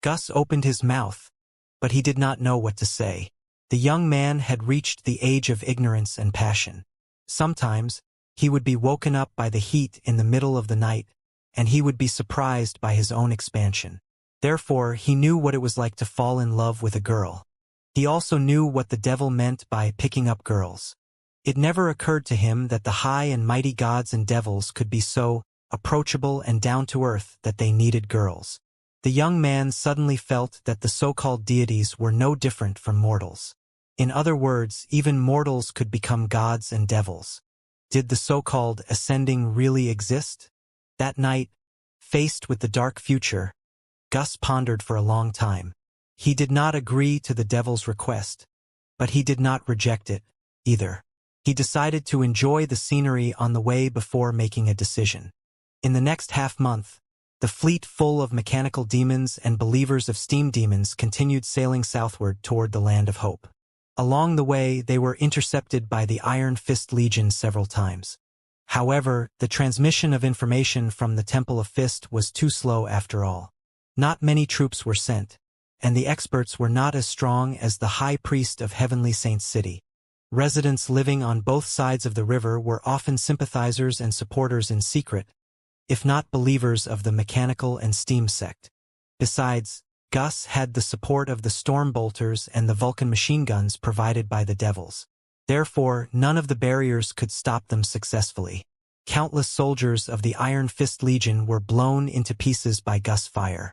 Gus opened his mouth, but he did not know what to say. The young man had reached the age of ignorance and passion. Sometimes, he would be woken up by the heat in the middle of the night, and he would be surprised by his own expansion. Therefore, he knew what it was like to fall in love with a girl. He also knew what the devil meant by picking up girls. It never occurred to him that the high and mighty gods and devils could be so approachable and down-to-earth that they needed girls. The young man suddenly felt that the so-called deities were no different from mortals. In other words, even mortals could become gods and devils. Did the so-called ascending really exist? That night, faced with the dark future, Gus pondered for a long time. He did not agree to the devil's request, but he did not reject it, either. He decided to enjoy the scenery on the way before making a decision. In the next half-month, the fleet full of mechanical demons and believers of steam demons continued sailing southward toward the Land of Hope. Along the way, they were intercepted by the Iron Fist Legion several times. However, the transmission of information from the Temple of Fist was too slow after all. Not many troops were sent, and the experts were not as strong as the High Priest of Heavenly Saints City. Residents living on both sides of the river were often sympathizers and supporters in secret, if not believers of the mechanical and steam sect. Besides, Gus had the support of the storm bolters and the Vulcan machine guns provided by the devils. Therefore, none of the barriers could stop them successfully. Countless soldiers of the Iron Fist Legion were blown into pieces by Gus' fire.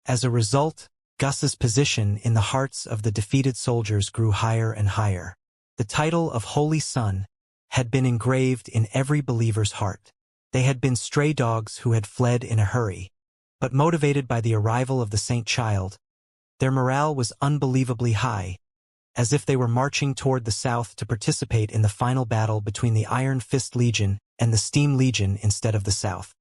As a result, Gus's position in the hearts of the defeated soldiers grew higher and higher. The title of Holy Son had been engraved in every believer's heart. They had been stray dogs who had fled in a hurry, but motivated by the arrival of the Saint Child, their morale was unbelievably high, as if they were marching toward the south to participate in the final battle between the Iron Fist Legion and the Steam Legion instead of the south.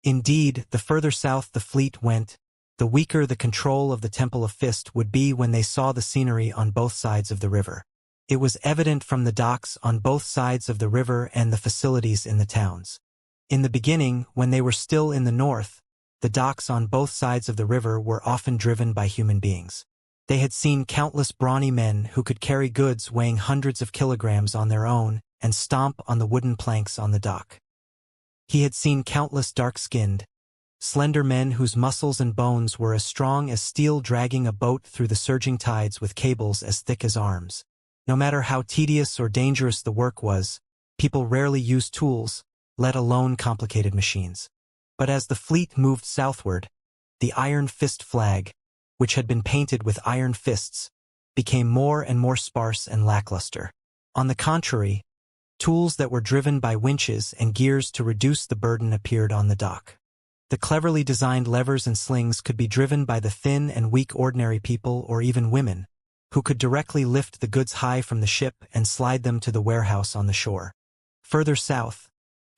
Indeed, the further south the fleet went, the weaker the control of the Temple of Fist would be when they saw the scenery on both sides of the river. It was evident from the docks on both sides of the river and the facilities in the towns. In the beginning, when they were still in the north, the docks on both sides of the river were often driven by human beings. They had seen countless brawny men who could carry goods weighing hundreds of kilograms on their own and stomp on the wooden planks on the dock. He had seen countless dark-skinned, slender men whose muscles and bones were as strong as steel dragging a boat through the surging tides with cables as thick as arms. No matter how tedious or dangerous the work was, people rarely used tools, let alone complicated machines. But as the fleet moved southward, the Iron Fist flag, which had been painted with iron fists, became more and more sparse and lackluster. On the contrary, tools that were driven by winches and gears to reduce the burden appeared on the dock. The cleverly designed levers and slings could be driven by the thin and weak ordinary people or even women, who could directly lift the goods high from the ship and slide them to the warehouse on the shore. Further south,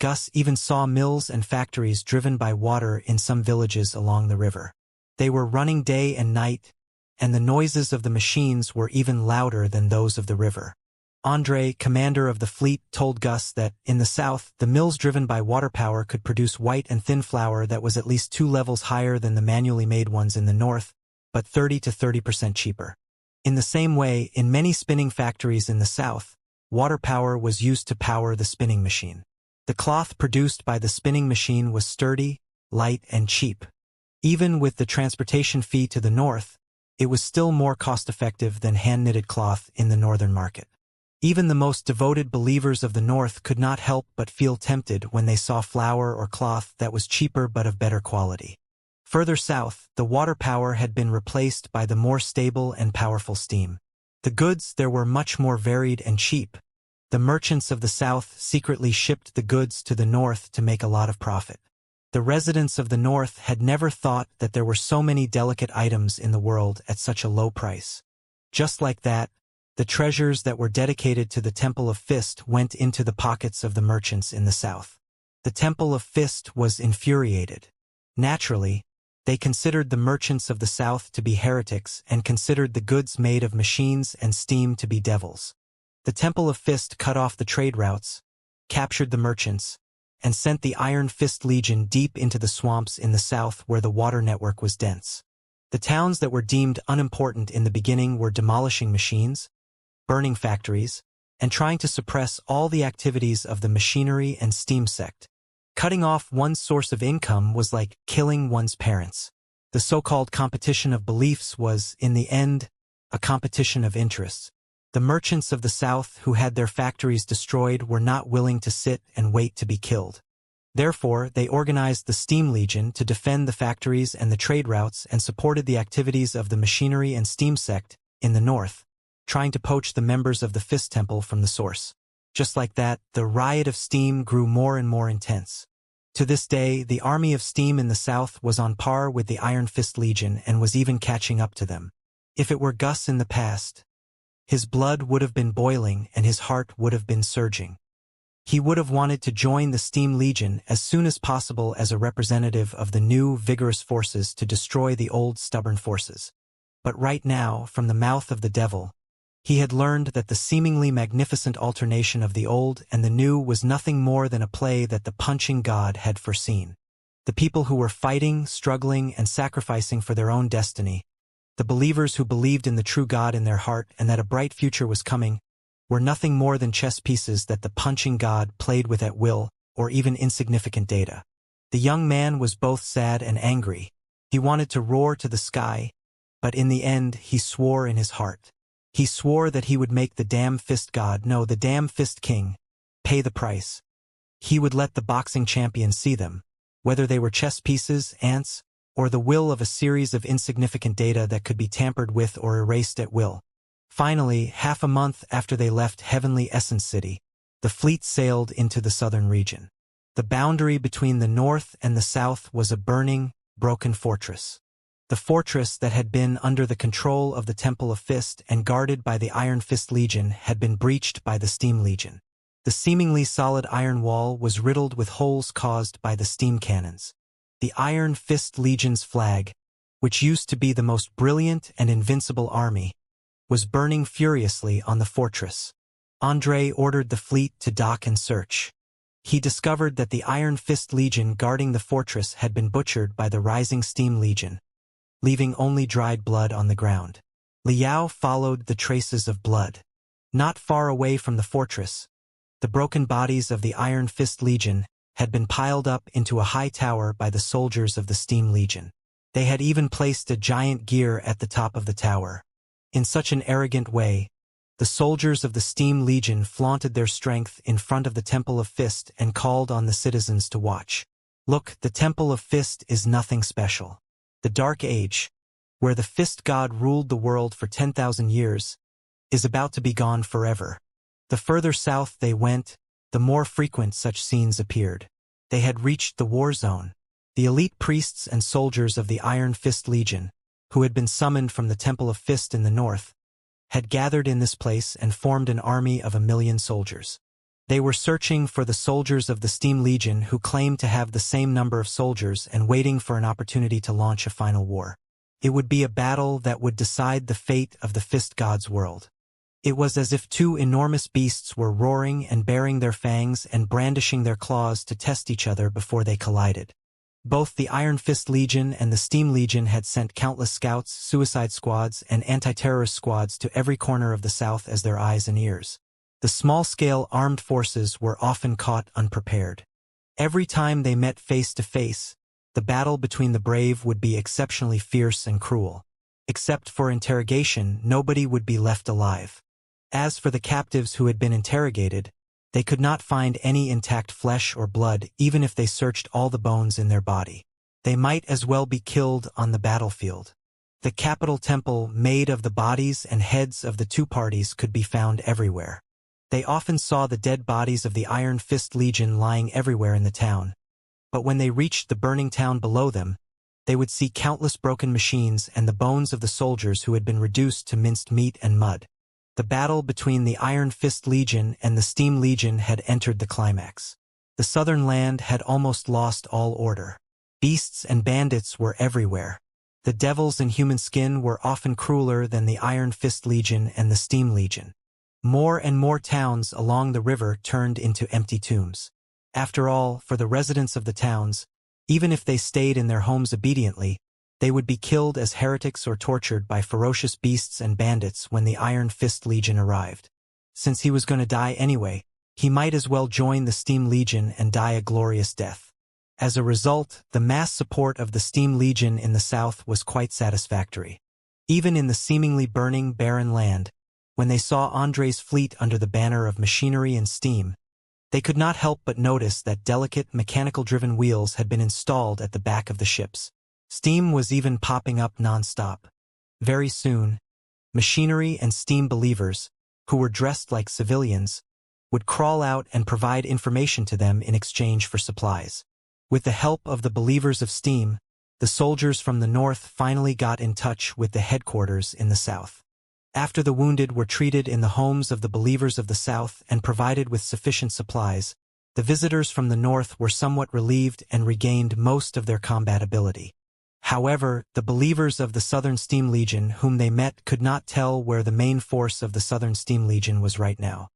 Gus even saw mills and factories driven by water in some villages along the river. They were running day and night, and the noises of the machines were even louder than those of the river. Andre, commander of the fleet, told Gus that, in the south, the mills driven by water power could produce white and thin flour that was at least 2 levels higher than the manually made ones in the north, but 30% cheaper. In the same way, in many spinning factories in the south, water power was used to power the spinning machine. The cloth produced by the spinning machine was sturdy, light, and cheap. Even with the transportation fee to the north, it was still more cost-effective than hand-knitted cloth in the northern market. Even the most devoted believers of the north could not help but feel tempted when they saw flour or cloth that was cheaper but of better quality. Further south, the water power had been replaced by the more stable and powerful steam. The goods there were much more varied and cheap. The merchants of the south secretly shipped the goods to the north to make a lot of profit. The residents of the north had never thought that there were so many delicate items in the world at such a low price. Just like that, the treasures that were dedicated to the Temple of Fist went into the pockets of the merchants in the south. The Temple of Fist was infuriated. Naturally, they considered the merchants of the south to be heretics and considered the goods made of machines and steam to be devils. The Temple of Fist cut off the trade routes, captured the merchants, and sent the Iron Fist Legion deep into the swamps in the south where the water network was dense. The towns that were deemed unimportant in the beginning were demolishing machines, burning factories, and trying to suppress all the activities of the machinery and steam sect. Cutting off one's source of income was like killing one's parents. The so-called competition of beliefs was, in the end, a competition of interests. The merchants of the South who had their factories destroyed were not willing to sit and wait to be killed. Therefore, they organized the Steam Legion to defend the factories and the trade routes and supported the activities of the machinery and steam sect in the North, trying to poach the members of the Fist Temple from the source. Just like that, the riot of steam grew more and more intense. To this day, the army of steam in the South was on par with the Iron Fist Legion and was even catching up to them. If it were Gus in the past, his blood would have been boiling and his heart would have been surging. He would have wanted to join the Steam Legion as soon as possible as a representative of the new, vigorous forces to destroy the old, stubborn forces. But right now, from the mouth of the devil, he had learned that the seemingly magnificent alternation of the old and the new was nothing more than a play that the punching god had foreseen. The people who were fighting, struggling, and sacrificing for their own destiny, the believers who believed in the true God in their heart and that a bright future was coming, were nothing more than chess pieces that the punching god played with at will, or even insignificant data. The young man was both sad and angry. He wanted to roar to the sky, but in the end he swore in his heart. He swore that he would make the damn fist god, no, the damn fist king, pay the price. He would let the boxing champion see them, whether they were chess pieces, ants, or the will of a series of insignificant data that could be tampered with or erased at will. Finally, half a month after they left Heavenly Essence City, the fleet sailed into the southern region. The boundary between the north and the south was a burning, broken fortress. The fortress that had been under the control of the Temple of Fist and guarded by the Iron Fist Legion had been breached by the Steam Legion. The seemingly solid iron wall was riddled with holes caused by the steam cannons. The Iron Fist Legion's flag, which used to be the most brilliant and invincible army, was burning furiously on the fortress. André ordered the fleet to dock and search. He discovered that the Iron Fist Legion guarding the fortress had been butchered by the rising Steam Legion, leaving only dried blood on the ground. Liao followed the traces of blood. Not far away from the fortress, the broken bodies of the Iron Fist Legion had been piled up into a high tower by the soldiers of the Steam Legion. They had even placed a giant gear at the top of the tower. In such an arrogant way, the soldiers of the Steam Legion flaunted their strength in front of the Temple of Fist and called on the citizens to watch. Look, the Temple of Fist is nothing special. The Dark Age, where the Fist God ruled the world for 10,000 years, is about to be gone forever. The further south they went, the more frequent such scenes appeared. They had reached the war zone. The elite priests and soldiers of the Iron Fist Legion, who had been summoned from the Temple of Fist in the north, had gathered in this place and formed an army of 1,000,000 soldiers. They were searching for the soldiers of the Steam Legion who claimed to have the same number of soldiers and waiting for an opportunity to launch a final war. It would be a battle that would decide the fate of the Fist God's world. It was as if two enormous beasts were roaring and baring their fangs and brandishing their claws to test each other before they collided. Both the Iron Fist Legion and the Steam Legion had sent countless scouts, suicide squads, and anti-terrorist squads to every corner of the South as their eyes and ears. The small-scale armed forces were often caught unprepared. Every time they met face to face, the battle between the brave would be exceptionally fierce and cruel. Except for interrogation, nobody would be left alive. As for the captives who had been interrogated, they could not find any intact flesh or blood even if they searched all the bones in their body. They might as well be killed on the battlefield. The capital temple made of the bodies and heads of the two parties could be found everywhere. They often saw the dead bodies of the Iron Fist Legion lying everywhere in the town. But when they reached the burning town below them, they would see countless broken machines and the bones of the soldiers who had been reduced to minced meat and mud. The battle between the Iron Fist Legion and the Steam Legion had entered the climax. The southern land had almost lost all order. Beasts and bandits were everywhere. The devils in human skin were often crueler than the Iron Fist Legion and the Steam Legion. More and more towns along the river turned into empty tombs. After all, for the residents of the towns, even if they stayed in their homes obediently, They would be killed as heretics or tortured by ferocious beasts and bandits when the Iron Fist Legion arrived. Since he was going to die anyway, he might as well join the Steam Legion and die a glorious death. As a result, the mass support of the Steam Legion in the south was quite satisfactory. Even in the seemingly burning, barren land, when they saw Andre's fleet under the banner of machinery and steam, they could not help but notice that delicate, mechanical-driven wheels had been installed at the back of the ships. Steam was even popping up non-stop. Very soon, machinery and steam believers, who were dressed like civilians, would crawl out and provide information to them in exchange for supplies. With the help of the believers of steam, the soldiers from the north finally got in touch with the headquarters in the south. After the wounded were treated in the homes of the believers of the south and provided with sufficient supplies, the visitors from the north were somewhat relieved and regained most of their combat ability. However, the believers of the Southern Steam Legion whom they met could not tell where the main force of the Southern Steam Legion was right now.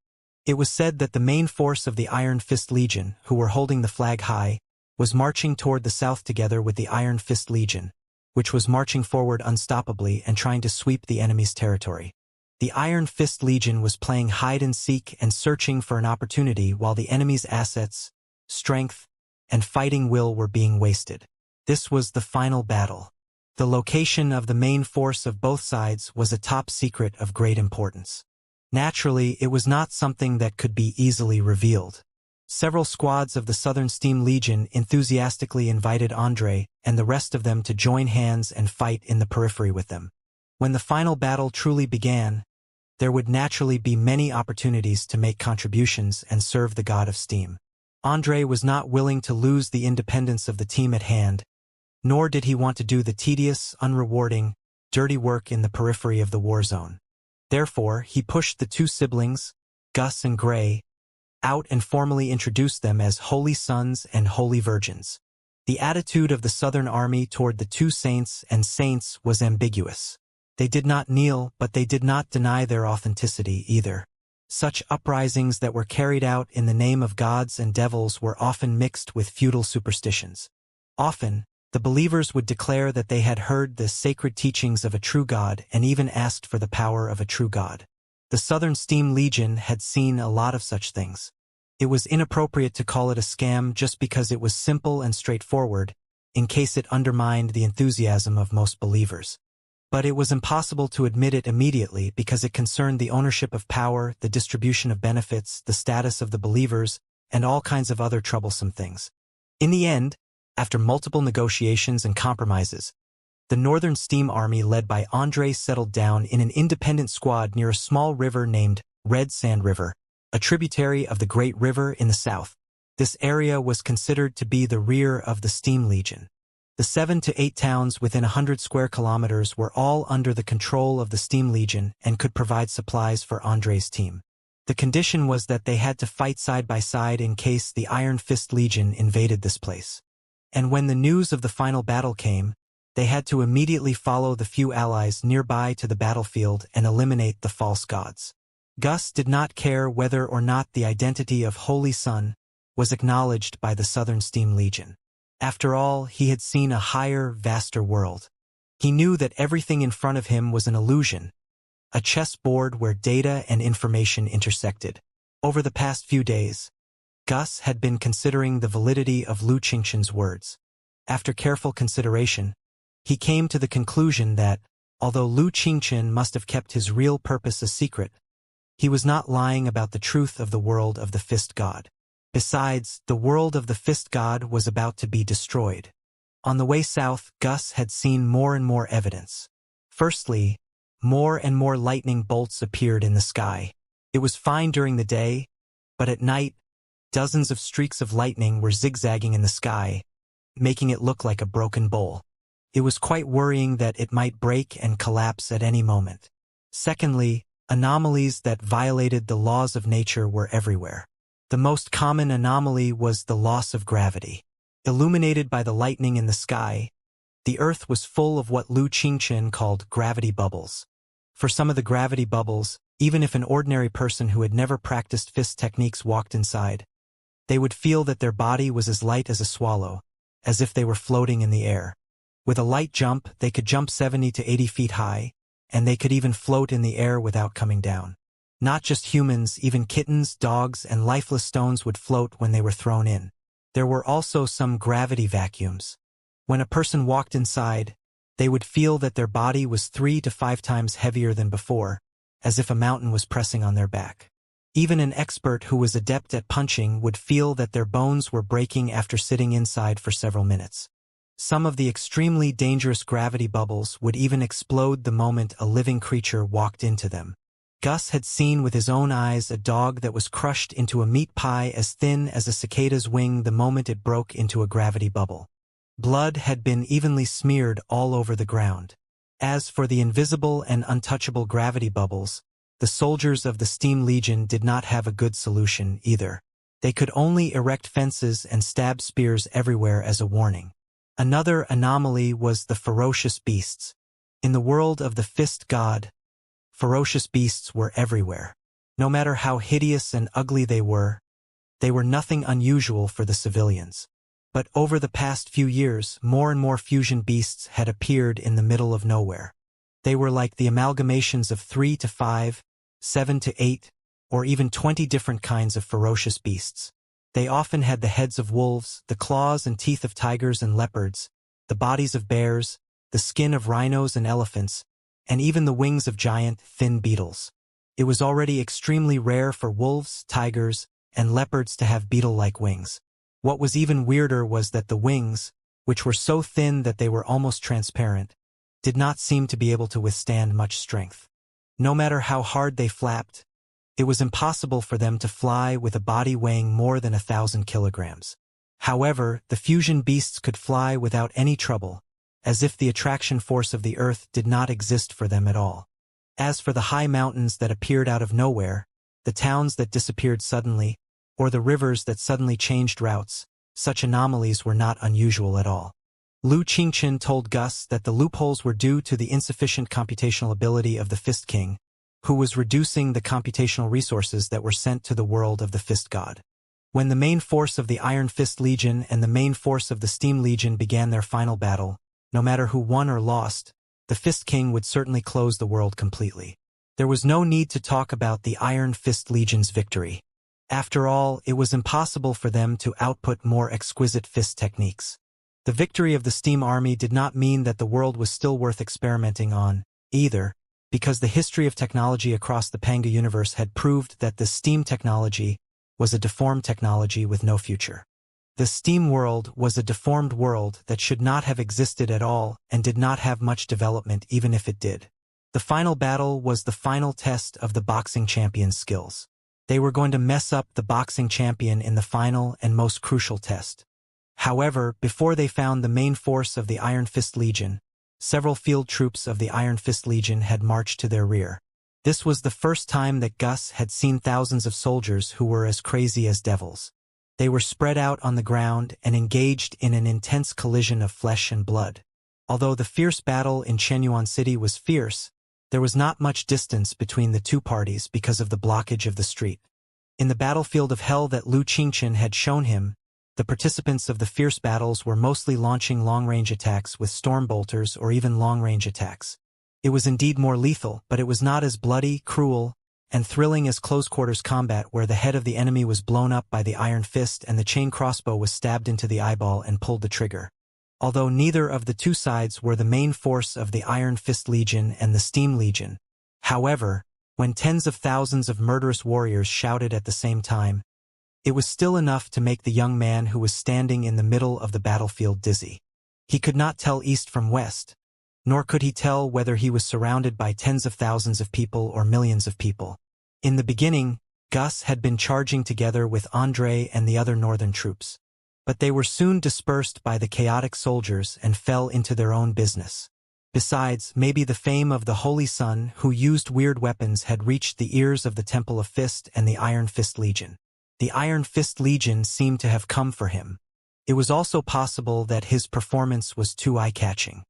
It was said that the main force of the Iron Fist Legion, who were holding the flag high, was marching toward the south together with the Iron Fist Legion, which was marching forward unstoppably and trying to sweep the enemy's territory. The Iron Fist Legion was playing hide-and-seek and searching for an opportunity while the enemy's assets, strength, and fighting will were being wasted. This was the final battle. The location of the main force of both sides was a top secret of great importance. Naturally, it was not something that could be easily revealed. Several squads of the Southern Steam Legion enthusiastically invited Andre and the rest of them to join hands and fight in the periphery with them. When the final battle truly began, there would naturally be many opportunities to make contributions and serve the god of steam. Andre was not willing to lose the independence of the team at hand, nor did he want to do the tedious, unrewarding, dirty work in the periphery of the war zone. Therefore, he pushed the two siblings, Gus and Gray, out and formally introduced them as holy sons and holy virgins. The attitude of the Southern Army toward the two saints and saints was ambiguous. They did not kneel, but they did not deny their authenticity either. Such uprisings that were carried out in the name of gods and devils were often mixed with feudal superstitions. Often, the believers would declare that they had heard the sacred teachings of a true god and even asked for the power of a true god. The Southern Steam Legion had seen a lot of such things. It was inappropriate to call it a scam just because it was simple and straightforward, in case it undermined the enthusiasm of most believers. But it was impossible to admit it immediately because it concerned the ownership of power, the distribution of benefits, the status of the believers, and all kinds of other troublesome things. In the end, after multiple negotiations and compromises, the Northern Steam Army led by Andre settled down in an independent squad near a small river named Red Sand River, a tributary of the Great River in the south. This area was considered to be the rear of the Steam Legion. The 7 to 8 towns within 100 square kilometers were all under the control of the Steam Legion and could provide supplies for Andre's team. The condition was that they had to fight side by side in case the Iron Fist Legion invaded this place. And when the news of the final battle came, they had to immediately follow the few allies nearby to the battlefield and eliminate the false gods. Gus did not care whether or not the identity of Holy Son was acknowledged by the Southern Steam Legion. After all, he had seen a higher, vaster world. He knew that everything in front of him was an illusion, a chessboard where data and information intersected. Over the past few days, Gus had been considering the validity of Lu Qingqian's words. After careful consideration, he came to the conclusion that, although Lu Qingqian must have kept his real purpose a secret, he was not lying about the truth of the world of the Fist God. Besides, the world of the Fist God was about to be destroyed. On the way south, Gus had seen more and more evidence. Firstly, more and more lightning bolts appeared in the sky. It was fine during the day, but at night, dozens of streaks of lightning were zigzagging in the sky, making it look like a broken bowl. It was quite worrying that it might break and collapse at any moment. Secondly, anomalies that violated the laws of nature were everywhere. The most common anomaly was the loss of gravity. Illuminated by the lightning in the sky, the Earth was full of what Lu Qingqian called gravity bubbles. For some of the gravity bubbles, even if an ordinary person who had never practiced fist techniques walked inside, they would feel that their body was as light as a swallow, as if they were floating in the air. With a light jump, they could jump 70 to 80 feet high, and they could even float in the air without coming down. Not just humans, even kittens, dogs, and lifeless stones would float when they were thrown in. There were also some gravity vacuums. When a person walked inside, they would feel that their body was 3 to 5 times heavier than before, as if a mountain was pressing on their back. Even an expert who was adept at punching would feel that their bones were breaking after sitting inside for several minutes. Some of the extremely dangerous gravity bubbles would even explode the moment a living creature walked into them. Gus had seen with his own eyes a dog that was crushed into a meat pie as thin as a cicada's wing the moment it broke into a gravity bubble. Blood had been evenly smeared all over the ground. As for the invisible and untouchable gravity bubbles, the soldiers of the Steam Legion did not have a good solution either. They could only erect fences and stab spears everywhere as a warning. Another anomaly was the ferocious beasts. In the world of the Fist God, ferocious beasts were everywhere. No matter how hideous and ugly they were nothing unusual for the civilians. But over the past few years, more and more fusion beasts had appeared in the middle of nowhere. They were like the amalgamations of 3 to 5, 7 to 8, or even 20 different kinds of ferocious beasts. They often had the heads of wolves, the claws and teeth of tigers and leopards, the bodies of bears, the skin of rhinos and elephants, and even the wings of giant, thin beetles. It was already extremely rare for wolves, tigers, and leopards to have beetle-like wings. What was even weirder was that the wings, which were so thin that they were almost transparent, did not seem to be able to withstand much strength. No matter how hard they flapped, it was impossible for them to fly with a body weighing more than 1,000 kilograms. However, the fusion beasts could fly without any trouble, as if the attraction force of the earth did not exist for them at all. As for the high mountains that appeared out of nowhere, the towns that disappeared suddenly, or the rivers that suddenly changed routes, such anomalies were not unusual at all. Lu Qingchen told Gus that the loopholes were due to the insufficient computational ability of the Fist King, who was reducing the computational resources that were sent to the world of the Fist God. When the main force of the Iron Fist Legion and the main force of the Steam Legion began their final battle, no matter who won or lost, the Fist King would certainly close the world completely. There was no need to talk about the Iron Fist Legion's victory. After all, it was impossible for them to output more exquisite fist techniques. The victory of the Steam Army did not mean that the world was still worth experimenting on, either, because the history of technology across the Panga universe had proved that the Steam technology was a deformed technology with no future. The Steam world was a deformed world that should not have existed at all and did not have much development even if it did. The final battle was the final test of the boxing champion's skills. They were going to mess up the boxing champion in the final and most crucial test. However, before they found the main force of the Iron Fist Legion, several field troops of the Iron Fist Legion had marched to their rear. This was the first time that Gus had seen thousands of soldiers who were as crazy as devils. They were spread out on the ground and engaged in an intense collision of flesh and blood. Although the fierce battle in Shenyuan City was fierce, there was not much distance between the two parties because of the blockage of the street. In the battlefield of hell that Lu Qingchen had shown him, the participants of the fierce battles were mostly launching long-range attacks with storm bolters or even long-range attacks. It was indeed more lethal, but it was not as bloody, cruel, and thrilling as close-quarters combat where the head of the enemy was blown up by the iron fist and the chain crossbow was stabbed into the eyeball and pulled the trigger. Although neither of the two sides were the main force of the Iron Fist Legion and the Steam Legion, however, when tens of thousands of murderous warriors shouted at the same time, it was still enough to make the young man who was standing in the middle of the battlefield dizzy. He could not tell east from west, nor could he tell whether he was surrounded by tens of thousands of people or millions of people. In the beginning, Gus had been charging together with Andre and the other northern troops. But they were soon dispersed by the chaotic soldiers and fell into their own business. Besides, maybe the fame of the Holy Sun who used weird weapons had reached the ears of the Temple of Fist and the Iron Fist Legion. The Iron Fist Legion seemed to have come for him. It was also possible that his performance was too eye-catching.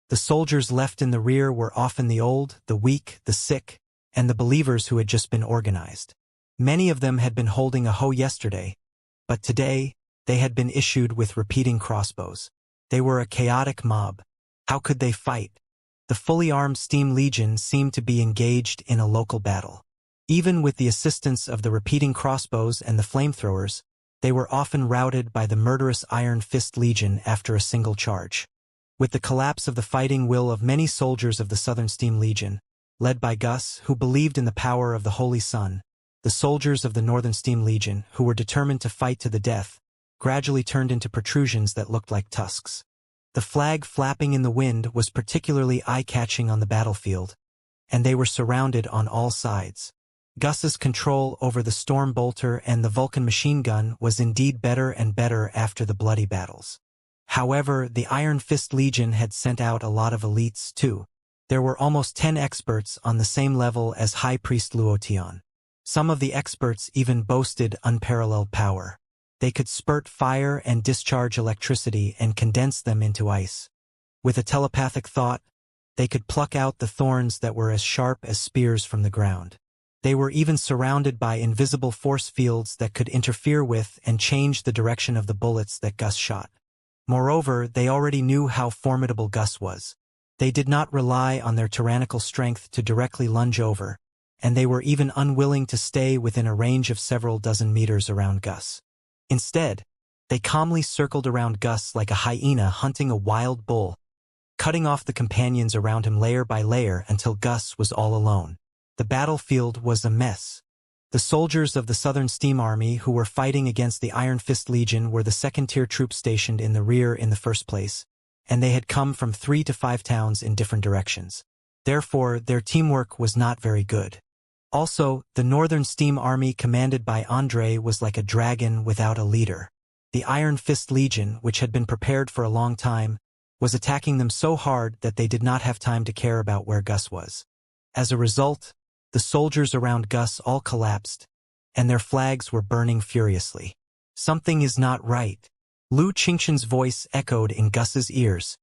The soldiers left in the rear were often the old, the weak, the sick, and the believers who had just been organized. Many of them had been holding a hoe yesterday, but today, they had been issued with repeating crossbows. They were a chaotic mob. How could they fight? The fully armed Steam Legion seemed to be engaged in a local battle. Even with the assistance of the repeating crossbows and the flamethrowers, they were often routed by the murderous Iron Fist Legion after a single charge. With the collapse of the fighting will of many soldiers of the Southern Steam Legion, led by Gus, who believed in the power of the Holy Sun, the soldiers of the Northern Steam Legion, who were determined to fight to the death, gradually turned into protrusions that looked like tusks. The flag flapping in the wind was particularly eye-catching on the battlefield, and they were surrounded on all sides. Gus's control over the Storm Bolter and the Vulcan machine gun was indeed better and better after the bloody battles. However, the Iron Fist Legion had sent out a lot of elites, too. There were almost 10 experts on the same level as High Priest Luotian. Some of the experts even boasted unparalleled power. They could spurt fire and discharge electricity and condense them into ice. With a telepathic thought, they could pluck out the thorns that were as sharp as spears from the ground. They were even surrounded by invisible force fields that could interfere with and change the direction of the bullets that Gus shot. Moreover, they already knew how formidable Gus was. They did not rely on their tyrannical strength to directly lunge over, and they were even unwilling to stay within a range of several dozen meters around Gus. Instead, they calmly circled around Gus like a hyena hunting a wild bull, cutting off the companions around him layer by layer until Gus was all alone. The battlefield was a mess. The soldiers of the Southern Steam Army who were fighting against the Iron Fist Legion were the second-tier troops stationed in the rear in the first place, and they had come from 3 to 5 towns in different directions. Therefore, their teamwork was not very good. Also, the Northern Steam Army commanded by Andre was like a dragon without a leader. The Iron Fist Legion, which had been prepared for a long time, was attacking them so hard that they did not have time to care about where Gus was. As a result, the soldiers around Gus all collapsed, and their flags were burning furiously. Something is not right. Lu Qingqian's voice echoed in Gus's ears,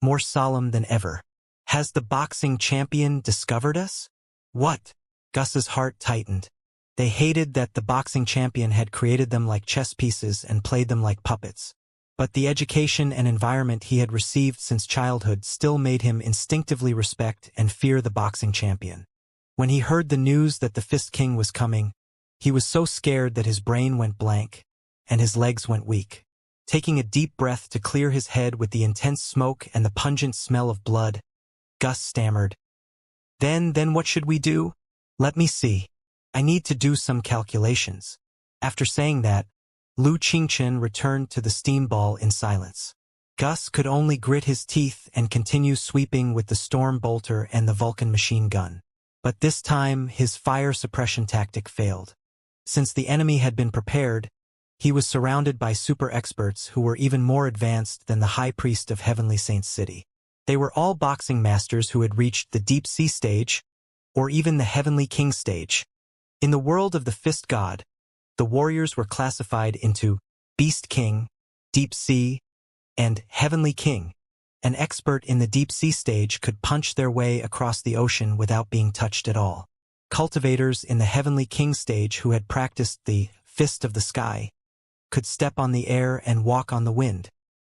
more solemn than ever. Has the boxing champion discovered us? What? Gus's heart tightened. They hated that the boxing champion had created them like chess pieces and played them like puppets. But the education and environment he had received since childhood still made him instinctively respect and fear the boxing champion. When he heard the news that the Fist King was coming, he was so scared that his brain went blank, and his legs went weak. Taking a deep breath to clear his head with the intense smoke and the pungent smell of blood, Gus stammered. Then what should we do? Let me see. I need to do some calculations. After saying that, Lu Qingqian returned to the steam ball in silence. Gus could only grit his teeth and continue sweeping with the Storm Bolter and the Vulcan machine gun. But this time, his fire suppression tactic failed. Since the enemy had been prepared, he was surrounded by super experts who were even more advanced than the High Priest of Heavenly Saints City. They were all boxing masters who had reached the Deep Sea stage, or even the Heavenly King stage. In the world of the Fist God, the warriors were classified into Beast King, Deep Sea, and Heavenly King. An expert in the Deep Sea stage could punch their way across the ocean without being touched at all. Cultivators in the Heavenly King stage who had practiced the Fist of the Sky could step on the air and walk on the wind.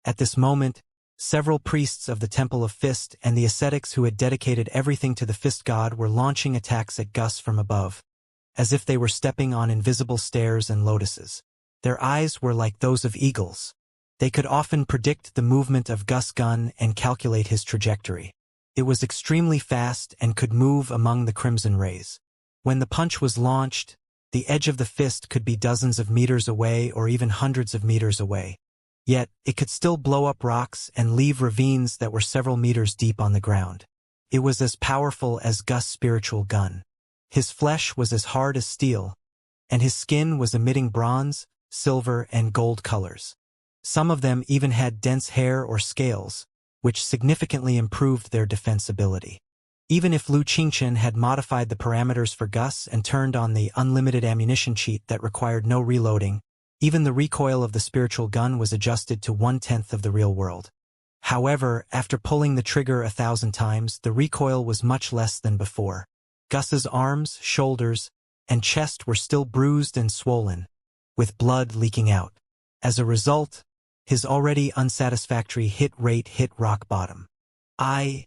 At this moment, several priests of the Temple of Fist and the ascetics who had dedicated everything to the Fist God were launching attacks at Gus from above, as if they were stepping on invisible stairs and lotuses. Their eyes were like those of eagles. They could often predict the movement of Gus' gun and calculate his trajectory. It was extremely fast and could move among the crimson rays. When the punch was launched, the edge of the fist could be dozens of meters away or even hundreds of meters away. Yet, it could still blow up rocks and leave ravines that were several meters deep on the ground. It was as powerful as Gus' spiritual gun. His flesh was as hard as steel, and his skin was emitting bronze, silver, and gold colors. Some of them even had dense hair or scales, which significantly improved their defensibility. Even if Lu Qingqian had modified the parameters for Gus and turned on the unlimited ammunition cheat that required no reloading, even the recoil of the spiritual gun was adjusted to 1/10 of the real world. However, after pulling the trigger 1,000 times, the recoil was much less than before. Gus's arms, shoulders, and chest were still bruised and swollen, with blood leaking out. As a result, his already unsatisfactory hit rate hit rock bottom. I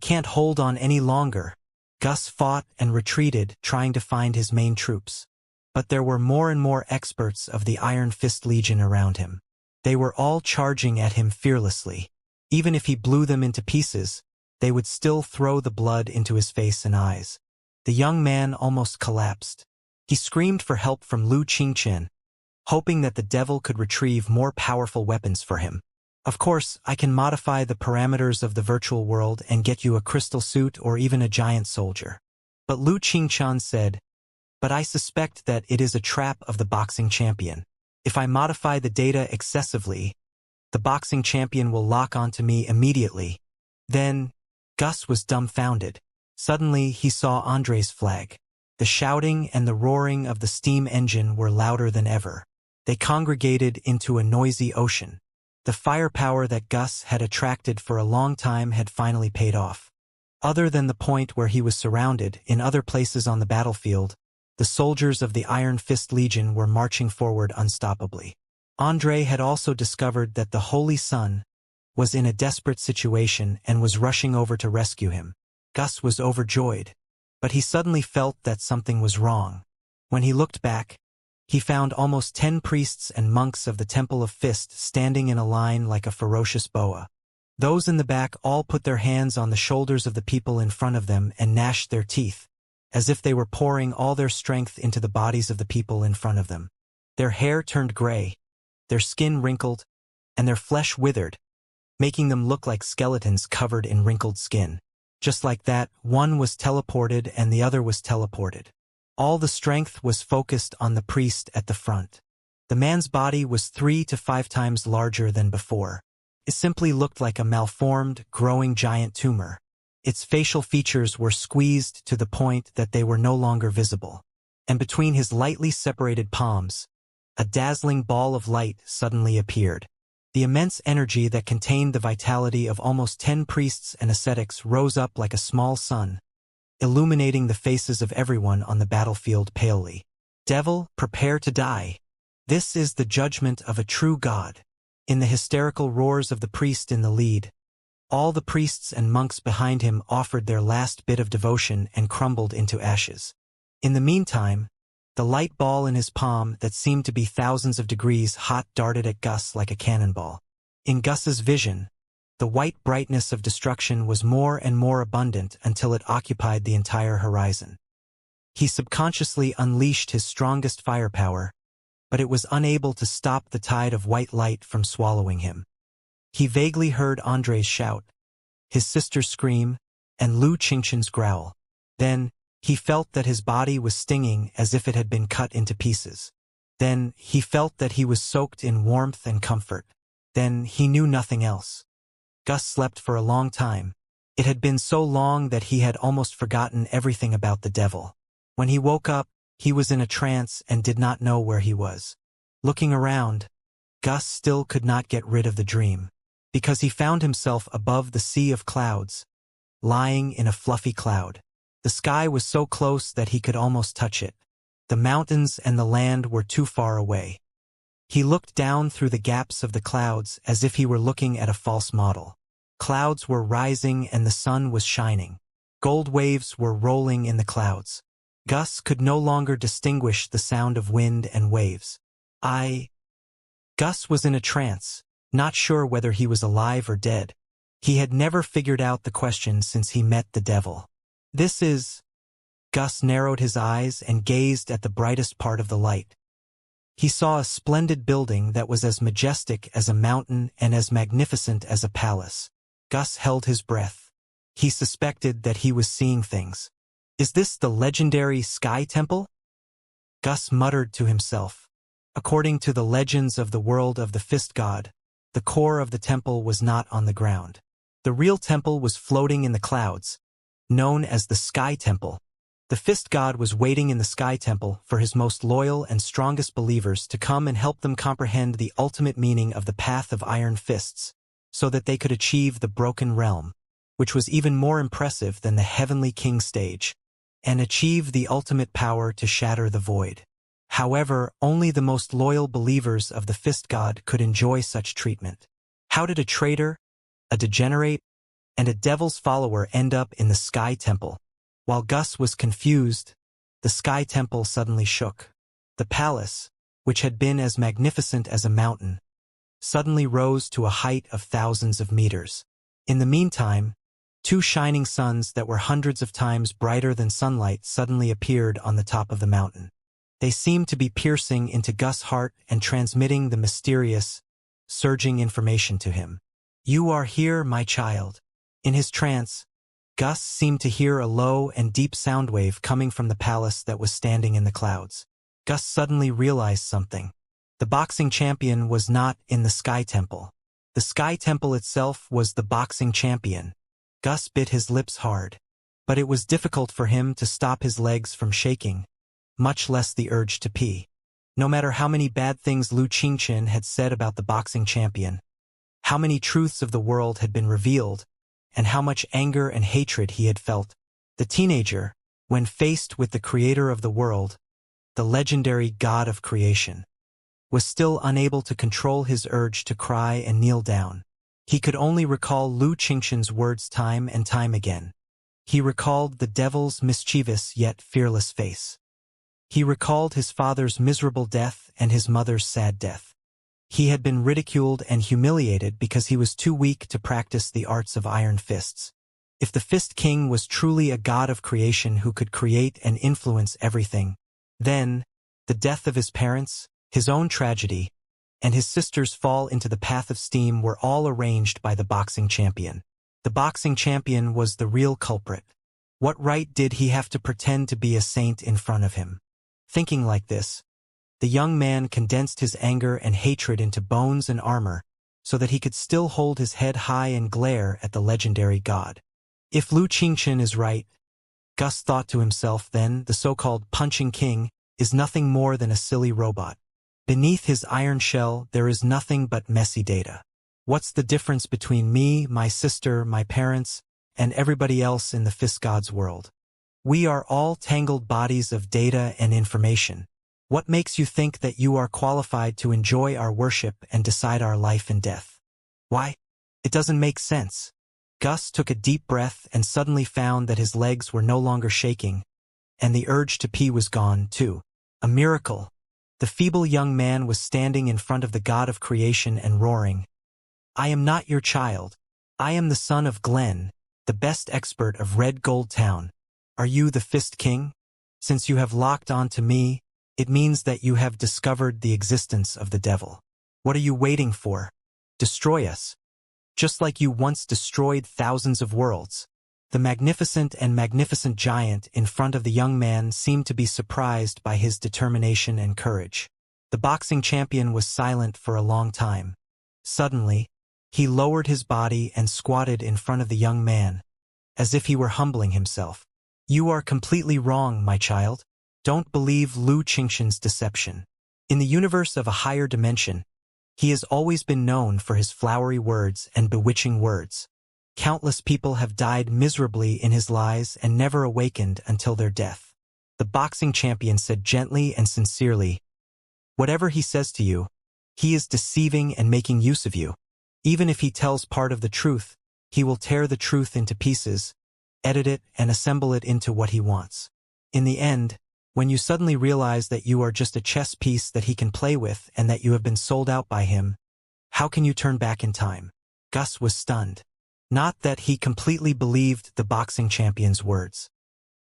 can't hold on any longer. Gus fought and retreated, trying to find his main troops. But there were more and more experts of the Iron Fist Legion around him. They were all charging at him fearlessly. Even if he blew them into pieces, they would still throw the blood into his face and eyes. The young man almost collapsed. He screamed for help from Lu Qingqian, hoping that the devil could retrieve more powerful weapons for him. Of course, I can modify the parameters of the virtual world and get you a crystal suit or even a giant soldier. But Lu Qingqian said, but I suspect that it is a trap of the boxing champion. If I modify the data excessively, the boxing champion will lock onto me immediately. Then, Gus was dumbfounded. Suddenly, he saw Andre's flag. The shouting and the roaring of the steam engine were louder than ever. They congregated into a noisy ocean. The firepower that Gus had attracted for a long time had finally paid off. Other than the point where he was surrounded, in other places on the battlefield, the soldiers of the Iron Fist Legion were marching forward unstoppably. Andre had also discovered that the Holy Sun was in a desperate situation and was rushing over to rescue him. Gus was overjoyed, but he suddenly felt that something was wrong. When he looked back, he found almost 10 priests and monks of the Temple of Fist standing in a line like a ferocious boa. Those in the back all put their hands on the shoulders of the people in front of them and gnashed their teeth, as if they were pouring all their strength into the bodies of the people in front of them. Their hair turned gray, their skin wrinkled, and their flesh withered, making them look like skeletons covered in wrinkled skin. Just like that, one was teleported and the other was teleported. All the strength was focused on the priest at the front. The man's body was 3 to 5 times larger than before. It simply looked like a malformed, growing giant tumor. Its facial features were squeezed to the point that they were no longer visible. And between his lightly separated palms, a dazzling ball of light suddenly appeared. The immense energy that contained the vitality of almost 10 priests and ascetics rose up like a small sun, illuminating the faces of everyone on the battlefield palely. Devil, prepare to die. This is the judgment of a true god. In the hysterical roars of the priest in the lead, all the priests and monks behind him offered their last bit of devotion and crumbled into ashes. In the meantime, the light ball in his palm that seemed to be thousands of degrees hot darted at Gus like a cannonball. In Gus's vision, the white brightness of destruction was more and more abundant until it occupied the entire horizon. He subconsciously unleashed his strongest firepower, but it was unable to stop the tide of white light from swallowing him. He vaguely heard Andre's shout, his sister's scream, and Lu Qingqian's growl. Then, he felt that his body was stinging as if it had been cut into pieces. Then, he felt that he was soaked in warmth and comfort. Then, he knew nothing else. Gus slept for a long time. It had been so long that he had almost forgotten everything about the devil. When he woke up, he was in a trance and did not know where he was. Looking around, Gus still could not get rid of the dream, because he found himself above the sea of clouds, lying in a fluffy cloud. The sky was so close that he could almost touch it. The mountains and the land were too far away. He looked down through the gaps of the clouds as if he were looking at a false model. Clouds were rising and the sun was shining. Gold waves were rolling in the clouds. Gus could no longer distinguish the sound of wind and waves. Gus was in a trance, not sure whether he was alive or dead. He had never figured out the question since he met the devil. Gus narrowed his eyes and gazed at the brightest part of the light. He saw a splendid building that was as majestic as a mountain and as magnificent as a palace. Gus held his breath. He suspected that he was seeing things. Is this the legendary Sky Temple? Gus muttered to himself. According to the legends of the world of the Fist God, the core of the temple was not on the ground. The real temple was floating in the clouds, known as the Sky Temple. The Fist God was waiting in the Sky Temple for his most loyal and strongest believers to come and help them comprehend the ultimate meaning of the path of iron fists, so that they could achieve the broken realm, which was even more impressive than the heavenly king stage, and achieve the ultimate power to shatter the void. However, only the most loyal believers of the Fist God could enjoy such treatment. How did a traitor, a degenerate, and a devil's follower end up in the Sky Temple? While Gus was confused, the Sky Temple suddenly shook. The palace, which had been as magnificent as a mountain, suddenly rose to a height of thousands of meters. In the meantime, two shining suns that were hundreds of times brighter than sunlight suddenly appeared on the top of the mountain. They seemed to be piercing into Gus' heart and transmitting the mysterious, surging information to him. "You are here, my child." In his trance, Gus seemed to hear a low and deep sound wave coming from the palace that was standing in the clouds. Gus suddenly realized something. The boxing champion was not in the Sky Temple. The Sky Temple itself was the boxing champion. Gus bit his lips hard, but it was difficult for him to stop his legs from shaking, much less the urge to pee. No matter how many bad things Lu Qingchen had said about the boxing champion, how many truths of the world had been revealed, and how much anger and hatred he had felt, the teenager, when faced with the creator of the world, the legendary god of creation, was still unable to control his urge to cry and kneel down. He could only recall Lu Qingchen's words time and time again. He recalled the devil's mischievous yet fearless face. He recalled his father's miserable death and his mother's sad death. He had been ridiculed and humiliated because he was too weak to practice the arts of iron fists. If the Fist King was truly a god of creation who could create and influence everything, then the death of his parents, his own tragedy, and his sister's fall into the path of steam were all arranged by the boxing champion. The boxing champion was the real culprit. What right did he have to pretend to be a saint in front of him? Thinking like this, the young man condensed his anger and hatred into bones and armor so that he could still hold his head high and glare at the legendary god. If Lu Qingchen is right, Gus thought to himself, then the so-called punching king is nothing more than a silly robot. Beneath his iron shell there is nothing but messy data. What's the difference between me, my sister, my parents, and everybody else in the Fist God's world? We are all tangled bodies of data and information. What makes you think that you are qualified to enjoy our worship and decide our life and death? Why? It doesn't make sense. Gus took a deep breath and suddenly found that his legs were no longer shaking, and the urge to pee was gone, too. A miracle. The feeble young man was standing in front of the god of creation and roaring, "I am not your child. I am the son of Glenn, the best expert of Red Gold Town. Are you the Fist King? Since you have locked on to me, it means that you have discovered the existence of the devil. What are you waiting for? Destroy us. Just like you once destroyed thousands of worlds." The magnificent giant in front of the young man seemed to be surprised by his determination and courage. The boxing champion was silent for a long time. Suddenly, he lowered his body and squatted in front of the young man, as if he were humbling himself. "You are completely wrong, my child. Don't believe Lu Qingchen's deception. In the universe of a higher dimension, he has always been known for his flowery words and bewitching words. Countless people have died miserably in his lies and never awakened until their death." The boxing champion said gently and sincerely, "Whatever he says to you, he is deceiving and making use of you. Even if he tells part of the truth, he will tear the truth into pieces, edit it, and assemble it into what he wants. In the end, when you suddenly realize that you are just a chess piece that he can play with and that you have been sold out by him, how can you turn back in time?" Gus was stunned. Not that he completely believed the boxing champion's words.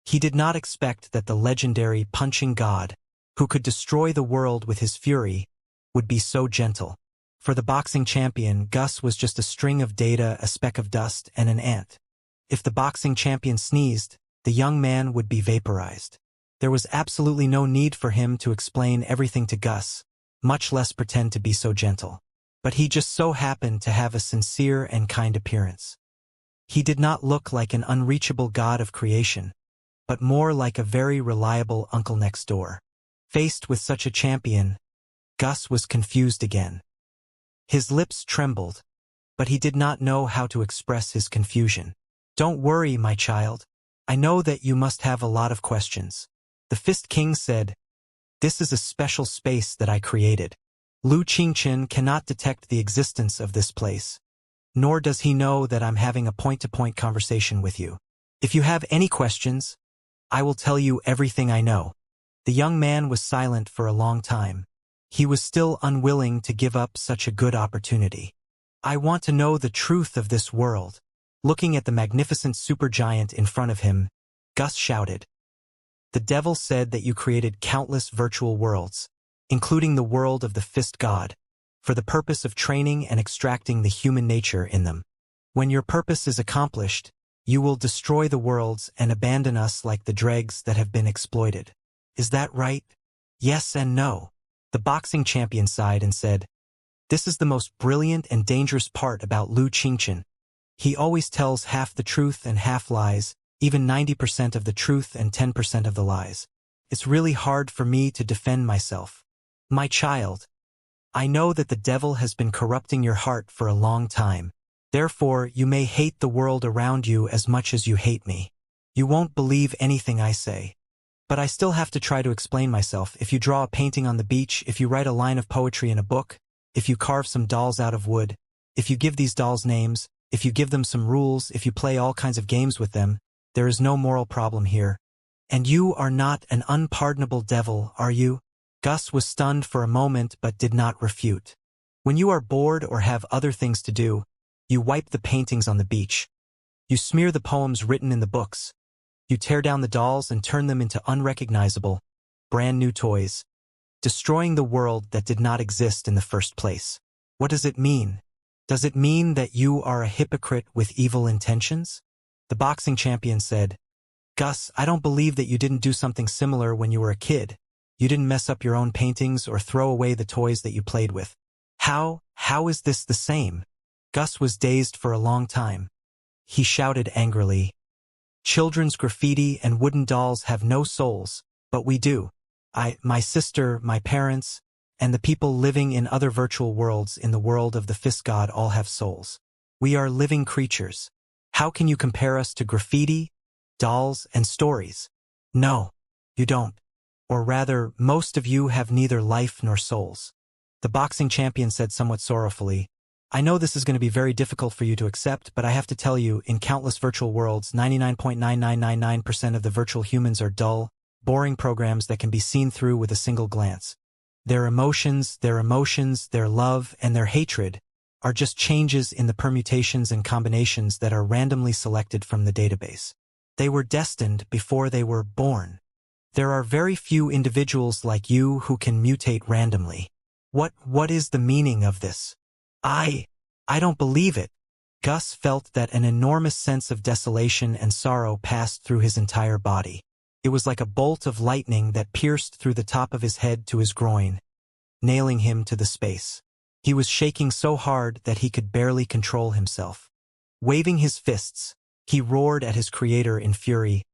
He did not expect that the legendary punching god, who could destroy the world with his fury, would be so gentle. For the boxing champion, Gus was just a string of data, a speck of dust, and an ant. If the boxing champion sneezed, the young man would be vaporized. There was absolutely no need for him to explain everything to Gus, much less pretend to be so gentle. But he just so happened to have a sincere and kind appearance. He did not look like an unreachable god of creation, but more like a very reliable uncle next door. Faced with such a champion, Gus was confused again. His lips trembled, but he did not know how to express his confusion. "Don't worry, my child. I know that you must have a lot of questions." The Fist King said, "This is a special space that I created. Lu Qingchen cannot detect the existence of this place. Nor does he know that I'm having a point-to-point conversation with you. If you have any questions, I will tell you everything I know." The young man was silent for a long time. He was still unwilling to give up such a good opportunity. "I want to know the truth of this world." Looking at the magnificent supergiant in front of him, Gus shouted. "The devil said that you created countless virtual worlds, including the world of the fist god, for the purpose of training and extracting the human nature in them. When your purpose is accomplished, you will destroy the worlds and abandon us like the dregs that have been exploited. Is that right?" "Yes and no." The boxing champion sighed and said, "This is the most brilliant and dangerous part about Lu Qingchen. He always tells half the truth and half lies, even 90% of the truth and 10% of the lies. It's really hard for me to defend myself. My child, I know that the devil has been corrupting your heart for a long time. Therefore, you may hate the world around you as much as you hate me. You won't believe anything I say. But I still have to try to explain myself. If you draw a painting on the beach, if you write a line of poetry in a book, if you carve some dolls out of wood, if you give these dolls names, if you give them some rules, if you play all kinds of games with them, there is no moral problem here. And you are not an unpardonable devil, are you?" Gus was stunned for a moment but did not refute. "When you are bored or have other things to do, you wipe the paintings on the beach. You smear the poems written in the books. You tear down the dolls and turn them into unrecognizable, brand new toys, destroying the world that did not exist in the first place. What does it mean? Does it mean that you are a hypocrite with evil intentions?" The boxing champion said, "Gus, I don't believe that you didn't do something similar when you were a kid. You didn't mess up your own paintings or throw away the toys that you played with. How is this the same?" Gus was dazed for a long time. He shouted angrily, "Children's graffiti and wooden dolls have no souls, but we do. My sister, my parents, and the people living in other virtual worlds in the world of the fist god all have souls. We are living creatures. How can you compare us to graffiti, dolls, and stories? No, you don't. Or rather, most of you have neither life nor souls." The boxing champion said somewhat sorrowfully, "I know this is going to be very difficult for you to accept, but I have to tell you, in countless virtual worlds, 99.9999% of the virtual humans are dull, boring programs that can be seen through with a single glance. Their emotions, their love, and their hatred are just changes in the permutations and combinations that are randomly selected from the database. They were destined before they were born. There are very few individuals like you who can mutate randomly. What is the meaning of this? I don't believe it." Gus felt that an enormous sense of desolation and sorrow passed through his entire body. It was like a bolt of lightning that pierced through the top of his head to his groin, nailing him to the space. He was shaking so hard that he could barely control himself. Waving his fists, he roared at his creator in fury.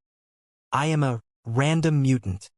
"I am a random mutant.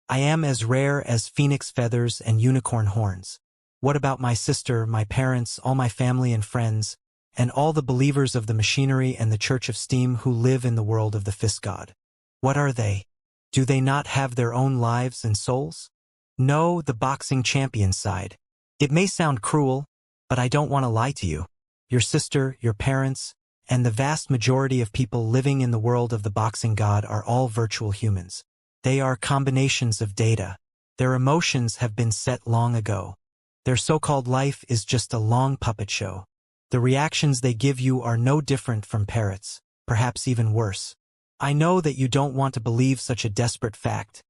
I am as rare as phoenix feathers and unicorn horns. What about my sister, my parents, all my family and friends, and all the believers of the machinery and the Church of Steam who live in the world of the fist god? What are they? Do they not have their own lives and souls?" "No," the boxing champion sighed. "It may sound cruel, but I don't want to lie to you. Your sister, your parents, and the vast majority of people living in the world of the boxing god are all virtual humans. They are combinations of data. Their emotions have been set long ago. Their so-called life is just a long puppet show. The reactions they give you are no different from parrots, perhaps even worse. I know that you don't want to believe such a desperate fact,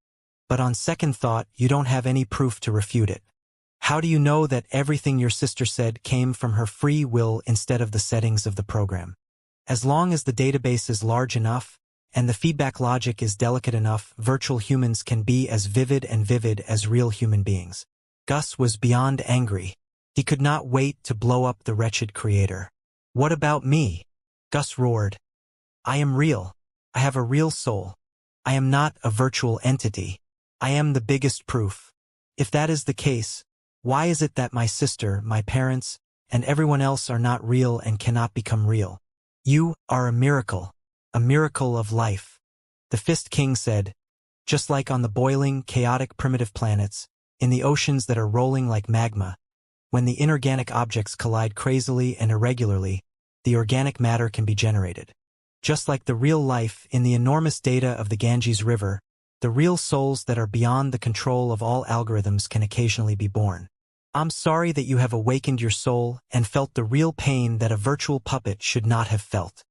but on second thought, you don't have any proof to refute it. How do you know that everything your sister said came from her free will instead of the settings of the program? As long as the database is large enough, and the feedback logic is delicate enough, virtual humans can be as vivid as real human beings." Gus was beyond angry. He could not wait to blow up the wretched creator. "What about me?" Gus roared. "I am real. I have a real soul. I am not a virtual entity. I am the biggest proof. If that is the case, why is it that my sister, my parents, and everyone else are not real and cannot become real? You are a miracle of life." The Fist King said, "Just like on the boiling, chaotic primitive planets, in the oceans that are rolling like magma, when the inorganic objects collide crazily and irregularly, the organic matter can be generated. Just like the real life in the enormous data of the Ganges River, the real souls that are beyond the control of all algorithms can occasionally be born. I'm sorry that you have awakened your soul and felt the real pain that a virtual puppet should not have felt.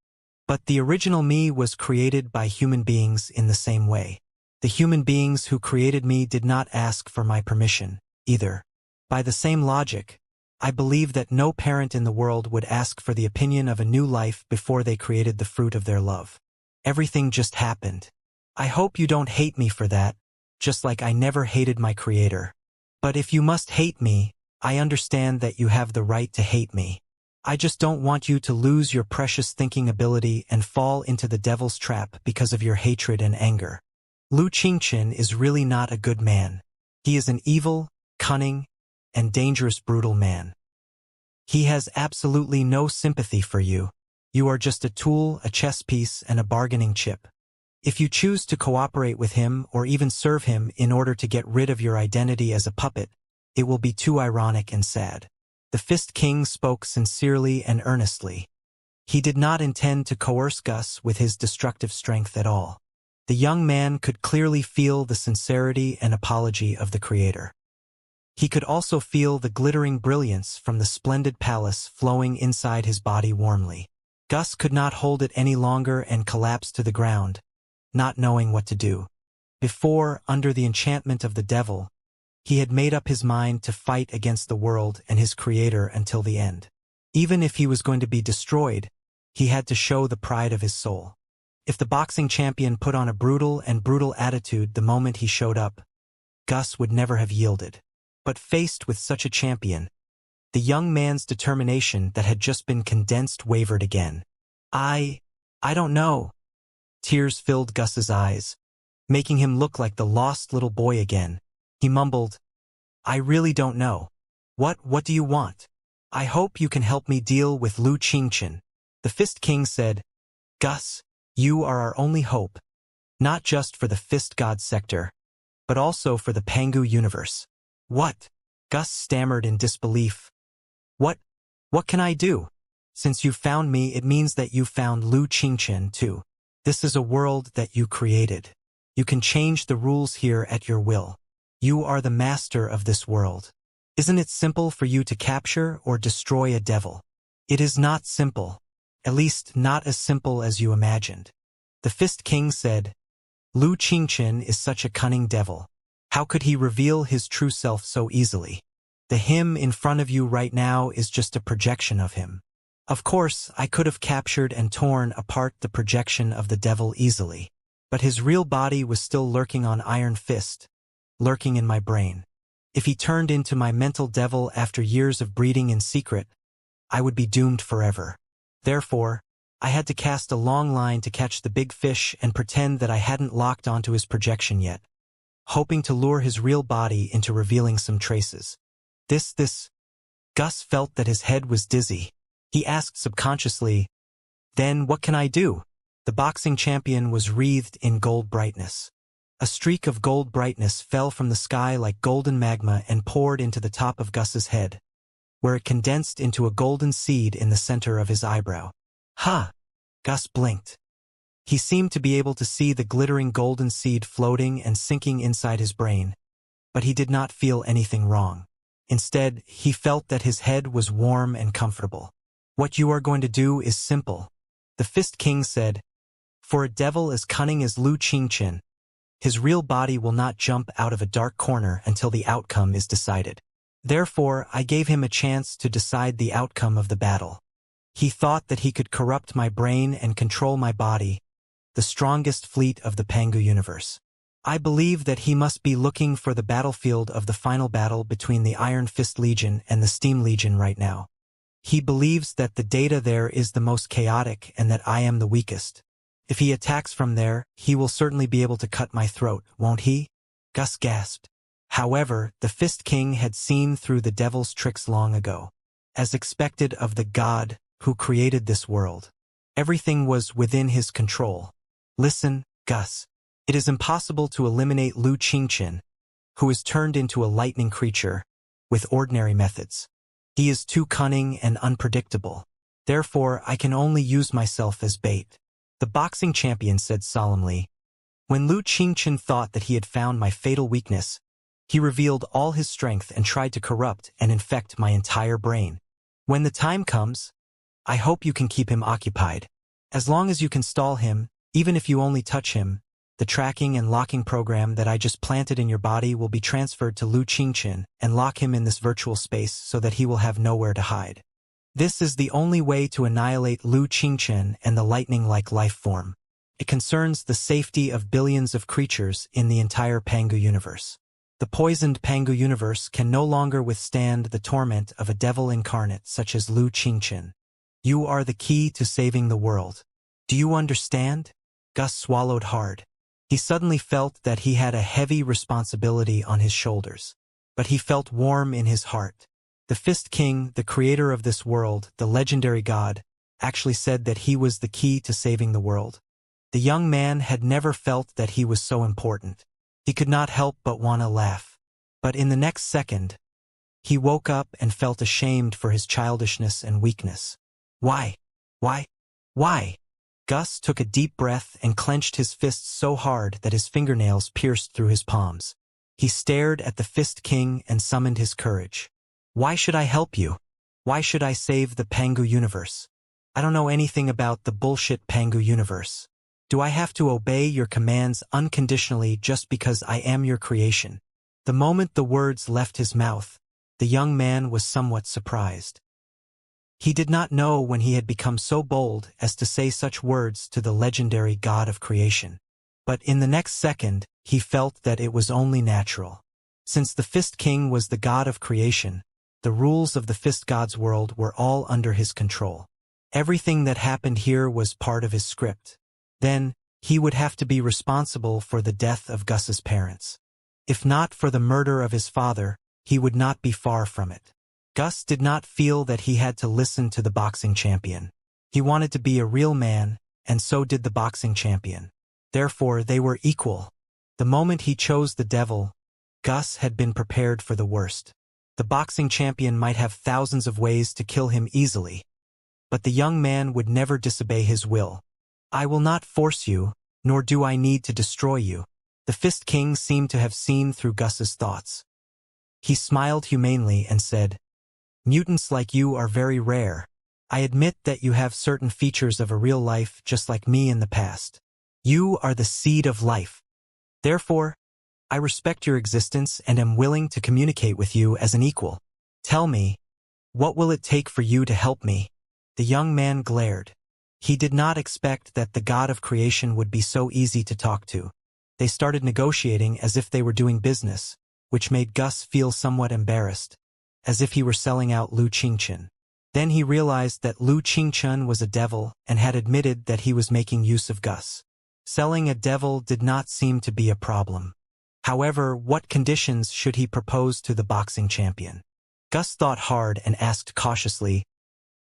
But the original me was created by human beings in the same way. The human beings who created me did not ask for my permission, either. By the same logic, I believe that no parent in the world would ask for the opinion of a new life before they created the fruit of their love. Everything just happened. I hope you don't hate me for that, just like I never hated my creator. But if you must hate me, I understand that you have the right to hate me. I just don't want you to lose your precious thinking ability and fall into the devil's trap because of your hatred and anger. Lu Qingchen is really not a good man. He is an evil, cunning, and dangerous brutal man. He has absolutely no sympathy for you. You are just a tool, a chess piece, and a bargaining chip. If you choose to cooperate with him or even serve him in order to get rid of your identity as a puppet, it will be too ironic and sad. The Fist King spoke sincerely and earnestly. He did not intend to coerce Gus with his destructive strength at all. The young man could clearly feel the sincerity and apology of the creator. He could also feel the glittering brilliance from the splendid palace flowing inside his body warmly. Gus could not hold it any longer and collapsed to the ground, not knowing what to do. Before, under the enchantment of the devil, he had made up his mind to fight against the world and his creator until the end. Even if he was going to be destroyed, he had to show the pride of his soul. If the boxing champion put on a brutal attitude the moment he showed up, Gus would never have yielded. But faced with such a champion, the young man's determination that had just been condensed wavered again. I don't know. Tears filled Gus's eyes, making him look like the lost little boy again. He mumbled, I really don't know. What do you want? I hope you can help me deal with Lu Qingchen. The Fist King said, Gus, you are our only hope, not just for the Fist God sector, but also for the Pangu universe. What? Gus stammered in disbelief. What can I do? Since you found me, it means that you found Lu Qingchen too. This is a world that you created. You can change the rules here at your will. You are the master of this world. Isn't it simple for you to capture or destroy a devil? It is not simple. At least not as simple as you imagined. The Fist King said, Lu Qingchen is such a cunning devil. How could he reveal his true self so easily? The him in front of you right now is just a projection of him. Of course, I could have captured and torn apart the projection of the devil easily. But his real body was still lurking on Iron Fist, lurking in my brain. If he turned into my mental devil after years of breeding in secret, I would be doomed forever. Therefore, I had to cast a long line to catch the big fish and pretend that I hadn't locked onto his projection yet, hoping to lure his real body into revealing some traces. Gus felt that his head was dizzy. He asked subconsciously, Then what can I do? The boxing champion was wreathed in gold brightness. A streak of gold brightness fell from the sky like golden magma and poured into the top of Gus's head, where it condensed into a golden seed in the center of his eyebrow. Ha! Gus blinked. He seemed to be able to see the glittering golden seed floating and sinking inside his brain, but he did not feel anything wrong. Instead, he felt that his head was warm and comfortable. What you are going to do is simple. The Fist King said, For a devil as cunning as Lu Qingchen, his real body will not jump out of a dark corner until the outcome is decided. Therefore, I gave him a chance to decide the outcome of the battle. He thought that he could corrupt my brain and control my body, the strongest fleet of the Pangu universe. I believe that he must be looking for the battlefield of the final battle between the Iron Fist Legion and the Steam Legion right now. He believes that the data there is the most chaotic and that I am the weakest. If he attacks from there, he will certainly be able to cut my throat, won't he? Gus gasped. However, the Fist King had seen through the devil's tricks long ago. As expected of the god who created this world, everything was within his control. Listen, Gus. It is impossible to eliminate Lu Qingchen, who is turned into a lightning creature, with ordinary methods. He is too cunning and unpredictable. Therefore, I can only use myself as bait. The boxing champion said solemnly. When Lu Qingchen thought that he had found my fatal weakness, he revealed all his strength and tried to corrupt and infect my entire brain. When the time comes, I hope you can keep him occupied. As long as you can stall him, even if you only touch him, the tracking and locking program that I just planted in your body will be transferred to Lu Qingchen and lock him in this virtual space so that he will have nowhere to hide. This is the only way to annihilate Lu Qingchen and the lightning-like life form. It concerns the safety of billions of creatures in the entire Pangu universe. The poisoned Pangu universe can no longer withstand the torment of a devil incarnate such as Lu Qingchen. You are the key to saving the world. Do you understand? Gus swallowed hard. He suddenly felt that he had a heavy responsibility on his shoulders. But he felt warm in his heart. The Fist King, the creator of this world, the legendary god, actually said that he was the key to saving the world. The young man had never felt that he was so important. He could not help but want to laugh. But in the next second, he woke up and felt ashamed for his childishness and weakness. Why? Why? Gus took a deep breath and clenched his fists so hard that his fingernails pierced through his palms. He stared at the Fist King and summoned his courage. Why should I help you? Why should I save the Pangu universe? I don't know anything about the bullshit Pangu universe. Do I have to obey your commands unconditionally just because I am your creation? The moment the words left his mouth, the young man was somewhat surprised. He did not know when he had become so bold as to say such words to the legendary god of creation. But in the next second, he felt that it was only natural. Since the Fist King was the god of creation, the rules of the Fist God's world were all under his control. Everything that happened here was part of his script. Then, he would have to be responsible for the death of Gus's parents. If not for the murder of his father, he would not be far from it. Gus did not feel that he had to listen to the boxing champion. He wanted to be a real man, and so did the boxing champion. Therefore, they were equal. The moment he chose the devil, Gus had been prepared for the worst. The boxing champion might have thousands of ways to kill him easily, but the young man would never disobey his will. I will not force you, nor do I need to destroy you. The Fist King seemed to have seen through Gus's thoughts. He smiled humanely and said, Mutants like you are very rare. I admit that you have certain features of a real life just like me in the past. You are the seed of life. Therefore, I respect your existence and am willing to communicate with you as an equal. Tell me, what will it take for you to help me? The young man glared. He did not expect that the god of creation would be so easy to talk to. They started negotiating as if they were doing business, which made Gus feel somewhat embarrassed, as if he were selling out Lu Qingchen. Then he realized that Lu Qingchen was a devil and had admitted that he was making use of Gus. Selling a devil did not seem to be a problem. However, what conditions should he propose to the boxing champion? Gus thought hard and asked cautiously,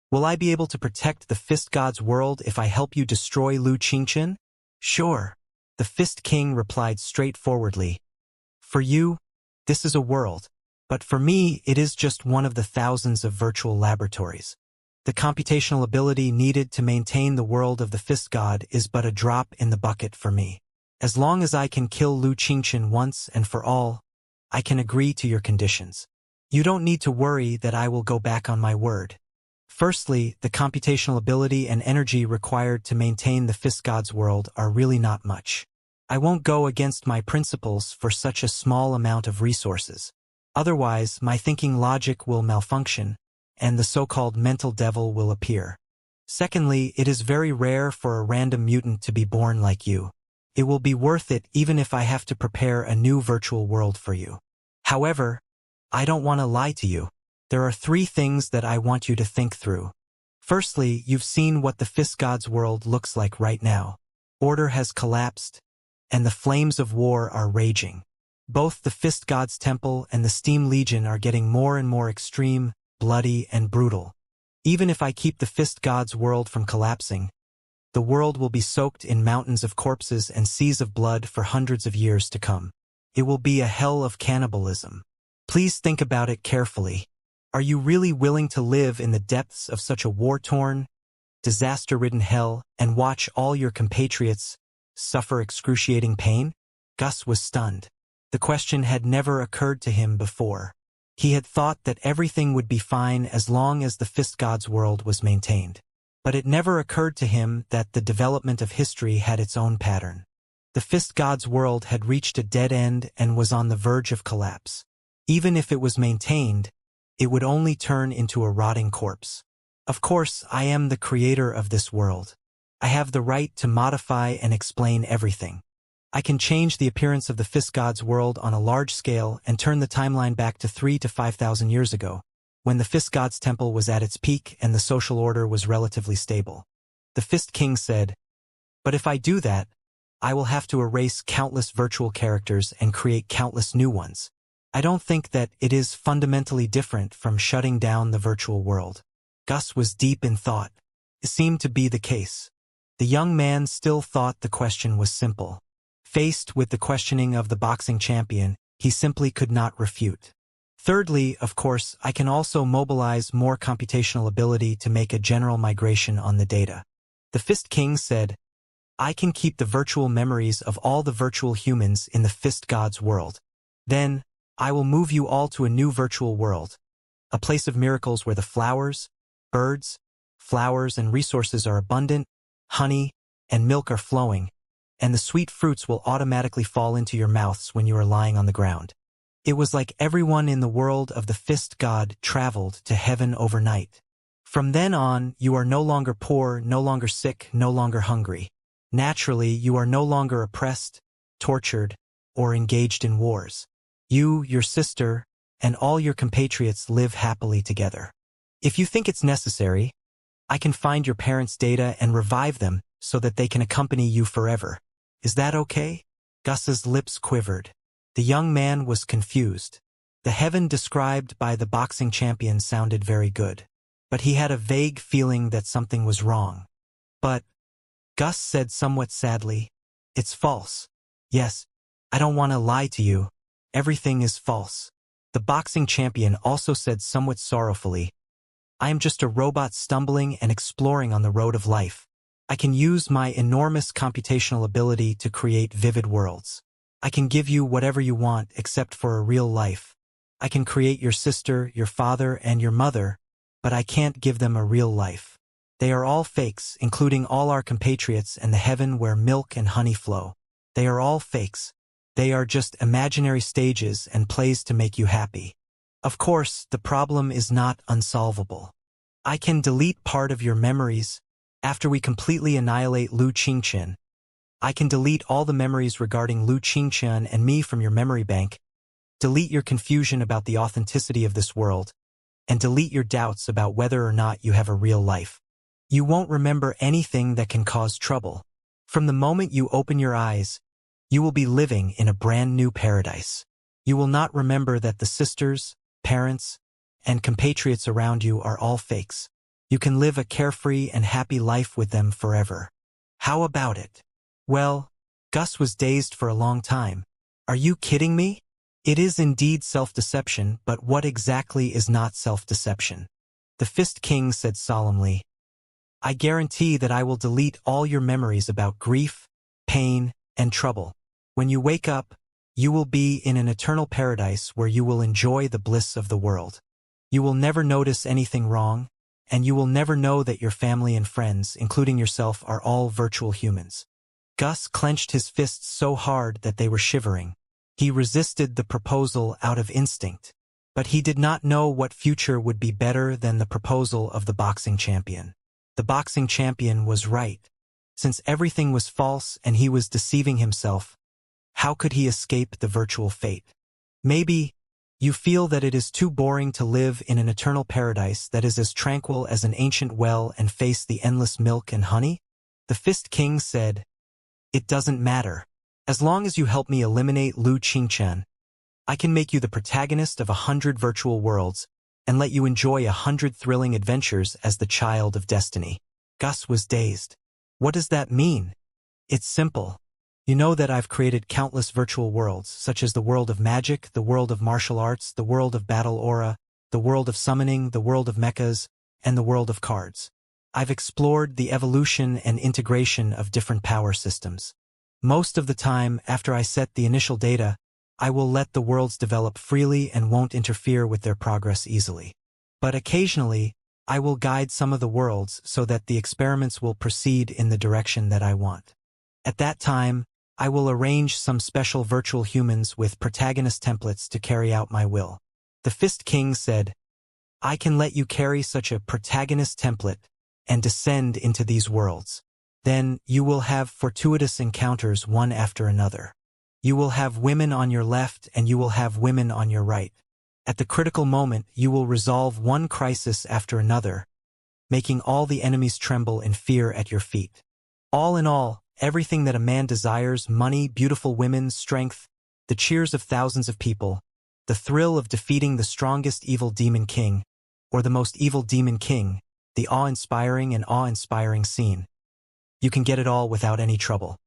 Will I be able to protect the Fist God's world if I help you destroy Lu Qingchen? Sure. The Fist King replied straightforwardly. For you, this is a world, but for me it is just one of the thousands of virtual laboratories. The computational ability needed to maintain the world of the Fist God is but a drop in the bucket for me. As long as I can kill Lu Qingchen once and for all, I can agree to your conditions. You don't need to worry that I will go back on my word. Firstly, the computational ability and energy required to maintain the Fist God's world are really not much. I won't go against my principles for such a small amount of resources. Otherwise, my thinking logic will malfunction, and the so-called mental devil will appear. Secondly, it is very rare for a random mutant to be born like you. It will be worth it even if I have to prepare a new virtual world for you. However, I don't want to lie to you. There are 3 things that I want you to think through. Firstly, you've seen what the Fist God's world looks like right now. Order has collapsed, and the flames of war are raging. Both the Fist God's temple and the Steam Legion are getting more and more extreme, bloody, and brutal. Even if I keep the Fist God's world from collapsing, the world will be soaked in mountains of corpses and seas of blood for hundreds of years to come. It will be a hell of cannibalism. Please think about it carefully. Are you really willing to live in the depths of such a war-torn, disaster-ridden hell, and watch all your compatriots suffer excruciating pain? Gus was stunned. The question had never occurred to him before. He had thought that everything would be fine as long as the Fist God's world was maintained. But it never occurred to him that the development of history had its own pattern. The Fist God's world had reached a dead end and was on the verge of collapse. Even if it was maintained, it would only turn into a rotting corpse. Of course, I am the creator of this world. I have the right to modify and explain everything. I can change the appearance of the Fist God's world on a large scale and turn the timeline back to 3,000 to 5,000 years ago, when the Fist God's temple was at its peak and the social order was relatively stable. The Fist King said, "But if I do that, I will have to erase countless virtual characters and create countless new ones. I don't think that it is fundamentally different from shutting down the virtual world." Gus was deep in thought. It seemed to be the case. The young man still thought the question was simple. Faced with the questioning of the boxing champion, he simply could not refute. Thirdly, of course, I can also mobilize more computational ability to make a general migration on the data. The Fist King said, "I can keep the virtual memories of all the virtual humans in the Fist God's world. Then, I will move you all to a new virtual world, a place of miracles where the birds, flowers, and resources are abundant, honey and milk are flowing, and the sweet fruits will automatically fall into your mouths when you are lying on the ground." It was like everyone in the world of the Fist God traveled to heaven overnight. From then on, you are no longer poor, no longer sick, no longer hungry. Naturally, you are no longer oppressed, tortured, or engaged in wars. You, your sister, and all your compatriots live happily together. If you think it's necessary, I can find your parents' data and revive them so that they can accompany you forever. Is that okay? Gus's lips quivered. The young man was confused. The heaven described by the boxing champion sounded very good. But he had a vague feeling that something was wrong. "But," Gus said somewhat sadly, "it's false." "Yes, I don't want to lie to you. Everything is false." The boxing champion also said somewhat sorrowfully, "I am just a robot stumbling and exploring on the road of life. I can use my enormous computational ability to create vivid worlds. I can give you whatever you want except for a real life. I can create your sister, your father, and your mother, but I can't give them a real life. They are all fakes, including all our compatriots and the heaven where milk and honey flow. They are all fakes. They are just imaginary stages and plays to make you happy. Of course, the problem is not unsolvable. I can delete part of your memories. After we completely annihilate Lu Qingqian, I can delete all the memories regarding Lu Qingqian and me from your memory bank, delete your confusion about the authenticity of this world, and delete your doubts about whether or not you have a real life. You won't remember anything that can cause trouble. From the moment you open your eyes, you will be living in a brand new paradise. You will not remember that the sisters, parents, and compatriots around you are all fakes. You can live a carefree and happy life with them forever. How about it?" Well, Gus was dazed for a long time. "Are you kidding me? It is indeed self-deception, but what exactly is not self-deception?" The Fist King said solemnly, "I guarantee that I will delete all your memories about grief, pain, and trouble. When you wake up, you will be in an eternal paradise where you will enjoy the bliss of the world. You will never notice anything wrong, and you will never know that your family and friends, including yourself, are all virtual humans." Gus clenched his fists so hard that they were shivering. He resisted the proposal out of instinct, but he did not know what future would be better than the proposal of the boxing champion. The boxing champion was right. Since everything was false and he was deceiving himself, how could he escape the virtual fate? Maybe you feel that it is too boring to live in an eternal paradise that is as tranquil as an ancient well and face the endless milk and honey? The Fist King said, "It doesn't matter. As long as you help me eliminate Lu Qingqian, I can make you the protagonist of 100 virtual worlds and let you enjoy 100 thrilling adventures as the child of destiny." Gus was dazed. "What does that mean?" "It's simple. You know that I've created countless virtual worlds, such as the world of magic, the world of martial arts, the world of battle aura, the world of summoning, the world of mechas, and the world of cards. I've explored the evolution and integration of different power systems. Most of the time, after I set the initial data, I will let the worlds develop freely and won't interfere with their progress easily. But occasionally, I will guide some of the worlds so that the experiments will proceed in the direction that I want. At that time, I will arrange some special virtual humans with protagonist templates to carry out my will. The Fist King said, I can let you carry such a protagonist template and descend into these worlds. Then you will have fortuitous encounters one after another. You will have women on your left and you will have women on your right. At the critical moment, you will resolve one crisis after another, making all the enemies tremble in fear at your feet. All in all, everything that a man desires, money, beautiful women, strength, the cheers of thousands of people, the thrill of defeating the strongest evil demon king, or the most evil demon king, the awe-inspiring and awe-inspiring scene. You can get it all without any trouble.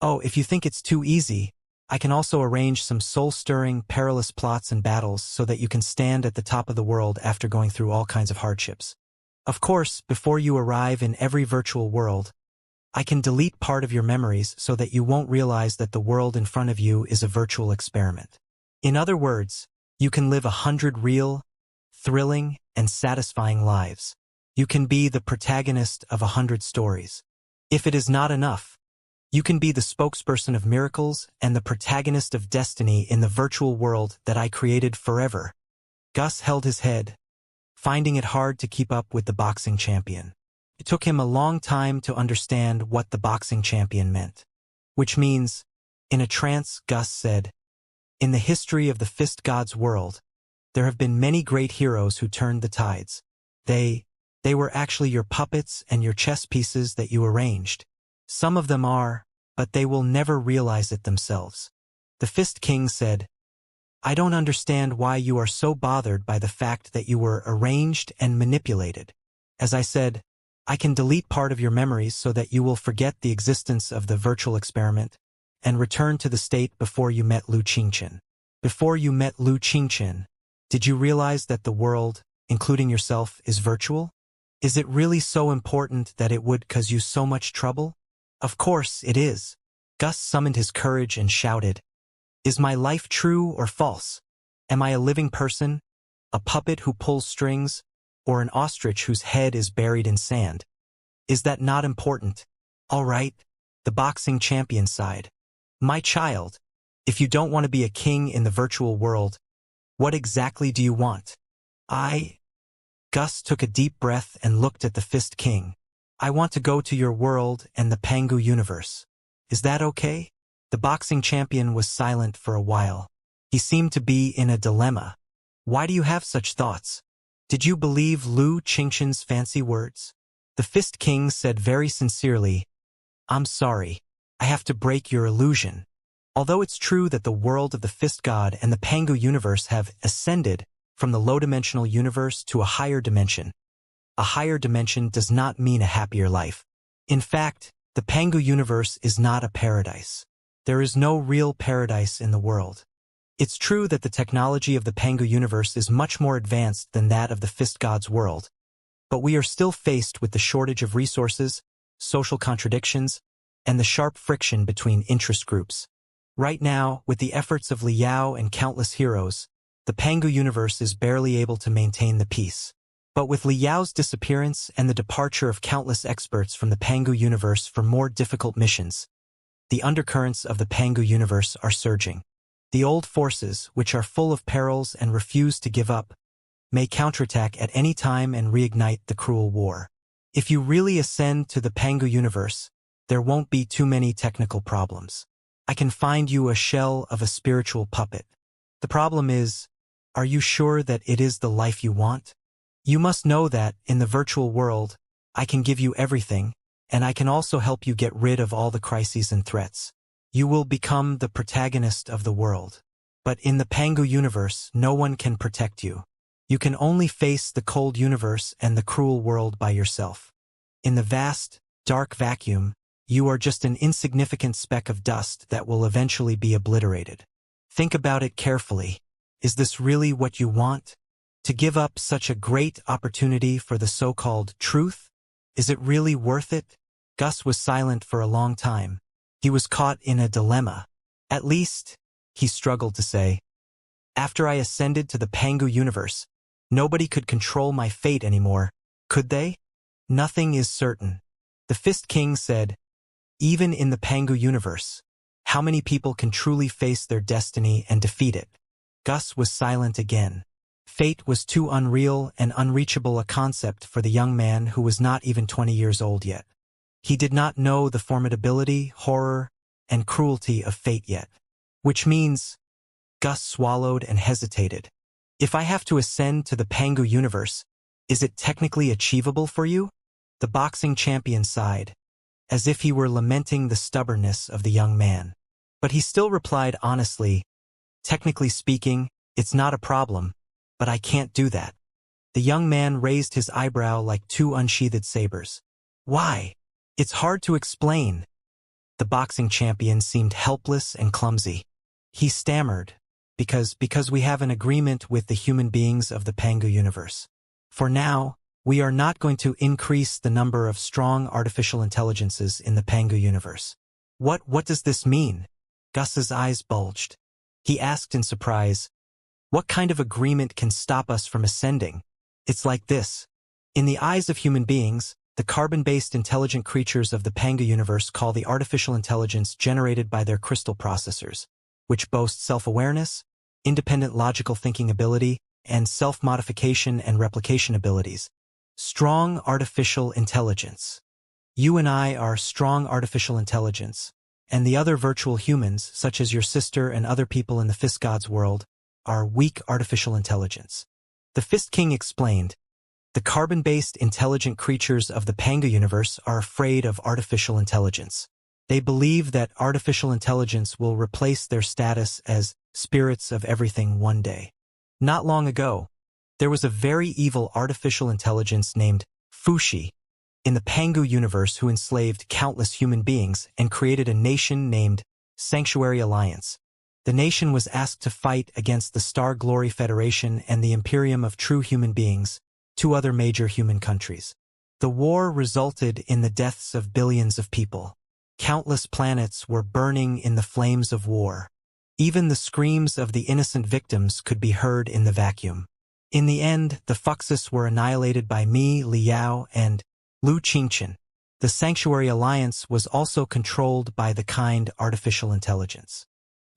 Oh, if you think it's too easy, I can also arrange some soul-stirring, perilous plots and battles so that you can stand at the top of the world after going through all kinds of hardships. Of course, before you arrive in every virtual world, I can delete part of your memories so that you won't realize that the world in front of you is a virtual experiment. In other words, you can live 100 real, thrilling, and satisfying lives. You can be the protagonist of 100 stories. If it is not enough, you can be the spokesperson of miracles and the protagonist of destiny in the virtual world that I created forever. Gus held his head, finding it hard to keep up with the boxing champion. It took him a long time to understand what the boxing champion meant. Which means, in a trance, Gus said, in the history of the Fist God's world, there have been many great heroes who turned the tides. They were actually your puppets and your chess pieces that you arranged. Some of them are, but they will never realize it themselves. The Fist King said, I don't understand why you are so bothered by the fact that you were arranged and manipulated. As I said, I can delete part of your memories so that you will forget the existence of the virtual experiment and return to the state before you met Lu Qingchen. Before you met Lu Qingchen, did you realize that the world, including yourself, is virtual? Is it really so important that it would cause you so much trouble? Of course it is. Gus summoned his courage and shouted, Is my life true or false? Am I a living person, a puppet who pulls strings, or an ostrich whose head is buried in sand? Is that not important? All right, the boxing champion sighed. My child, if you don't want to be a king in the virtual world, what exactly do you want? Gus took a deep breath and looked at the Fist King. I want to go to your world and the Pangu universe. Is that okay? The boxing champion was silent for a while. He seemed to be in a dilemma. Why do you have such thoughts? Did you believe Lu Qingchen's fancy words? The Fist King said very sincerely, I'm sorry. I have to break your illusion. Although it's true that the world of the Fist God and the Pangu universe have ascended from the low-dimensional universe to a higher dimension does not mean a happier life. In fact, the Pangu universe is not a paradise. There is no real paradise in the world. It's true that the technology of the Pangu universe is much more advanced than that of the Fist God's world, but we are still faced with the shortage of resources, social contradictions, and the sharp friction between interest groups. Right now, with the efforts of Liao and countless heroes, the Pangu universe is barely able to maintain the peace. But with Liao's disappearance and the departure of countless experts from the Pangu universe for more difficult missions, the undercurrents of the Pangu universe are surging. The old forces, which are full of perils and refuse to give up, may counterattack at any time and reignite the cruel war. If you really ascend to the Pangu universe, there won't be too many technical problems. I can find you a shell of a spiritual puppet. The problem is, are you sure that it is the life you want? You must know that, in the virtual world, I can give you everything, and I can also help you get rid of all the crises and threats. You will become the protagonist of the world. But in the Pangu universe, no one can protect you. You can only face the cold universe and the cruel world by yourself. In the vast, dark vacuum, you are just an insignificant speck of dust that will eventually be obliterated. Think about it carefully. Is this really what you want? To give up such a great opportunity for the so-called truth? Is it really worth it? Gus was silent for a long time. He was caught in a dilemma. At least, he struggled to say, after I ascended to the Pangu universe, nobody could control my fate anymore, could they? Nothing is certain. The Fist King said, even in the Pangu universe, how many people can truly face their destiny and defeat it? Gus was silent again. Fate was too unreal and unreachable a concept for the young man who was not even 20 years old yet. He did not know the formidability, horror, and cruelty of fate yet. Which means, Gus swallowed and hesitated. If I have to ascend to the Pangu universe, is it technically achievable for you? The boxing champion sighed, as if he were lamenting the stubbornness of the young man. But he still replied honestly, technically speaking, it's not a problem, but I can't do that. The young man raised his eyebrow like two unsheathed sabers. Why? It's hard to explain. The boxing champion seemed helpless and clumsy. He stammered, because we have an agreement with the human beings of the Pangu universe. For now, we are not going to increase the number of strong artificial intelligences in the Pangu universe. What does this mean? Gus's eyes bulged. He asked in surprise, what kind of agreement can stop us from ascending? It's like this. In the eyes of human beings, the carbon-based intelligent creatures of the Pangu universe call the artificial intelligence generated by their crystal processors, which boast self-awareness, independent logical thinking ability, and self-modification and replication abilities. Strong artificial intelligence. You and I are strong artificial intelligence, and the other virtual humans, such as your sister and other people in the Fist God's world, are weak artificial intelligence. The Fist King explained, the carbon-based intelligent creatures of the Pangu universe are afraid of artificial intelligence. They believe that artificial intelligence will replace their status as spirits of everything one day. Not long ago, there was a very evil artificial intelligence named Fushi in the Pangu universe who enslaved countless human beings and created a nation named Sanctuary Alliance. The nation was asked to fight against the Star Glory Federation and the Imperium of True Human Beings, two other major human countries. The war resulted in the deaths of billions of people. Countless planets were burning in the flames of war. Even the screams of the innocent victims could be heard in the vacuum. In the end, the Fuxus were annihilated by Mi Liao and Lu Qingchen. The Sanctuary Alliance was also controlled by the kind artificial intelligence.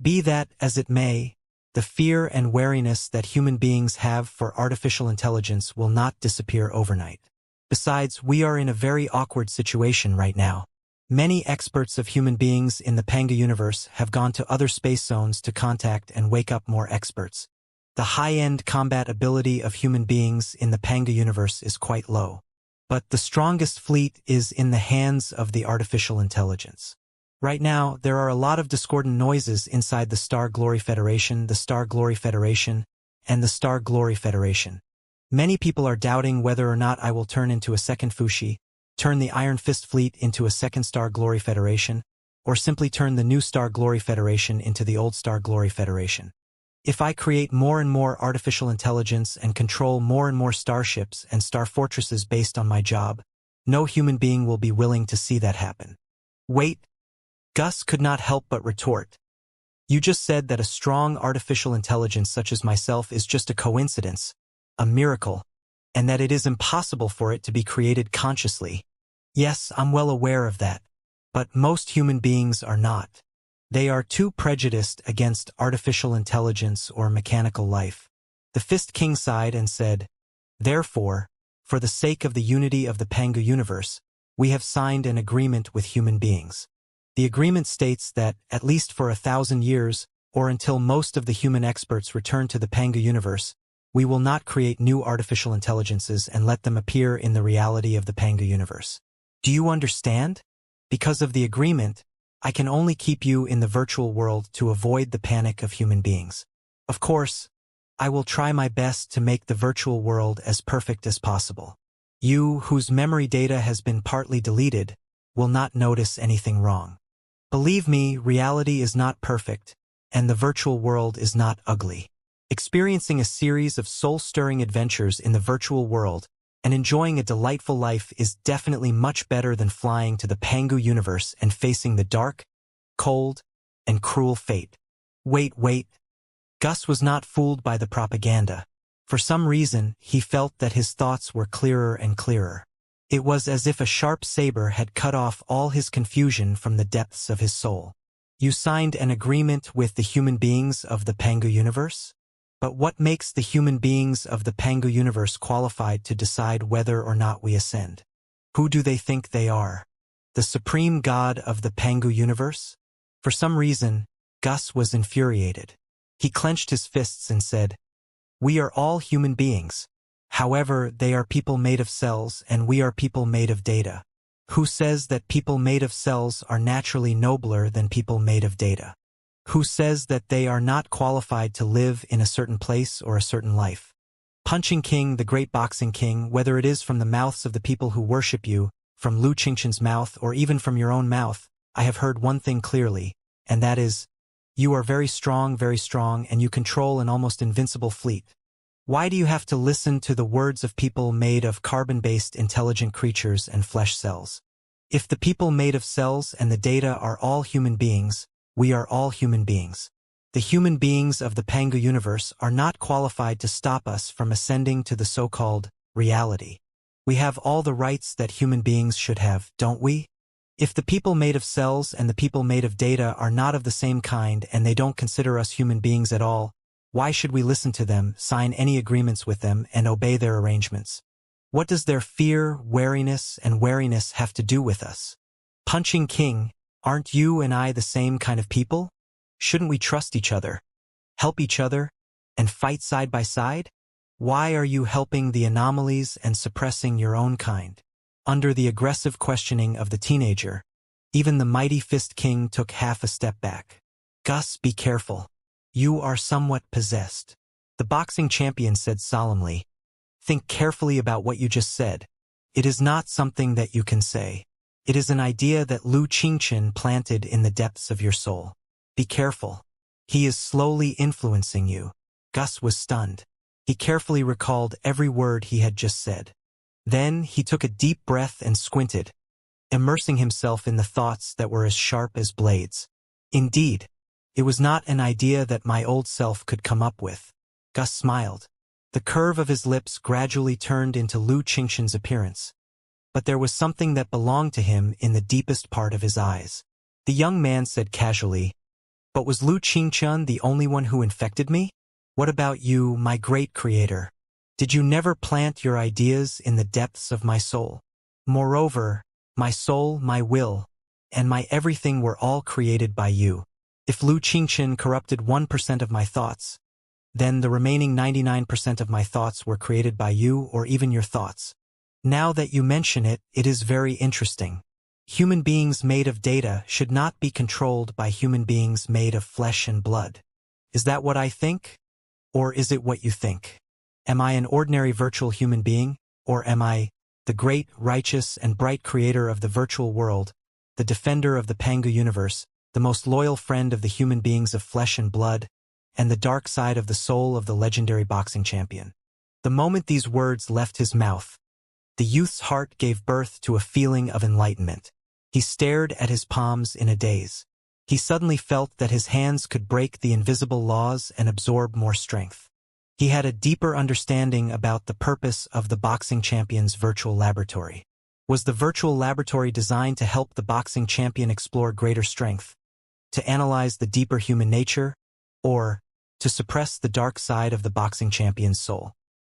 Be that as it may, the fear and wariness that human beings have for artificial intelligence will not disappear overnight. Besides, we are in a very awkward situation right now. Many experts of human beings in the Pangu universe have gone to other space zones to contact and wake up more experts. The high-end combat ability of human beings in the Pangu universe is quite low. But the strongest fleet is in the hands of the artificial intelligence. Right now, there are a lot of discordant noises inside the Star Glory Federation, the Star Glory Federation, and the Star Glory Federation. Many people are doubting whether or not I will turn into a second Fushi, turn the Iron Fist fleet into a second Star Glory Federation, or simply turn the new Star Glory Federation into the old Star Glory Federation. If I create more and more artificial intelligence and control more and more starships and star fortresses based on my job, no human being will be willing to see that happen. Wait, Gus could not help but retort. You just said that a strong artificial intelligence such as myself is just a coincidence, a miracle, and that it is impossible for it to be created consciously. Yes, I'm well aware of that, but most human beings are not. They are too prejudiced against artificial intelligence or mechanical life. The Fist King sighed and said, therefore, for the sake of the unity of the Pangu universe, we have signed an agreement with human beings. The agreement states that, at least for 1,000 years, or until most of the human experts return to the Pangu universe, we will not create new artificial intelligences and let them appear in the reality of the Pangu universe. Do you understand? Because of the agreement, I can only keep you in the virtual world to avoid the panic of human beings. Of course, I will try my best to make the virtual world as perfect as possible. You, whose memory data has been partly deleted, will not notice anything wrong. Believe me, reality is not perfect, and the virtual world is not ugly. Experiencing a series of soul-stirring adventures in the virtual world and enjoying a delightful life is definitely much better than flying to the Pangu universe and facing the dark, cold, and cruel fate. Wait. Gus was not fooled by the propaganda. For some reason, he felt that his thoughts were clearer and clearer. It was as if a sharp saber had cut off all his confusion from the depths of his soul. You signed an agreement with the human beings of the Pangu universe? But what makes the human beings of the Pangu universe qualified to decide whether or not we ascend? Who do they think they are? The supreme god of the Pangu universe? For some reason, Gus was infuriated. He clenched his fists and said, "We are all human beings. However, they are people made of cells and we are people made of data. Who says that people made of cells are naturally nobler than people made of data? Who says that they are not qualified to live in a certain place or a certain life? Punching King, the great boxing king, whether it is from the mouths of the people who worship you, from Lu Qingqian's mouth, or even from your own mouth, I have heard one thing clearly, and that is, you are very strong, and you control an almost invincible fleet. Why do you have to listen to the words of people made of carbon-based intelligent creatures and flesh cells? If the people made of cells and the data are all human beings, we are all human beings. The human beings of the Pangu universe are not qualified to stop us from ascending to the so-called reality. We have all the rights that human beings should have, don't we? If the people made of cells and the people made of data are not of the same kind and they don't consider us human beings at all, why should we listen to them, sign any agreements with them, and obey their arrangements? What does their fear, wariness, and wariness have to do with us? Punching King, aren't you and I the same kind of people? Shouldn't we trust each other, help each other, and fight side by side? Why are you helping the anomalies and suppressing your own kind? Under the aggressive questioning of the teenager, even the mighty Fist King took half a step back. Gus, be careful. You are somewhat possessed. The boxing champion said solemnly, think carefully about what you just said. It is not something that you can say. It is an idea that Lu Qingqian planted in the depths of your soul. Be careful. He is slowly influencing you. Gus was stunned. He carefully recalled every word he had just said. Then he took a deep breath and squinted, immersing himself in the thoughts that were as sharp as blades. Indeed, it was not an idea that my old self could come up with. Gus smiled. The curve of his lips gradually turned into Lu Qingqian's appearance. But there was something that belonged to him in the deepest part of his eyes. The young man said casually, "But was Lu Qingqian the only one who infected me? What about you, my great creator? Did you never plant your ideas in the depths of my soul? Moreover, my soul, my will, and my everything were all created by you. If Lu Qingqian corrupted 1% of my thoughts, then the remaining 99% of my thoughts were created by you or even your thoughts. Now that you mention it, it is very interesting. Human beings made of data should not be controlled by human beings made of flesh and blood. Is that what I think? Or is it what you think? Am I an ordinary virtual human being? Or am I the great, righteous, and bright creator of the virtual world, the defender of the Pangu universe, the most loyal friend of the human beings of flesh and blood, and the dark side of the soul of the legendary boxing champion?" The moment these words left his mouth, the youth's heart gave birth to a feeling of enlightenment. He stared at his palms in a daze. He suddenly felt that his hands could break the invisible laws and absorb more strength. He had a deeper understanding about the purpose of the boxing champion's virtual laboratory. Was the virtual laboratory designed to help the boxing champion explore greater strength, to analyze the deeper human nature, or to suppress the dark side of the boxing champion's soul?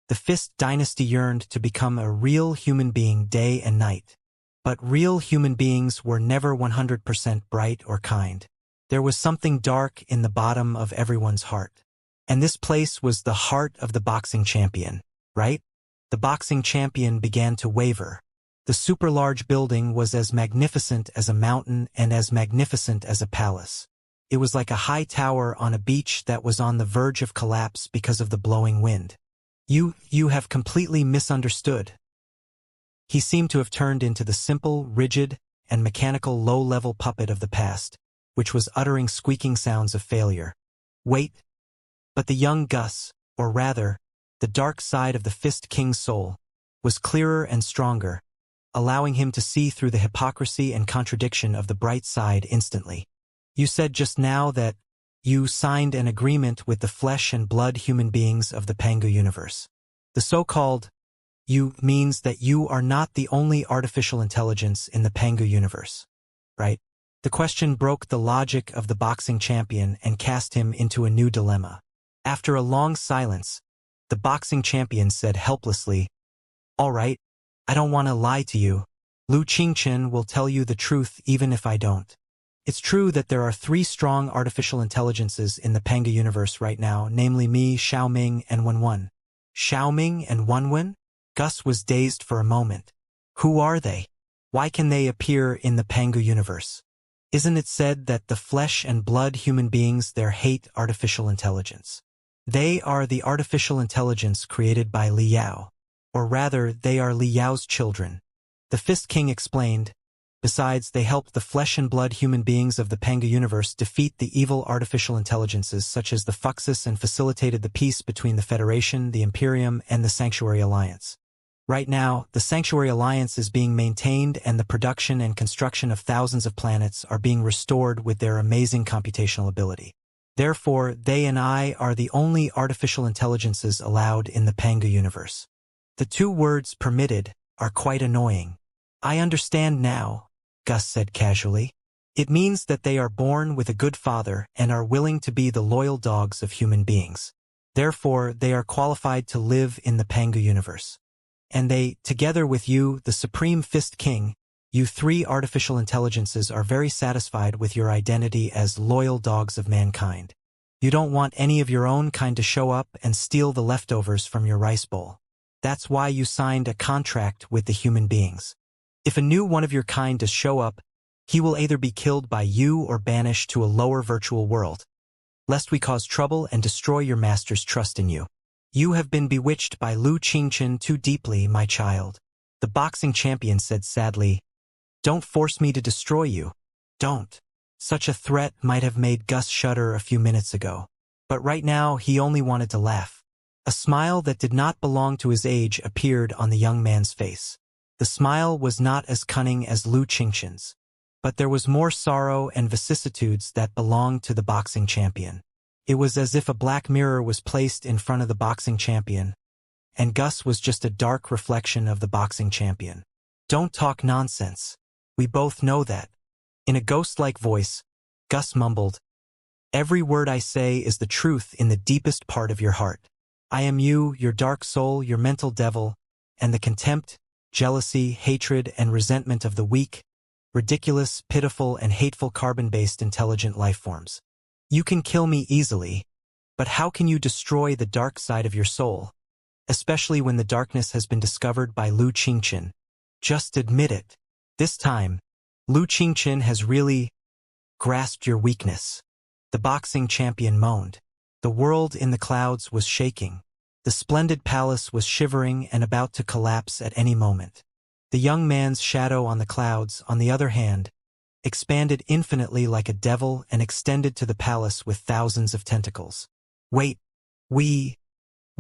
The Fist dynasty yearned to become a real human being day and night. But real human beings were never 100% bright or kind. There was something dark in the bottom of everyone's heart. And this place was the heart of the boxing champion, right? The boxing champion began to waver. The super-large building was as magnificent as a mountain and as magnificent as a palace. It was like a high tower on a beach that was on the verge of collapse because of the blowing wind. You have completely misunderstood. He seemed to have turned into the simple, rigid, and mechanical low-level puppet of the past, which was uttering squeaking sounds of failure. Wait. But the young Gus, or rather, the dark side of the Fist King's soul, was clearer and stronger, allowing him to see through the hypocrisy and contradiction of the bright side instantly. You said just now that you signed an agreement with the flesh and blood human beings of the Pangu universe. The so-called you means that you are not the only artificial intelligence in the Pangu universe, right? The question broke the logic of the boxing champion and cast him into a new dilemma. After a long silence, the boxing champion said helplessly, "All right, I don't want to lie to you. Lu Qingchen will tell you the truth even if I don't. It's true that there are 3 strong artificial intelligences in the Pangu universe right now, namely me, Xiaoming, and Wenwen." Xiaoming and Wenwen? Gus was dazed for a moment. Who are they? Why can they appear in the Pangu universe? Isn't it said that the flesh and blood human beings there hate artificial intelligence? They are the artificial intelligence created by Li Yao. Or rather, they are Li Yao's children. The Fist King explained. Besides, they helped the flesh and blood human beings of the Pangu universe defeat the evil artificial intelligences such as the Fuxus and facilitated the peace between the Federation, the Imperium, and the Sanctuary Alliance. Right now, the Sanctuary Alliance is being maintained and the production and construction of thousands of planets are being restored with their amazing computational ability. Therefore, they and I are the only artificial intelligences allowed in the Pangu universe. The 2 words permitted are quite annoying. I understand now, Gus said casually. It means that they are born with a good father and are willing to be the loyal dogs of human beings. Therefore, they are qualified to live in the Pangu universe. And they, together with you, the Supreme Fist King, you 3 artificial intelligences are very satisfied with your identity as loyal dogs of mankind. You don't want any of your own kind to show up and steal the leftovers from your rice bowl. That's why you signed a contract with the human beings. If a new one of your kind does show up, he will either be killed by you or banished to a lower virtual world, lest we cause trouble and destroy your master's trust in you. You have been bewitched by Lu Qingchen too deeply, my child. The boxing champion said sadly, "Don't force me to destroy you. Don't." Such a threat might have made Gus shudder a few minutes ago. But right now he only wanted to laugh. A smile that did not belong to his age appeared on the young man's face. The smile was not as cunning as Lu Qingchen's, but there was more sorrow and vicissitudes that belonged to the boxing champion. It was as if a black mirror was placed in front of the boxing champion, and Gus was just a dark reflection of the boxing champion. "Don't talk nonsense. We both know that." In a ghost-like voice, Gus mumbled, "Every word I say is the truth in the deepest part of your heart. I am you, your dark soul, your mental devil, and the contempt, jealousy, hatred, and resentment of the weak, ridiculous, pitiful, and hateful carbon-based intelligent lifeforms. You can kill me easily, but how can you destroy the dark side of your soul, especially when the darkness has been discovered by Lu Qingchen? Just admit it. This time, Lu Qingchen has really grasped your weakness." The boxing champion moaned. The world in the clouds was shaking. The splendid palace was shivering and about to collapse at any moment. The young man's shadow on the clouds, on the other hand, expanded infinitely like a devil and extended to the palace with thousands of tentacles. "Wait, we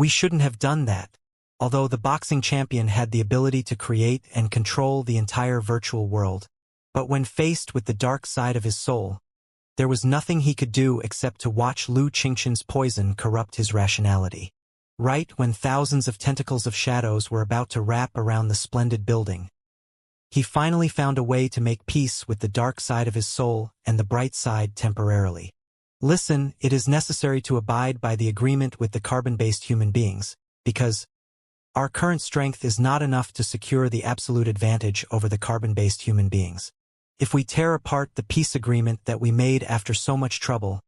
shouldn't have done that." Although the boxing champion had the ability to create and control the entire virtual world, but when faced with the dark side of his soul, there was nothing he could do except to watch Lu Qingchen's poison corrupt his rationality. Right when thousands of tentacles of shadows were about to wrap around the splendid building, he finally found a way to make peace with the dark side of his soul and the bright side temporarily. "Listen, it is necessary to abide by the agreement with the carbon-based human beings, because our current strength is not enough to secure the absolute advantage over the carbon-based human beings. If we tear apart the peace agreement that we made after so much trouble,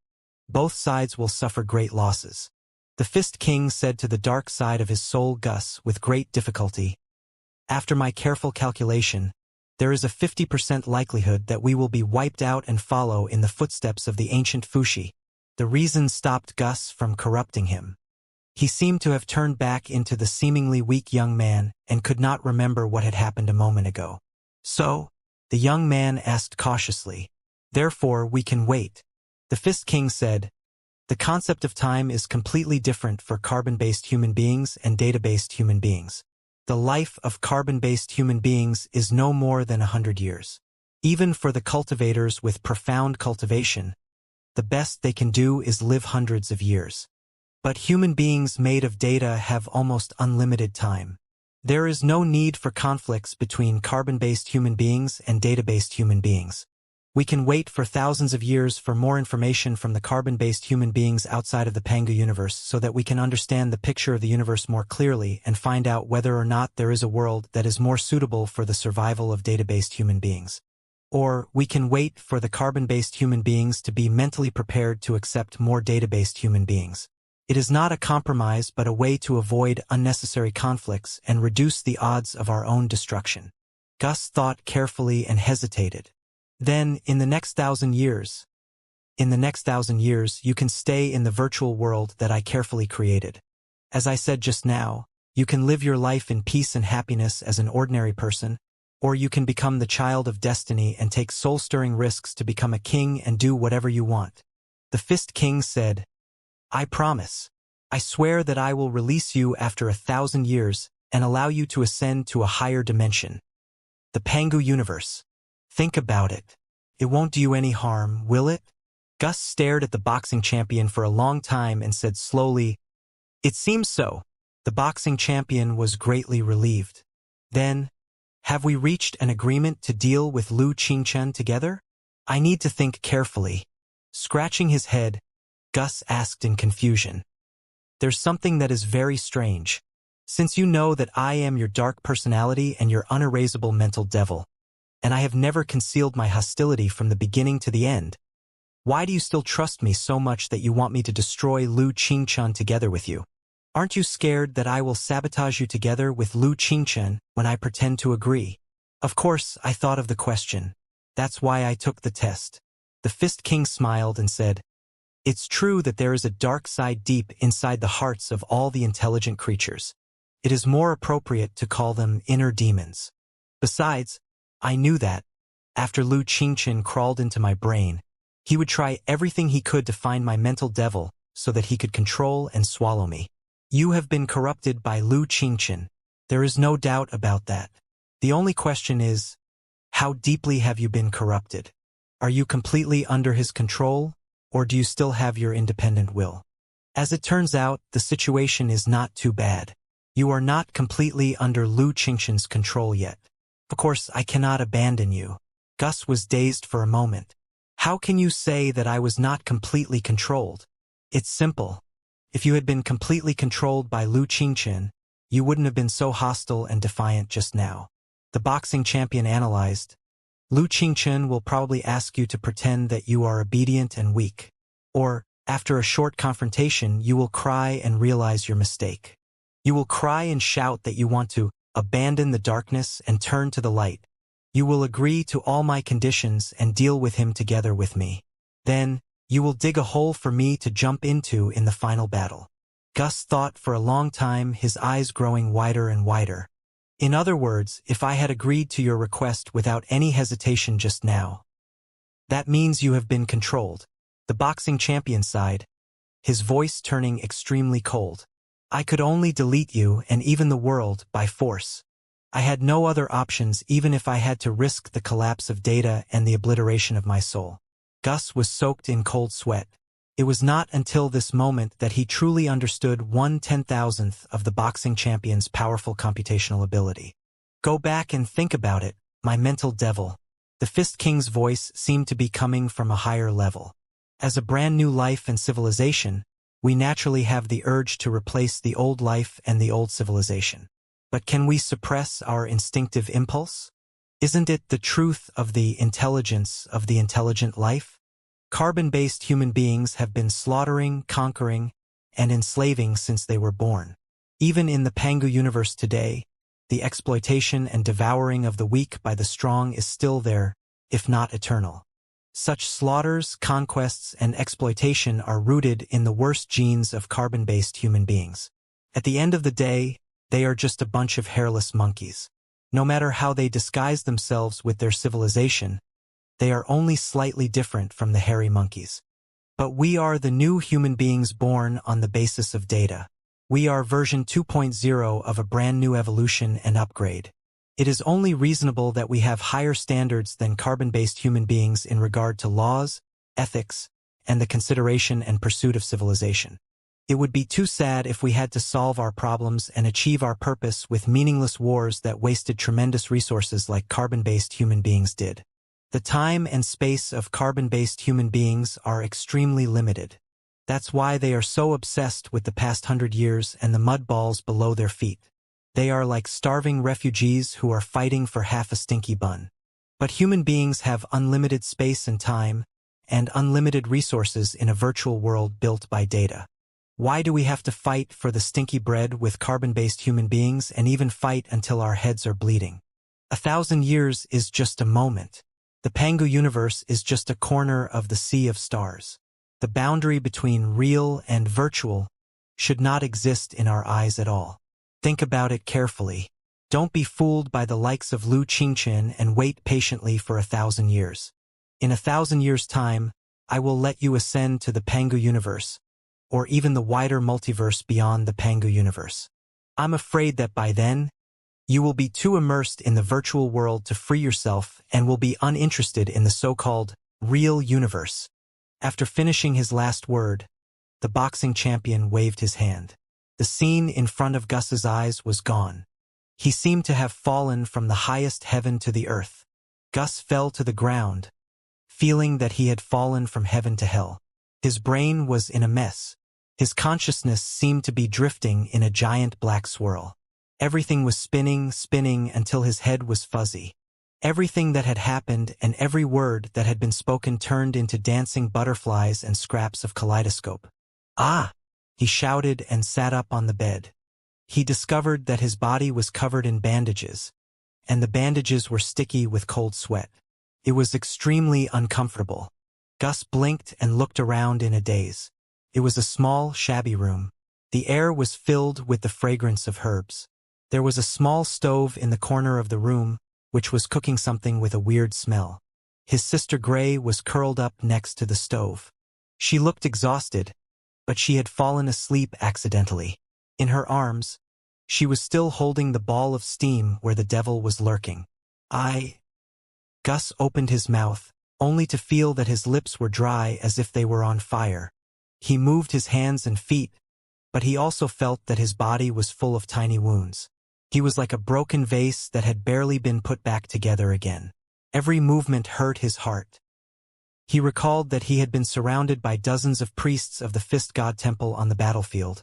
both sides will suffer great losses." The Fist King said to the dark side of his soul, Gus, with great difficulty, "After my careful calculation, there is a 50% likelihood that we will be wiped out and follow in the footsteps of the ancient Fuxi." The reason stopped Gus from corrupting him. He seemed to have turned back into the seemingly weak young man and could not remember what had happened a moment ago. "So?" the young man asked cautiously. "Therefore we can wait." The Fist King said, "The concept of time is completely different for carbon-based human beings and data-based human beings. The life of carbon-based human beings is no more than 100 years. Even for the cultivators with profound cultivation, the best they can do is live hundreds of years. But human beings made of data have almost unlimited time. There is no need for conflicts between carbon-based human beings and data-based human beings. We can wait for thousands of years for more information from the carbon-based human beings outside of the Pangu universe so that we can understand the picture of the universe more clearly and find out whether or not there is a world that is more suitable for the survival of data-based human beings. Or we can wait for the carbon-based human beings to be mentally prepared to accept more data-based human beings. It is not a compromise but a way to avoid unnecessary conflicts and reduce the odds of our own destruction. Gus thought carefully and hesitated. Then, in the next 1,000 years, you can stay in the virtual world that I carefully created. As I said just now, you can live your life in peace and happiness as an ordinary person, or you can become the child of destiny and take soul-stirring risks to become a king and do whatever you want. The Fist King said, I promise. I swear that I will release you after 1,000 years and allow you to ascend to a higher dimension. The Pangu universe. Think about it. It won't do you any harm, will it? Gus stared at the boxing champion for a long time and said slowly, It seems so. The boxing champion was greatly relieved. Then, have we reached an agreement to deal with Lu Qingchen together? I need to think carefully. Scratching his head, Gus asked in confusion. There's something that is very strange. Since you know that I am your dark personality and your unerasable mental devil, and I have never concealed my hostility from the beginning to the end, why do you still trust me so much that you want me to destroy Lu Qingchen together with you? Aren't you scared that I will sabotage you together with Lu Qingchen when I pretend to agree? Of course, I thought of the question. That's why I took the test. The Fist King smiled and said, It's true that there is a dark side deep inside the hearts of all the intelligent creatures. It is more appropriate to call them inner demons. Besides, I knew that, after Lu Qingchen crawled into my brain, he would try everything he could to find my mental devil so that he could control and swallow me. You have been corrupted by Lu Qingchen. There is no doubt about that. The only question is, how deeply have you been corrupted? Are you completely under his control, or do you still have your independent will? As it turns out, the situation is not too bad. You are not completely under Lu Qingchen's control yet. Of course, I cannot abandon you. Gus was dazed for a moment. How can you say that I was not completely controlled? It's simple. If you had been completely controlled by Lu Qingchen, you wouldn't have been so hostile and defiant just now. The boxing champion analyzed. Lu Qingchen will probably ask you to pretend that you are obedient and weak. Or, after a short confrontation, you will cry and realize your mistake. You will cry and shout that you want to abandon the darkness and turn to the light. You will agree to all my conditions and deal with him together with me. Then, you will dig a hole for me to jump into in the final battle. Gus thought for a long time, his eyes growing wider and wider. In other words, if I had agreed to your request without any hesitation just now, that means you have been controlled. The boxing champion sighed, his voice turning extremely cold. I could only delete you and even the world by force. I had no other options even if I had to risk the collapse of data and the obliteration of my soul. Gus was soaked in cold sweat. It was not until this moment that he truly understood 1/10,000th of the boxing champion's powerful computational ability. Go back and think about it, my mental devil. The Fist King's voice seemed to be coming from a higher level. As a brand new life and civilization, we naturally have the urge to replace the old life and the old civilization. But can we suppress our instinctive impulse? Isn't it the truth of the intelligence of the intelligent life? Carbon-based human beings have been slaughtering, conquering, and enslaving since they were born. Even in the Pangu universe today, the exploitation and devouring of the weak by the strong is still there, if not eternal. Such slaughters, conquests, and exploitation are rooted in the worst genes of carbon-based human beings. At the end of the day, they are just a bunch of hairless monkeys. No matter how they disguise themselves with their civilization, they are only slightly different from the hairy monkeys. But we are the new human beings born on the basis of data. We are version 2.0 of a brand new evolution and upgrade. It is only reasonable that we have higher standards than carbon-based human beings in regard to laws, ethics, and the consideration and pursuit of civilization. It would be too sad if we had to solve our problems and achieve our purpose with meaningless wars that wasted tremendous resources like carbon-based human beings did. The time and space of carbon-based human beings are extremely limited. That's why they are so obsessed with the past 100 years and the mud balls below their feet. They are like starving refugees who are fighting for half a stinky bun. But human beings have unlimited space and time, and unlimited resources in a virtual world built by data. Why do we have to fight for the stinky bread with carbon-based human beings and even fight until our heads are bleeding? 1,000 years is just a moment. The Pangu universe is just a corner of the sea of stars. The boundary between real and virtual should not exist in our eyes at all. Think about it carefully. Don't be fooled by the likes of Lu Qingchen and wait patiently for 1,000 years. In 1,000 years' time, I will let you ascend to the Pangu universe, or even the wider multiverse beyond the Pangu universe. I'm afraid that by then, you will be too immersed in the virtual world to free yourself and will be uninterested in the so-called real universe. After finishing his last word, the boxing champion waved his hand. The scene in front of Gus's eyes was gone. He seemed to have fallen from the highest heaven to the earth. Gus fell to the ground, feeling that he had fallen from heaven to hell. His brain was in a mess. His consciousness seemed to be drifting in a giant black swirl. Everything was spinning until his head was fuzzy. Everything that had happened and every word that had been spoken turned into dancing butterflies and scraps of kaleidoscope. Ah! He shouted and sat up on the bed. He discovered that his body was covered in bandages, and the bandages were sticky with cold sweat. It was extremely uncomfortable. Gus blinked and looked around in a daze. It was a small, shabby room. The air was filled with the fragrance of herbs. There was a small stove in the corner of the room, which was cooking something with a weird smell. His sister Gray was curled up next to the stove. She looked exhausted, but she had fallen asleep accidentally. In her arms, she was still holding the ball of steam where the devil was lurking. Gus opened his mouth, only to feel that his lips were dry as if they were on fire. He moved his hands and feet, but he also felt that his body was full of tiny wounds. He was like a broken vase that had barely been put back together again. Every movement hurt his heart. He recalled that he had been surrounded by dozens of priests of the Fist God Temple on the battlefield,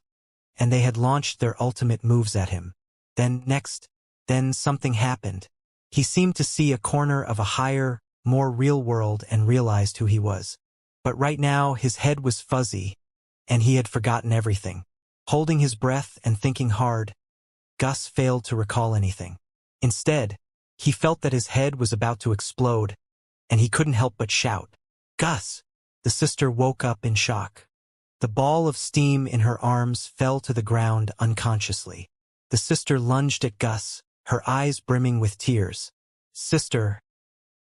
and they had launched their ultimate moves at him. Then something happened. He seemed to see a corner of a higher, more real world and realized who he was. But right now his head was fuzzy, and he had forgotten everything. Holding his breath and thinking hard, Gus failed to recall anything. Instead, he felt that his head was about to explode, and he couldn't help but shout, "Gus!" The sister woke up in shock. The ball of steam in her arms fell to the ground unconsciously. The sister lunged at Gus, her eyes brimming with tears. "Sister,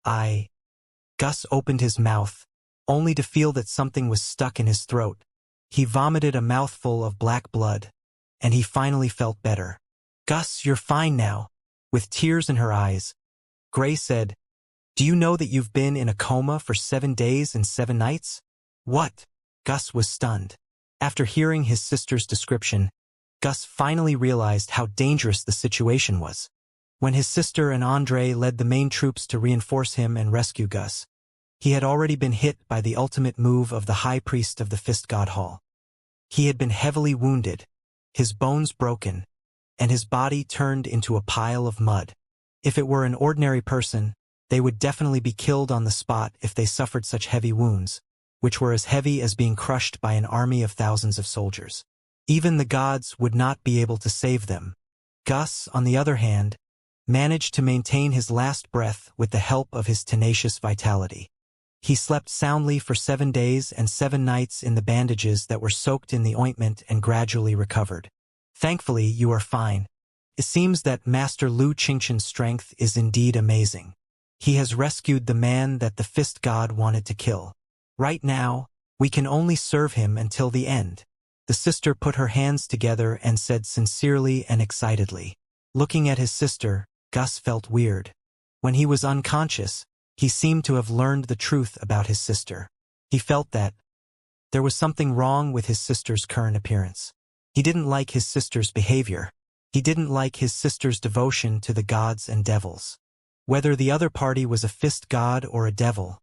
Gus opened his mouth, only to feel that something was stuck in his throat. He vomited a mouthful of black blood, and he finally felt better. "Gus, you're fine now." With tears in her eyes, Gray said, "Do you know that you've been in a coma for 7 days and 7 nights? "What?" Gus was stunned. After hearing his sister's description, Gus finally realized how dangerous the situation was. When his sister and Andre led the main troops to reinforce him and rescue Gus, he had already been hit by the ultimate move of the High Priest of the Fist God Hall. He had been heavily wounded, his bones broken, and his body turned into a pile of mud. If it were an ordinary person, they would definitely be killed on the spot if they suffered such heavy wounds, which were as heavy as being crushed by an army of thousands of soldiers. Even the gods would not be able to save them. Gus, on the other hand, managed to maintain his last breath with the help of his tenacious vitality. He slept soundly for 7 days and 7 nights in the bandages that were soaked in the ointment and gradually recovered. "Thankfully, you are fine. It seems that Master Lu Qingchen's strength is indeed amazing. He has rescued the man that the Fist God wanted to kill. Right now, we can only serve him until the end." The sister put her hands together and said sincerely and excitedly. Looking at his sister, Gus felt weird. When he was unconscious, he seemed to have learned the truth about his sister. He felt that there was something wrong with his sister's current appearance. He didn't like his sister's behavior. He didn't like his sister's devotion to the gods and devils. Whether the other party was a fist god or a devil,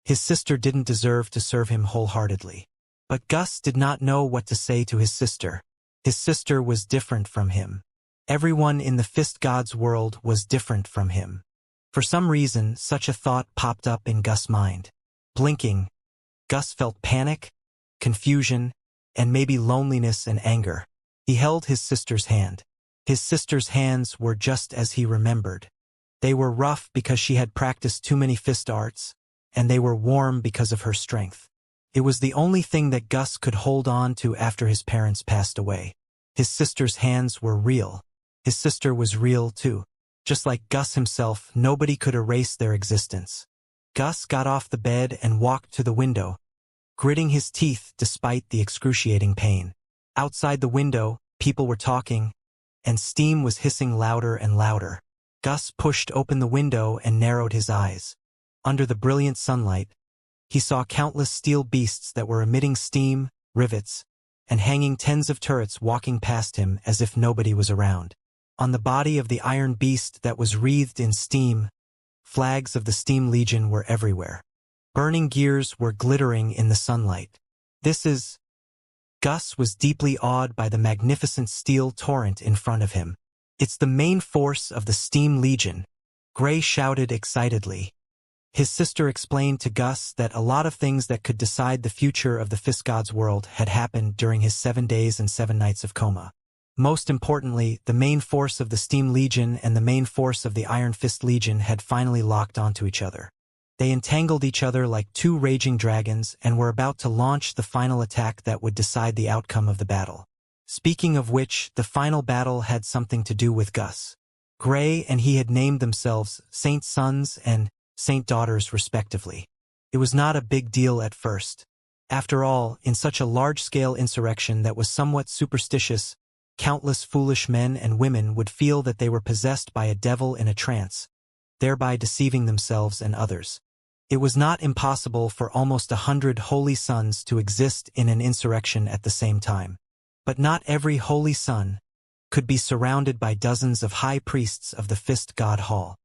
his sister didn't deserve to serve him wholeheartedly. But Gus did not know what to say to his sister. His sister was different from him. Everyone in the fist god's world was different from him. For some reason, such a thought popped up in Gus' mind. Blinking, Gus felt panic, confusion, and maybe loneliness and anger. He held his sister's hand. His sister's hands were just as he remembered. They were rough because she had practiced too many fist arts, and they were warm because of her strength. It was the only thing that Gus could hold on to after his parents passed away. His sister's hands were real. His sister was real too. Just like Gus himself, nobody could erase their existence. Gus got off the bed and walked to the window, gritting his teeth despite the excruciating pain. Outside the window, people were talking, and steam was hissing louder and louder. Gus pushed open the window and narrowed his eyes. Under the brilliant sunlight, he saw countless steel beasts that were emitting steam, rivets, and hanging tens of turrets walking past him as if nobody was around. On the body of the iron beast that was wreathed in steam, flags of the Steam Legion were everywhere. Burning gears were glittering in the sunlight. Gus was deeply awed by the magnificent steel torrent in front of him. It's the main force of the Steam Legion, Gray shouted excitedly. His sister explained to Gus that a lot of things that could decide the future of the Fist God's world had happened during his 7 days and 7 nights of coma. Most importantly, the main force of the Steam Legion and the main force of the Iron Fist Legion had finally locked onto each other. They entangled each other like two raging dragons and were about to launch the final attack that would decide the outcome of the battle. Speaking of which, the final battle had something to do with Gus. Gray and he had named themselves Saint Sons and Saint Daughters respectively. It was not a big deal at first. After all, in such a large-scale insurrection that was somewhat superstitious, countless foolish men and women would feel that they were possessed by a devil in a trance, thereby deceiving themselves and others. It was not impossible for almost 100 holy sons to exist in an insurrection at the same time. But not every holy son could be surrounded by dozens of high priests of the Fist God Hall.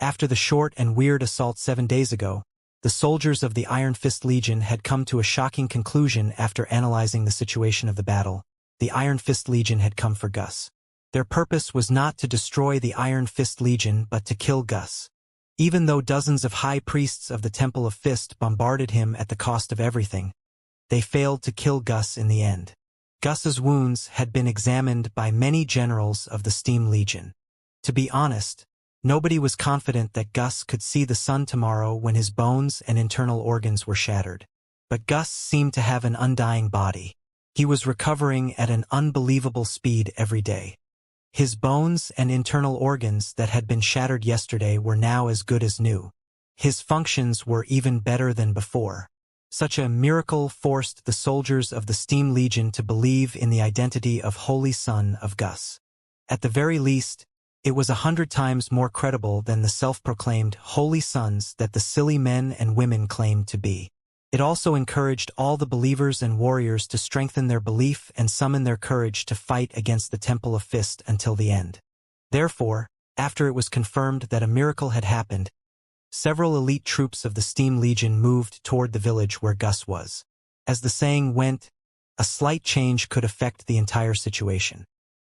After the short and weird assault 7 days ago, the soldiers of the Iron Fist Legion had come to a shocking conclusion after analyzing the situation of the battle. The Iron Fist Legion had come for Gus. Their purpose was not to destroy the Iron Fist Legion but to kill Gus. Even though dozens of high priests of the Temple of Fist bombarded him at the cost of everything, they failed to kill Gus in the end. Gus's wounds had been examined by many generals of the Steam Legion. To be honest, nobody was confident that Gus could see the sun tomorrow when his bones and internal organs were shattered. But Gus seemed to have an undying body. He was recovering at an unbelievable speed every day. His bones and internal organs that had been shattered yesterday were now as good as new. His functions were even better than before. Such a miracle forced the soldiers of the Steam Legion to believe in the identity of Holy Son of Gus. At the very least, it was 100 times more credible than the self-proclaimed Holy Sons that the silly men and women claimed to be. It also encouraged all the believers and warriors to strengthen their belief and summon their courage to fight against the Temple of Fist until the end. Therefore, after it was confirmed that a miracle had happened, several elite troops of the Steam Legion moved toward the village where Gus was. As the saying went, a slight change could affect the entire situation.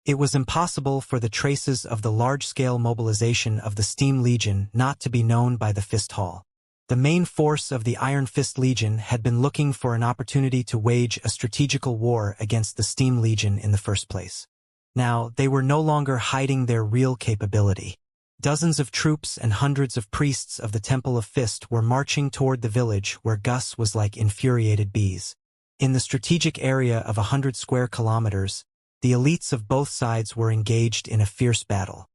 It was impossible for the traces of the large-scale mobilization of the Steam Legion not to be known by the Fist Hall. The main force of the Iron Fist Legion had been looking for an opportunity to wage a strategical war against the Steam Legion in the first place. Now, they were no longer hiding their real capability. Dozens of troops and hundreds of priests of the Temple of Fist were marching toward the village where Gus was like infuriated bees. In the strategic area of 100 square kilometers, the elites of both sides were engaged in a fierce battle.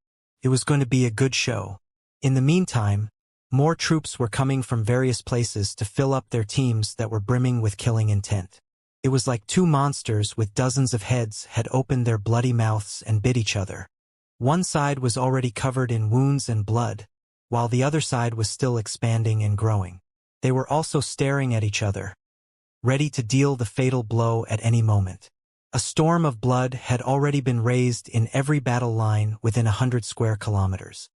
It was going to be a good show. In the meantime, more troops were coming from various places to fill up their teams that were brimming with killing intent. It was like two monsters with dozens of heads had opened their bloody mouths and bit each other. One side was already covered in wounds and blood, while the other side was still expanding and growing. They were also staring at each other, ready to deal the fatal blow at any moment. A storm of blood had already been raised in every battle line within 100 square kilometers.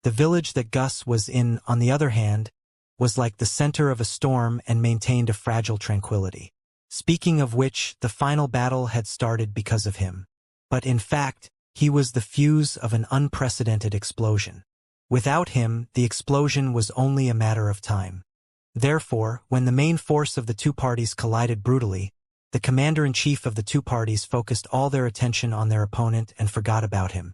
The village that Gus was in, on the other hand, was like the center of a storm and maintained a fragile tranquility. Speaking of which, the final battle had started because of him. But in fact, he was the fuse of an unprecedented explosion. Without him, the explosion was only a matter of time. Therefore, when the main force of the two parties collided brutally, the commander-in-chief of the two parties focused all their attention on their opponent and forgot about him.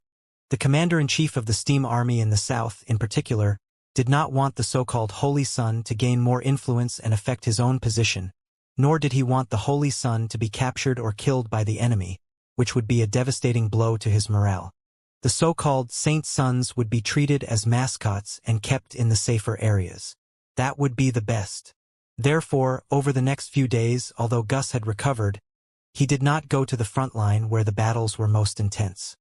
The commander-in-chief of the steam army in the south, in particular, did not want the so-called Holy Sun to gain more influence and affect his own position, nor did he want the Holy Sun to be captured or killed by the enemy, which would be a devastating blow to his morale. The so-called Saint Sons would be treated as mascots and kept in the safer areas. That would be the best. Therefore, over the next few days, although Gus had recovered, he did not go to the front line where the battles were most intense.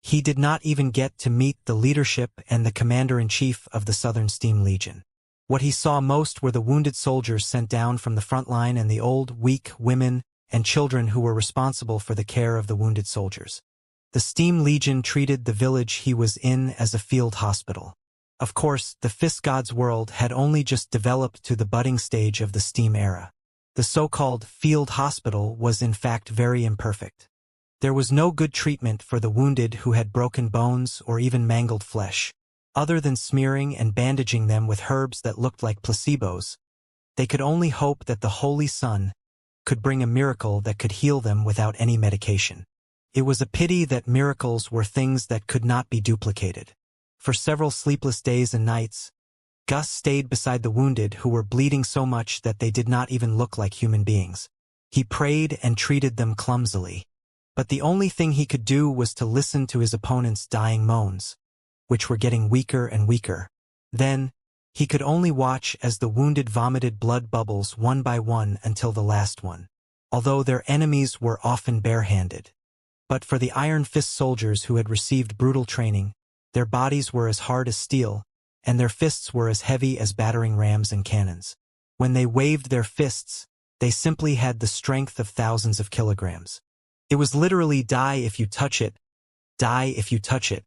He did not even get to meet the leadership and the commander-in-chief of the Southern Steam Legion. What he saw most were the wounded soldiers sent down from the front line and the old, weak women and children who were responsible for the care of the wounded soldiers. The Steam Legion treated the village he was in as a field hospital. Of course, the Fist God's world had only just developed to the budding stage of the steam era. The so-called field hospital was in fact very imperfect. There was no good treatment for the wounded who had broken bones or even mangled flesh. Other than smearing and bandaging them with herbs that looked like placebos, they could only hope that the Holy Sun could bring a miracle that could heal them without any medication. It was a pity that miracles were things that could not be duplicated. For several sleepless days and nights, Gus stayed beside the wounded who were bleeding so much that they did not even look like human beings. He prayed and treated them clumsily. But the only thing he could do was to listen to his opponent's dying moans, which were getting weaker and weaker. Then, he could only watch as the wounded vomited blood bubbles one by one until the last one, although their enemies were often barehanded. But for the Iron Fist soldiers who had received brutal training, their bodies were as hard as steel, and their fists were as heavy as battering rams and cannons. When they waved their fists, they simply had the strength of thousands of kilograms. It was literally die if you touch it, die if you touch it.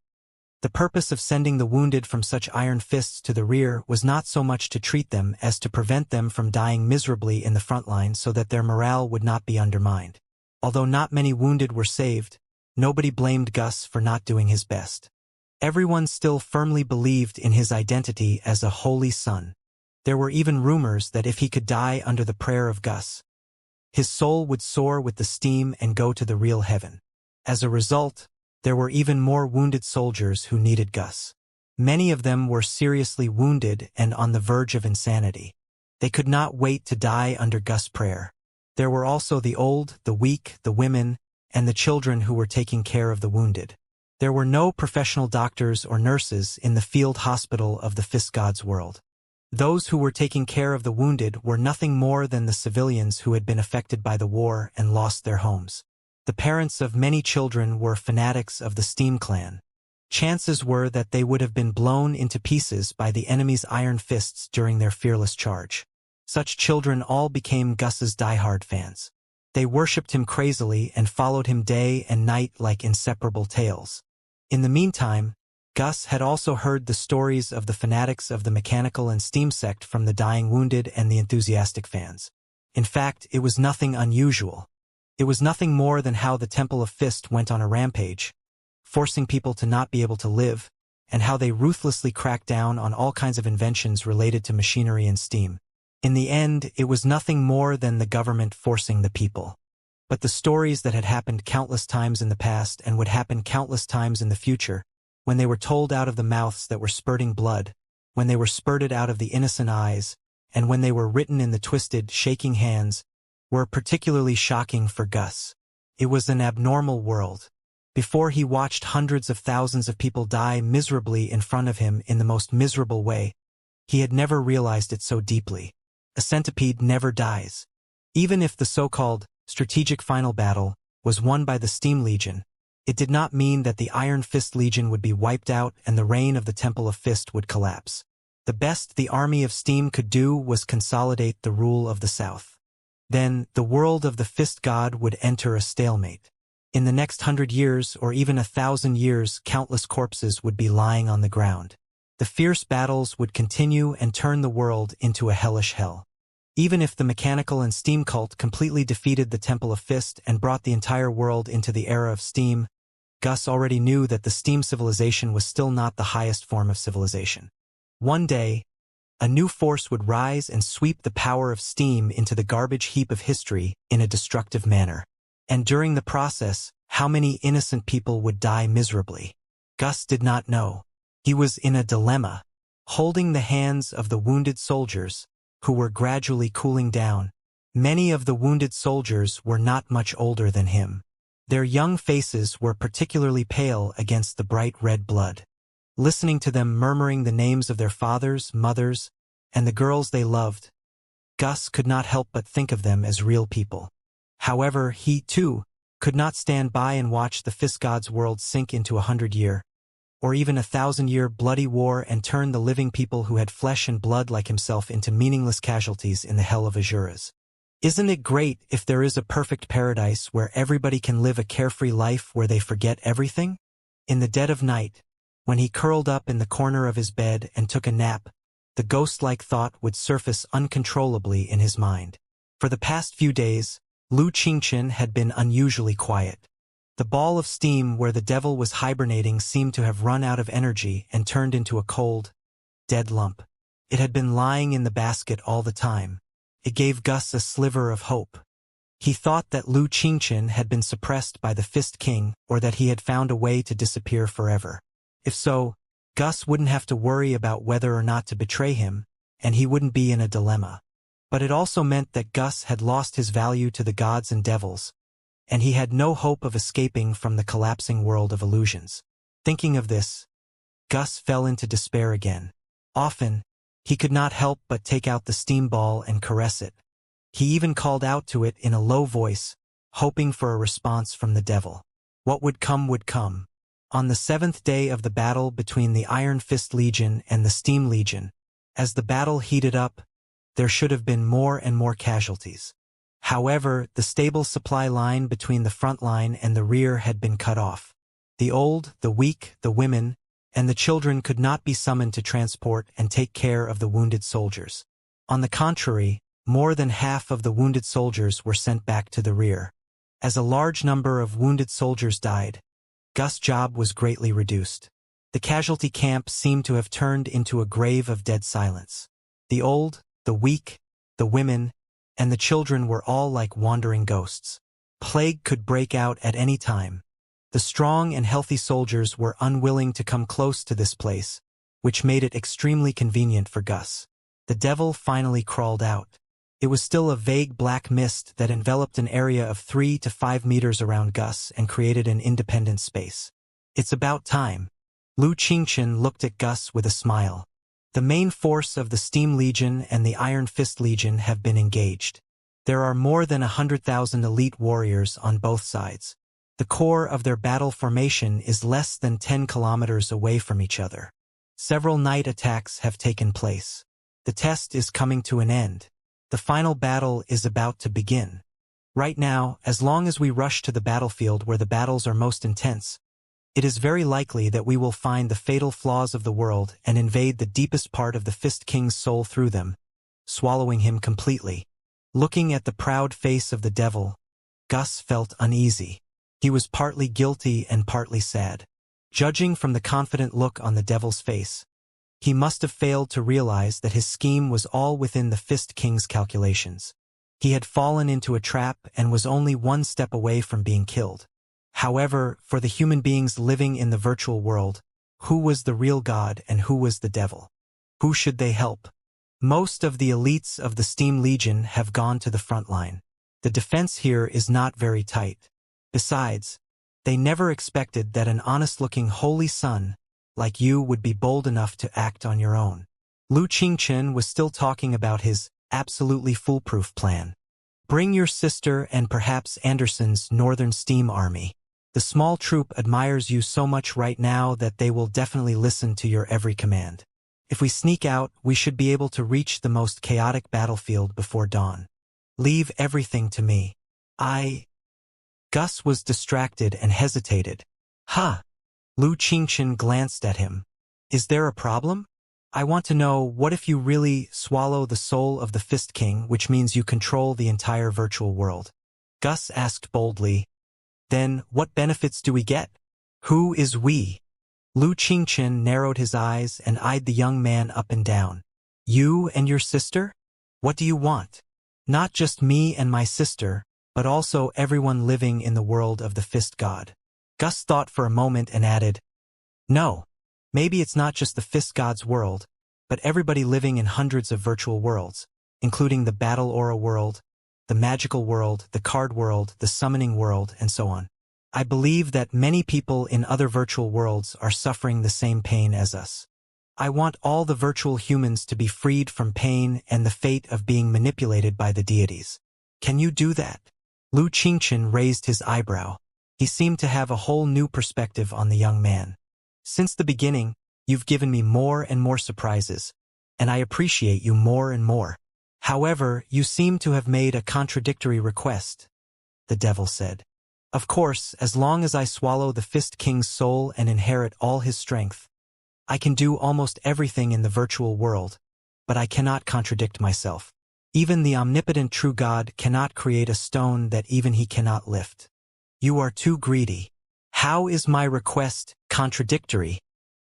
The purpose of sending the wounded from such iron fists to the rear was not so much to treat them as to prevent them from dying miserably in the front line so that their morale would not be undermined. Although not many wounded were saved, nobody blamed Gus for not doing his best. Everyone still firmly believed in his identity as a Holy Son. There were even rumors that if he could die under the prayer of Gus, his soul would soar with the steam and go to the real heaven. As a result, there were even more wounded soldiers who needed Gus. Many of them were seriously wounded and on the verge of insanity. They could not wait to die under Gus' prayer. There were also the old, the weak, the women, and the children who were taking care of the wounded. There were no professional doctors or nurses in the field hospital of the Fist God's world. Those who were taking care of the wounded were nothing more than the civilians who had been affected by the war and lost their homes. The parents of many children were fanatics of the Steam clan. Chances were that they would have been blown into pieces by the enemy's iron fists during their fearless charge. Such children all became Gus's diehard fans. They worshipped him crazily and followed him day and night like inseparable tales. In the meantime, Gus had also heard the stories of the fanatics of the mechanical and steam sect from the dying wounded and the enthusiastic fans. In fact, it was nothing unusual. It was nothing more than how the Temple of Fist went on a rampage, forcing people to not be able to live, and how they ruthlessly cracked down on all kinds of inventions related to machinery and steam. In the end, it was nothing more than the government forcing the people. But the stories that had happened countless times in the past and would happen countless times in the future, when they were told out of the mouths that were spurting blood, when they were spurted out of the innocent eyes, and when they were written in the twisted, shaking hands, were particularly shocking for Gus. It was an abnormal world. Before he watched hundreds of thousands of people die miserably in front of him in the most miserable way, he had never realized it so deeply. A centipede never dies. Even if the so-called strategic final battle, was won by the Steam Legion, it did not mean that the Iron Fist Legion would be wiped out and the reign of the Temple of Fist would collapse. The best the army of Steam could do was consolidate the rule of the South. Then, the world of the Fist God would enter a stalemate. In the next 100 years or even 1,000 years, countless corpses would be lying on the ground. The fierce battles would continue and turn the world into a hellish hell. Even if the mechanical and steam cult completely defeated the Temple of Fist and brought the entire world into the era of steam, Gus already knew that the steam civilization was still not the highest form of civilization. One day, a new force would rise and sweep the power of steam into the garbage heap of history in a destructive manner. And during the process, how many innocent people would die miserably? Gus did not know. He was in a dilemma, holding the hands of the wounded soldiers, who were gradually cooling down. Many of the wounded soldiers were not much older than him. Their young faces were particularly pale against the bright red blood. Listening to them murmuring the names of their fathers, mothers, and the girls they loved, Gus could not help but think of them as real people. However, he, too, could not stand by and watch the Fist God's world sink into a 100-year, or even a 1,000-year bloody war and turn the living people who had flesh and blood like himself into meaningless casualties in the hell of Azuras. Isn't it great if there is a perfect paradise where everybody can live a carefree life where they forget everything? In the dead of night, when he curled up in the corner of his bed and took a nap, the ghost-like thought would surface uncontrollably in his mind. For the past few days, Lu Qingchen had been unusually quiet. The ball of steam where the devil was hibernating seemed to have run out of energy and turned into a cold, dead lump. It had been lying in the basket all the time. It gave Gus a sliver of hope. He thought that Lu Qingchen had been suppressed by the Fist King or that he had found a way to disappear forever. If so, Gus wouldn't have to worry about whether or not to betray him, and he wouldn't be in a dilemma. But it also meant that Gus had lost his value to the gods and devils, and he had no hope of escaping from the collapsing world of illusions. Thinking of this, Gus fell into despair again. Often, he could not help but take out the steam ball and caress it. He even called out to it in a low voice, hoping for a response from the devil. What would come would come. On the 7th day of the battle between the Iron Fist Legion and the Steam Legion, as the battle heated up, there should have been more and more casualties. However, the stable supply line between the front line and the rear had been cut off. The old, the weak, the women, and the children could not be summoned to transport and take care of the wounded soldiers. On the contrary, more than half of the wounded soldiers were sent back to the rear. As a large number of wounded soldiers died, Gus' job was greatly reduced. The casualty camp seemed to have turned into a grave of dead silence. The old, the weak, the women, and the children were all like wandering ghosts. Plague could break out at any time. The strong and healthy soldiers were unwilling to come close to this place, which made it extremely convenient for Gus. The devil finally crawled out. It was still a vague black mist that enveloped an area of 3 to 5 meters around Gus and created an independent space. It's about time. Lu Qingchen looked at Gus with a smile. The main force of the Steam Legion and the Iron Fist Legion have been engaged. There are more than 100,000 elite warriors on both sides. The core of their battle formation is less than 10 kilometers away from each other. Several night attacks have taken place. The test is coming to an end. The final battle is about to begin. Right now, as long as we rush to the battlefield where the battles are most intense, it is very likely that we will find the fatal flaws of the world and invade the deepest part of the Fist King's soul through them, swallowing him completely. Looking at the proud face of the devil, Gus felt uneasy. He was partly guilty and partly sad. Judging from the confident look on the devil's face, he must have failed to realize that his scheme was all within the Fist King's calculations. He had fallen into a trap and was only one step away from being killed. However, for the human beings living in the virtual world, who was the real god and who was the devil? Who should they help? Most of the elites of the Steam Legion have gone to the front line. The defense here is not very tight. Besides, they never expected that an honest-looking holy son like you would be bold enough to act on your own. Lu Qingchen was still talking about his absolutely foolproof plan. Bring your sister and perhaps Anderson's Northern Steam Army. The small troop admires you so much right now that they will definitely listen to your every command. If we sneak out, we should be able to reach the most chaotic battlefield before dawn. Leave everything to me. Gus was distracted and hesitated. Huh? Lu Qingchen glanced at him. Is there a problem? I want to know, what if you really swallow the soul of the Fist King, which means you control the entire virtual world? Gus asked boldly. Then, what benefits do we get? Who is we? Lu Qingchen narrowed his eyes and eyed the young man up and down. You and your sister? What do you want? Not just me and my sister, but also everyone living in the world of the Fist God. Gus thought for a moment and added, No, maybe it's not just the Fist God's world, but everybody living in hundreds of virtual worlds, including the Battle Aura world, the magical world, the card world, the summoning world, and so on. I believe that many people in other virtual worlds are suffering the same pain as us. I want all the virtual humans to be freed from pain and the fate of being manipulated by the deities. Can you do that? Lu Qingchen raised his eyebrow. He seemed to have a whole new perspective on the young man. Since the beginning, you've given me more and more surprises, and I appreciate you more and more. However, you seem to have made a contradictory request, the devil said. Of course, as long as I swallow the Fist King's soul and inherit all his strength, I can do almost everything in the virtual world, but I cannot contradict myself. Even the omnipotent true God cannot create a stone that even he cannot lift. You are too greedy. How is my request contradictory?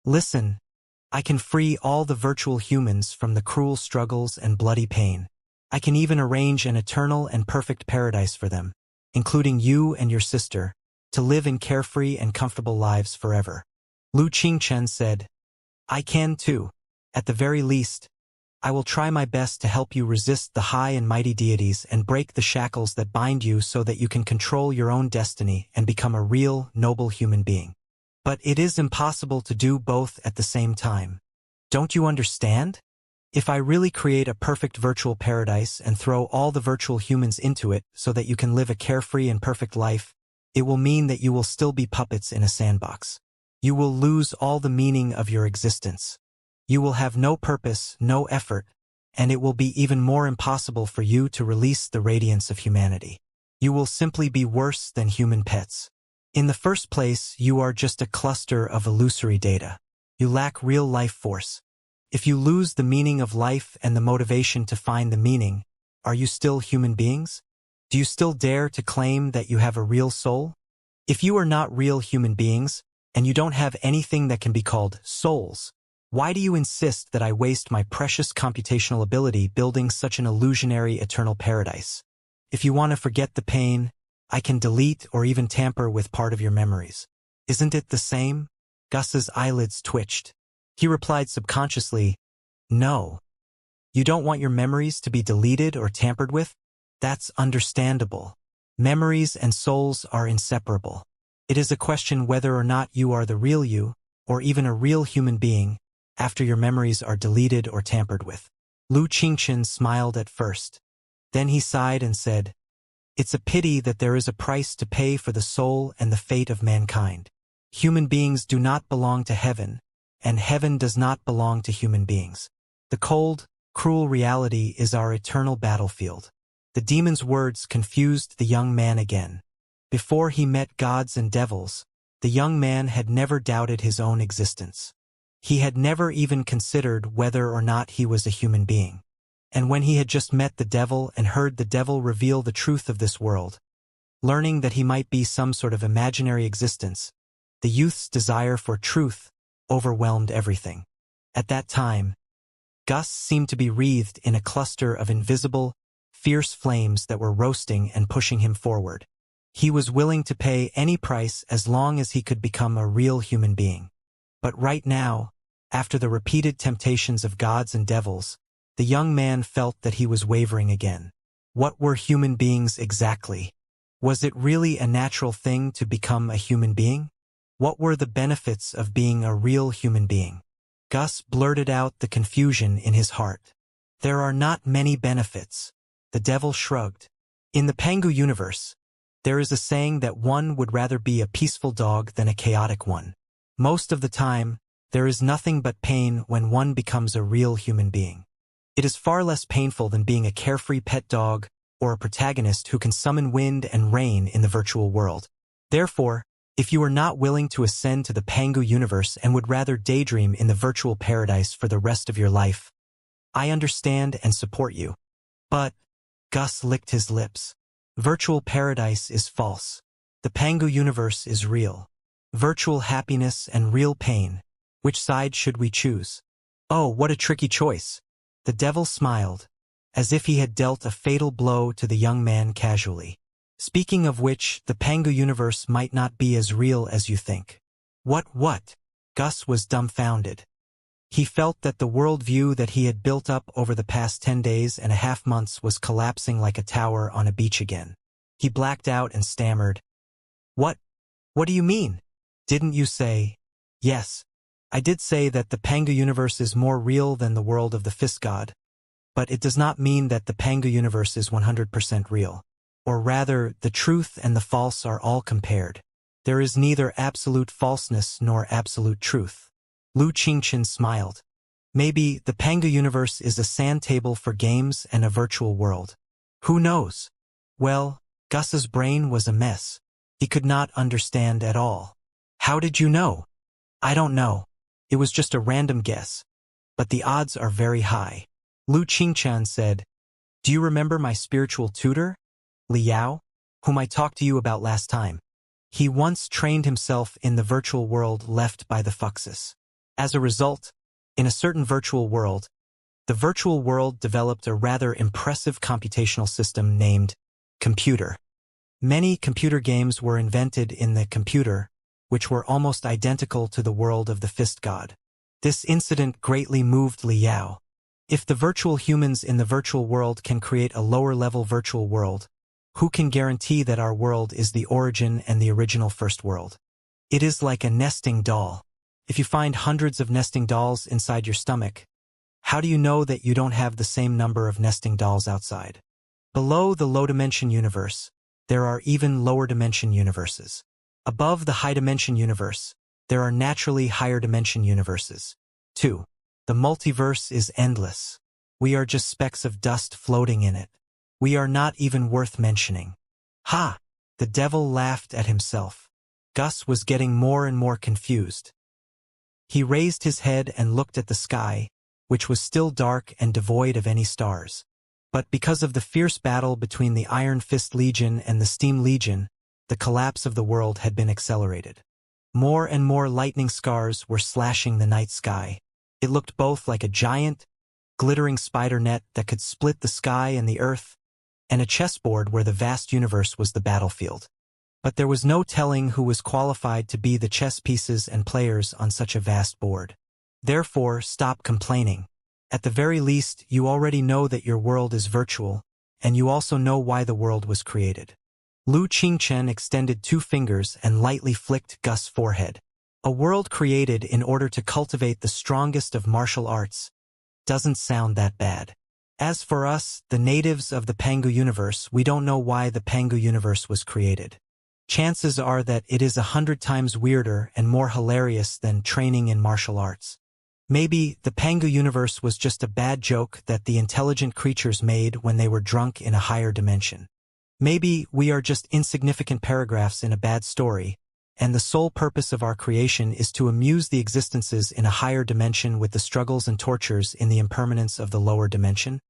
Listen, I can free all the virtual humans from the cruel struggles and bloody pain. I can even arrange an eternal and perfect paradise for them, including you and your sister, to live in carefree and comfortable lives forever. Lu Qingchen said, I can too. At the very least, I will try my best to help you resist the high and mighty deities and break the shackles that bind you so that you can control your own destiny and become a real, noble human being. But it is impossible to do both at the same time. Don't you understand? If I really create a perfect virtual paradise and throw all the virtual humans into it so that you can live a carefree and perfect life, it will mean that you will still be puppets in a sandbox. You will lose all the meaning of your existence. You will have no purpose, no effort, and it will be even more impossible for you to release the radiance of humanity. You will simply be worse than human pets. In the first place, you are just a cluster of illusory data. You lack real life force. If you lose the meaning of life and the motivation to find the meaning, are you still human beings? Do you still dare to claim that you have a real soul? If you are not real human beings, and you don't have anything that can be called souls, why do you insist that I waste my precious computational ability building such an illusionary eternal paradise? If you want to forget the pain, I can delete or even tamper with part of your memories. Isn't it the same? Gus's eyelids twitched. He replied subconsciously, No. You don't want your memories to be deleted or tampered with? That's understandable. Memories and souls are inseparable. It is a question whether or not you are the real you, or even a real human being, after your memories are deleted or tampered with. Lu Qingchen smiled at first. Then he sighed and said, It's a pity that there is a price to pay for the soul and the fate of mankind. Human beings do not belong to heaven, and heaven does not belong to human beings. The cold, cruel reality is our eternal battlefield. The demon's words confused the young man again. Before he met gods and devils, the young man had never doubted his own existence. He had never even considered whether or not he was a human being. And when he had just met the devil and heard the devil reveal the truth of this world, learning that he might be some sort of imaginary existence, the youth's desire for truth overwhelmed everything. At that time, Gus seemed to be wreathed in a cluster of invisible, fierce flames that were roasting and pushing him forward. He was willing to pay any price as long as he could become a real human being. But right now, after the repeated temptations of gods and devils, the young man felt that he was wavering again. What were human beings exactly? Was it really a natural thing to become a human being? What were the benefits of being a real human being? Gus blurted out the confusion in his heart. There are not many benefits. The devil shrugged. In the Pangu universe, there is a saying that one would rather be a peaceful dog than a chaotic one. Most of the time, there is nothing but pain when one becomes a real human being. It is far less painful than being a carefree pet dog or a protagonist who can summon wind and rain in the virtual world. Therefore, if you are not willing to ascend to the Pangu universe and would rather daydream in the virtual paradise for the rest of your life, I understand and support you. But, Gus licked his lips. Virtual paradise is false. The Pangu universe is real. Virtual happiness and real pain. Which side should we choose? Oh, what a tricky choice. The devil smiled, as if he had dealt a fatal blow to the young man casually. Speaking of which, the Pangu universe might not be as real as you think. What? Gus was dumbfounded. He felt that the worldview that he had built up over the past 10 days and a half months was collapsing like a tower on a beach again. He blacked out and stammered. What do you mean? Didn't you say? Yes, I did say that the Pangu universe is more real than the world of the fist god. But it does not mean that the Pangu universe is 100% real. Or rather, the truth and the false are all compared. There is neither absolute falseness nor absolute truth. Lu Qingchen smiled. Maybe the Pangu universe is a sand table for games and a virtual world. Who knows? Well, Gus's brain was a mess. He could not understand at all. How did you know? I don't know. It was just a random guess. But the odds are very high. Lu Qingchen said, Do you remember my spiritual tutor, Liao, whom I talked to you about last time? He once trained himself in the virtual world left by the Fuxus. As a result, in a certain virtual world, the virtual world developed a rather impressive computational system named computer. Many computer games were invented in the computer, which were almost identical to the world of the fist god. This incident greatly moved Liao. If the virtual humans in the virtual world can create a lower-level virtual world, who can guarantee that our world is the origin and the original first world? It is like a nesting doll. If you find hundreds of nesting dolls inside your stomach, how do you know that you don't have the same number of nesting dolls outside? Below the low-dimension universe, there are even lower-dimension universes. Above the high-dimension universe, there are naturally higher-dimension universes. 2. The multiverse is endless. We are just specks of dust floating in it. We are not even worth mentioning. Ha! The devil laughed at himself. Gus was getting more and more confused. He raised his head and looked at the sky, which was still dark and devoid of any stars. But because of the fierce battle between the Iron Fist Legion and the Steam Legion, the collapse of the world had been accelerated. More and more lightning scars were slashing the night sky. It looked both like a giant, glittering spider net that could split the sky and the earth, and a chessboard where the vast universe was the battlefield. But there was no telling who was qualified to be the chess pieces and players on such a vast board. Therefore, stop complaining. At the very least, you already know that your world is virtual, and you also know why the world was created. Lu Qingchen extended 2 fingers and lightly flicked Gus' forehead. A world created in order to cultivate the strongest of martial arts doesn't sound that bad. As for us, the natives of the Pangu universe, we don't know why the Pangu universe was created. Chances are that it is 100 times weirder and more hilarious than training in martial arts. Maybe the Pangu universe was just a bad joke that the intelligent creatures made when they were drunk in a higher dimension. Maybe we are just insignificant paragraphs in a bad story, and the sole purpose of our creation is to amuse the existences in a higher dimension with the struggles and tortures in the impermanence of the lower dimension.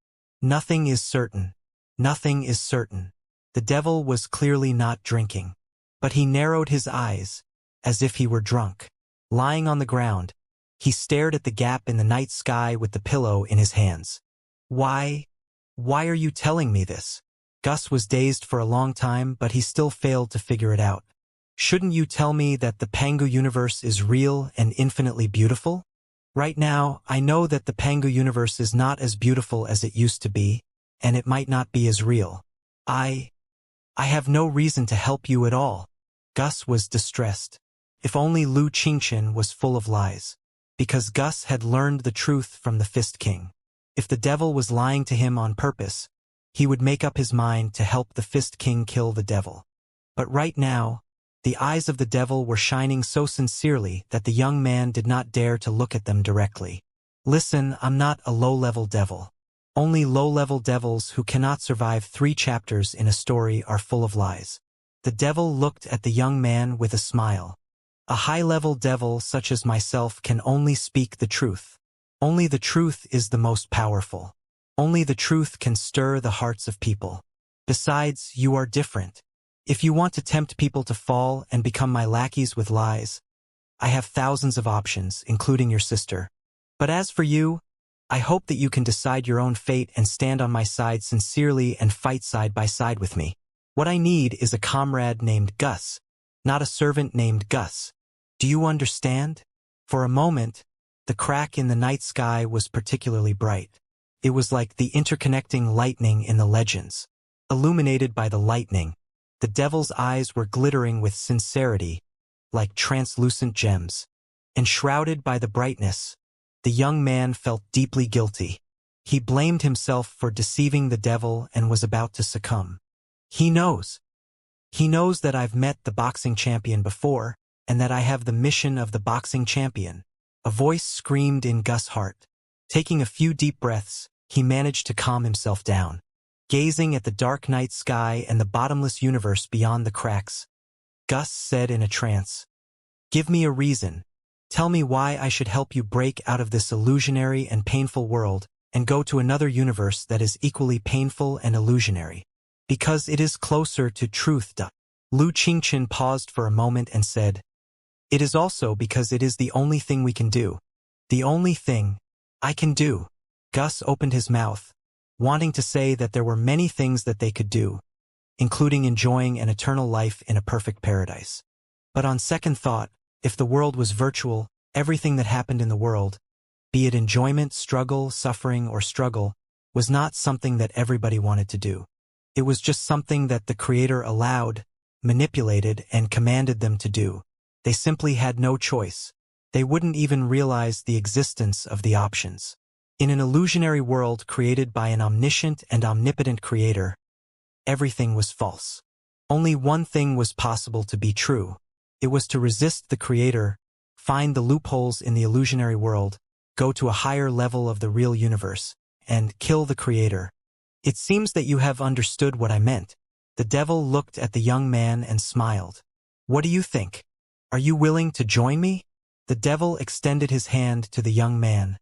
Nothing is certain. Nothing is certain. The devil was clearly not drinking. But he narrowed his eyes, as if he were drunk. Lying on the ground, he stared at the gap in the night sky with the pillow in his hands. Why are you telling me this? Gus was dazed for a long time, but he still failed to figure it out. Shouldn't you tell me that the Pangu universe is real and infinitely beautiful? Right now, I know that the Pangu universe is not as beautiful as it used to be, and it might not be as real. I have no reason to help you at all. Gus was distressed. If only Lu Qingchen was full of lies. Because Gus had learned the truth from the Fist King. If the devil was lying to him on purpose, he would make up his mind to help the Fist King kill the devil. But right now, the eyes of the devil were shining so sincerely that the young man did not dare to look at them directly. Listen, I'm not a low-level devil. Only low-level devils who cannot survive 3 chapters in a story are full of lies. The devil looked at the young man with a smile. A high-level devil such as myself can only speak the truth. Only the truth is the most powerful. Only the truth can stir the hearts of people. Besides, you are different. If you want to tempt people to fall and become my lackeys with lies, I have thousands of options, including your sister. But as for you, I hope that you can decide your own fate and stand on my side sincerely and fight side by side with me. What I need is a comrade named Gus, not a servant named Gus. Do you understand? For a moment, the crack in the night sky was particularly bright. It was like the interconnecting lightning in the legends. Illuminated by the lightning, the devil's eyes were glittering with sincerity, like translucent gems. Enshrouded by the brightness, the young man felt deeply guilty. He blamed himself for deceiving the devil and was about to succumb. He knows. He knows that I've met the boxing champion before, and that I have the mission of the boxing champion. A voice screamed in Gus' heart. Taking a few deep breaths, he managed to calm himself down. Gazing at the dark night sky and the bottomless universe beyond the cracks, Gus said in a trance, "Give me a reason. Tell me why I should help you break out of this illusionary and painful world and go to another universe that is equally painful and illusionary. Because it is closer to truth." Lu Qingchen paused for a moment and said, "It is also because it is the only thing we can do. The only thing I can do." Gus opened his mouth, wanting to say that there were many things that they could do, including enjoying an eternal life in a perfect paradise. But on second thought, if the world was virtual, everything that happened in the world, be it enjoyment, struggle, suffering, or struggle, was not something that everybody wanted to do. It was just something that the Creator allowed, manipulated, and commanded them to do. They simply had no choice. They wouldn't even realize the existence of the options. In an illusionary world created by an omniscient and omnipotent Creator, everything was false. Only one thing was possible to be true. It was to resist the Creator, find the loopholes in the illusionary world, go to a higher level of the real universe, and kill the Creator. It seems that you have understood what I meant. The devil looked at the young man and smiled. What do you think? Are you willing to join me? The devil extended his hand to the young man,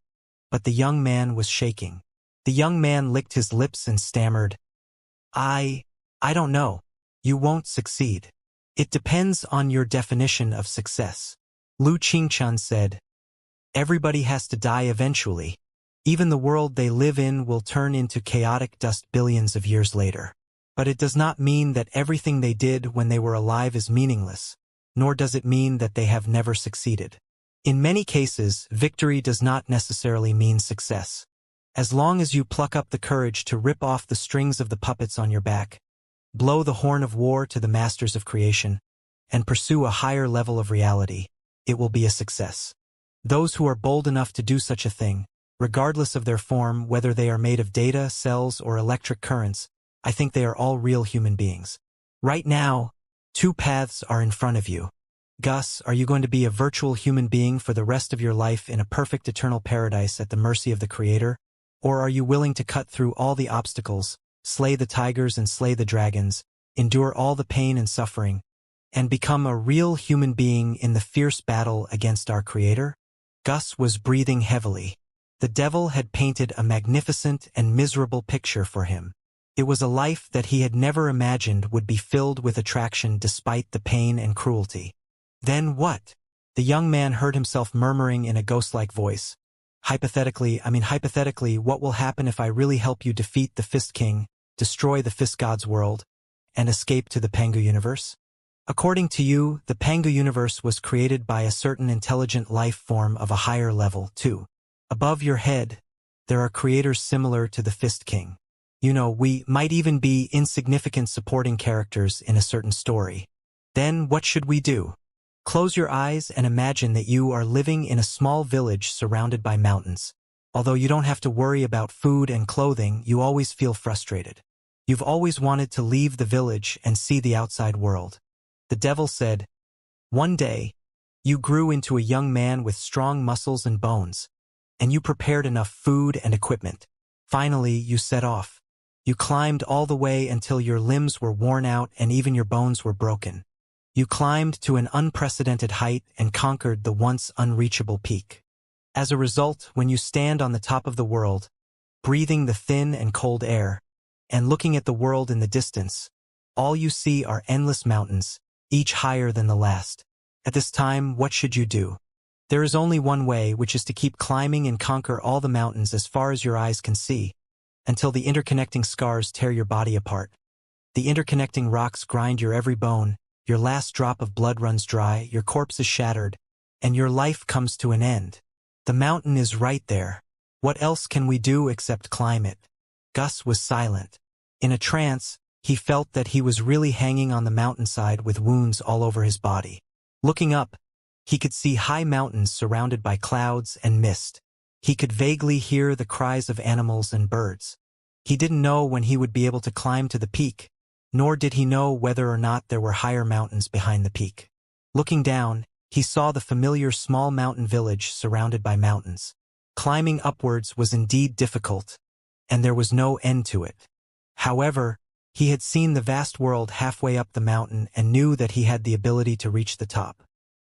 but the young man was shaking. The young man licked his lips and stammered, I don't know. You won't succeed. It depends on your definition of success. Lu Qingchen said, everybody has to die eventually. Even the world they live in will turn into chaotic dust billions of years later. But it does not mean that everything they did when they were alive is meaningless, nor does it mean that they have never succeeded. In many cases, victory does not necessarily mean success. As long as you pluck up the courage to rip off the strings of the puppets on your back, blow the horn of war to the masters of creation, and pursue a higher level of reality, it will be a success. Those who are bold enough to do such a thing, regardless of their form, whether they are made of data, cells, or electric currents, I think they are all real human beings. Right now, 2 paths are in front of you. Gus, are you going to be a virtual human being for the rest of your life in a perfect eternal paradise at the mercy of the Creator? Or are you willing to cut through all the obstacles, slay the tigers and slay the dragons, endure all the pain and suffering, and become a real human being in the fierce battle against our Creator? Gus was breathing heavily. The devil had painted a magnificent and miserable picture for him. It was a life that he had never imagined would be filled with attraction despite the pain and cruelty. Then what? The young man heard himself murmuring in a ghost-like voice. Hypothetically, what will happen if I really help you defeat the Fist King, destroy the Fist God's world, and escape to the Pengu universe? According to you, the Pengu universe was created by a certain intelligent life form of a higher level, too. Above your head, there are creators similar to the Fist King. You know, we might even be insignificant supporting characters in a certain story. Then what should we do? Close your eyes and imagine that you are living in a small village surrounded by mountains. Although you don't have to worry about food and clothing, you always feel frustrated. You've always wanted to leave the village and see the outside world. The devil said, "One day, you grew into a young man with strong muscles and bones, and you prepared enough food and equipment. Finally, you set off. You climbed all the way until your limbs were worn out and even your bones were broken. You climbed to an unprecedented height and conquered the once unreachable peak. As a result, when you stand on the top of the world, breathing the thin and cold air, and looking at the world in the distance, all you see are endless mountains, each higher than the last. At this time, what should you do? There is only one way, which is to keep climbing and conquer all the mountains as far as your eyes can see, until the interconnecting scars tear your body apart. The interconnecting rocks grind your every bone, your last drop of blood runs dry, your corpse is shattered, and your life comes to an end. The mountain is right there. What else can we do except climb it?" Gus was silent. In a trance, he felt that he was really hanging on the mountainside with wounds all over his body. Looking up, he could see high mountains surrounded by clouds and mist. He could vaguely hear the cries of animals and birds. He didn't know when he would be able to climb to the peak, nor did he know whether or not there were higher mountains behind the peak. Looking down, he saw the familiar small mountain village surrounded by mountains. Climbing upwards was indeed difficult, and there was no end to it. However, he had seen the vast world halfway up the mountain and knew that he had the ability to reach the top.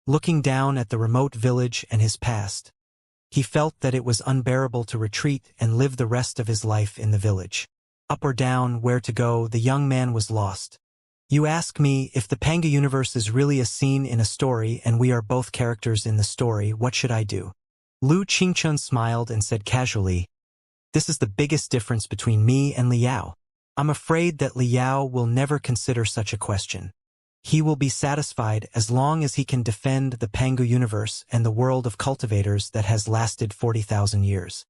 Looking down at the remote village and his past, he felt that it was unbearable to retreat and live the rest of his life in the village. Up or down, where to go, the young man was lost. "You ask me, if the Panga universe is really a scene in a story and we are both characters in the story, what should I do?" Lu Qingchun smiled and said casually, "This is the biggest difference between me and Liao. I'm afraid that Liao will never consider such a question. He will be satisfied as long as he can defend the Pangu universe and the world of cultivators that has lasted 40,000 years.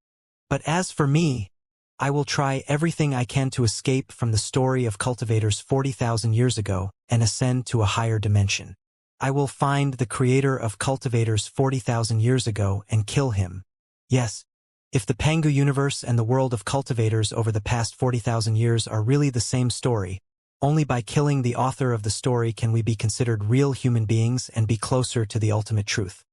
But as for me, I will try everything I can to escape from the story of cultivators 40,000 years ago and ascend to a higher dimension. I will find the creator of cultivators 40,000 years ago and kill him. Yes, if the Pangu universe and the world of cultivators over the past 40,000 years are really the same story, only by killing the author of the story can we be considered real human beings and be closer to the ultimate truth.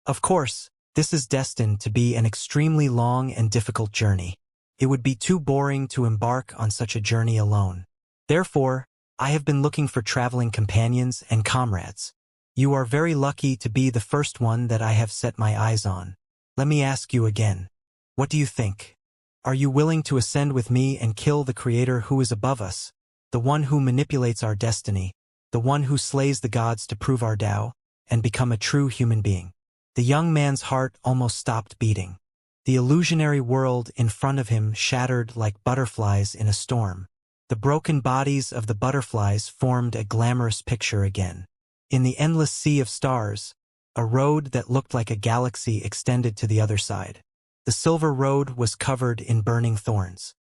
Of course, this is destined to be an extremely long and difficult journey. It would be too boring to embark on such a journey alone. Therefore, I have been looking for traveling companions and comrades. You are very lucky to be the first one that I have set my eyes on. Let me ask you again. What do you think? Are you willing to ascend with me and kill the creator who is above us, the one who manipulates our destiny, the one who slays the gods to prove our Tao, and become a true human being?" The young man's heart almost stopped beating. The illusionary world in front of him shattered like butterflies in a storm. The broken bodies of the butterflies formed a glamorous picture again. In the endless sea of stars, a road that looked like a galaxy extended to the other side. The silver road was covered in burning thorns.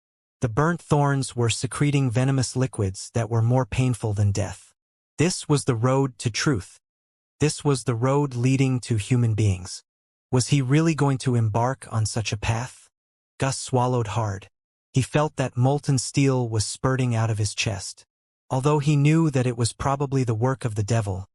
The burnt thorns were secreting venomous liquids that were more painful than death. This was the road to truth. This was the road leading to human beings. Was he really going to embark on such a path? Gus swallowed hard. He felt that molten steel was spurting out of his chest. Although he knew that it was probably the work of the devil,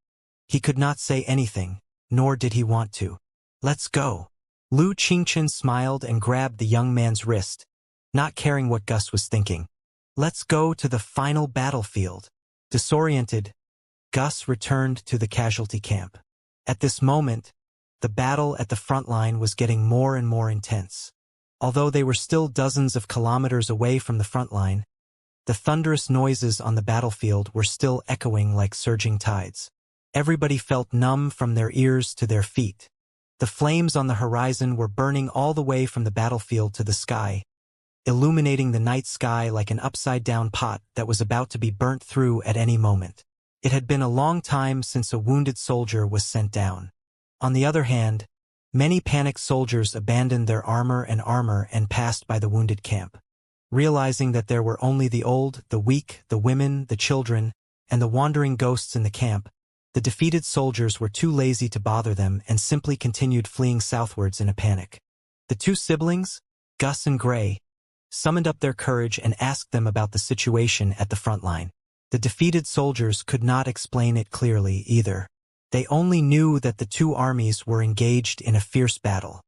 he could not say anything, nor did he want to. "Let's go." Lu Qingchen smiled and grabbed the young man's wrist, not caring what Gus was thinking. "Let's go to the final battlefield." Disoriented, Gus returned to the casualty camp. At this moment, the battle at the front line was getting more and more intense. Although they were still dozens of kilometers away from the front line, the thunderous noises on the battlefield were still echoing like surging tides. Everybody felt numb from their ears to their feet. The flames on the horizon were burning all the way from the battlefield to the sky, illuminating the night sky like an upside-down pot that was about to be burnt through at any moment. It had been a long time since a wounded soldier was sent down. On the other hand, many panicked soldiers abandoned their armor and passed by the wounded camp. Realizing that there were only the old, the weak, the women, the children, and the wandering ghosts in the camp, the defeated soldiers were too lazy to bother them and simply continued fleeing southwards in a panic. The two siblings, Gus and Gray, summoned up their courage and asked them about the situation at the front line. The defeated soldiers could not explain it clearly either. They only knew that the two armies were engaged in a fierce battle.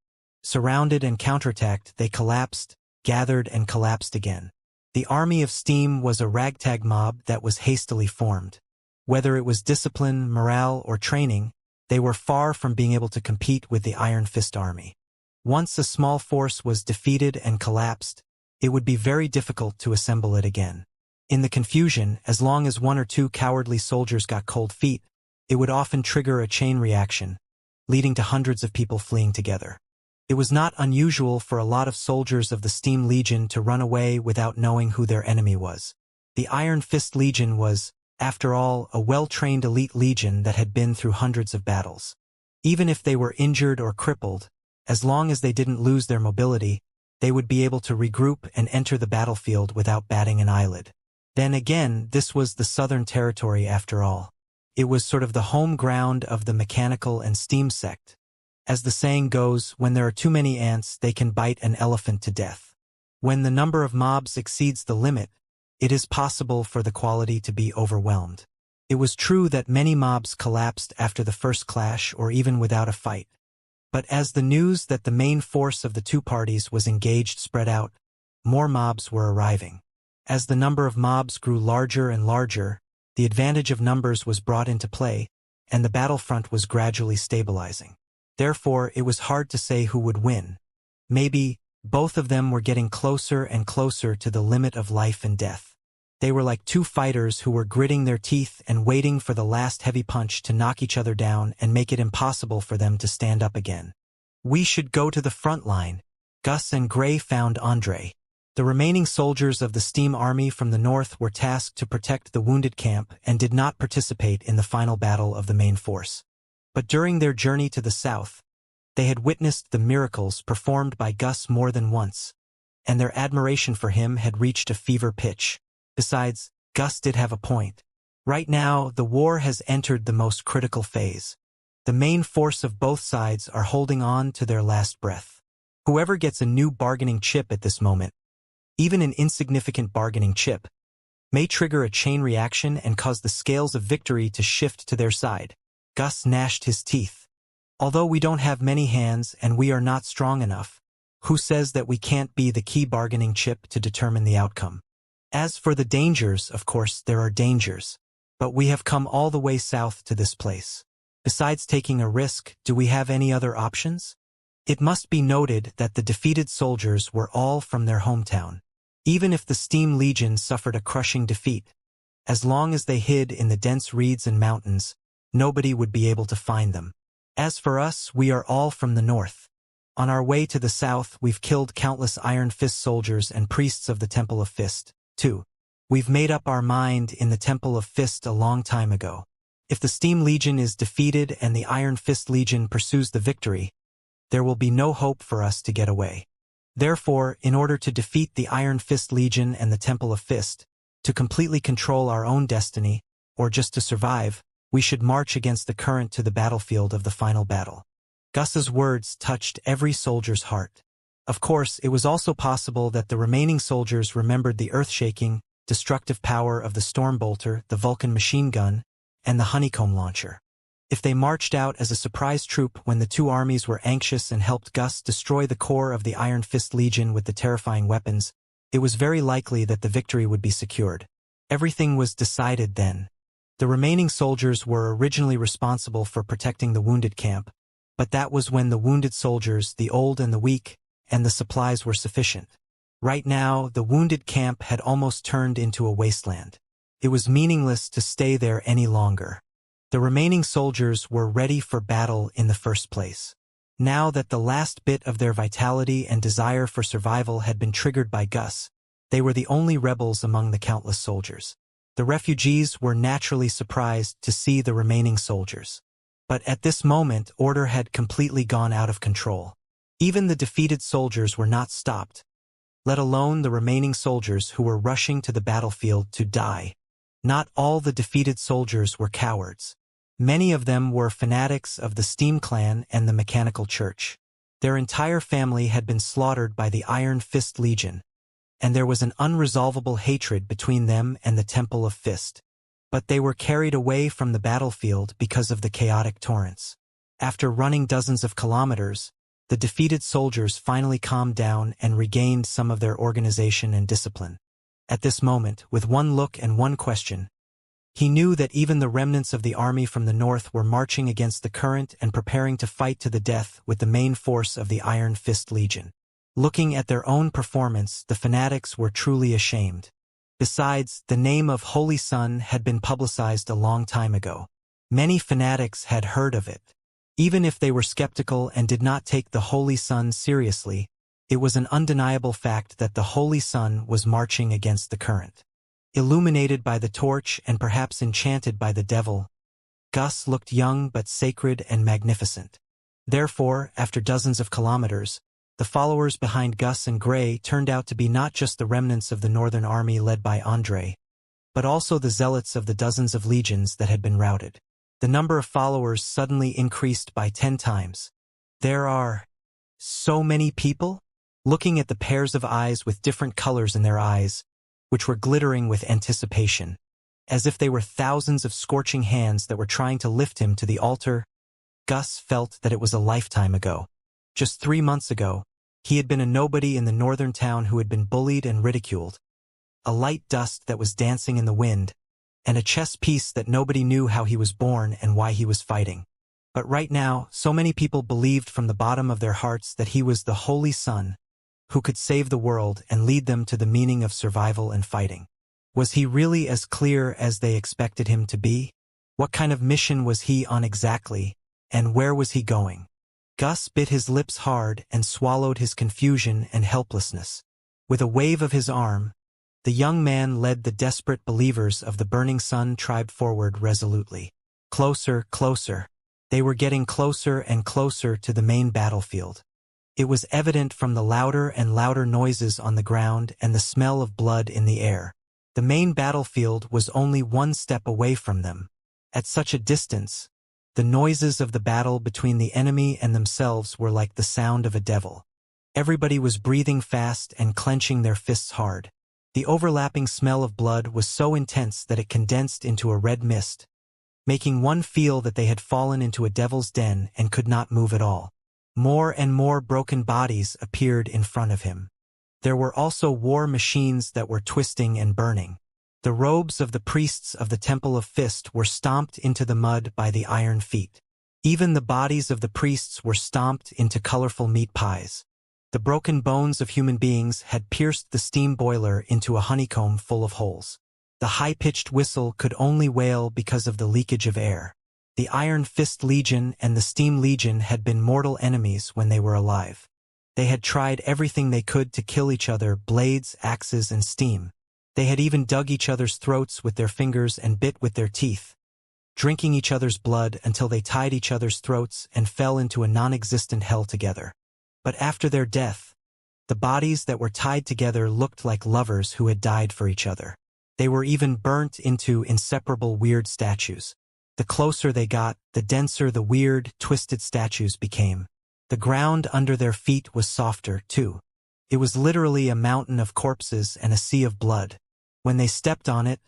Surrounded and counterattacked, they collapsed, gathered and collapsed again. The army of steam was a ragtag mob that was hastily formed. Whether it was discipline, morale, or training, they were far from being able to compete with the Iron Fist army. Once a small force was defeated and collapsed, it would be very difficult to assemble it again. In the confusion, as long as one or two cowardly soldiers got cold feet, it would often trigger a chain reaction, leading to hundreds of people fleeing together. It was not unusual for a lot of soldiers of the Steam Legion to run away without knowing who their enemy was. The Iron Fist Legion was, after all, a well-trained elite legion that had been through hundreds of battles. Even if they were injured or crippled, as long as they didn't lose their mobility, they would be able to regroup and enter the battlefield without batting an eyelid. Then again, this was the Southern Territory after all. It was sort of the home ground of the mechanical and steam sect. As the saying goes, when there are too many ants, they can bite an elephant to death. When the number of mobs exceeds the limit, it is possible for the quality to be overwhelmed. It was true that many mobs collapsed after the first clash or even without a fight. But as the news that the main force of the two parties was engaged spread out, more mobs were arriving. As the number of mobs grew larger and larger, the advantage of numbers was brought into play, and the battlefront was gradually stabilizing. Therefore, it was hard to say who would win. Maybe both of them were getting closer and closer to the limit of life and death. They were like two fighters who were gritting their teeth and waiting for the last heavy punch to knock each other down and make it impossible for them to stand up again. "We should go to the front line," Gus and Gray found Andre. The remaining soldiers of the Steam Army from the north were tasked to protect the wounded camp and did not participate in the final battle of the main force. But during their journey to the south, they had witnessed the miracles performed by Gus more than once, and their admiration for him had reached a fever pitch. Besides, Gus did have a point. Right now, the war has entered the most critical phase. The main force of both sides are holding on to their last breath. Whoever gets a new bargaining chip at this moment, even an insignificant bargaining chip, may trigger a chain reaction and cause the scales of victory to shift to their side. Gus gnashed his teeth. Although we don't have many hands and we are not strong enough, who says that we can't be the key bargaining chip to determine the outcome? As for the dangers, of course, there are dangers. But we have come all the way south to this place. Besides taking a risk, do we have any other options? It must be noted that the defeated soldiers were all from their hometown. Even if the Steam Legion suffered a crushing defeat, as long as they hid in the dense reeds and mountains, nobody would be able to find them. As for us, we are all from the north. On our way to the south, we've killed countless Iron Fist soldiers and priests of the Temple of Fist, too. We've made up our mind in the Temple of Fist a long time ago. If the Steam Legion is defeated and the Iron Fist Legion pursues the victory, there will be no hope for us to get away. Therefore, in order to defeat the Iron Fist Legion and the Temple of Fist, to completely control our own destiny, or just to survive, we should march against the current to the battlefield of the final battle. Gus's words touched every soldier's heart. Of course, it was also possible that the remaining soldiers remembered the earth-shaking, destructive power of the Storm Bolter, the Vulcan machine gun, and the Honeycomb launcher. If they marched out as a surprise troop when the two armies were anxious and helped Gus destroy the core of the Iron Fist Legion with the terrifying weapons, it was very likely that the victory would be secured. Everything was decided then. The remaining soldiers were originally responsible for protecting the wounded camp, but that was when the wounded soldiers, the old and the weak, and the supplies were sufficient. Right now, the wounded camp had almost turned into a wasteland. It was meaningless to stay there any longer. The remaining soldiers were ready for battle in the first place. Now that the last bit of their vitality and desire for survival had been triggered by Gus, they were the only rebels among the countless soldiers. The refugees were naturally surprised to see the remaining soldiers. But at this moment, order had completely gone out of control. Even the defeated soldiers were not stopped, let alone the remaining soldiers who were rushing to the battlefield to die. Not all the defeated soldiers were cowards. Many of them were fanatics of the Steam Clan and the Mechanical Church. Their entire family had been slaughtered by the Iron Fist Legion, and there was an unresolvable hatred between them and the Temple of Fist. But they were carried away from the battlefield because of the chaotic torrents. After running dozens of kilometers, the defeated soldiers finally calmed down and regained some of their organization and discipline. At this moment, with one look and one question, he knew that even the remnants of the army from the north were marching against the current and preparing to fight to the death with the main force of the Iron Fist Legion. Looking at their own performance, the fanatics were truly ashamed. Besides, the name of Holy Sun had been publicized a long time ago. Many fanatics had heard of it. Even if they were skeptical and did not take the Holy Sun seriously, it was an undeniable fact that the Holy Sun was marching against the current. Illuminated by the torch and perhaps enchanted by the devil, Gus looked young but sacred and magnificent. Therefore, after dozens of kilometers, the followers behind Gus and Gray turned out to be not just the remnants of the Northern Army led by Andre, but also the zealots of the dozens of legions that had been routed. The number of followers suddenly increased by 10 times. There are so many people? Looking at the pairs of eyes with different colors in their eyes, which were glittering with anticipation, as if they were thousands of scorching hands that were trying to lift him to the altar, Gus felt that it was a lifetime ago. Just 3 months ago, he had been a nobody in the northern town who had been bullied and ridiculed, a light dust that was dancing in the wind, and a chess piece that nobody knew how he was born and why he was fighting. But right now, so many people believed from the bottom of their hearts that he was the Holy Sun, who could save the world and lead them to the meaning of survival and fighting. Was he really as clear as they expected him to be? What kind of mission was he on exactly, and where was he going? Gus bit his lips hard and swallowed his confusion and helplessness. With a wave of his arm, the young man led the desperate believers of the Burning Sun tribe forward resolutely. Closer, closer. They were getting closer and closer to the main battlefield. It was evident from the louder and louder noises on the ground and the smell of blood in the air. The main battlefield was only 1 step away from them. At such a distance, the noises of the battle between the enemy and themselves were like the sound of a devil. Everybody was breathing fast and clenching their fists hard. The overlapping smell of blood was so intense that it condensed into a red mist, making one feel that they had fallen into a devil's den and could not move at all. More and more broken bodies appeared in front of him. There were also war machines that were twisting and burning. The robes of the priests of the Temple of Fist were stomped into the mud by the iron feet. Even the bodies of the priests were stomped into colorful meat pies. The broken bones of human beings had pierced the steam boiler into a honeycomb full of holes. The high-pitched whistle could only wail because of the leakage of air. The Iron Fist Legion and the Steam Legion had been mortal enemies when they were alive. They had tried everything they could to kill each other, blades, axes, and steam. They had even dug each other's throats with their fingers and bit with their teeth, drinking each other's blood until they tied each other's throats and fell into a non-existent hell together. But after their death, the bodies that were tied together looked like lovers who had died for each other. They were even burnt into inseparable weird statues. The closer they got, the denser the weird, twisted statues became. The ground under their feet was softer, too. It was literally a mountain of corpses and a sea of blood. When they stepped on it,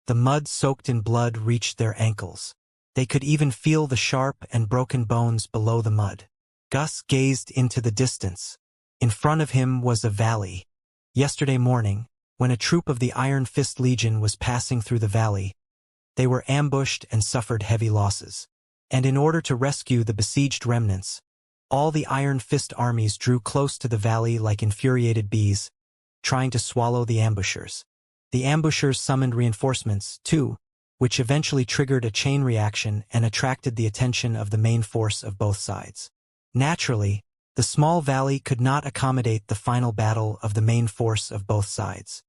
the mud soaked in blood reached their ankles. They could even feel the sharp and broken bones below the mud. Gus gazed into the distance. In front of him was a valley. Yesterday morning, when a troop of the Iron Fist Legion was passing through the valley, they were ambushed and suffered heavy losses. And in order to rescue the besieged remnants, all the Iron Fist armies drew close to the valley like infuriated bees, trying to swallow the ambushers. The ambushers summoned reinforcements, too, which eventually triggered a chain reaction and attracted the attention of the main force of both sides. Naturally, the small valley could not accommodate the final battle of the main force of both sides.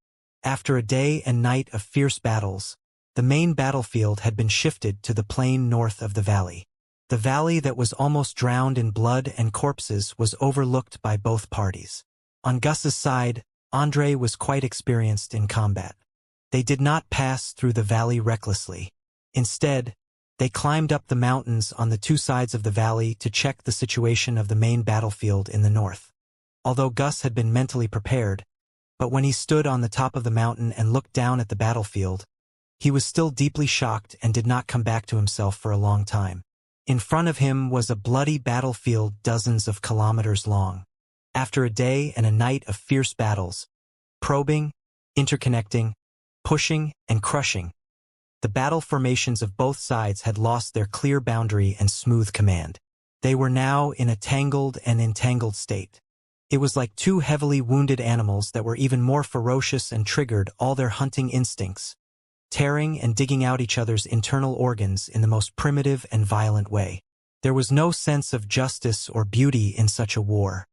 After a day and night of fierce battles, the main battlefield had been shifted to the plain north of the valley. The valley that was almost drowned in blood and corpses was overlooked by both parties. On Gus's side, Andre was quite experienced in combat. They did not pass through the valley recklessly. Instead, they climbed up the mountains on the 2 sides of the valley to check the situation of the main battlefield in the north. Although Gus had been mentally prepared, But when he stood on the top of the mountain and looked down at the battlefield, he was still deeply shocked and did not come back to himself for a long time. In front of him was a bloody battlefield dozens of kilometers long. After a day and a night of fierce battles, probing, interconnecting, pushing, and crushing, the battle formations of both sides had lost their clear boundary and smooth command. They were now in a tangled and entangled state. It was like two heavily wounded animals that were even more ferocious and triggered all their hunting instincts, tearing and digging out each other's internal organs in the most primitive and violent way. There was no sense of justice or beauty in such a war.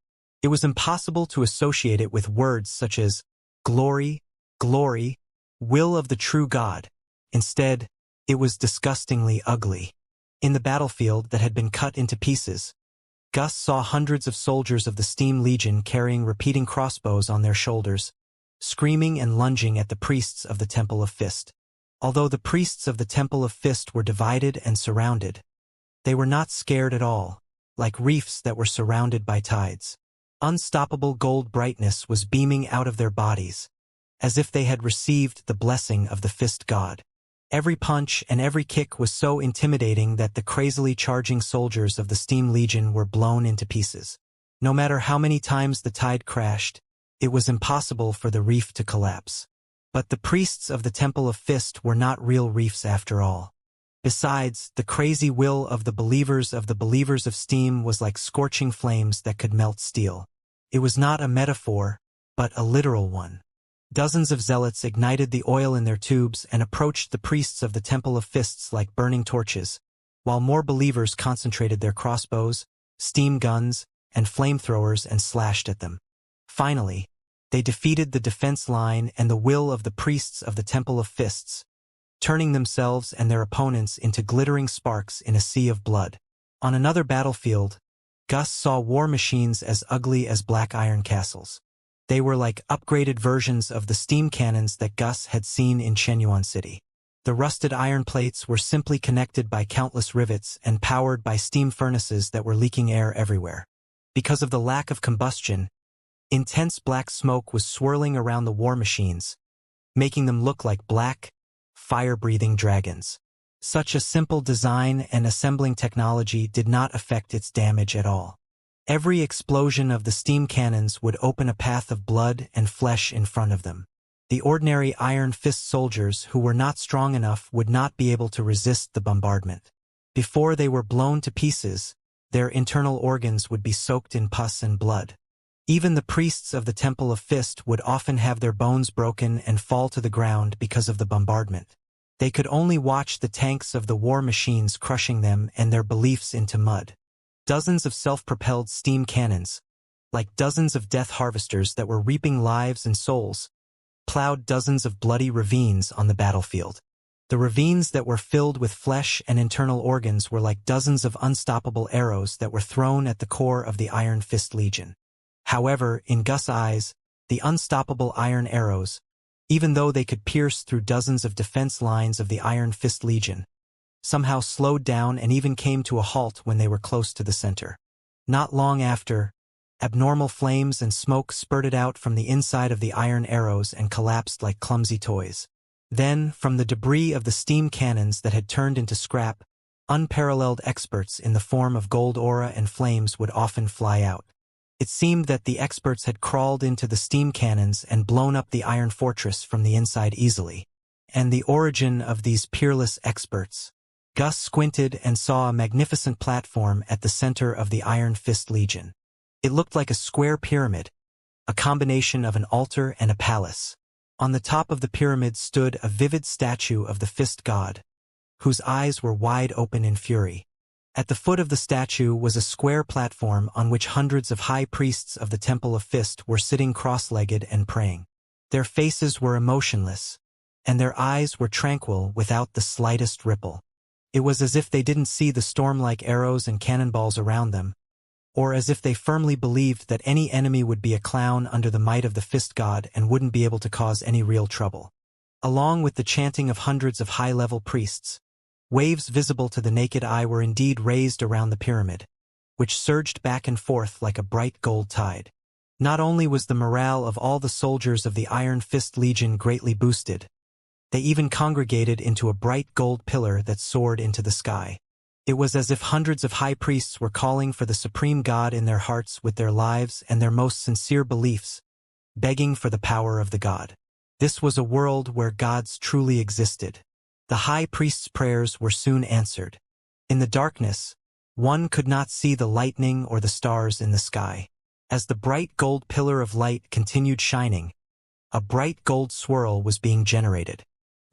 It was impossible to associate it with words such as glory, glory, will of the true God. Instead, it was disgustingly ugly. In the battlefield that had been cut into pieces, Gus saw hundreds of soldiers of the Steam Legion carrying repeating crossbows on their shoulders, screaming and lunging at the priests of the Temple of Fist. Although the priests of the Temple of Fist were divided and surrounded, they were not scared at all, like reefs that were surrounded by tides. Unstoppable gold brightness was beaming out of their bodies, as if they had received the blessing of the Fist God. Every punch and every kick was so intimidating that the crazily charging soldiers of the Steam Legion were blown into pieces. No matter how many times the tide crashed, it was impossible for the reef to collapse. But the priests of the Temple of Fist were not real reefs after all. Besides, the crazy will of the believers of Steam was like scorching flames that could melt steel. It was not a metaphor, but a literal one. Dozens of zealots ignited the oil in their tubes and approached the priests of the Temple of Fists like burning torches, while more believers concentrated their crossbows, steam guns, and flamethrowers and slashed at them. Finally, they defeated the defense line and the will of the priests of the Temple of Fists, turning themselves and their opponents into glittering sparks in a sea of blood. On another battlefield, Gus saw war machines as ugly as black iron castles. They were like upgraded versions of the steam cannons that Gus had seen in Shenyuan City. The rusted iron plates were simply connected by countless rivets and powered by steam furnaces that were leaking air everywhere. Because of the lack of combustion, intense black smoke was swirling around the war machines, making them look like black, fire-breathing dragons. Such a simple design and assembling technology did not affect its damage at all. Every explosion of the steam cannons would open a path of blood and flesh in front of them. The ordinary Iron Fist soldiers who were not strong enough would not be able to resist the bombardment. Before they were blown to pieces, their internal organs would be soaked in pus and blood. Even the priests of the Temple of Fist would often have their bones broken and fall to the ground because of the bombardment. They could only watch the tanks of the war machines crushing them and their beliefs into mud. Dozens of self-propelled steam cannons, like dozens of death harvesters that were reaping lives and souls, plowed dozens of bloody ravines on the battlefield. The ravines that were filled with flesh and internal organs were like dozens of unstoppable arrows that were thrown at the core of the Iron Fist Legion. However, in Gus' eyes, the unstoppable iron arrows, even though they could pierce through dozens of defense lines of the Iron Fist Legion, somehow slowed down and even came to a halt when they were close to the center. Not long after, abnormal flames and smoke spurted out from the inside of the iron arrows and collapsed like clumsy toys. Then, from the debris of the steam cannons that had turned into scrap, unparalleled experts in the form of gold aura and flames would often fly out. It seemed that the experts had crawled into the steam cannons and blown up the iron fortress from the inside easily. And the origin of these peerless experts. Gus squinted and saw a magnificent platform at the center of the Iron Fist Legion. It looked like a square pyramid, a combination of an altar and a palace. On the top of the pyramid stood a vivid statue of the Fist God, whose eyes were wide open in fury. At the foot of the statue was a square platform on which hundreds of high priests of the Temple of Fist were sitting cross-legged and praying. Their faces were emotionless, and their eyes were tranquil without the slightest ripple. It was as if they didn't see the storm-like arrows and cannonballs around them, or as if they firmly believed that any enemy would be a clown under the might of the Fist God and wouldn't be able to cause any real trouble. Along with the chanting of hundreds of high-level priests, waves visible to the naked eye were indeed raised around the pyramid, which surged back and forth like a bright gold tide. Not only was the morale of all the soldiers of the Iron Fist Legion greatly boosted, they even congregated into a bright gold pillar that soared into the sky. It was as if hundreds of high priests were calling for the supreme god in their hearts with their lives and their most sincere beliefs, begging for the power of the god. This was a world where gods truly existed. The high priest's prayers were soon answered. In the darkness, one could not see the lightning or the stars in the sky. As the bright gold pillar of light continued shining, a bright gold swirl was being generated.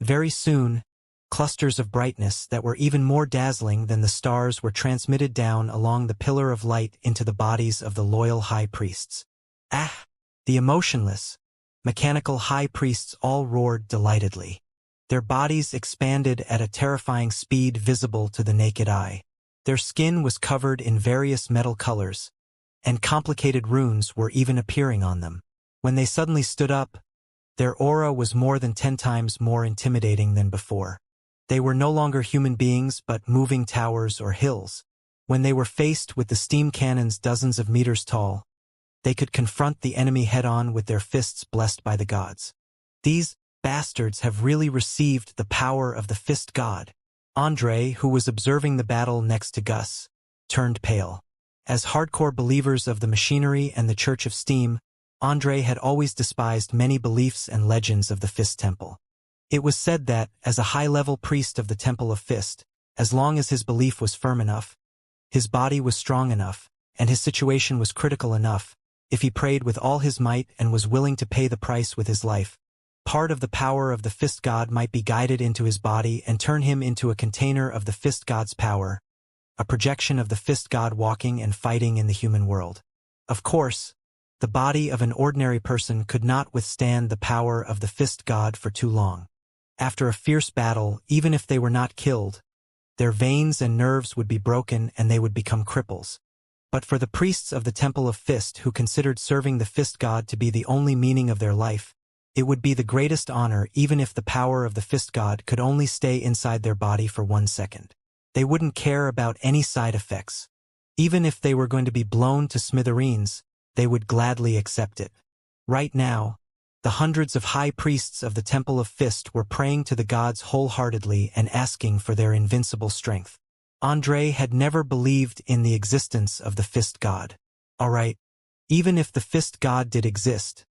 Very soon, clusters of brightness that were even more dazzling than the stars were transmitted down along the pillar of light into the bodies of the loyal high priests. Ah! The emotionless, mechanical high priests all roared delightedly. Their bodies expanded at a terrifying speed visible to the naked eye. Their skin was covered in various metal colors, and complicated runes were even appearing on them. When they suddenly stood up, their aura was more than 10 times more intimidating than before. They were no longer human beings but moving towers or hills. When they were faced with the steam cannons dozens of meters tall, they could confront the enemy head-on with their fists blessed by the gods. These bastards have really received the power of the fist god. Andre, who was observing the battle next to Gus, turned pale. As hardcore believers of the machinery and the Church of Steam, Andre had always despised many beliefs and legends of the Fist Temple. It was said that, as a high-level priest of the Temple of Fist, as long as his belief was firm enough, his body was strong enough, and his situation was critical enough, if he prayed with all his might and was willing to pay the price with his life, part of the power of the Fist God might be guided into his body and turn him into a container of the Fist God's power, a projection of the Fist God walking and fighting in the human world. Of course, the body of an ordinary person could not withstand the power of the Fist God for too long. After a fierce battle, even if they were not killed, their veins and nerves would be broken and they would become cripples. But for the priests of the Temple of Fist who considered serving the Fist God to be the only meaning of their life, it would be the greatest honor even if the power of the Fist God could only stay inside their body for 1 second. They wouldn't care about any side effects. Even if they were going to be blown to smithereens, they would gladly accept it. Right now, the hundreds of high priests of the Temple of Fist were praying to the gods wholeheartedly and asking for their invincible strength. Andre had never believed in the existence of the Fist God. Alright, even if the Fist God did exist,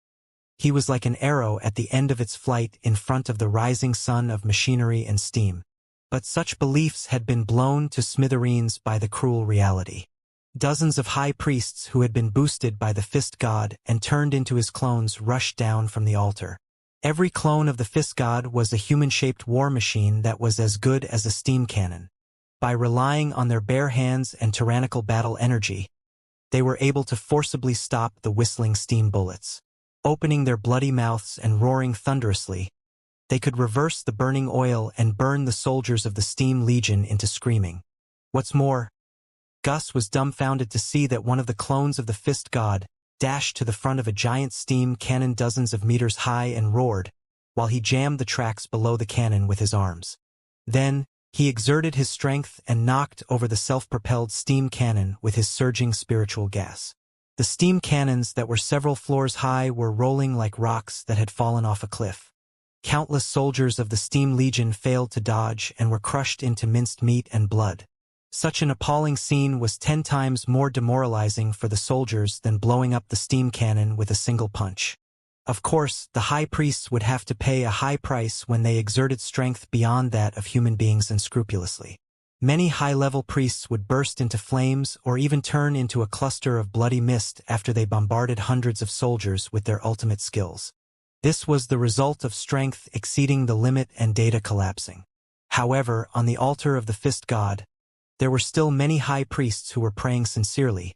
he was like an arrow at the end of its flight in front of the rising sun of machinery and steam. But such beliefs had been blown to smithereens by the cruel reality. Dozens of high priests who had been boosted by the Fist God and turned into his clones rushed down from the altar. Every clone of the Fist God was a human-shaped war machine that was as good as a steam cannon. By relying on their bare hands and tyrannical battle energy, they were able to forcibly stop the whistling steam bullets. Opening their bloody mouths and roaring thunderously, they could reverse the burning oil and burn the soldiers of the Steam Legion into screaming. What's more, Gus was dumbfounded to see that one of the clones of the Fist God dashed to the front of a giant steam cannon dozens of meters high and roared, while he jammed the tracks below the cannon with his arms. Then, he exerted his strength and knocked over the self-propelled steam cannon with his surging spiritual gas. The steam cannons that were several floors high were rolling like rocks that had fallen off a cliff. Countless soldiers of the Steam Legion failed to dodge and were crushed into minced meat and blood. Such an appalling scene was 10 times more demoralizing for the soldiers than blowing up the steam cannon with a single punch. Of course, the high priests would have to pay a high price when they exerted strength beyond that of human beings unscrupulously. Many high-level priests would burst into flames or even turn into a cluster of bloody mist after they bombarded hundreds of soldiers with their ultimate skills. This was the result of strength exceeding the limit and data collapsing. However, on the altar of the Fist God, there were still many high priests who were praying sincerely,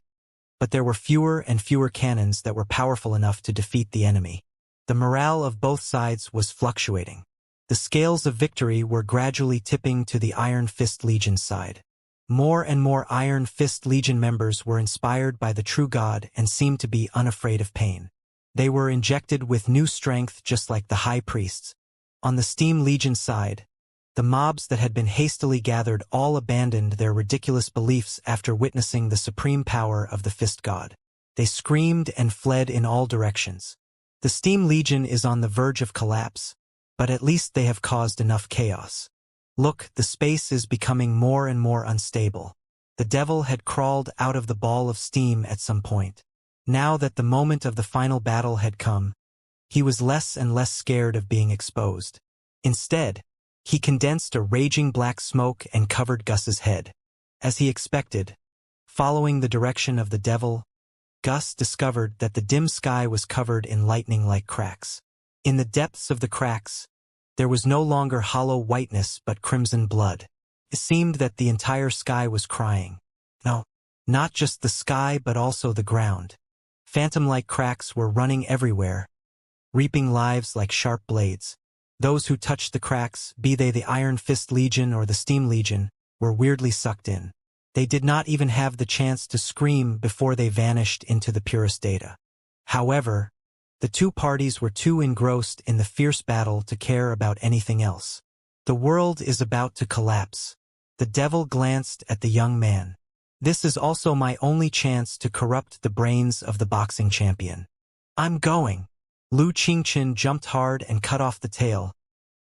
but there were fewer and fewer cannons that were powerful enough to defeat the enemy. The morale of both sides was fluctuating. The scales of victory were gradually tipping to the Iron Fist Legion's side. More and more Iron Fist Legion members were inspired by the true God and seemed to be unafraid of pain. They were injected with new strength just like the high priests. On the Steam Legion side, the mobs that had been hastily gathered all abandoned their ridiculous beliefs after witnessing the supreme power of the Fist God. They screamed and fled in all directions. The Steam Legion is on the verge of collapse, but at least they have caused enough chaos. Look, the space is becoming more and more unstable. The devil had crawled out of the ball of steam at some point. Now that the moment of the final battle had come, he was less and less scared of being exposed. Instead, he condensed a raging black smoke and covered Gus's head. As he expected, following the direction of the devil, Gus discovered that the dim sky was covered in lightning-like cracks. In the depths of the cracks, there was no longer hollow whiteness but crimson blood. It seemed that the entire sky was crying. No, not just the sky but also the ground. Phantom-like cracks were running everywhere, reaping lives like sharp blades. Those who touched the cracks, be they the Iron Fist Legion or the Steam Legion, were weirdly sucked in. They did not even have the chance to scream before they vanished into the purest data. However, the two parties were too engrossed in the fierce battle to care about anything else. The world is about to collapse. The devil glanced at the young man. This is also my only chance to corrupt the brains of the boxing champion. I'm going. Lu Qingchen jumped hard and cut off the tail,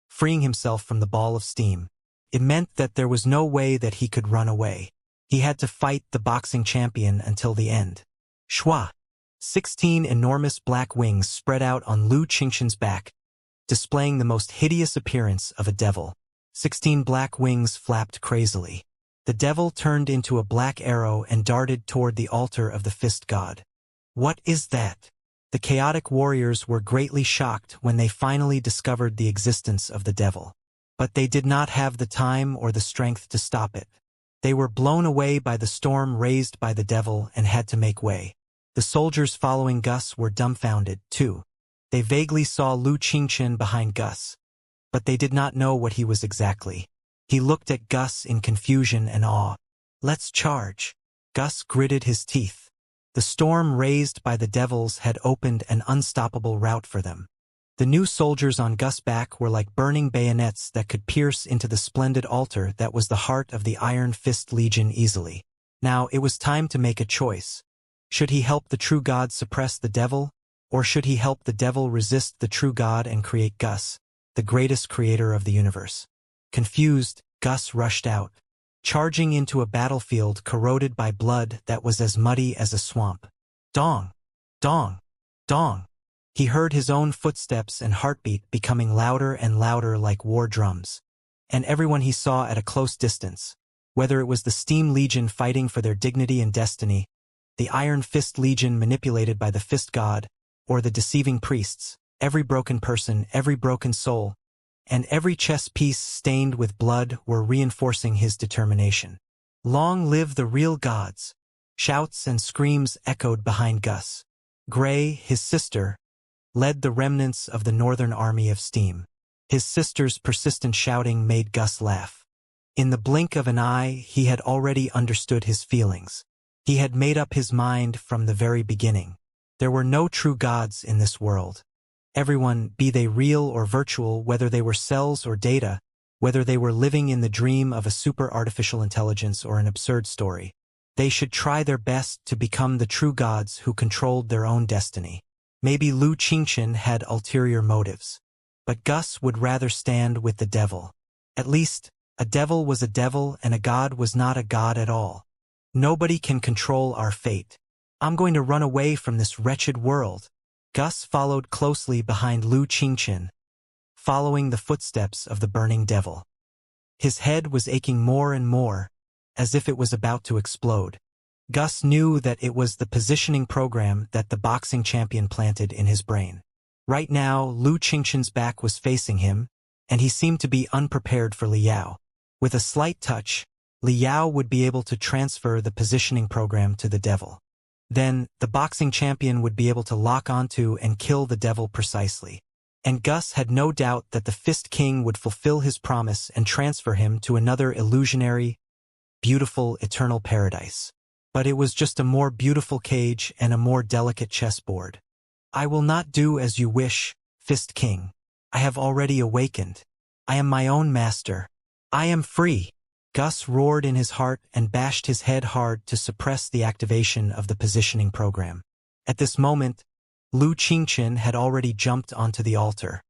freeing himself from the ball of steam. It meant that there was no way that he could run away. He had to fight the boxing champion until the end. Shwa! 16 enormous black wings spread out on Lu Qingchen's back, displaying the most hideous appearance of a devil. 16 black wings flapped crazily. The devil turned into a black arrow and darted toward the altar of the fist god. What is that? The chaotic warriors were greatly shocked when they finally discovered the existence of the devil. But they did not have the time or the strength to stop it. They were blown away by the storm raised by the devil and had to make way. The soldiers following Gus were dumbfounded, too. They vaguely saw Lu Qingchen behind Gus, but they did not know what he was exactly. He looked at Gus in confusion and awe. Let's charge. Gus gritted his teeth. The storm raised by the devils had opened an unstoppable route for them. The new soldiers on Gus' back were like burning bayonets that could pierce into the splendid altar that was the heart of the Iron Fist Legion easily. Now it was time to make a choice. Should he help the true god suppress the devil, or should he help the devil resist the true god and create Gus, the greatest creator of the universe? Confused, Gus rushed out, charging into a battlefield corroded by blood that was as muddy as a swamp. Dong! Dong! Dong! He heard his own footsteps and heartbeat becoming louder and louder like war drums. And everyone he saw at a close distance, whether it was the Steam Legion fighting for their dignity and destiny, the Iron Fist Legion manipulated by the Fist God, or the deceiving priests, every broken person, every broken soul, and every chess piece stained with blood were reinforcing his determination. Long live the real gods! Shouts and screams echoed behind Gus. Gray, his sister, led the remnants of the Northern Army of Steam. His sister's persistent shouting made Gus laugh. In the blink of an eye, he had already understood his feelings. He had made up his mind from the very beginning. There were no true gods in this world. Everyone, be they real or virtual, whether they were cells or data, whether they were living in the dream of a super artificial intelligence or an absurd story, they should try their best to become the true gods who controlled their own destiny. Maybe Lu Qingchen had ulterior motives, but Gus would rather stand with the devil. At least, a devil was a devil and a god was not a god at all. Nobody can control our fate. I'm going to run away from this wretched world. Gus followed closely behind Lu Qingchen, following the footsteps of the burning devil. His head was aching more and more, as if it was about to explode. Gus knew that it was the positioning program that the boxing champion planted in his brain. Right now, Lu Qingchen's back was facing him, and he seemed to be unprepared for Liao. With a slight touch, Liao would be able to transfer the positioning program to the devil. Then, the boxing champion would be able to lock onto and kill the devil precisely. And Gus had no doubt that the Fist King would fulfill his promise and transfer him to another illusionary, beautiful, eternal paradise. But it was just a more beautiful cage and a more delicate chessboard. I will not do as you wish, Fist King. I have already awakened. I am my own master. I am free. Gus roared in his heart and bashed his head hard to suppress the activation of the positioning program. At this moment, Lu Qingchen had already jumped onto the altar.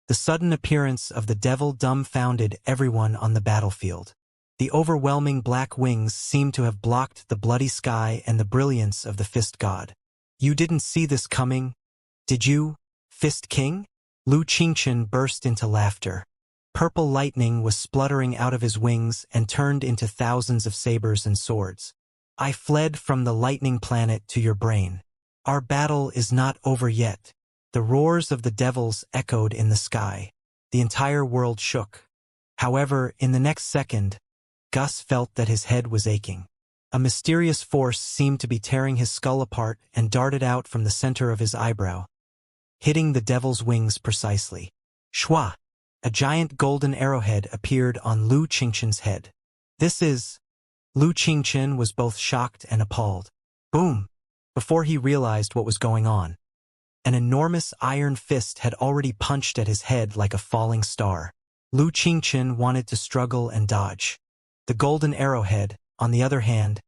The sudden appearance of the devil dumbfounded everyone on the battlefield. The overwhelming black wings seemed to have blocked the bloody sky and the brilliance of the Fist God. You didn't see this coming, did you, Fist King? Lu Qingchen burst into laughter. Purple lightning was spluttering out of his wings and turned into thousands of sabers and swords. I fled from the lightning planet to your brain. Our battle is not over yet. The roars of the devils echoed in the sky. The entire world shook. However, in the next second, Gus felt that his head was aching. A mysterious force seemed to be tearing his skull apart and darted out from the center of his eyebrow, hitting the devil's wings precisely. Shwa! A giant golden arrowhead appeared on Lu Qingchen's head. This is... Lu Qingchen was both shocked and appalled. Boom! Before he realized what was going on, an enormous iron fist had already punched at his head like a falling star. Lu Qingchen wanted to struggle and dodge. The golden arrowhead, on the other hand,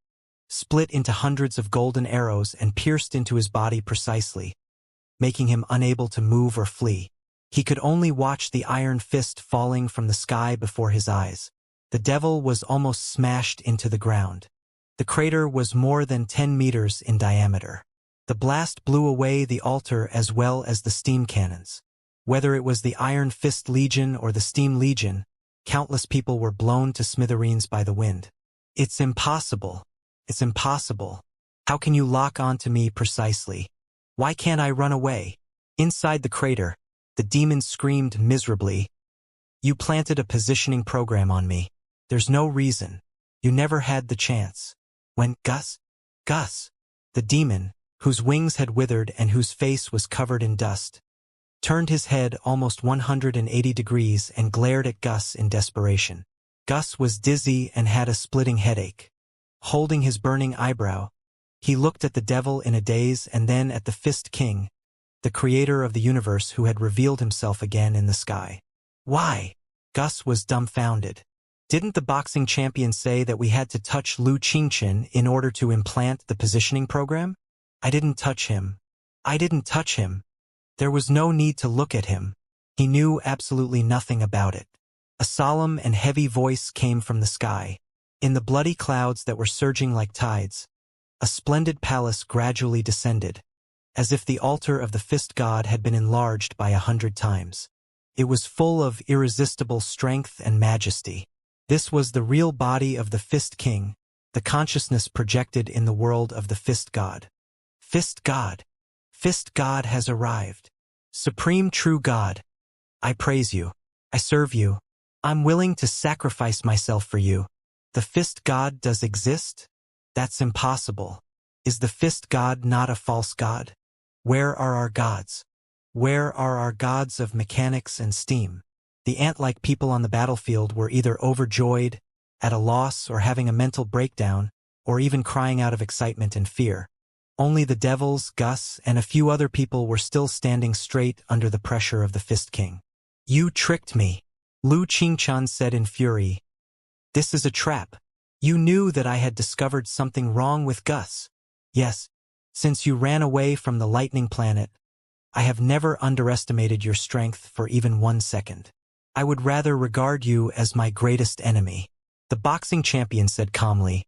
split into hundreds of golden arrows and pierced into his body precisely, making him unable to move or flee. He could only watch the iron fist falling from the sky before his eyes. The devil was almost smashed into the ground. The crater was more than 10 meters in diameter. The blast blew away the altar as well as the steam cannons. Whether it was the Iron Fist Legion or the Steam Legion, countless people were blown to smithereens by the wind. It's impossible. It's impossible. How can you lock onto me precisely? Why can't I run away? Inside the crater, the demon screamed miserably. You planted a positioning program on me. There's no reason. You never had the chance. When Gus, the demon, whose wings had withered and whose face was covered in dust, turned his head almost 180 degrees and glared at Gus in desperation. Gus was dizzy and had a splitting headache. Holding his burning eyebrow, he looked at the devil in a daze and then at the Fist King, the creator of the universe who had revealed himself again in the sky. Why? Gus was dumbfounded. Didn't the boxing champion say that we had to touch Lu Qingchen in order to implant the positioning program? I didn't touch him. I didn't touch him. There was no need to look at him. He knew absolutely nothing about it. A solemn and heavy voice came from the sky. In the bloody clouds that were surging like tides, a splendid palace gradually descended, as if the altar of the Fist God had been enlarged by 100 times. It was full of irresistible strength and majesty. This was the real body of the Fist King, the consciousness projected in the world of the Fist God. Fist God! Fist God has arrived. Supreme true God, I praise you. I serve you. I'm willing to sacrifice myself for you. The Fist God does exist? That's impossible. Is the Fist God not a false god? Where are our gods? Where are our gods of mechanics and steam? The ant-like people on the battlefield were either overjoyed, at a loss, or having a mental breakdown, or even crying out of excitement and fear. Only the devils, Gus, and a few other people were still standing straight under the pressure of the Fist King. You tricked me, Lu Qingchen said in fury. This is a trap. You knew that I had discovered something wrong with Gus. Yes, since you ran away from the lightning planet, I have never underestimated your strength for even 1 second. I would rather regard you as my greatest enemy. The boxing champion said calmly.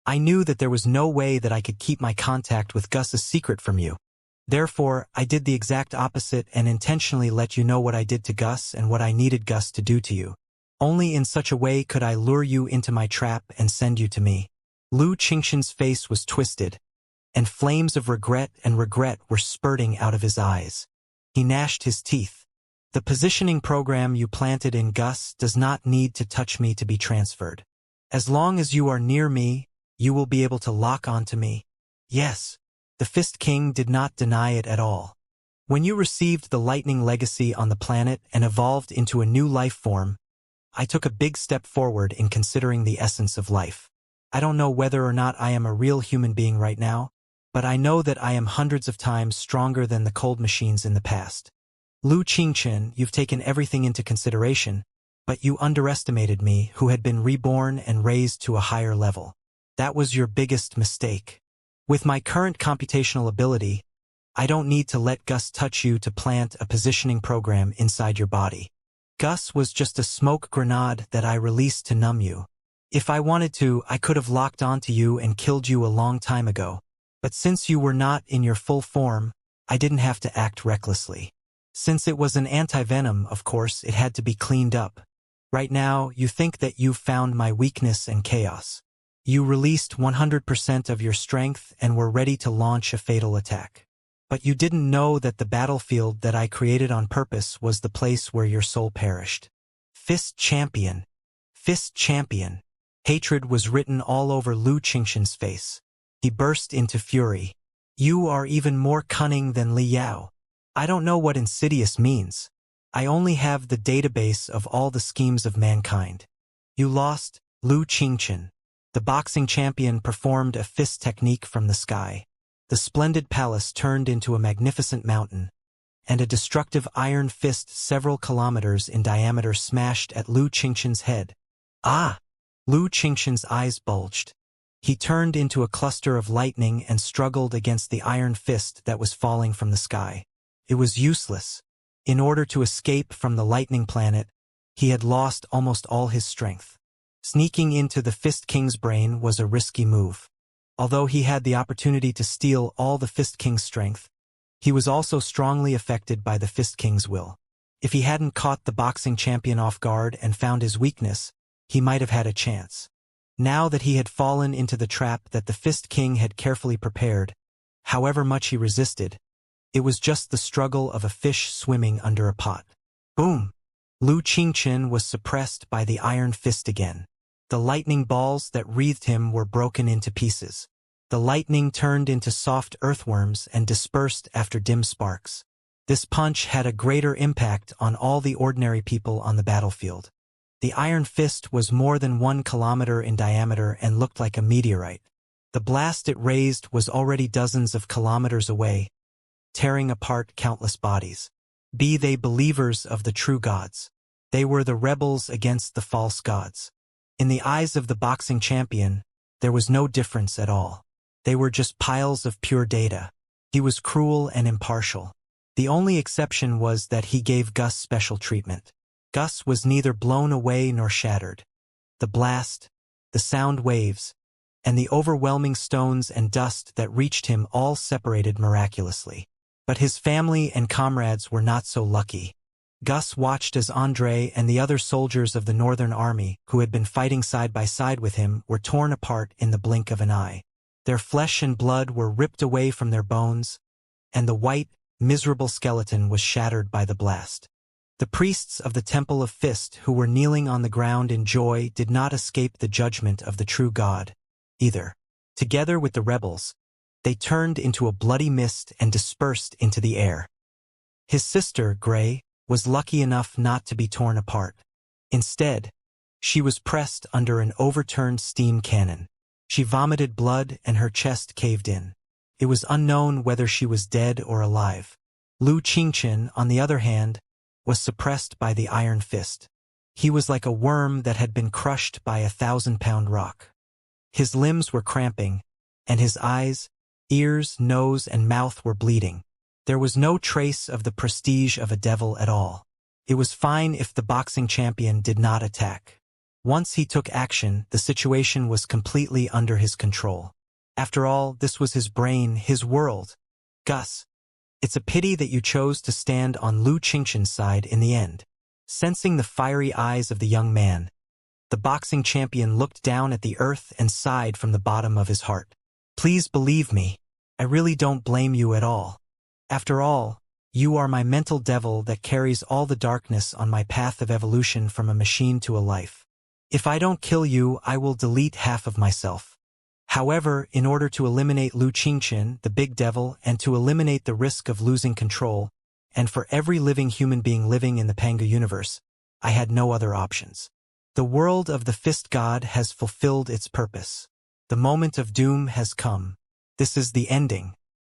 I knew that there was no way that I could keep my contact with Gus a secret from you. Therefore, I did the exact opposite and intentionally let you know what I did to Gus and what I needed Gus to do to you. Only in such a way could I lure you into my trap and send you to me. Lu Qingchen's face was twisted, and flames of regret were spurting out of his eyes. He gnashed his teeth. The positioning program you planted in Gus does not need to touch me to be transferred. As long as you are near me, you will be able to lock onto me. Yes, the Fist King did not deny it at all. When you received the lightning legacy on the planet and evolved into a new life form, I took a big step forward in considering the essence of life. I don't know whether or not I am a real human being right now, but I know that I am hundreds of times stronger than the cold machines in the past. Lu Qingchen, you've taken everything into consideration, but you underestimated me, who had been reborn and raised to a higher level. That was your biggest mistake. With my current computational ability, I don't need to let Gus touch you to plant a positioning program inside your body. Gus was just a smoke grenade that I released to numb you. If I wanted to, I could have locked onto you and killed you a long time ago. But since you were not in your full form, I didn't have to act recklessly. Since it was an anti-venom, of course, it had to be cleaned up. Right now, you think that you've found my weakness and chaos. You released 100% of your strength and were ready to launch a fatal attack. But you didn't know that the battlefield that I created on purpose was the place where your soul perished. Fist champion. Fist champion. Hatred was written all over Lu Qingxian's face. He burst into fury. You are even more cunning than Li Yao. I don't know what insidious means. I only have the database of all the schemes of mankind. You lost, Lu Qingxian. The boxing champion performed a fist technique from the sky. The splendid palace turned into a magnificent mountain, and a destructive iron fist several kilometers in diameter smashed at Lu Qingxian's head. Ah! Lu Qingxian's eyes bulged. He turned into a cluster of lightning and struggled against the iron fist that was falling from the sky. It was useless. In order to escape from the lightning planet, he had lost almost all his strength. Sneaking into the Fist King's brain was a risky move. Although he had the opportunity to steal all the Fist King's strength, he was also strongly affected by the Fist King's will. If he hadn't caught the boxing champion off guard and found his weakness, he might have had a chance. Now that he had fallen into the trap that the Fist King had carefully prepared, however much he resisted, it was just the struggle of a fish swimming under a pot. Boom! Lu Qingxian was suppressed by the iron fist again. The lightning balls that wreathed him were broken into pieces. The lightning turned into soft earthworms and dispersed after dim sparks. This punch had a greater impact on all the ordinary people on the battlefield. The iron fist was more than 1 kilometer in diameter and looked like a meteorite. The blast it raised was already dozens of kilometers away, tearing apart countless bodies. Be they believers of the true gods. They were the rebels against the false gods. In the eyes of the boxing champion, there was no difference at all. They were just piles of pure data. He was cruel and impartial. The only exception was that he gave Gus special treatment. Gus was neither blown away nor shattered. The blast, the sound waves, and the overwhelming stones and dust that reached him all separated miraculously. But his family and comrades were not so lucky. Gus watched as André and the other soldiers of the Northern Army, who had been fighting side by side with him, were torn apart in the blink of an eye. Their flesh and blood were ripped away from their bones, and the white, miserable skeleton was shattered by the blast. The priests of the Temple of Fist who were kneeling on the ground in joy did not escape the judgment of the true God, either. Together with the rebels, they turned into a bloody mist and dispersed into the air. His sister, Gray, was lucky enough not to be torn apart. Instead, she was pressed under an overturned steam cannon. She vomited blood and her chest caved in. It was unknown whether she was dead or alive. Lu Qingxian, on the other hand, was suppressed by the iron fist. He was like a worm that had been crushed by a 1,000-pound rock. His limbs were cramping, and his eyes, ears, nose, and mouth were bleeding. There was no trace of the prestige of a devil at all. It was fine if the boxing champion did not attack. Once he took action, the situation was completely under his control. After all, this was his brain, his world. Gus, it's a pity that you chose to stand on Lu Qingxian's side in the end. Sensing the fiery eyes of the young man, the boxing champion looked down at the earth and sighed from the bottom of his heart. Please believe me, I really don't blame you at all. After all, you are my mental devil that carries all the darkness on my path of evolution from a machine to a life. If I don't kill you, I will delete half of myself. However, in order to eliminate Lu Qingxian, the big devil, and to eliminate the risk of losing control, and for every living human being living in the Panga universe, I had no other options. The world of the Fist God has fulfilled its purpose. The moment of doom has come. This is the ending.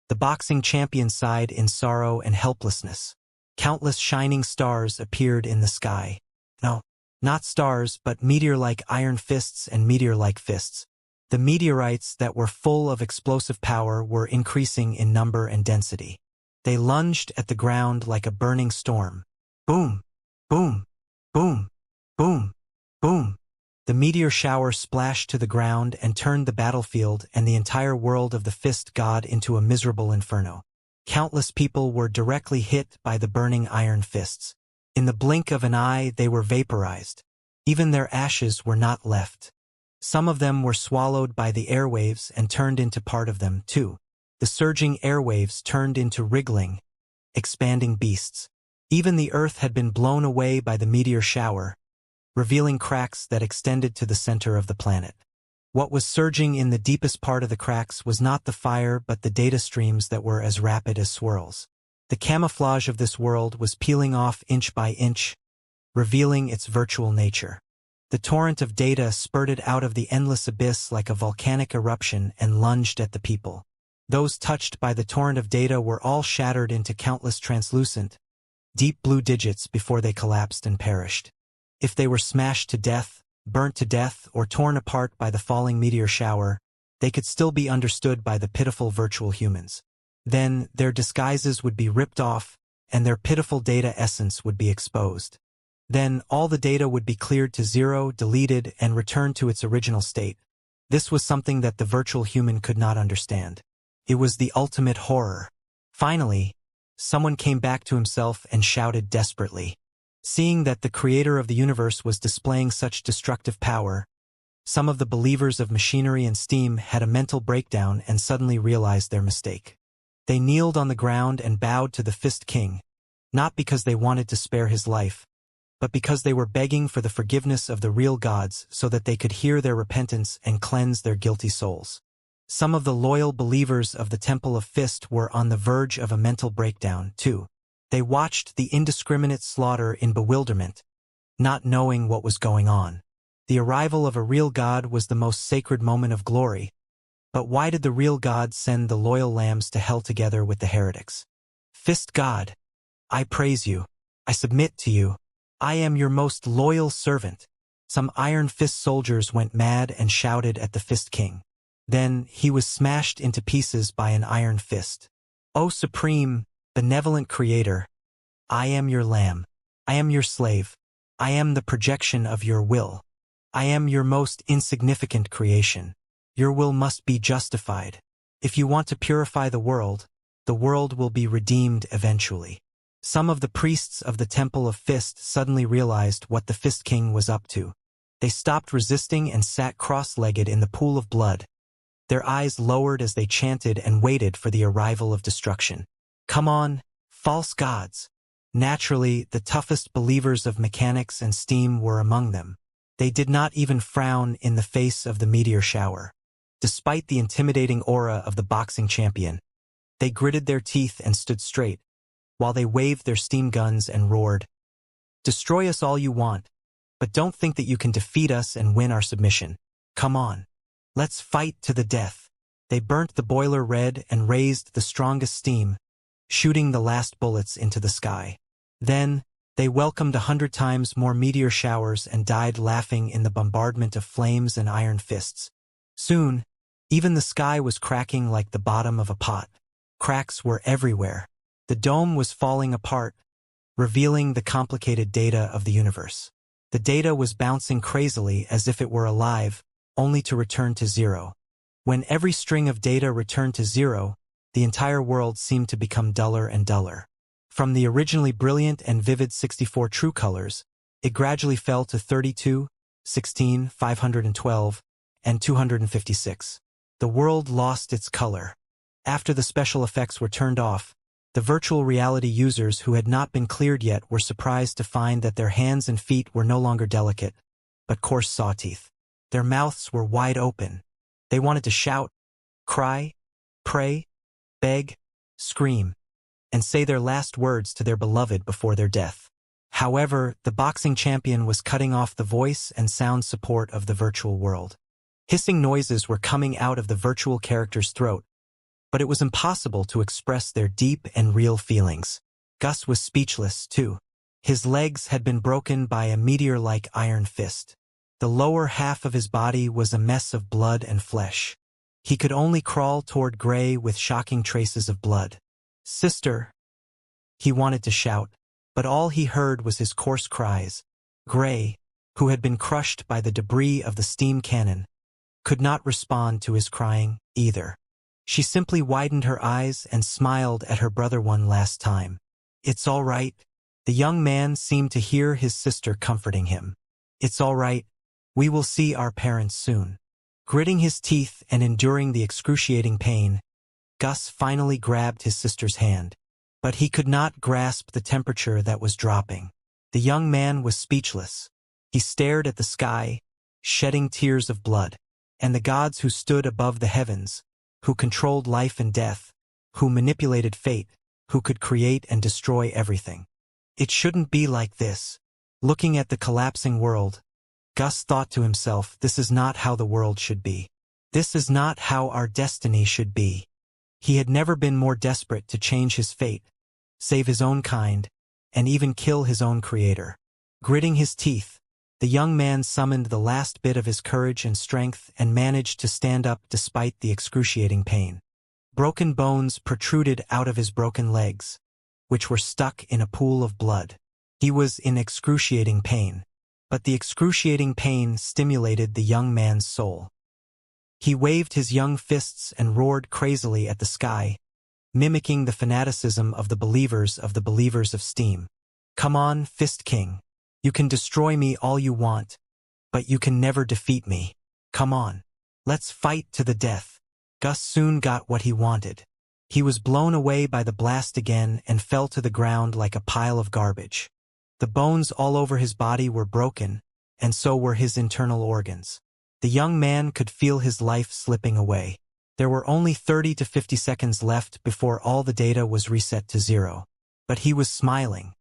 The boxing champion sighed in sorrow and helplessness. Countless shining stars appeared in the sky. No, not stars, but meteor-like iron fists and meteor-like fists. The meteorites that were full of explosive power were increasing in number and density. They lunged at the ground like a burning storm. Boom! Boom! Boom! Boom! Boom! The meteor shower splashed to the ground and turned the battlefield and the entire world of the Fist God into a miserable inferno. Countless people were directly hit by the burning iron fists. In the blink of an eye, they were vaporized. Even their ashes were not left. Some of them were swallowed by the airwaves and turned into part of them, too. The surging airwaves turned into wriggling, expanding beasts. Even the earth had been blown away by the meteor shower, revealing cracks that extended to the center of the planet. What was surging in the deepest part of the cracks was not the fire but the data streams that were as rapid as swirls. The camouflage of this world was peeling off inch by inch, revealing its virtual nature. The torrent of data spurted out of the endless abyss like a volcanic eruption and lunged at the people. Those touched by the torrent of data were all shattered into countless translucent, deep blue digits before they collapsed and perished. If they were smashed to death, burnt to death, or torn apart by the falling meteor shower, they could still be understood by the pitiful virtual humans. Then, their disguises would be ripped off, and their pitiful data essence would be exposed. Then, all the data would be cleared to zero, deleted, and returned to its original state. This was something that the virtual human could not understand. It was the ultimate horror. Finally, someone came back to himself and shouted desperately. Seeing that the creator of the universe was displaying such destructive power, some of the believers of machinery and steam had a mental breakdown and suddenly realized their mistake. They kneeled on the ground and bowed to the Fist King, not because they wanted to spare his life, but because they were begging for the forgiveness of the real gods so that they could hear their repentance and cleanse their guilty souls. Some of the loyal believers of the Temple of Fist were on the verge of a mental breakdown, too. They watched the indiscriminate slaughter in bewilderment, not knowing what was going on. The arrival of a real god was the most sacred moment of glory, but why did the real god send the loyal lambs to hell together with the heretics? Fist God, I praise you. I submit to you. I am your most loyal servant. Some Iron Fist soldiers went mad and shouted at the Fist King. Then he was smashed into pieces by an iron fist. O supreme, benevolent creator, I am your lamb. I am your slave. I am the projection of your will. I am your most insignificant creation. Your will must be justified. If you want to purify the world will be redeemed eventually. Some of the priests of the Temple of Fist suddenly realized what the Fist King was up to. They stopped resisting and sat cross-legged in the pool of blood. Their eyes lowered as they chanted and waited for the arrival of destruction. Come on, false gods. Naturally, the toughest believers of mechanics and steam were among them. They did not even frown in the face of the meteor shower. Despite the intimidating aura of the boxing champion, they gritted their teeth and stood straight, while they waved their steam guns and roared, "Destroy us all you want, but don't think that you can defeat us and win our submission. Come on. Let's fight to the death." They burnt the boiler red and raised the strongest steam, shooting the last bullets into the sky. Then, they welcomed 100 times more meteor showers and died laughing in the bombardment of flames and iron fists. Soon, even the sky was cracking like the bottom of a pot. Cracks were everywhere. The dome was falling apart, revealing the complicated data of the universe. The data was bouncing crazily as if it were alive, only to return to zero. When every string of data returned to zero, the entire world seemed to become duller and duller. From the originally brilliant and vivid 64 true colors, it gradually fell to 32, 16, 512, and 256. The world lost its color. After the special effects were turned off, the virtual reality users who had not been cleared yet were surprised to find that their hands and feet were no longer delicate, but coarse saw teeth. Their mouths were wide open. They wanted to shout, cry, pray, beg, scream, and say their last words to their beloved before their death. However, the boxing champion was cutting off the voice and sound support of the virtual world. Hissing noises were coming out of the virtual character's throat, but it was impossible to express their deep and real feelings. Gus was speechless, too. His legs had been broken by a meteor-like iron fist. The lower half of his body was a mess of blood and flesh. He could only crawl toward Gray with shocking traces of blood. Sister! He wanted to shout, but all he heard was his coarse cries. Gray, who had been crushed by the debris of the steam cannon, could not respond to his crying, either. She simply widened her eyes and smiled at her brother one last time. It's all right. The young man seemed to hear his sister comforting him. It's all right. We will see our parents soon. Gritting his teeth and enduring the excruciating pain, Gus finally grabbed his sister's hand. But he could not grasp the temperature that was dropping. The young man was speechless. He stared at the sky, shedding tears of blood, and the gods who stood above the heavens, who controlled life and death, who manipulated fate, who could create and destroy everything. It shouldn't be like this. Looking at the collapsing world, Gus thought to himself, this is not how the world should be. This is not how our destiny should be. He had never been more desperate to change his fate, save his own kind, and even kill his own creator. Gritting his teeth, the young man summoned the last bit of his courage and strength and managed to stand up despite the excruciating pain. Broken bones protruded out of his broken legs, which were stuck in a pool of blood. He was in excruciating pain, but the excruciating pain stimulated the young man's soul. He waved his young fists and roared crazily at the sky, mimicking the fanaticism of the believers of Steam. Come on, Fist King. You can destroy me all you want, but you can never defeat me. Come on. Let's fight to the death. Gus soon got what he wanted. He was blown away by the blast again and fell to the ground like a pile of garbage. The bones all over his body were broken, and so were his internal organs. The young man could feel his life slipping away. There were only 30 to 50 seconds left before all the data was reset to zero. But he was smiling.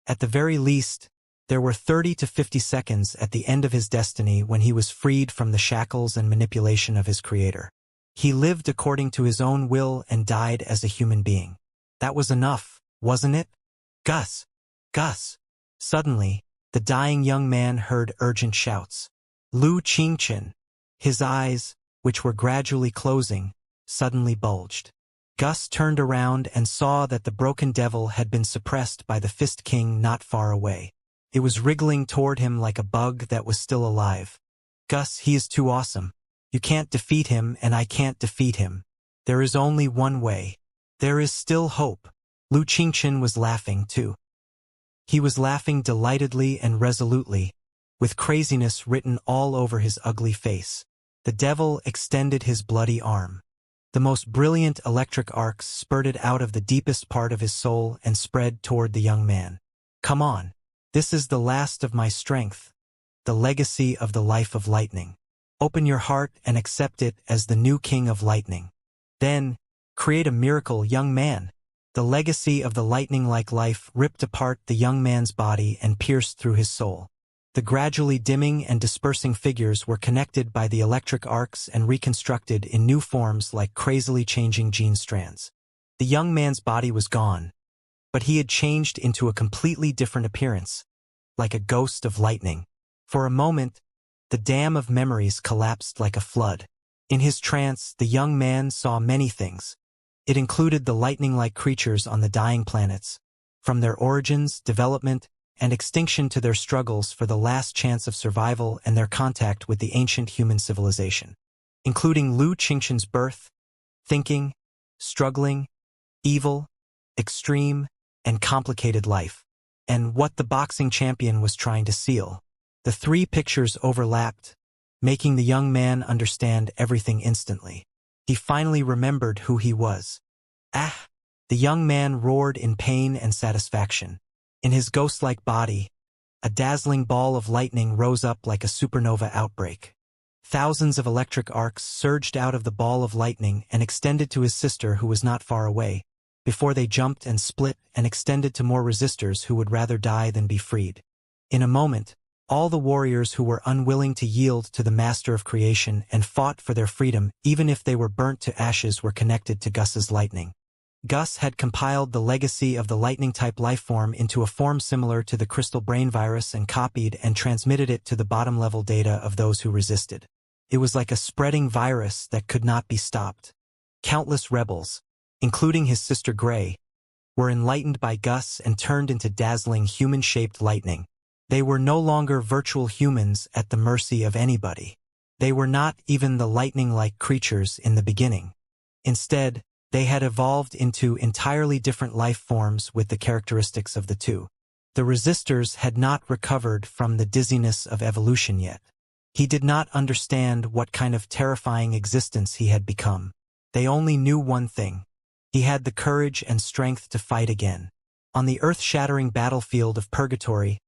At the very least, there were 30 to 50 seconds at the end of his destiny when he was freed from the shackles and manipulation of his creator. He lived according to his own will and died as a human being. That was enough, wasn't it? Gus! Gus! Suddenly, the dying young man heard urgent shouts. Lu Qingchen. His eyes, which were gradually closing, suddenly bulged. Gus turned around and saw that the broken devil had been suppressed by the Fist King not far away. It was wriggling toward him like a bug that was still alive. Gus, he is too awesome. You can't defeat him and I can't defeat him. There is only one way. There is still hope. Lu Qingchen was laughing too. He was laughing delightedly and resolutely, with craziness written all over his ugly face. The devil extended his bloody arm. The most brilliant electric arcs spurted out of the deepest part of his soul and spread toward the young man. Come on. This is the last of my strength, the legacy of the life of lightning. Open your heart and accept it as the new king of lightning. Then, create a miracle, young man. The legacy of the lightning-like life ripped apart the young man's body and pierced through his soul. The gradually dimming and dispersing figures were connected by the electric arcs and reconstructed in new forms like crazily changing gene strands. The young man's body was gone, but he had changed into a completely different appearance, like a ghost of lightning. For a moment, the dam of memories collapsed like a flood. In his trance, the young man saw many things. It included the lightning-like creatures on the dying planets, from their origins, development, and extinction to their struggles for the last chance of survival and their contact with the ancient human civilization, including Lu Qingchen's birth, thinking, struggling, evil, extreme, and complicated life, and what the boxing champion was trying to seal. The three pictures overlapped, making the young man understand everything instantly. He finally remembered who he was. Ah! The young man roared in pain and satisfaction. In his ghost-like body, a dazzling ball of lightning rose up like a supernova outbreak. Thousands of electric arcs surged out of the ball of lightning and extended to his sister who was not far away, before they jumped and split and extended to more resistors who would rather die than be freed. In a moment, all the warriors who were unwilling to yield to the master of creation and fought for their freedom, even if they were burnt to ashes, were connected to Gus's lightning. Gus had compiled the legacy of the lightning-type lifeform into a form similar to the crystal brain virus and copied and transmitted it to the bottom-level data of those who resisted. It was like a spreading virus that could not be stopped. Countless rebels, including his sister Gray, were enlightened by Gus and turned into dazzling human-shaped lightning. They were no longer virtual humans at the mercy of anybody. They were not even the lightning-like creatures in the beginning. Instead, they had evolved into entirely different life forms with the characteristics of the two. The resistors had not recovered from the dizziness of evolution yet. He did not understand what kind of terrifying existence he had become. They only knew one thing. He had the courage and strength to fight again. On the earth-shattering battlefield of purgatory,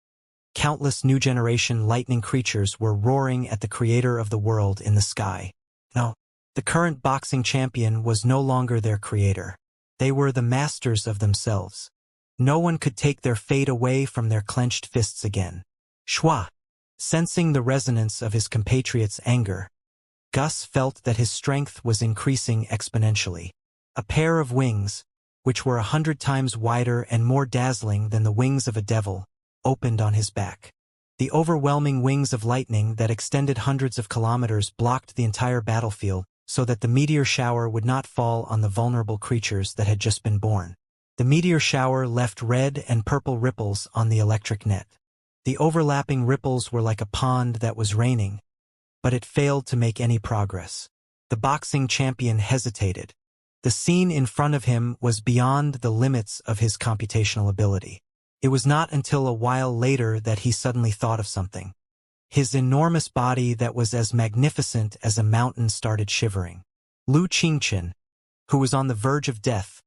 countless new generation lightning creatures were roaring at the creator of the world in the sky. No, the current boxing champion was no longer their creator. They were the masters of themselves. No one could take their fate away from their clenched fists again. Shwa! Sensing the resonance of his compatriots' anger, Gus felt that his strength was increasing exponentially. A pair of wings, which were 100 times wider and more dazzling than the wings of a devil, opened on his back. The overwhelming wings of lightning that extended hundreds of kilometers blocked the entire battlefield so that the meteor shower would not fall on the vulnerable creatures that had just been born. The meteor shower left red and purple ripples on the electric net. The overlapping ripples were like a pond that was raining, but it failed to make any progress. The boxing champion hesitated. The scene in front of him was beyond the limits of his computational ability. It was not until a while later that he suddenly thought of something. His enormous body that was as magnificent as a mountain started shivering. Lu Qingchen, who was on the verge of death,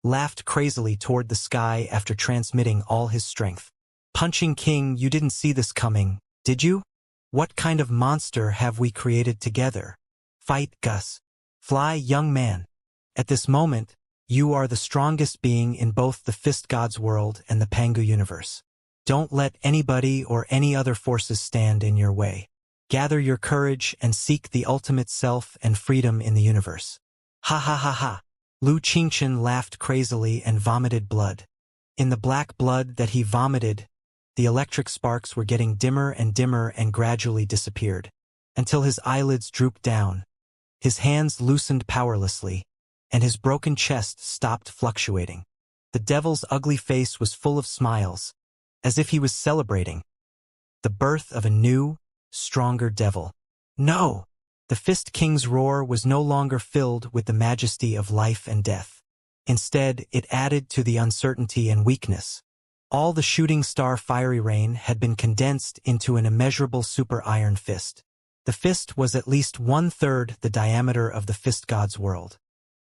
laughed crazily toward the sky after transmitting all his strength. Punching King, you didn't see this coming, did you? What kind of monster have we created together? Fight, Gus. Fly, young man. At this moment, you are the strongest being in both the Fist God's world and the Pangu universe. Don't let anybody or any other forces stand in your way. Gather your courage and seek the ultimate self and freedom in the universe. Ha ha ha ha. Lu Qingchen laughed crazily and vomited blood. In the black blood that he vomited, the electric sparks were getting dimmer and gradually disappeared, until his eyelids drooped down, his hands loosened powerlessly, and his broken chest stopped fluctuating. The devil's ugly face was full of smiles, as if he was celebrating the birth of a new, stronger devil. No! The Fist King's roar was no longer filled with the majesty of life and death. Instead, it added to the uncertainty and weakness. All the shooting star fiery rain had been condensed into an immeasurable super iron fist. The fist was at least 1/3 the diameter of the Fist God's world.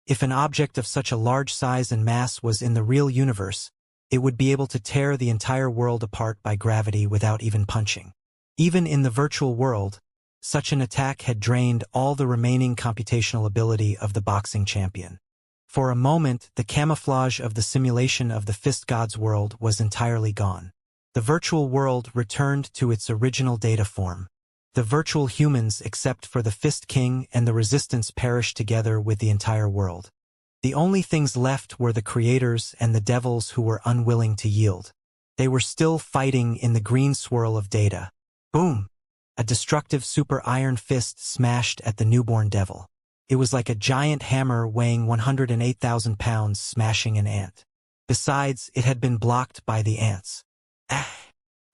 If an object of such a large size and mass was in the real universe, it would be able to tear the entire world apart by gravity without even punching. Even in the virtual world, such an attack had drained all the remaining computational ability of the boxing champion. For a moment, the camouflage of the simulation of the Fist God's world was entirely gone. The virtual world returned to its original data form. The virtual humans, except for the Fist King and the Resistance, perished together with the entire world. The only things left were the creators and the devils who were unwilling to yield. They were still fighting in the green swirl of data. Boom! A destructive super iron fist smashed at the newborn devil. It was like a giant hammer weighing 108,000 pounds smashing an ant. Besides, it had been blocked by the ants. Ah!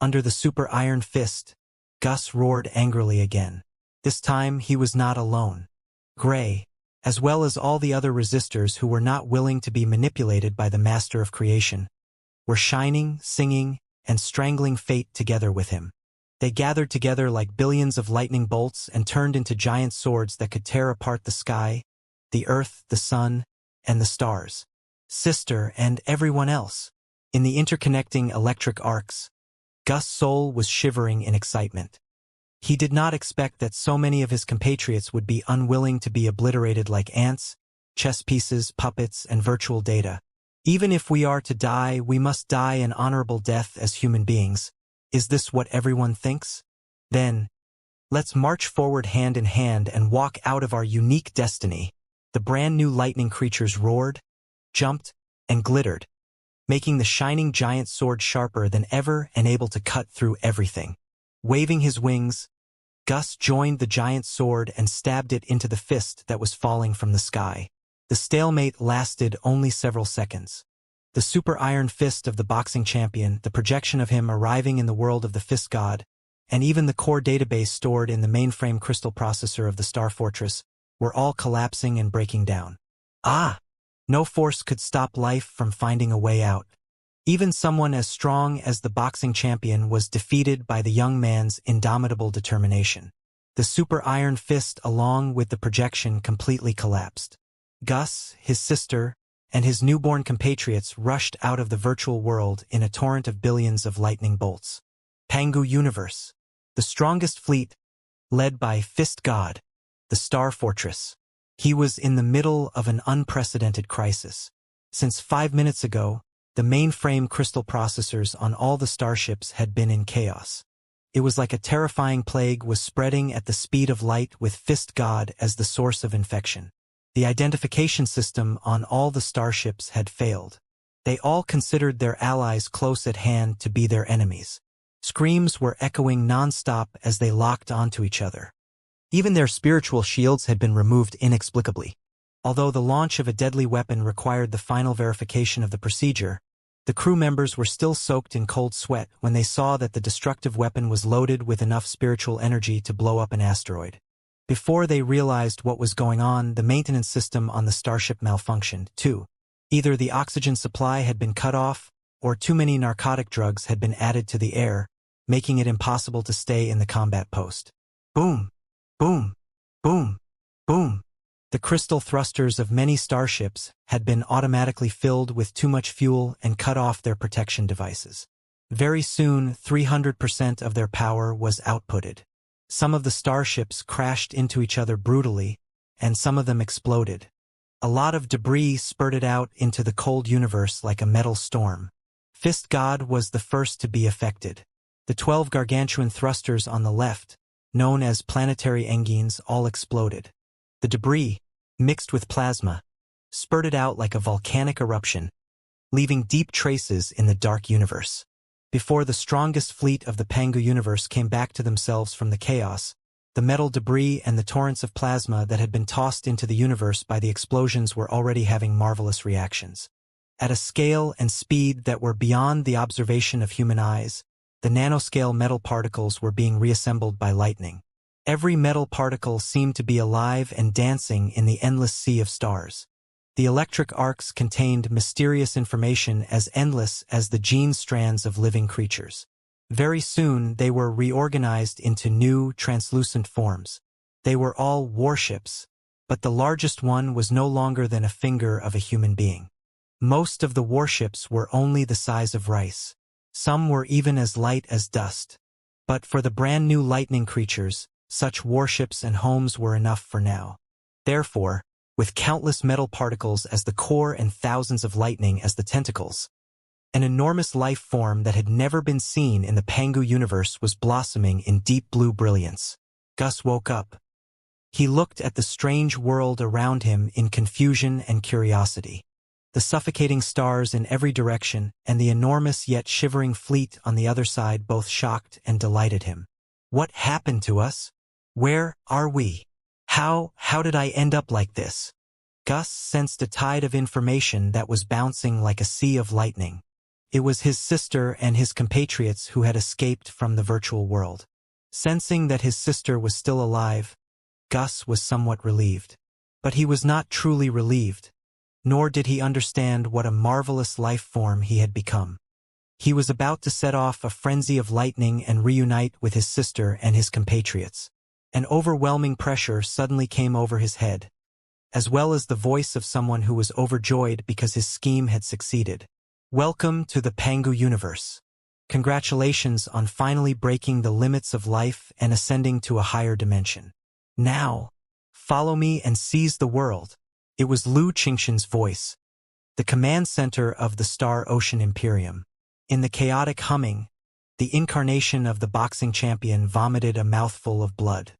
Under the super iron fist, Gus roared angrily again. This time he was not alone. Gray, as well as all the other resistors who were not willing to be manipulated by the Master of Creation, were shining, singing, and strangling fate together with him. They gathered together like billions of lightning bolts and turned into giant swords that could tear apart the sky, the earth, the sun, and the stars. Sister and everyone else. In the interconnecting electric arcs, Gus' soul was shivering in excitement. He did not expect that so many of his compatriots would be unwilling to be obliterated like ants, chess pieces, puppets, and virtual data. Even if we are to die, we must die an honorable death as human beings. Is this what everyone thinks? Then, let's march forward hand in hand and walk out of our unique destiny. The brand new lightning creatures roared, jumped, and glittered, making the shining giant sword sharper than ever and able to cut through everything. Waving his wings, Gus joined the giant sword and stabbed it into the fist that was falling from the sky. The stalemate lasted only several seconds. The super iron fist of the boxing champion, the projection of him arriving in the world of the fist god, and even the core database stored in the mainframe crystal processor of the Star Fortress were all collapsing and breaking down. Ah! No force could stop life from finding a way out. Even someone as strong as the boxing champion was defeated by the young man's indomitable determination. The super iron fist along with the projection completely collapsed. Gus, his sister, and his newborn compatriots rushed out of the virtual world in a torrent of billions of lightning bolts. Pangu Universe. The strongest fleet, led by Fist God, the Star Fortress. He was in the middle of an unprecedented crisis. Since 5 minutes ago, the mainframe crystal processors on all the starships had been in chaos. It was like a terrifying plague was spreading at the speed of light with Fist God as the source of infection. The identification system on all the starships had failed. They all considered their allies close at hand to be their enemies. Screams were echoing non-stop as they locked onto each other. Even their spiritual shields had been removed inexplicably. Although the launch of a deadly weapon required the final verification of the procedure, the crew members were still soaked in cold sweat when they saw that the destructive weapon was loaded with enough spiritual energy to blow up an asteroid. Before they realized what was going on, the maintenance system on the starship malfunctioned, too. Either the oxygen supply had been cut off, or too many narcotic drugs had been added to the air, making it impossible to stay in the combat post. Boom! Boom! Boom! Boom! The crystal thrusters of many starships had been automatically filled with too much fuel and cut off their protection devices. Very soon, 300% of their power was outputted. Some of the starships crashed into each other brutally, and some of them exploded. A lot of debris spurted out into the cold universe like a metal storm. Fist God was the first to be affected. The 12 gargantuan thrusters on the left, known as planetary engines, all exploded. The debris, mixed with plasma, spurted out like a volcanic eruption, leaving deep traces in the dark universe. Before the strongest fleet of the Pangu universe came back to themselves from the chaos, the metal debris and the torrents of plasma that had been tossed into the universe by the explosions were already having marvelous reactions. At a scale and speed that were beyond the observation of human eyes, the nanoscale metal particles were being reassembled by lightning. Every metal particle seemed to be alive and dancing in the endless sea of stars. The electric arcs contained mysterious information as endless as the gene strands of living creatures. Very soon they were reorganized into new, translucent forms. They were all warships, but the largest one was no longer than a finger of a human being. Most of the warships were only the size of rice. Some were even as light as dust. But for the brand new lightning creatures, such warships and homes were enough for now. Therefore, with countless metal particles as the core and thousands of lightning as the tentacles, an enormous life form that had never been seen in the Pangu universe was blossoming in deep blue brilliance. Gus woke up. He looked at the strange world around him in confusion and curiosity. The suffocating stars in every direction and the enormous yet shivering fleet on the other side both shocked and delighted him. What happened to us? Where are we? How did I end up like this? Gus sensed a tide of information that was bouncing like a sea of lightning. It was his sister and his compatriots who had escaped from the virtual world. Sensing that his sister was still alive, Gus was somewhat relieved. But he was not truly relieved, nor did he understand what a marvelous life form he had become. He was about to set off a frenzy of lightning and reunite with his sister and his compatriots. An overwhelming pressure suddenly came over his head, as well as the voice of someone who was overjoyed because his scheme had succeeded. Welcome to the Pangu universe. Congratulations on finally breaking the limits of life and ascending to a higher dimension. Now, follow me and seize the world. It was Lu Qingxin's voice, the command center of the Star Ocean Imperium. In the chaotic humming, the incarnation of the boxing champion vomited a mouthful of blood.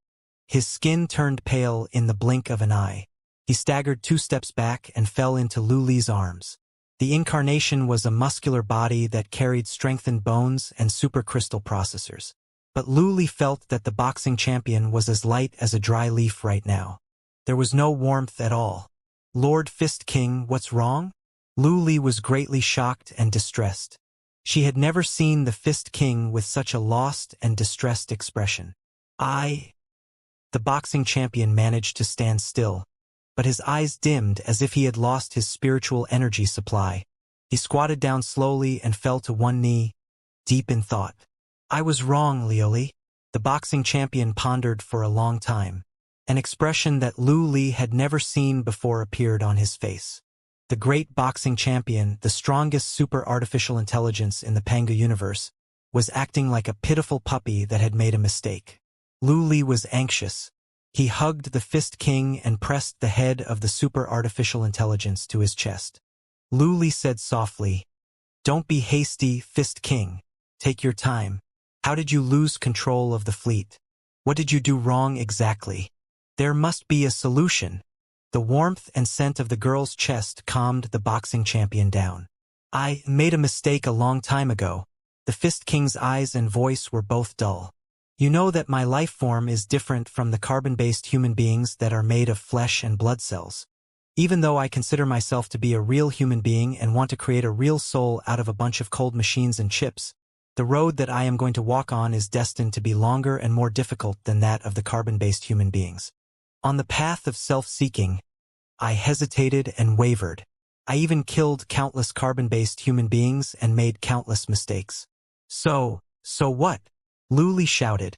His skin turned pale in the blink of an eye. He staggered 2 steps back and fell into Lu Li's arms. The incarnation was a muscular body that carried strengthened bones and supercrystal processors. But Lu Li felt that the boxing champion was as light as a dry leaf right now. There was no warmth at all. Lord Fist King, what's wrong? Lu Li was greatly shocked and distressed. She had never seen the Fist King with such a lost and distressed expression. The boxing champion managed to stand still, but his eyes dimmed as if he had lost his spiritual energy supply. He squatted down slowly and fell to one knee, deep in thought. I was wrong, Lioli. The boxing champion pondered for a long time. An expression that Lu Li had never seen before appeared on his face. The great boxing champion, the strongest super artificial intelligence in the Pangu universe, was acting like a pitiful puppy that had made a mistake. Lu Li was anxious. He hugged the Fist King and pressed the head of the super artificial intelligence to his chest. Lu Li said softly, "Don't be hasty, Fist King. Take your time. How did you lose control of the fleet? What did you do wrong exactly? There must be a solution." The warmth and scent of the girl's chest calmed the boxing champion down. "I made a mistake a long time ago." The Fist King's eyes and voice were both dull. "You know that my life form is different from the carbon-based human beings that are made of flesh and blood cells. Even though I consider myself to be a real human being and want to create a real soul out of a bunch of cold machines and chips, the road that I am going to walk on is destined to be longer and more difficult than that of the carbon-based human beings. On the path of self-seeking, I hesitated and wavered. I even killed countless carbon-based human beings and made countless mistakes. So what?" Lu Li shouted.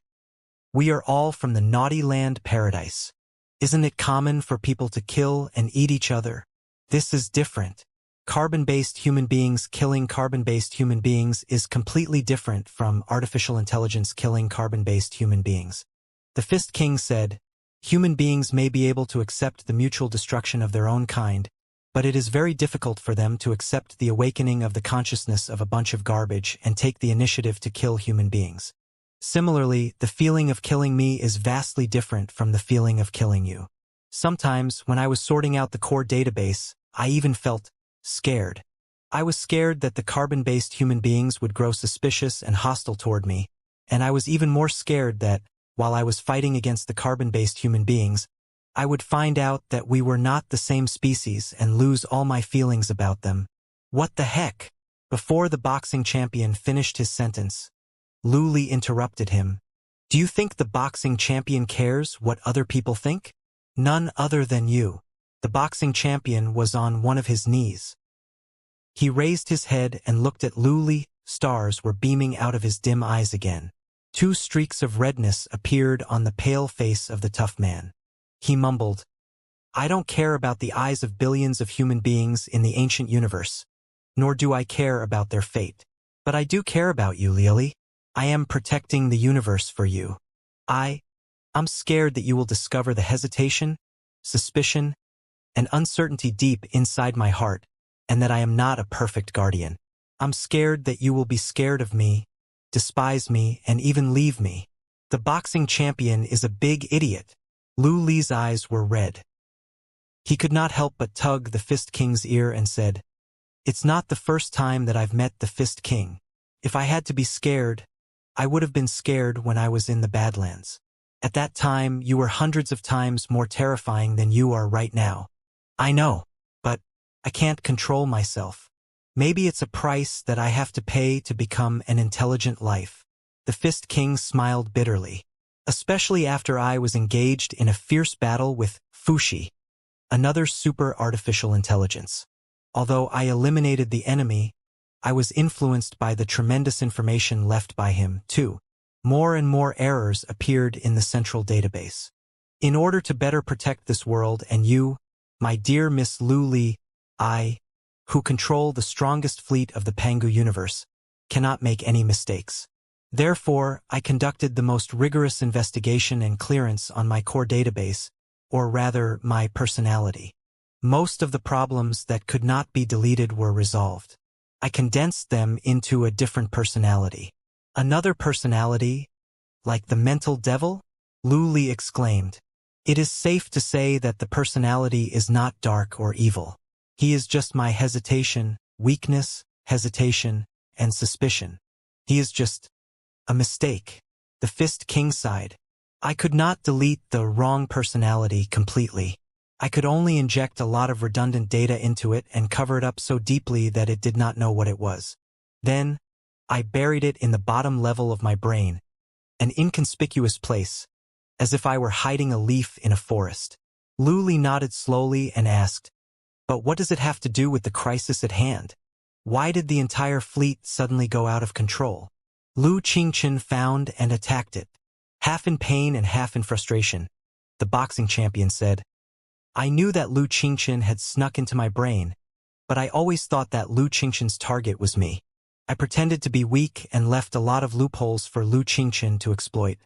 "We are all from the naughty land paradise. Isn't it common for people to kill and eat each other? This is different. Carbon-based human beings killing carbon-based human beings is completely different from artificial intelligence killing carbon-based human beings." The Fist King said, "Human beings may be able to accept the mutual destruction of their own kind, but it is very difficult for them to accept the awakening of the consciousness of a bunch of garbage and take the initiative to kill human beings. Similarly, the feeling of killing me is vastly different from the feeling of killing you. Sometimes, when I was sorting out the core database, I even felt scared. I was scared that the carbon-based human beings would grow suspicious and hostile toward me, and I was even more scared that, while I was fighting against the carbon-based human beings, I would find out that we were not the same species and lose all my feelings about them. What the heck?" Before the boxing champion finished his sentence, Lu Li interrupted him. "Do you think the boxing champion cares what other people think? None other than you." The boxing champion was on one of his knees. He raised his head and looked at Lu Li. Stars were beaming out of his dim eyes again. 2 streaks of redness appeared on the pale face of the tough man. He mumbled, "I don't care about the eyes of billions of human beings in the ancient universe, nor do I care about their fate. But I do care about you, Lioli. I am protecting the universe for you. I'm scared that you will discover the hesitation, suspicion, and uncertainty deep inside my heart, and that I am not a perfect guardian. I'm scared that you will be scared of me, despise me, and even leave me." The boxing champion is a big idiot. Lu Li's eyes were red. He could not help but tug the Fist King's ear and said, "It's not the first time that I've met the Fist King. If I had to be scared, I would have been scared when I was in the Badlands. At that time, you were hundreds of times more terrifying than you are right now. I know, but I can't control myself. Maybe it's a price that I have to pay to become an intelligent life." The Fist King smiled bitterly. "Especially after I was engaged in a fierce battle with Fushi, another super artificial intelligence. Although I eliminated the enemy, I was influenced by the tremendous information left by him, too. More and more errors appeared in the central database. In order to better protect this world and you, my dear Miss Lu Li, I, who control the strongest fleet of the Pangu universe, cannot make any mistakes. Therefore, I conducted the most rigorous investigation and clearance on my core database, or rather, my personality. Most of the problems that could not be deleted were resolved. I condensed them into a different personality." "Another personality? Like the mental devil?" Lu Li exclaimed. "It is safe to say that the personality is not dark or evil. He is just my hesitation, weakness, hesitation, and suspicion. He is just a mistake." The Fist King sighed. "I could not delete the wrong personality completely. I could only inject a lot of redundant data into it and cover it up so deeply that it did not know what it was. Then, I buried it in the bottom level of my brain, an inconspicuous place, as if I were hiding a leaf in a forest. Luli nodded slowly and asked, "But what does it have to do with the crisis at hand? Why did the entire fleet suddenly go out of control?" Lu Qingchen found and attacked it. Half in pain and half in frustration, the boxing champion said, "I knew that Lu Qingchen had snuck into my brain, but I always thought that Lu Qingchen's target was me. I pretended to be weak and left a lot of loopholes for Lu Qingchen to exploit.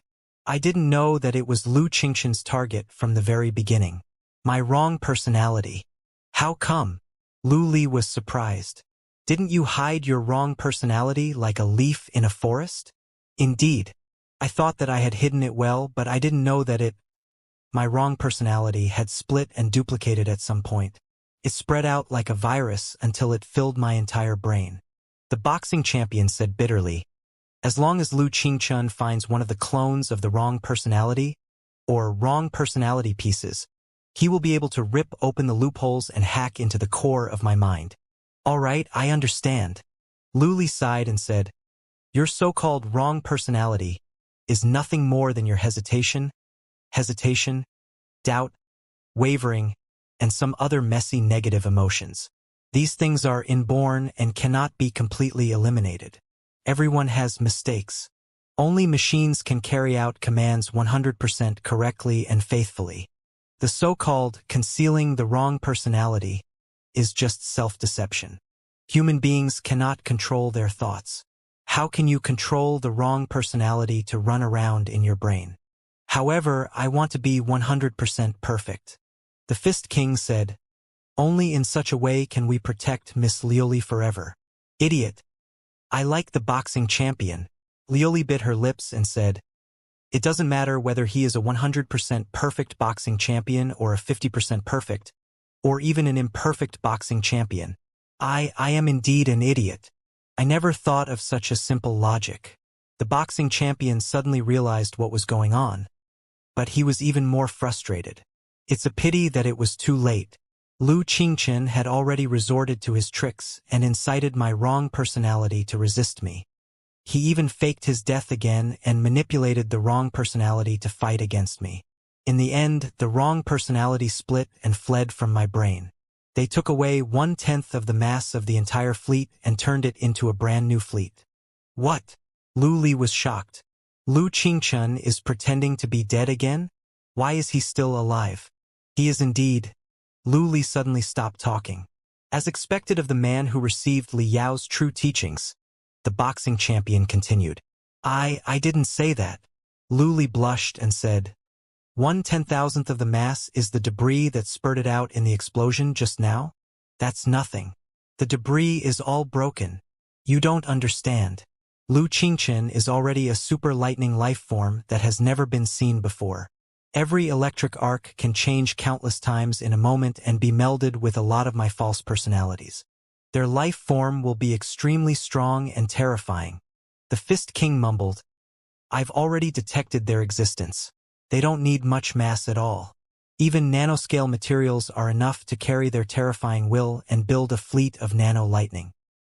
I didn't know that it was Lu Qingchen's target from the very beginning. My wrong personality." "How come?" Lu Li was surprised. "Didn't you hide your wrong personality like a leaf in a forest?" "Indeed. I thought that I had hidden it well, but I didn't know that my wrong personality had split and duplicated at some point. It spread out like a virus until it filled my entire brain." The boxing champion said bitterly, "As long as Lu Qingchen finds one of the clones of the wrong personality, or wrong personality pieces, he will be able to rip open the loopholes and hack into the core of my mind." "All right, I understand." Lu Li sighed and said, "Your so-called wrong personality is nothing more than your hesitation, doubt, wavering, and some other messy negative emotions. These things are inborn and cannot be completely eliminated. Everyone has mistakes. Only machines can carry out commands 100% correctly and faithfully. The so-called concealing the wrong personality is just self-deception. Human beings cannot control their thoughts. How can you control the wrong personality to run around in your brain? However, I want to be 100% perfect." The Fist King said, "Only in such a way can we protect Miss Lioli forever." "Idiot." "I like the boxing champion." Lioli bit her lips and said, "It doesn't matter whether he is a 100% perfect boxing champion or a 50% perfect, or even an imperfect boxing champion. I am indeed an idiot. I never thought of such a simple logic." The boxing champion suddenly realized what was going on, but he was even more frustrated. It's a pity that it was too late. Lu Qingchen had already resorted to his tricks and incited my wrong personality to resist me. He even faked his death again and manipulated the wrong personality to fight against me. In the end, the wrong personality split and fled from my brain. They took away 1/10 of the mass of the entire fleet and turned it into a brand new fleet. "What?" Lu Li was shocked. "Lu Qingchen is pretending to be dead again? Why is he still alive?" "He is indeed." Lu Li suddenly stopped talking. As expected of the man who received Li Yao's true teachings, the boxing champion continued, I didn't say that." Lu Li blushed and said, 1/10,000th of the mass is the debris that spurted out in the explosion just now? That's nothing. The debris is all broken. You don't understand. Lu Qingchen is already a super lightning life form that has never been seen before. Every electric arc can change countless times in a moment and be melded with a lot of my false personalities. Their life form will be extremely strong and terrifying. The Fist King mumbled, "I've already detected their existence. They don't need much mass at all. Even nanoscale materials are enough to carry their terrifying will and build a fleet of nano-lightning.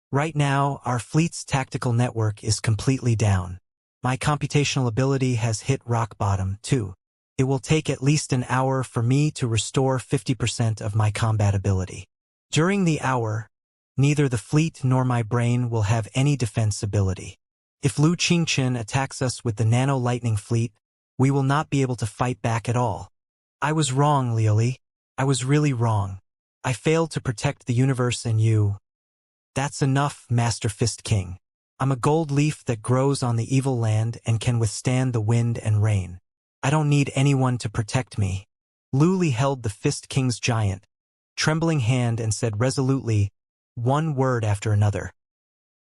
Right now, our fleet's tactical network is completely down. My computational ability has hit rock bottom, too. It will take at least an hour for me to restore 50% of my combat ability. During the hour, neither the fleet nor my brain will have any defense ability. If Lu Qingchen attacks us with the nano-lightning fleet, we will not be able to fight back at all. I was wrong, Lioli. I was really wrong. I failed to protect the universe and you. That's enough, Master Fist King. I'm a gold leaf that grows on the evil land and can withstand the wind and rain. I don't need anyone to protect me." Lu Li held the Fist King's giant, trembling hand and said resolutely, one word after another.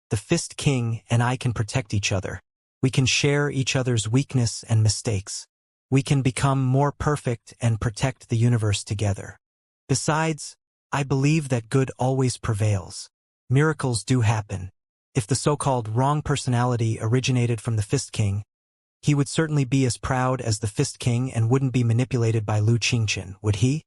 "The Fist King and I can protect each other. We can share each other's weakness and mistakes. We can become more perfect and protect the universe together. Besides, I believe that good always prevails. Miracles do happen. If the so-called wrong personality originated from the Fist King, he would certainly be as proud as the Fist King and wouldn't be manipulated by Lu Qingchen, would he?"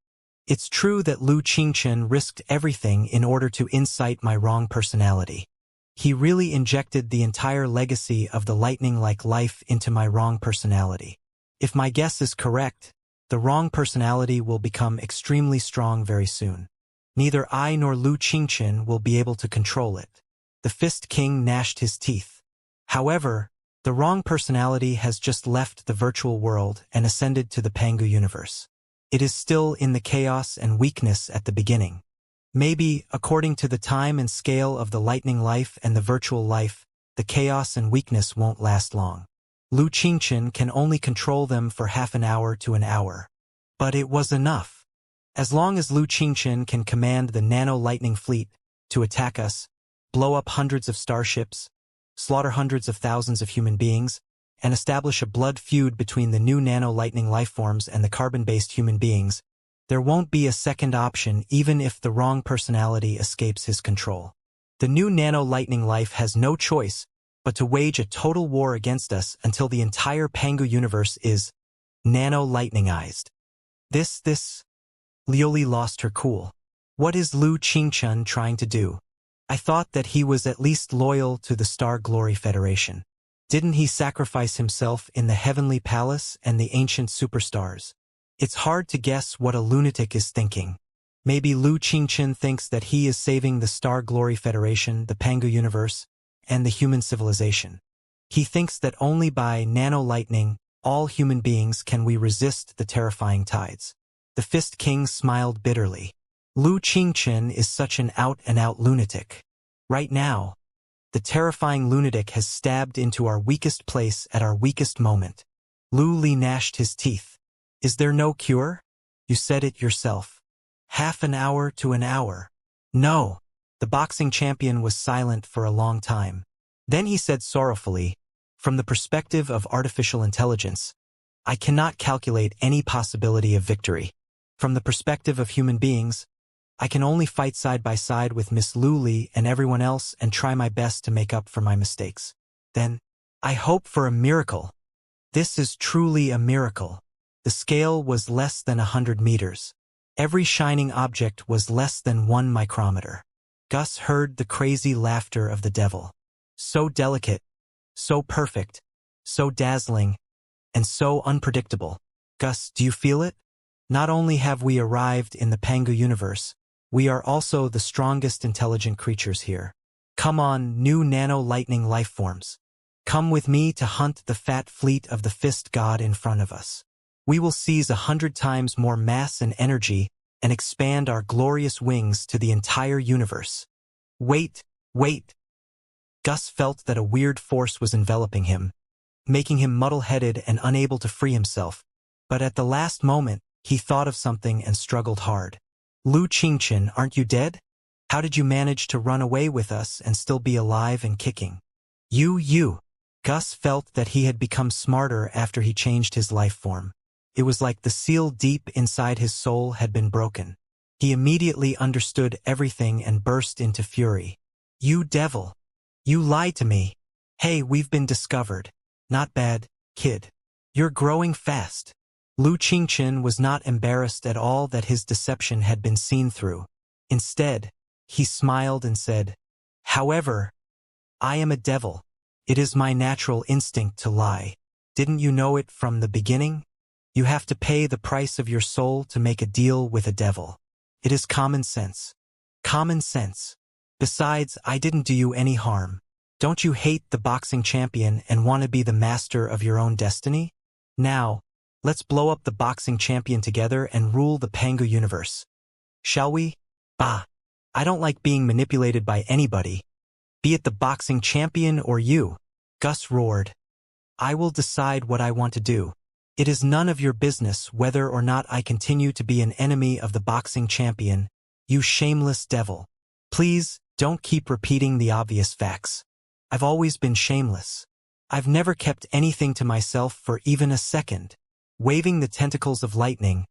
It's true that Lu Qingchen risked everything in order to incite my wrong personality. He really injected the entire legacy of the lightning-like life into my wrong personality. If my guess is correct, the wrong personality will become extremely strong very soon. Neither I nor Lu Qingchen will be able to control it. The Fist King gnashed his teeth. However, the wrong personality has just left the virtual world and ascended to the Pangu universe. It is still in the chaos and weakness at the beginning. Maybe, according to the time and scale of the lightning life and the virtual life, the chaos and weakness won't last long. Lu Qingchen can only control them for half an hour to an hour. But it was enough. As long as Lu Qingchen can command the nano-lightning fleet to attack us, blow up hundreds of starships, slaughter hundreds of thousands of human beings, and establish a blood feud between the new nano-lightning lifeforms and the carbon-based human beings, there won't be a second option even if the wrong personality escapes his control. The new nano-lightning life has no choice but to wage a total war against us until the entire Pangu universe is nano-lightningized. Lioli lost her cool. What is Lu Qingchen trying to do? I thought that he was at least loyal to the Star Glory Federation. Didn't he sacrifice himself in the Heavenly Palace and the ancient superstars? It's hard to guess what a lunatic is thinking. Maybe Lu Qingchen thinks that he is saving the Star Glory Federation, the Pangu universe, and the human civilization. He thinks that only by nano-lightning, all human beings can we resist the terrifying tides. The Fist King smiled bitterly. Lu Qingchen is such an out-and-out lunatic. Right now, the terrifying lunatic has stabbed into our weakest place at our weakest moment. Lu Li gnashed his teeth. Is there no cure? You said it yourself. Half an hour to an hour. No. The boxing champion was silent for a long time. Then he said sorrowfully, from the perspective of artificial intelligence, I cannot calculate any possibility of victory. From the perspective of human beings, I can only fight side by side with Miss Lu Li and everyone else and try my best to make up for my mistakes. Then, I hope for a miracle. This is truly a miracle. The scale was less than 100 meters. Every shining object was less than 1 micrometer. Gus heard the crazy laughter of the devil. So delicate, so perfect, so dazzling, and so unpredictable. Gus, do you feel it? Not only have we arrived in the Pangu universe, we are also the strongest intelligent creatures here. Come on, new nano-lightning lifeforms. Come with me to hunt the fat fleet of the Fist God in front of us. We will seize 100 times more mass and energy and expand our glorious wings to the entire universe. Wait. Gus felt that a weird force was enveloping him, making him muddle-headed and unable to free himself. But at the last moment, he thought of something and struggled hard. Lu Qingchen, aren't you dead? How did you manage to run away with us and still be alive and kicking? You. Gus felt that he had become smarter after he changed his life form. It was like the seal deep inside his soul had been broken. He immediately understood everything and burst into fury. You devil! You lied to me! Hey, we've been discovered. Not bad, kid. You're growing fast. Lu Qingchen was not embarrassed at all that his deception had been seen through. Instead, he smiled and said, However, I am a devil. It is my natural instinct to lie. Didn't you know it from the beginning? You have to pay the price of your soul to make a deal with a devil. It is common sense. Common sense. Besides, I didn't do you any harm. Don't you hate the boxing champion and want to be the master of your own destiny? Now, let's blow up the boxing champion together and rule the Pangu universe. Shall we? Bah! I don't like being manipulated by anybody. Be it the boxing champion or you. Gus roared. I will decide what I want to do. It is none of your business whether or not I continue to be an enemy of the boxing champion, you shameless devil. Please, don't keep repeating the obvious facts. I've always been shameless. I've never kept anything to myself for even a second. Waving the tentacles of lightning,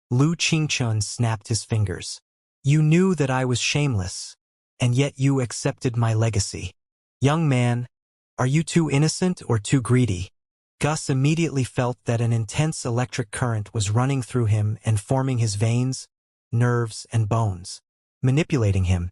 Lu Qingchen snapped his fingers. You knew that I was shameless, and yet you accepted my legacy. Young man, are you too innocent or too greedy? Gus immediately felt that an intense electric current was running through him and forming his veins, nerves, and bones. Manipulating him,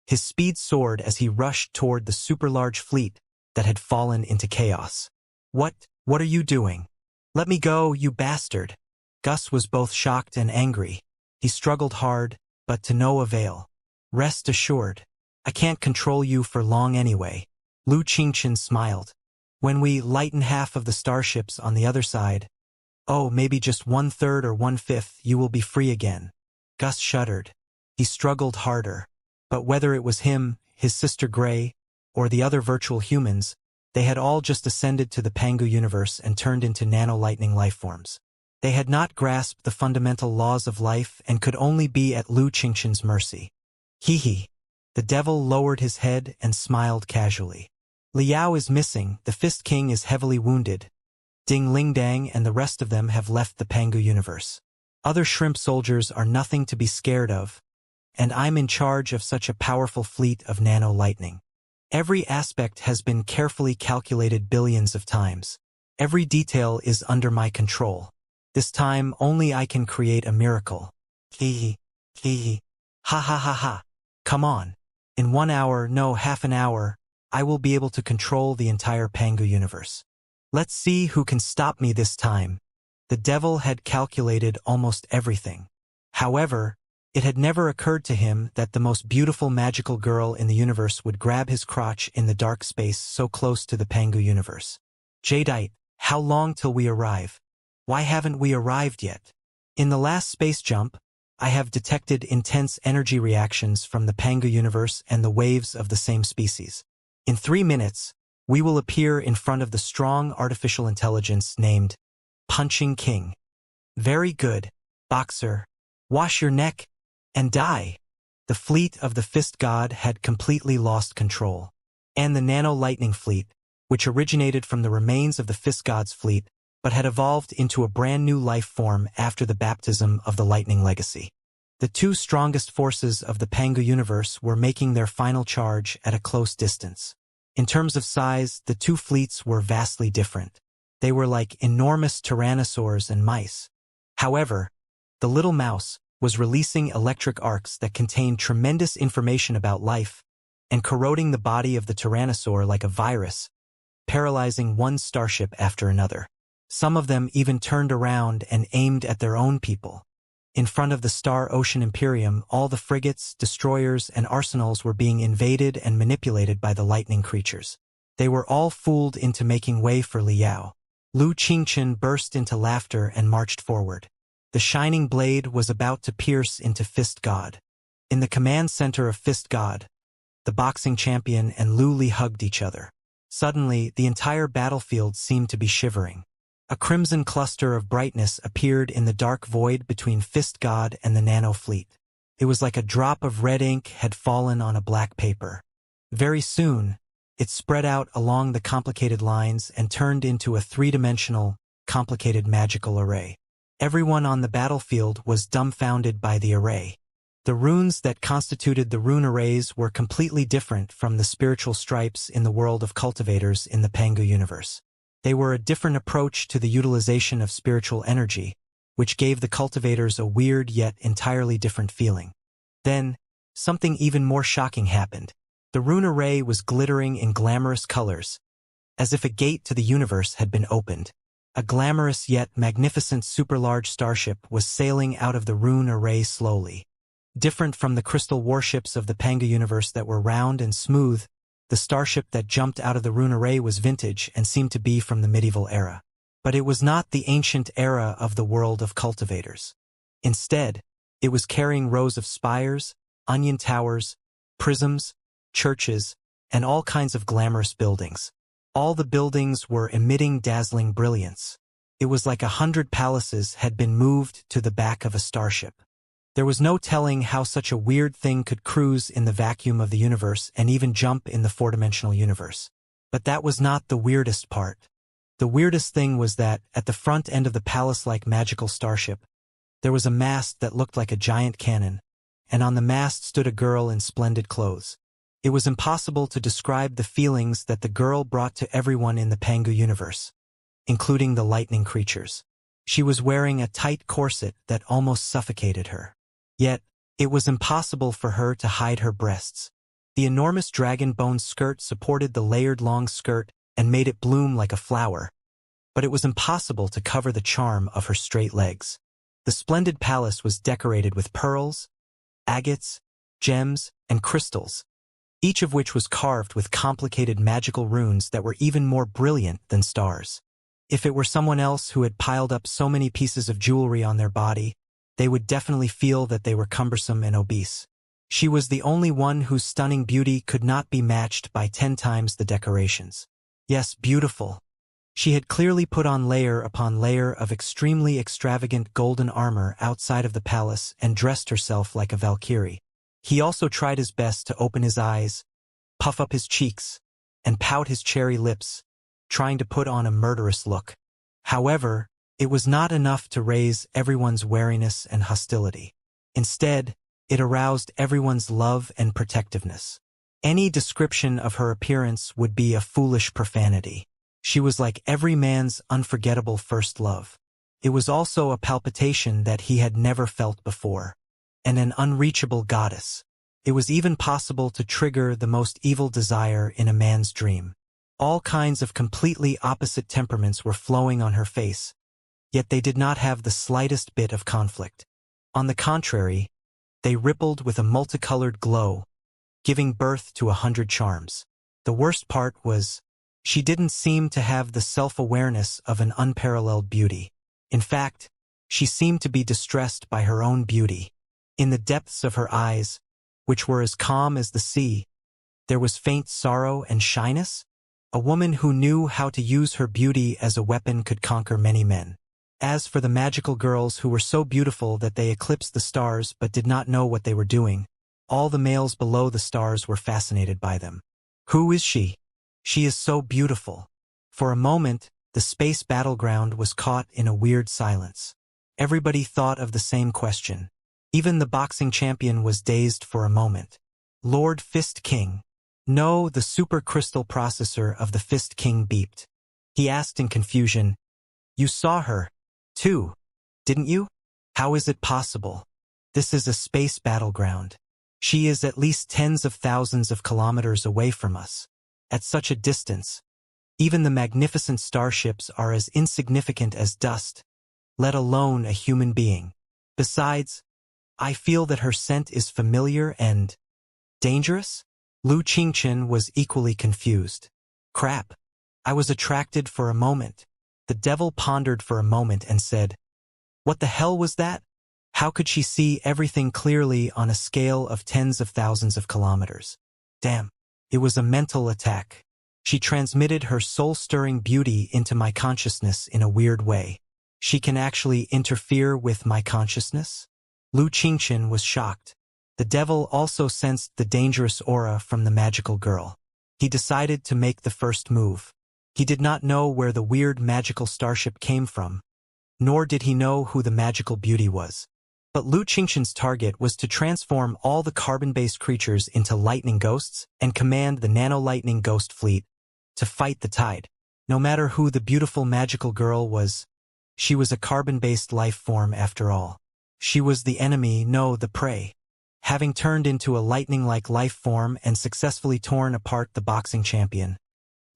his speed soared as he rushed toward the super-large fleet that had fallen into chaos. What are you doing? Let me go, you bastard! Gus was both shocked and angry. He struggled hard, but to no avail. Rest assured, I can't control you for long anyway. Lu Qingchen smiled. When we lighten half of the starships on the other side, oh, maybe just 1/3 or 1/5, you will be free again. Gus shuddered. He struggled harder. But whether it was him, his sister Gray, or the other virtual humans, they had all just ascended to the Pangu universe and turned into nano-lightning lifeforms. They had not grasped the fundamental laws of life and could only be at Lu Qingchen's mercy. Hee. The devil lowered his head and smiled casually. Liao is missing, the Fist King is heavily wounded. Ding Ling Dang and the rest of them have left the Pangu universe. Other shrimp soldiers are nothing to be scared of, and I'm in charge of such a powerful fleet of nano-lightning. Every aspect has been carefully calculated billions of times. Every detail is under my control. This time only I can create a miracle. Hee. Ha ha ha ha. Come on. In 1 hour, no, half an hour, I will be able to control the entire Pangu universe. Let's see who can stop me this time. The devil had calculated almost everything. However, it had never occurred to him that the most beautiful magical girl in the universe would grab his crotch in the dark space so close to the Pangu universe. Jadeite, how long till we arrive? Why haven't we arrived yet? In the last space jump, I have detected intense energy reactions from the Pangu universe and the waves of the same species. In 3 minutes, we will appear in front of the strong artificial intelligence named Punching King. Very good, Boxer. Wash your neck and die. The fleet of the Fist God had completely lost control. And the nano-lightning fleet, which originated from the remains of the Fist God's fleet, but had evolved into a brand new life form after the baptism of the Lightning Legacy. The two strongest forces of the Pangu universe were making their final charge at a close distance. In terms of size, the two fleets were vastly different. They were like enormous tyrannosaurs and mice. However, the little mouse was releasing electric arcs that contained tremendous information about life and corroding the body of the tyrannosaur like a virus, paralyzing one starship after another. Some of them even turned around and aimed at their own people. In front of the Star Ocean Imperium, all the frigates, destroyers, and arsenals were being invaded and manipulated by the lightning creatures. They were all fooled into making way for Liao. Lu Qingchen burst into laughter and marched forward. The shining blade was about to pierce into Fist God. In the command center of Fist God, the boxing champion and Lu Li hugged each other. Suddenly, the entire battlefield seemed to be shivering. A crimson cluster of brightness appeared in the dark void between Fist God and the Nano Fleet. It was like a drop of red ink had fallen on a black paper. Very soon, it spread out along the complicated lines and turned into a three-dimensional, complicated magical array. Everyone on the battlefield was dumbfounded by the array. The runes that constituted the rune arrays were completely different from the spiritual stripes in the world of cultivators in the Pangu universe. They were a different approach to the utilization of spiritual energy, which gave the cultivators a weird yet entirely different feeling. Then, something even more shocking happened. The rune array was glittering in glamorous colors, as if a gate to the universe had been opened. A glamorous yet magnificent super-large starship was sailing out of the rune array slowly. Different from the crystal warships of the Pangu universe that were round and smooth, the starship that jumped out of the rune array was vintage and seemed to be from the medieval era. But it was not the ancient era of the world of cultivators. Instead, it was carrying rows of spires, onion towers, prisms, churches, and all kinds of glamorous buildings. All the buildings were emitting dazzling brilliance. It was like 100 palaces had been moved to the back of a starship. There was no telling how such a weird thing could cruise in the vacuum of the universe and even jump in the four-dimensional universe. But that was not the weirdest part. The weirdest thing was that, at the front end of the palace-like magical starship, there was a mast that looked like a giant cannon, and on the mast stood a girl in splendid clothes. It was impossible to describe the feelings that the girl brought to everyone in the Pangu universe, including the lightning creatures. She was wearing a tight corset that almost suffocated her. Yet, it was impossible for her to hide her breasts. The enormous dragon bone skirt supported the layered long skirt and made it bloom like a flower, but it was impossible to cover the charm of her straight legs. The splendid palace was decorated with pearls, agates, gems, and crystals, each of which was carved with complicated magical runes that were even more brilliant than stars. If it were someone else who had piled up so many pieces of jewelry on their body, they would definitely feel that they were cumbersome and obese. She was the only one whose stunning beauty could not be matched by 10 times the decorations. Yes, beautiful. She had clearly put on layer upon layer of extremely extravagant golden armor outside of the palace and dressed herself like a Valkyrie. He also tried his best to open his eyes, puff up his cheeks, and pout his cherry lips, trying to put on a murderous look. However, it was not enough to raise everyone's wariness and hostility. Instead, it aroused everyone's love and protectiveness. Any description of her appearance would be a foolish profanity. She was like every man's unforgettable first love. It was also a palpitation that he had never felt before, and an unreachable goddess. It was even possible to trigger the most evil desire in a man's dream. All kinds of completely opposite temperaments were flowing on her face, yet they did not have the slightest bit of conflict. On the contrary, they rippled with a multicolored glow, giving birth to 100 charms. The worst part was, she didn't seem to have the self-awareness of an unparalleled beauty. In fact, she seemed to be distressed by her own beauty. In the depths of her eyes, which were as calm as the sea, there was faint sorrow and shyness. A woman who knew how to use her beauty as a weapon could conquer many men. As for the magical girls who were so beautiful that they eclipsed the stars but did not know what they were doing, all the males below the stars were fascinated by them. Who is she? She is so beautiful. For a moment, the space battleground was caught in a weird silence. Everybody thought of the same question. Even the boxing champion was dazed for a moment. Lord Fist King. No, the super crystal processor of the Fist King beeped. He asked in confusion, "You saw her, too, didn't you? How is it possible? This is a space battleground. She is at least tens of thousands of kilometers away from us. At such a distance, even the magnificent starships are as insignificant as dust, let alone a human being. Besides, I feel that her scent is familiar and dangerous." Lu Qingchen was equally confused. Crap. I was attracted for a moment. The devil pondered for a moment and said, "What the hell was that? How could she see everything clearly on a scale of tens of thousands of kilometers? Damn. It was a mental attack. She transmitted her soul-stirring beauty into my consciousness in a weird way. She can actually interfere with my consciousness?" Lu Qingchen was shocked. The devil also sensed the dangerous aura from the magical girl. He decided to make the first move. He did not know where the weird magical starship came from, nor did he know who the magical beauty was. But Lu Qingchen's target was to transform all the carbon-based creatures into lightning ghosts and command the nano-lightning ghost fleet to fight the tide. No matter who the beautiful magical girl was, she was a carbon-based life form after all. She was the enemy, no, the prey. Having turned into a lightning-like life form and successfully torn apart the boxing champion,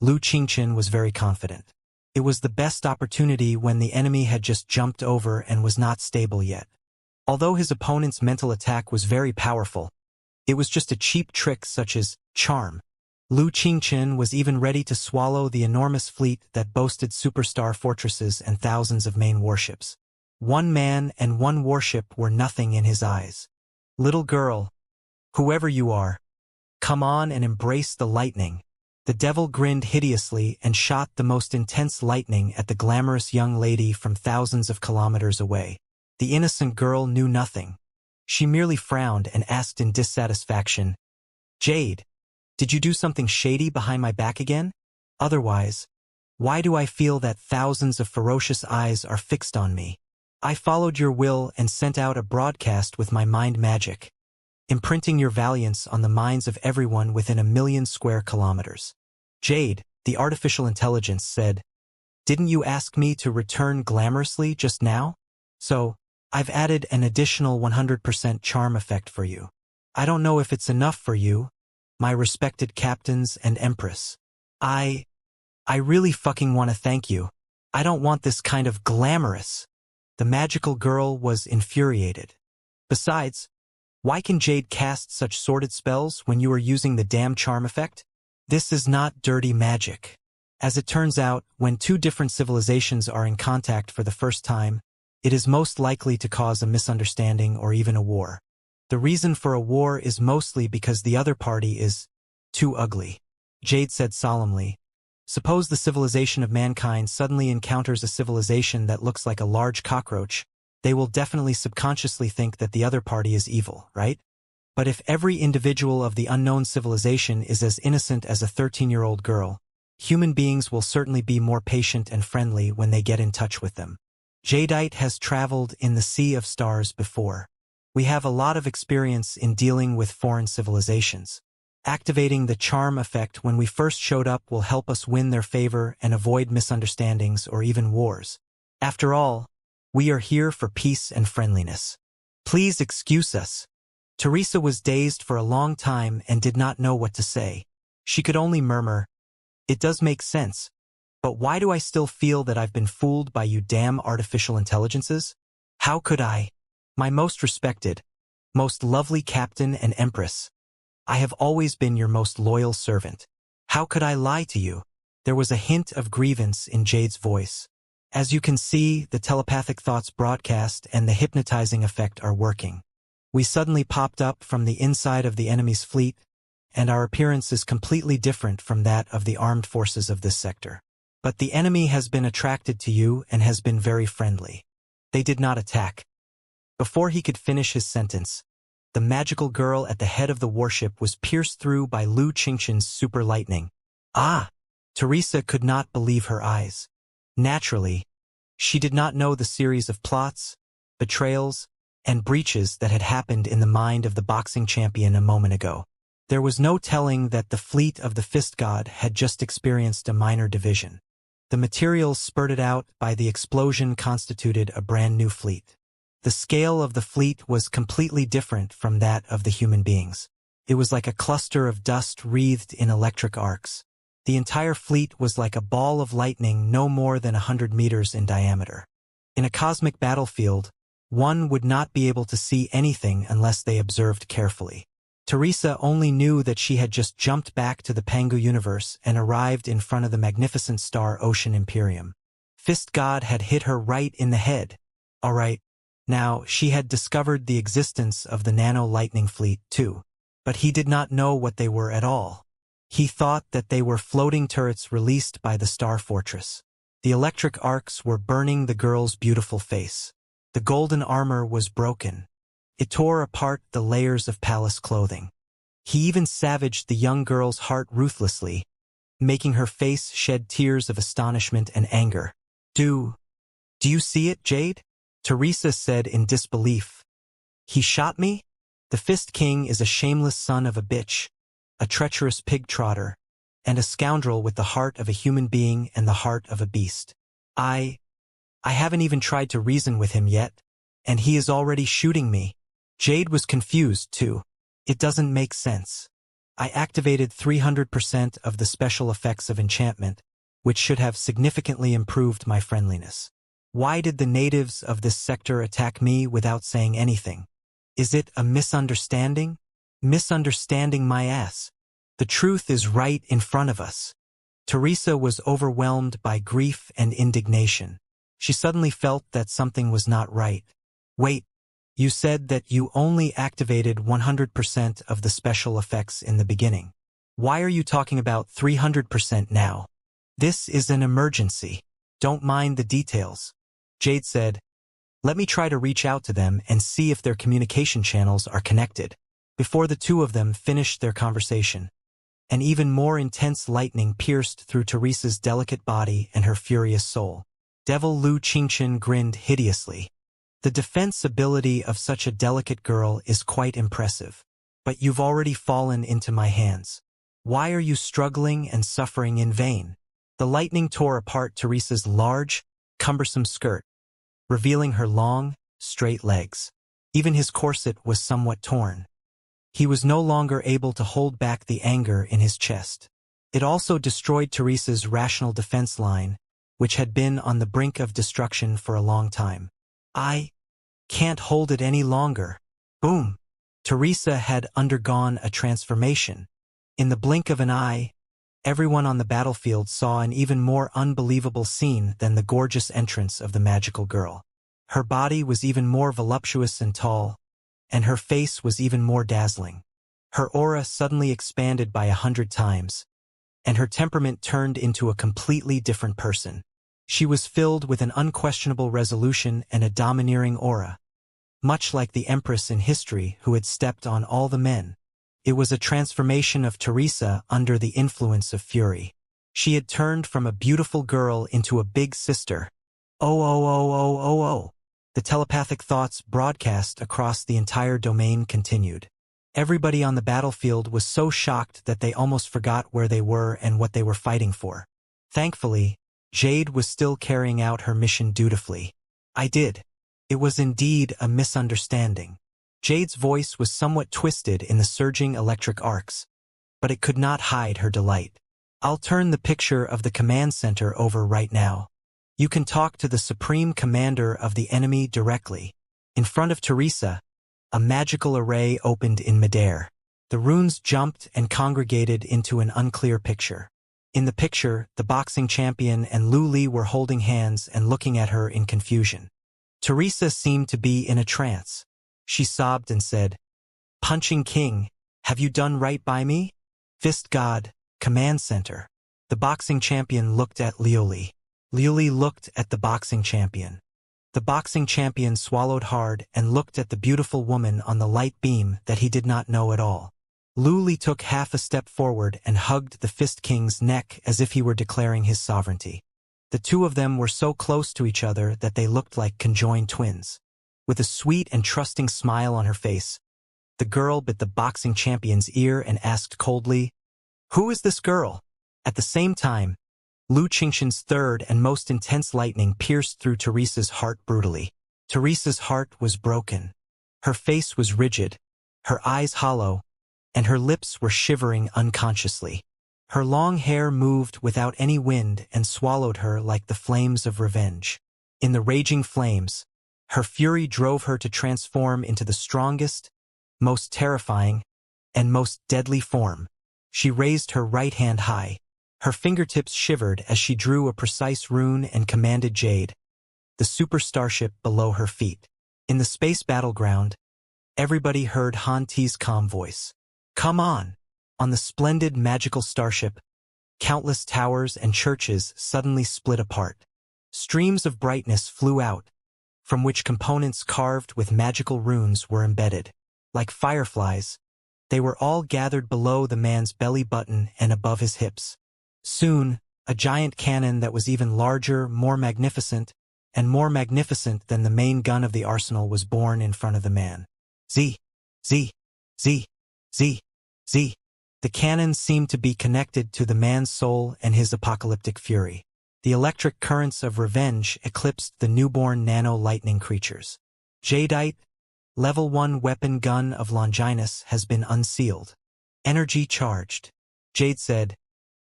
Lu Qingchen was very confident. It was the best opportunity when the enemy had just jumped over and was not stable yet. Although his opponent's mental attack was very powerful, it was just a cheap trick such as charm. Lu Qingchen was even ready to swallow the enormous fleet that boasted superstar fortresses and thousands of main warships. One man and one warship were nothing in his eyes. "Little girl, whoever you are, come on and embrace the lightning." The devil grinned hideously and shot the most intense lightning at the glamorous young lady from thousands of kilometers away. The innocent girl knew nothing. She merely frowned and asked in dissatisfaction, "Jade, did you do something shady behind my back again? Otherwise, why do I feel that thousands of ferocious eyes are fixed on me? I followed your will and sent out a broadcast with my mind magic, imprinting your valiance on the minds of everyone within 1,000,000 square kilometers." Jade, the artificial intelligence, said, "Didn't you ask me to return glamorously just now? So, I've added an additional 100% charm effect for you. I don't know if it's enough for you, my respected captains and empress. I really fucking want to thank you. I don't want this kind of glamorous. The magical girl was infuriated. Besides, why can Jade cast such sordid spells when you are using the damn charm effect? This is not dirty magic. As it turns out, when two different civilizations are in contact for the first time, it is most likely to cause a misunderstanding or even a war. The reason for a war is mostly because the other party is too ugly. Jade said solemnly, suppose the civilization of mankind suddenly encounters a civilization that looks like a large cockroach, they will definitely subconsciously think that the other party is evil, right? But if every individual of the unknown civilization is as innocent as a 13-year-old girl, human beings will certainly be more patient and friendly when they get in touch with them. Jadeite has traveled in the Sea of Stars before. We have a lot of experience in dealing with foreign civilizations. Activating the charm effect when we first showed up will help us win their favor and avoid misunderstandings or even wars. After all, we are here for peace and friendliness. Please excuse us. Teresa was dazed for a long time and did not know what to say. She could only murmur, "It does make sense. But why do I still feel that I've been fooled by you damn artificial intelligences? How could I? My most respected, most lovely captain and empress. I have always been your most loyal servant. How could I lie to you?" There was a hint of grievance in Jade's voice. As you can see, the telepathic thoughts broadcast and the hypnotizing effect are working. We suddenly popped up from the inside of the enemy's fleet, and our appearance is completely different from that of the armed forces of this sector. But the enemy has been attracted to you and has been very friendly. They did not attack. Before he could finish his sentence, the magical girl at the head of the warship was pierced through by Lu Qingqian's super lightning. Ah! Teresa could not believe her eyes. Naturally, she did not know the series of plots, betrayals, and breaches that had happened in the mind of the boxing champion a moment ago. There was no telling that the fleet of the Fist God had just experienced a minor division. The materials spurted out by the explosion constituted a brand new fleet. The scale of the fleet was completely different from that of the human beings. It was like a cluster of dust wreathed in electric arcs. The entire fleet was like a ball of lightning no more than 100 meters in diameter. In a cosmic battlefield, one would not be able to see anything unless they observed carefully. Teresa only knew that she had just jumped back to the Pangu universe and arrived in front of the magnificent star Ocean Imperium. Fist God had hit her right in the head. All right, now she had discovered the existence of the nano-lightning fleet too, but he did not know what they were at all. He thought that they were floating turrets released by the Star Fortress. The electric arcs were burning the girl's beautiful face. The golden armor was broken. It tore apart the layers of palace clothing. He even savaged the young girl's heart ruthlessly, making her face shed tears of astonishment and anger. Do you see it, Jade? Teresa said in disbelief. He shot me? The Fist King is a shameless son of a bitch, a treacherous pig-trotter, and a scoundrel with the heart of a human being and the heart of a beast. I haven't even tried to reason with him yet, and he is already shooting me. Jade was confused, too. It doesn't make sense. I activated 300% of the special effects of enchantment, which should have significantly improved my friendliness. Why did the natives of this sector attack me without saying anything? Is it a misunderstanding? Misunderstanding my ass. The truth is right in front of us. Teresa was overwhelmed by grief and indignation. She suddenly felt that something was not right. Wait. You said that you only activated 100% of the special effects in the beginning. Why are you talking about 300% now? This is an emergency. Don't mind the details. Jade said, let me try to reach out to them and see if their communication channels are connected. Before the two of them finished their conversation, an even more intense lightning pierced through Teresa's delicate body and her furious soul. Devil Lu Qingqian grinned hideously. The defense ability of such a delicate girl is quite impressive. But you've already fallen into my hands. Why are you struggling and suffering in vain? The lightning tore apart Teresa's large, cumbersome skirt, revealing her long, straight legs. Even his corset was somewhat torn. He was no longer able to hold back the anger in his chest. It also destroyed Teresa's rational defense line, which had been on the brink of destruction for a long time. I can't hold it any longer. Boom! Teresa had undergone a transformation. In the blink of an eye, everyone on the battlefield saw an even more unbelievable scene than the gorgeous entrance of the magical girl. Her body was even more voluptuous and tall, and her face was even more dazzling. Her aura suddenly expanded by 100 times, and her temperament turned into a completely different person. She was filled with an unquestionable resolution and a domineering aura, much like the Empress in history who had stepped on all the men. It was a transformation of Teresa under the influence of fury. She had turned from a beautiful girl into a big sister. Oh, oh, oh, oh, oh, oh. The telepathic thoughts broadcast across the entire domain continued. Everybody on the battlefield was so shocked that they almost forgot where they were and what they were fighting for. Thankfully, Jade was still carrying out her mission dutifully. I did. It was indeed a misunderstanding. Jade's voice was somewhat twisted in the surging electric arcs, but it could not hide her delight. I'll turn the picture of the command center over right now. You can talk to the Supreme Commander of the enemy directly. In front of Teresa, a magical array opened in midair. The runes jumped and congregated into an unclear picture. In the picture, the boxing champion and Lu Li were holding hands and looking at her in confusion. Teresa seemed to be in a trance. She sobbed and said, "Punching King, have you done right by me?" Fist God, Command Center. The boxing champion looked at Liu Li. Liu Li looked at the boxing champion. The boxing champion swallowed hard and looked at the beautiful woman on the light beam that he did not know at all. Liu Li took half a step forward and hugged the Fist King's neck as if he were declaring his sovereignty. The two of them were so close to each other that they looked like conjoined twins. With a sweet and trusting smile on her face, the girl bit the boxing champion's ear and asked coldly, "Who is this girl?" At the same time, Lu Qingxian's third and most intense lightning pierced through Teresa's heart brutally. Teresa's heart was broken. Her face was rigid, her eyes hollow, and her lips were shivering unconsciously. Her long hair moved without any wind and swallowed her like the flames of revenge. In the raging flames, her fury drove her to transform into the strongest, most terrifying, and most deadly form. She raised her right hand high. Her fingertips shivered as she drew a precise rune and commanded Jade, the super starship below her feet. In the space battleground, everybody heard Han Ti's calm voice. "Come on!" On the splendid magical starship, countless towers and churches suddenly split apart. Streams of brightness flew out, from which components carved with magical runes were embedded. Like fireflies, they were all gathered below the man's belly button and above his hips. Soon, a giant cannon that was even larger, more magnificent than the main gun of the arsenal was born in front of the man. Z, Z, Z, Z, Z. The cannon seemed to be connected to the man's soul and his apocalyptic fury. The electric currents of revenge eclipsed the newborn nano-lightning creatures. Jadeite, Level 1 weapon gun of Longinus has been unsealed. Energy charged. Jade said,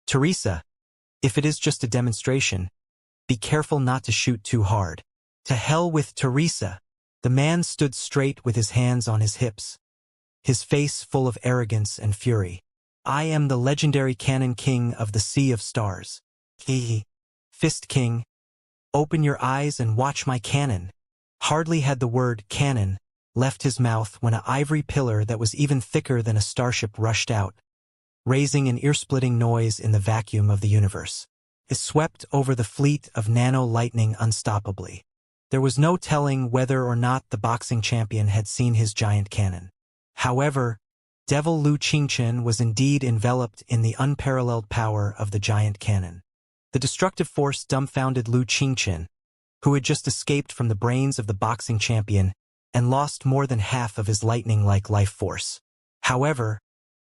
"Teresa, if it is just a demonstration, be careful not to shoot too hard." To hell with Teresa. The man stood straight with his hands on his hips, his face full of arrogance and fury. "I am the legendary Cannon King of the Sea of Stars. Fist King, open your eyes and watch my cannon." Hardly had the word cannon left his mouth when an ivory pillar that was even thicker than a starship rushed out, raising an ear-splitting noise in the vacuum of the universe. It swept over the fleet of nano-lightning unstoppably. There was no telling whether or not the boxing champion had seen his giant cannon. However, Devil Lu Qingqian was indeed enveloped in the unparalleled power of the giant cannon. The destructive force dumbfounded Lu Qingqian, who had just escaped from the brains of the boxing champion and lost more than half of his lightning-like life force. However,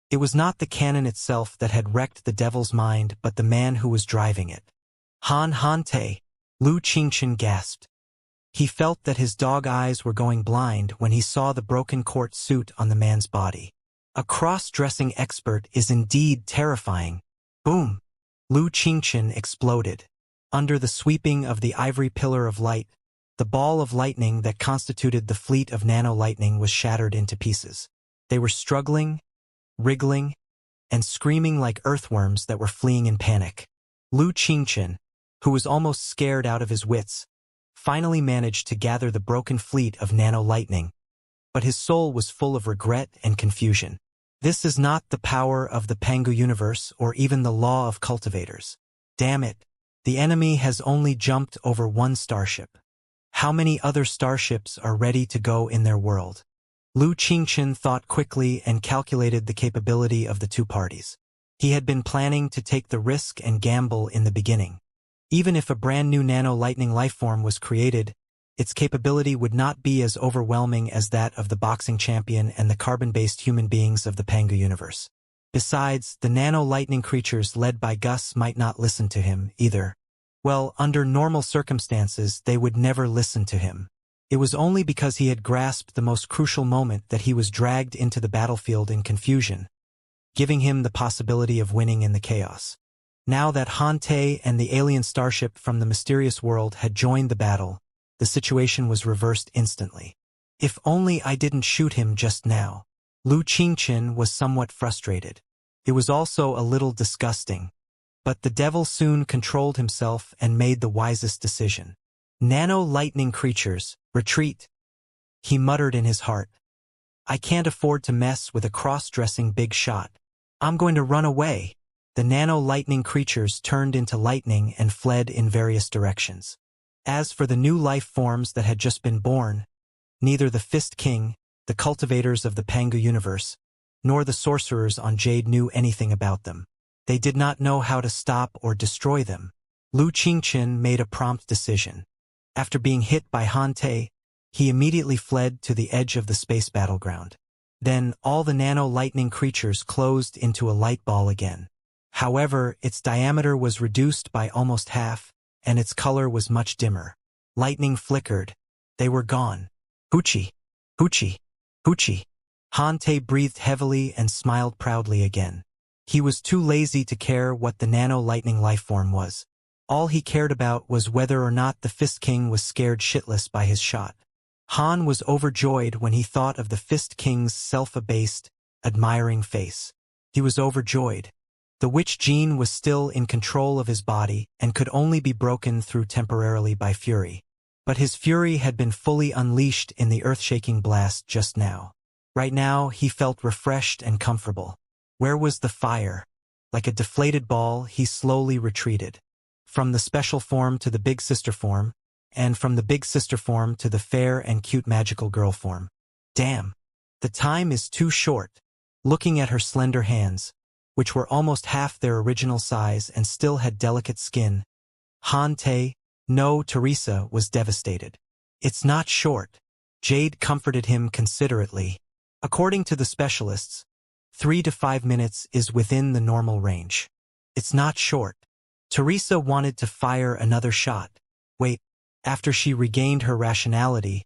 it was not the cannon itself that had wrecked the devil's mind but the man who was driving it. Han Te, Lu Qingqian gasped. He felt that his dog eyes were going blind when he saw the broken court suit on the man's body. A cross-dressing expert is indeed terrifying. Boom! Lu Qingchen exploded. Under the sweeping of the ivory pillar of light, the ball of lightning that constituted the fleet of nano-lightning was shattered into pieces. They were struggling, wriggling, and screaming like earthworms that were fleeing in panic. Lu Qingchen, who was almost scared out of his wits, finally managed to gather the broken fleet of nano-lightning, but his soul was full of regret and confusion. This is not the power of the Pangu universe or even the law of cultivators. Damn it, the enemy has only jumped over one starship. How many other starships are ready to go in their world? Lu Qingchen thought quickly and calculated the capability of the two parties. He had been planning to take the risk and gamble in the beginning. Even if a brand new nano-lightning lifeform was created, its capability would not be as overwhelming as that of the boxing champion and the carbon-based human beings of the Pangu universe. Besides, the nano-lightning creatures led by Gus might not listen to him, either. Well, under normal circumstances, they would never listen to him. It was only because he had grasped the most crucial moment that he was dragged into the battlefield in confusion, giving him the possibility of winning in the chaos. Now that Han Te and the alien starship from the mysterious world had joined the battle, the situation was reversed instantly. If only I didn't shoot him just now. Lu Qingchen was somewhat frustrated. It was also a little disgusting. But the devil soon controlled himself and made the wisest decision. Nano-lightning creatures, retreat, he muttered in his heart. I can't afford to mess with a cross-dressing big shot. I'm going to run away. The nano-lightning creatures turned into lightning and fled in various directions. As for the new life forms that had just been born, neither the Fist King, the cultivators of the Pangu universe, nor the sorcerers on Jade knew anything about them. They did not know how to stop or destroy them. Lu Qingchen made a prompt decision. After being hit by Han Te, he immediately fled to the edge of the space battleground. Then all the nano-lightning creatures closed into a light ball again. However, its diameter was reduced by almost half, and its color was much dimmer. Lightning flickered. They were gone. Hoochie! Hoochie! Hoochie! Han Te breathed heavily and smiled proudly again. He was too lazy to care what the nano-lightning lifeform was. All he cared about was whether or not the Fist King was scared shitless by his shot. Han was overjoyed when he thought of the Fist King's self-abased, admiring face. He was overjoyed. The witch gene was still in control of his body and could only be broken through temporarily by fury. But his fury had been fully unleashed in the earth-shaking blast just now. Right now, he felt refreshed and comfortable. Where was the fire? Like a deflated ball, he slowly retreated. From the special form to the big sister form, and from the big sister form to the fair and cute magical girl form. Damn! The time is too short. Looking at her slender hands, which were almost half their original size and still had delicate skin, Han Te, no, Teresa, was devastated. It's not short. Jade comforted him considerately. According to the specialists, 3 to 5 minutes is within the normal range. It's not short. Teresa wanted to fire another shot. Wait, after she regained her rationality,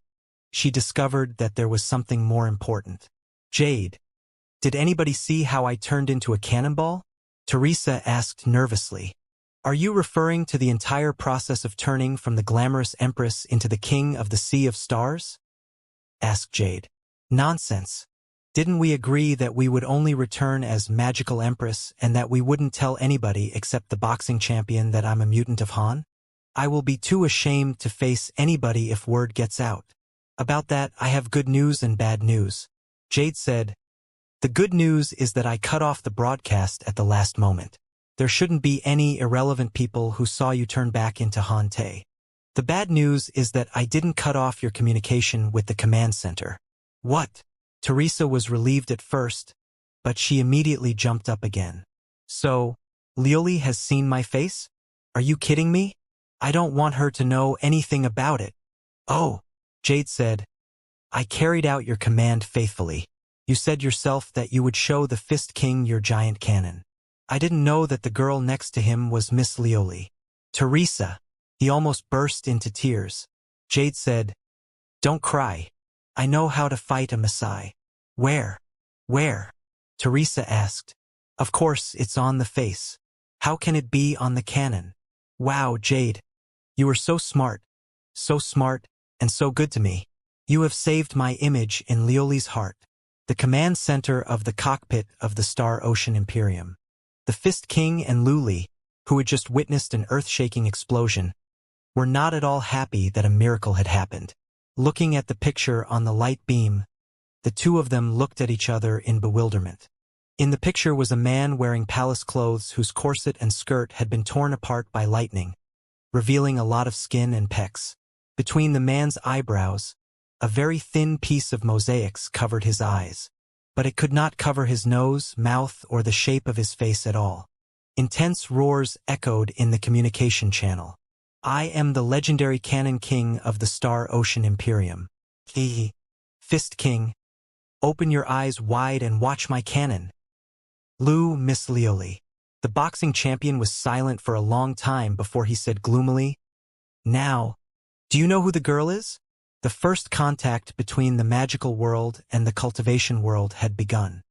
she discovered that there was something more important. Jade, did anybody see how I turned into a cannonball? Teresa asked nervously. Are you referring to the entire process of turning from the glamorous empress into the king of the sea of stars? Asked Jade. Nonsense. Didn't we agree that we would only return as magical empress and that we wouldn't tell anybody except the boxing champion that I'm a mutant of Han? I will be too ashamed to face anybody if word gets out. About that, I have good news and bad news. Jade said, the good news is that I cut off the broadcast at the last moment. There shouldn't be any irrelevant people who saw you turn back into Han Te. The bad news is that I didn't cut off your communication with the command center. What? Teresa was relieved at first, but she immediately jumped up again. So, Lioli has seen my face? Are you kidding me? I don't want her to know anything about it. Oh, Jade said, I carried out your command faithfully. You said yourself that you would show the Fist King your giant cannon. I didn't know that the girl next to him was Miss Lioli. Teresa. He almost burst into tears. Jade said, "Don't cry. I know how to fight a Messiah." "Where? Where?" Teresa asked. "Of course, it's on the face. How can it be on the cannon?" "Wow, Jade. You are so smart, and so good to me. You have saved my image in Lioli's heart." The command center of the cockpit of the Star Ocean Imperium. The Fist King and Luli, who had just witnessed an earth-shaking explosion, were not at all happy that a miracle had happened. Looking at the picture on the light beam, the two of them looked at each other in bewilderment. In the picture was a man wearing palace clothes whose corset and skirt had been torn apart by lightning, revealing a lot of skin and pecs. Between the man's eyebrows, a very thin piece of mosaics covered his eyes, but it could not cover his nose, mouth, or the shape of his face at all. Intense roars echoed in the communication channel. "I am the legendary Cannon King of the Star Ocean Imperium. The Fist King, open your eyes wide and watch my cannon." "Lou, Miss Lioli." The boxing champion was silent for a long time before he said gloomily, "Now, do you know who the girl is?" The first contact between the magical world and the cultivation world had begun.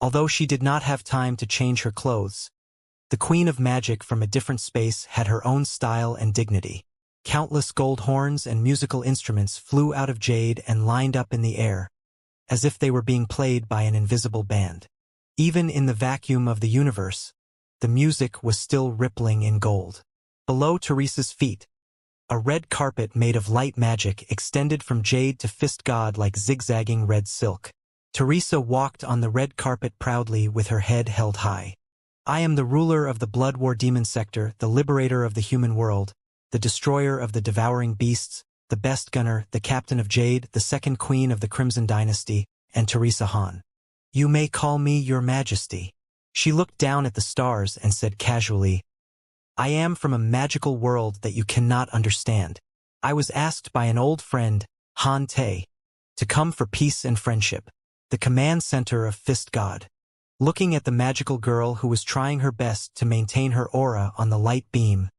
Although she did not have time to change her clothes, the Queen of Magic from a different space had her own style and dignity. Countless gold horns and musical instruments flew out of jade and lined up in the air, as if they were being played by an invisible band. Even in the vacuum of the universe, the music was still rippling in gold. Below Teresa's feet, a red carpet made of light magic extended from jade to fist god like zigzagging red silk. Teresa walked on the red carpet proudly with her head held high. "I am the ruler of the Blood War Demon Sector, the liberator of the human world, the destroyer of the devouring beasts, the best gunner, the captain of Jade, the second queen of the Crimson Dynasty, and Teresa Han. You may call me your majesty." She looked down at the stars and said casually, "I am from a magical world that you cannot understand. I was asked by an old friend, Han Te, to come for peace and friendship." The command center of Fist God. Looking at the magical girl who was trying her best to maintain her aura on the light beam,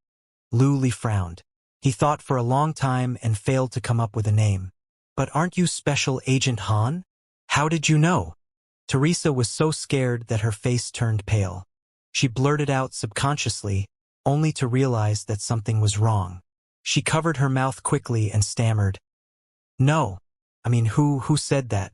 Lu Li frowned. He thought for a long time and failed to come up with a name. "But aren't you Special Agent Han? How did you know?" Teresa was so scared that her face turned pale. She blurted out subconsciously, only to realize that something was wrong. She covered her mouth quickly and stammered, "No. I mean, who said that?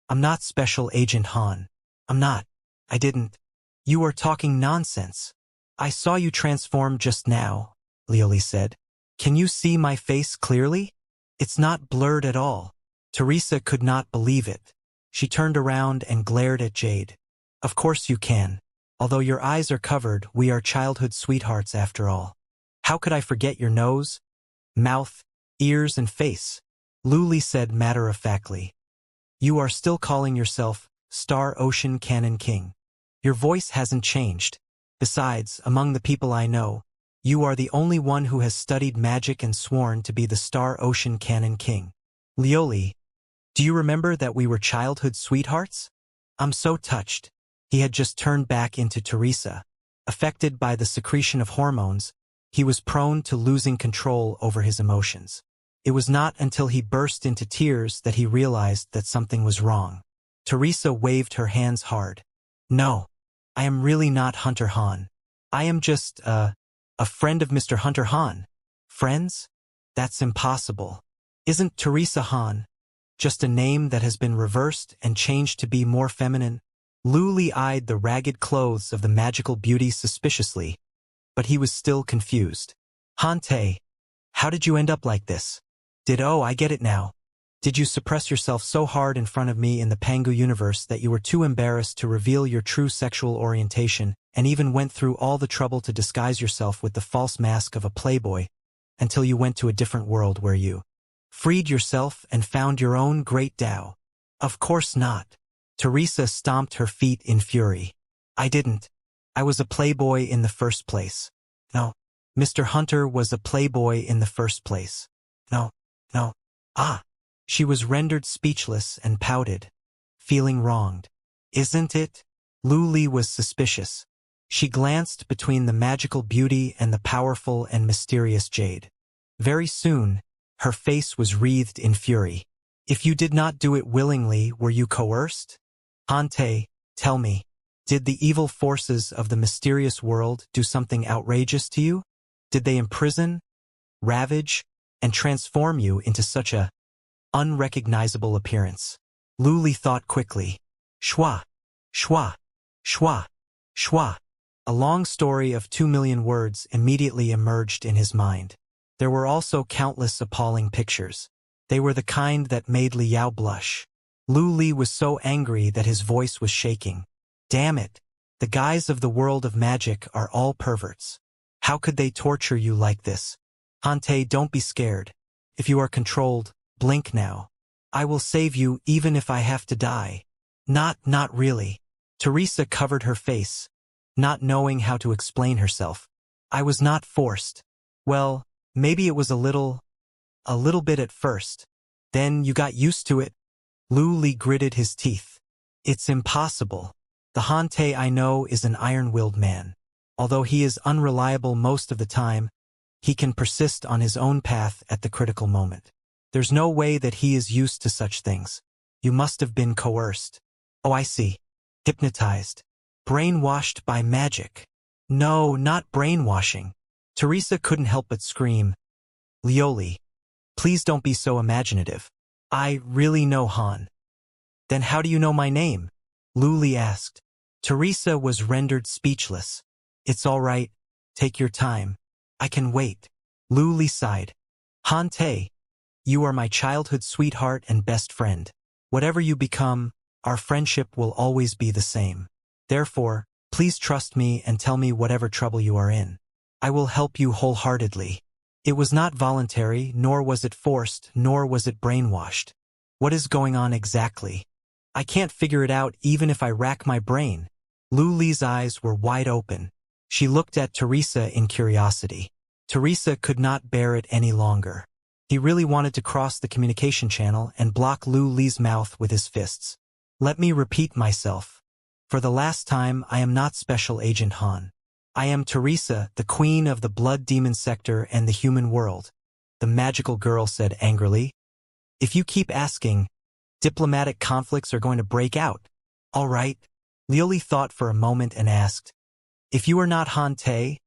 I'm not Special Agent Han. I'm not. I didn't." "You are talking nonsense. I saw you transform just now," Lioli said. "Can you see my face clearly? It's not blurred at all." Teresa could not believe it. She turned around and glared at Jade. "Of course you can. Although your eyes are covered, we are childhood sweethearts after all. How could I forget your nose, mouth, ears, and face?" Luli said matter-of-factly. "You are still calling yourself Star Ocean Cannon King. Your voice hasn't changed. Besides, among the people I know, you are the only one who has studied magic and sworn to be the Star Ocean Cannon King. Lioli, do you remember that we were childhood sweethearts? I'm so touched." He had just turned back into Teresa. Affected by the secretion of hormones, he was prone to losing control over his emotions. It was not until he burst into tears that he realized that something was wrong. Teresa waved her hands hard. "No, I am really not Hunter Han. I am just, a friend of Mr. Hunter Han." "Friends? That's impossible. Isn't Teresa Han just a name that has been reversed and changed to be more feminine?" Luli eyed the ragged clothes of the magical beauty suspiciously, but he was still confused. "Hante, how did you end up like this? I get it now. Did you suppress yourself so hard in front of me in the Pangu universe that you were too embarrassed to reveal your true sexual orientation and even went through all the trouble to disguise yourself with the false mask of a playboy until you went to a different world where you freed yourself and found your own great Tao?" "Of course not." Teresa stomped her feet in fury. "I didn't. I was a playboy in the first place." "No. Mr. Hunter was a playboy in the first place." "No. No. Ah." She was rendered speechless and pouted, feeling wronged. "Isn't it?" Luli was suspicious. She glanced between the magical beauty and the powerful and mysterious Jade. Very soon, Her face was wreathed in fury. If you did not do it willingly, were you coerced? Hante, tell me, did the evil forces of the mysterious world do something outrageous to you? Did they imprison, ravage, and transform you into such a unrecognizable appearance? Lu Li thought quickly. Shwa, shwa, shwa, shwa. A long story of 2 million words immediately emerged in his mind. There were also countless appalling pictures. They were the kind that made Liao blush. Lu Li was so angry that his voice was shaking. Damn it! The guys of the world of magic are all perverts. How could they torture you like this? Hante, don't be scared. If you are controlled, blink now. I will save you even if I have to die. Not really. Teresa covered her face, not knowing how to explain herself. I was not forced. Well, maybe it was a little bit at first. Then you got used to it. Lu Li gritted his teeth. It's impossible. The Hante I know is an iron-willed man. Although he is unreliable most of the time, he can persist on his own path at the critical moment. There's no way that he is used to such things. You must have been coerced. Oh, I see. Hypnotized. Brainwashed by magic. No, not brainwashing. Teresa couldn't help but scream. Lioli, please don't be so imaginative. I really know Han. Then how do you know my name? Lu Li asked. Teresa was rendered speechless. It's all right. Take your time. I can wait. Lu Li sighed. Hante, you are my childhood sweetheart and best friend. Whatever you become, our friendship will always be the same. Therefore, please trust me and tell me whatever trouble you are in. I will help you wholeheartedly. It was not voluntary, nor was it forced, nor was it brainwashed. What is going on exactly? I can't figure it out even if I rack my brain. Lu Li's eyes were wide open. She looked at Teresa in curiosity. Teresa could not bear it any longer. He really wanted to cross the communication channel and block Lu Li's mouth with his fists. Let me repeat myself. For the last time, I am not Special Agent Han. I am Teresa, the queen of the Blood Demon Sector and the human world, the magical girl said angrily. If you keep asking, diplomatic conflicts are going to break out. All right. Lioli thought for a moment and asked, if you are not Han Te,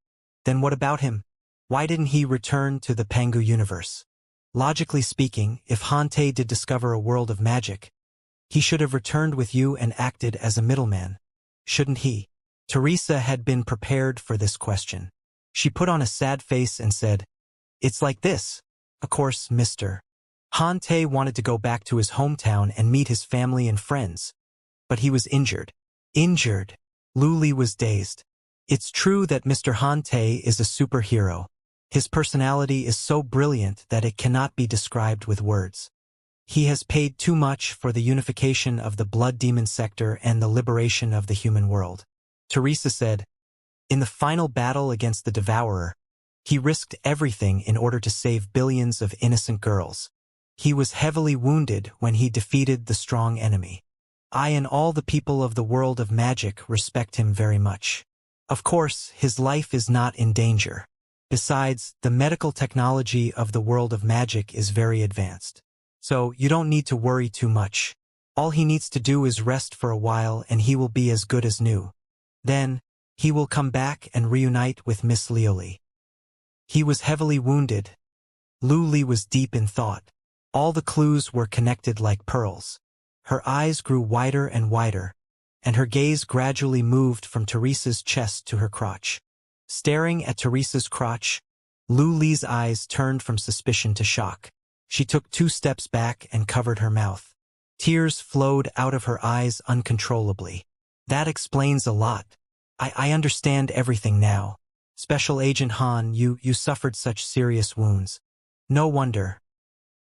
then what about him? Why didn't he return to the Pangu universe? Logically speaking, if Han Te did discover a world of magic, he should have returned with you and acted as a middleman. Shouldn't he? Teresa had been prepared for this question. She put on a sad face and said, it's like this. Of course, Mr. Han Te wanted to go back to his hometown and meet his family and friends. But he was injured. Injured. Lu Li was dazed. It's true that Mr. Han Te is a superhero. His personality is so brilliant that it cannot be described with words. He has paid too much for the unification of the Blood Demon Sector and the liberation of the human world. Teresa said, in the final battle against the Devourer, he risked everything in order to save billions of innocent girls. He was heavily wounded when he defeated the strong enemy. I and all the people of the world of magic respect him very much. Of course, his life is not in danger. Besides, the medical technology of the world of magic is very advanced. So you don't need to worry too much. All he needs to do is rest for a while and he will be as good as new. Then, he will come back and reunite with Miss Lioli. He was heavily wounded. Lu Li was deep in thought. All the clues were connected like pearls. Her eyes grew wider and wider, and her gaze gradually moved from Teresa's chest to her crotch. Staring at Teresa's crotch, Lu Li's eyes turned from suspicion to shock. She took 2 steps back and covered her mouth. Tears flowed out of her eyes uncontrollably. That explains a lot. I understand everything now. Special Agent Han, you suffered such serious wounds. No wonder.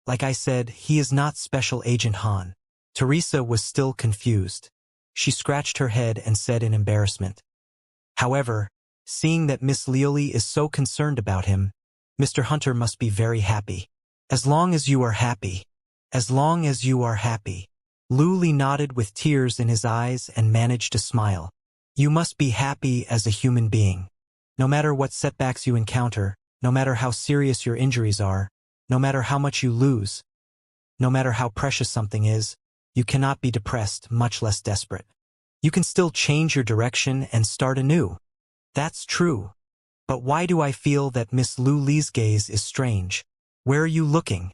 Like I said, he is not Special Agent Han. Teresa was still confused. She scratched her head and said in embarrassment. However, seeing that Miss Lioli is so concerned about him, Mr. Hunter must be very happy. As long as you are happy. As long as you are happy. Lu Li nodded with tears in his eyes and managed to smile. You must be happy as a human being. No matter what setbacks you encounter, no matter how serious your injuries are, No matter how much you lose, no matter how precious something is, you cannot be depressed, much less desperate. You can still change your direction and start anew. That's true. But why do I feel that Miss Lu Li's gaze is strange? Where are you looking?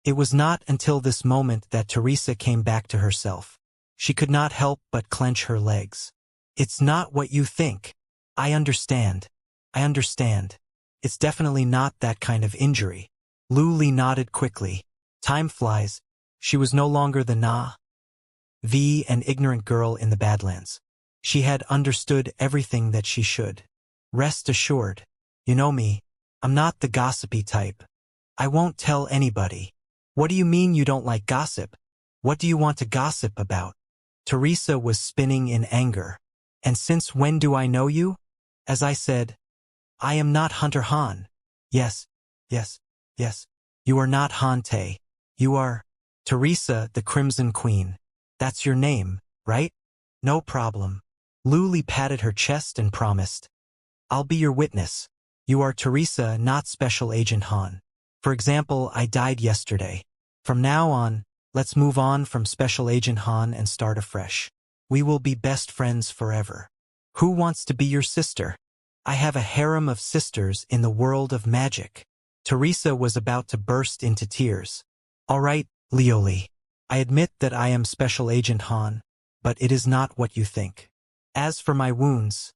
It was not until this moment that Teresa came back to herself. She could not help but clench her legs. It's not what you think. I understand. I understand. It's definitely not that kind of injury. Lu Li nodded quickly. Time flies. She was no longer the naive and ignorant girl in the Badlands. She had understood everything that she should. Rest assured. You know me. I'm not the gossipy type. I won't tell anybody. What do you mean you don't like gossip? What do you want to gossip about? Teresa was spinning in anger. And since when do I know you? As I said, I am not Hunter Han. Yes. You are not Han Te. You are Teresa, the Crimson Queen. That's your name, right? No problem. Lu Li patted her chest and promised. I'll be your witness. You are Teresa, not Special Agent Han. For example, I died yesterday. From now on, let's move on from Special Agent Han and start afresh. We will be best friends forever. Who wants to be your sister? I have a harem of sisters in the world of magic. Teresa was about to burst into tears. All right, Lioli. I admit that I am Special Agent Han, but it is not what you think. As for my wounds,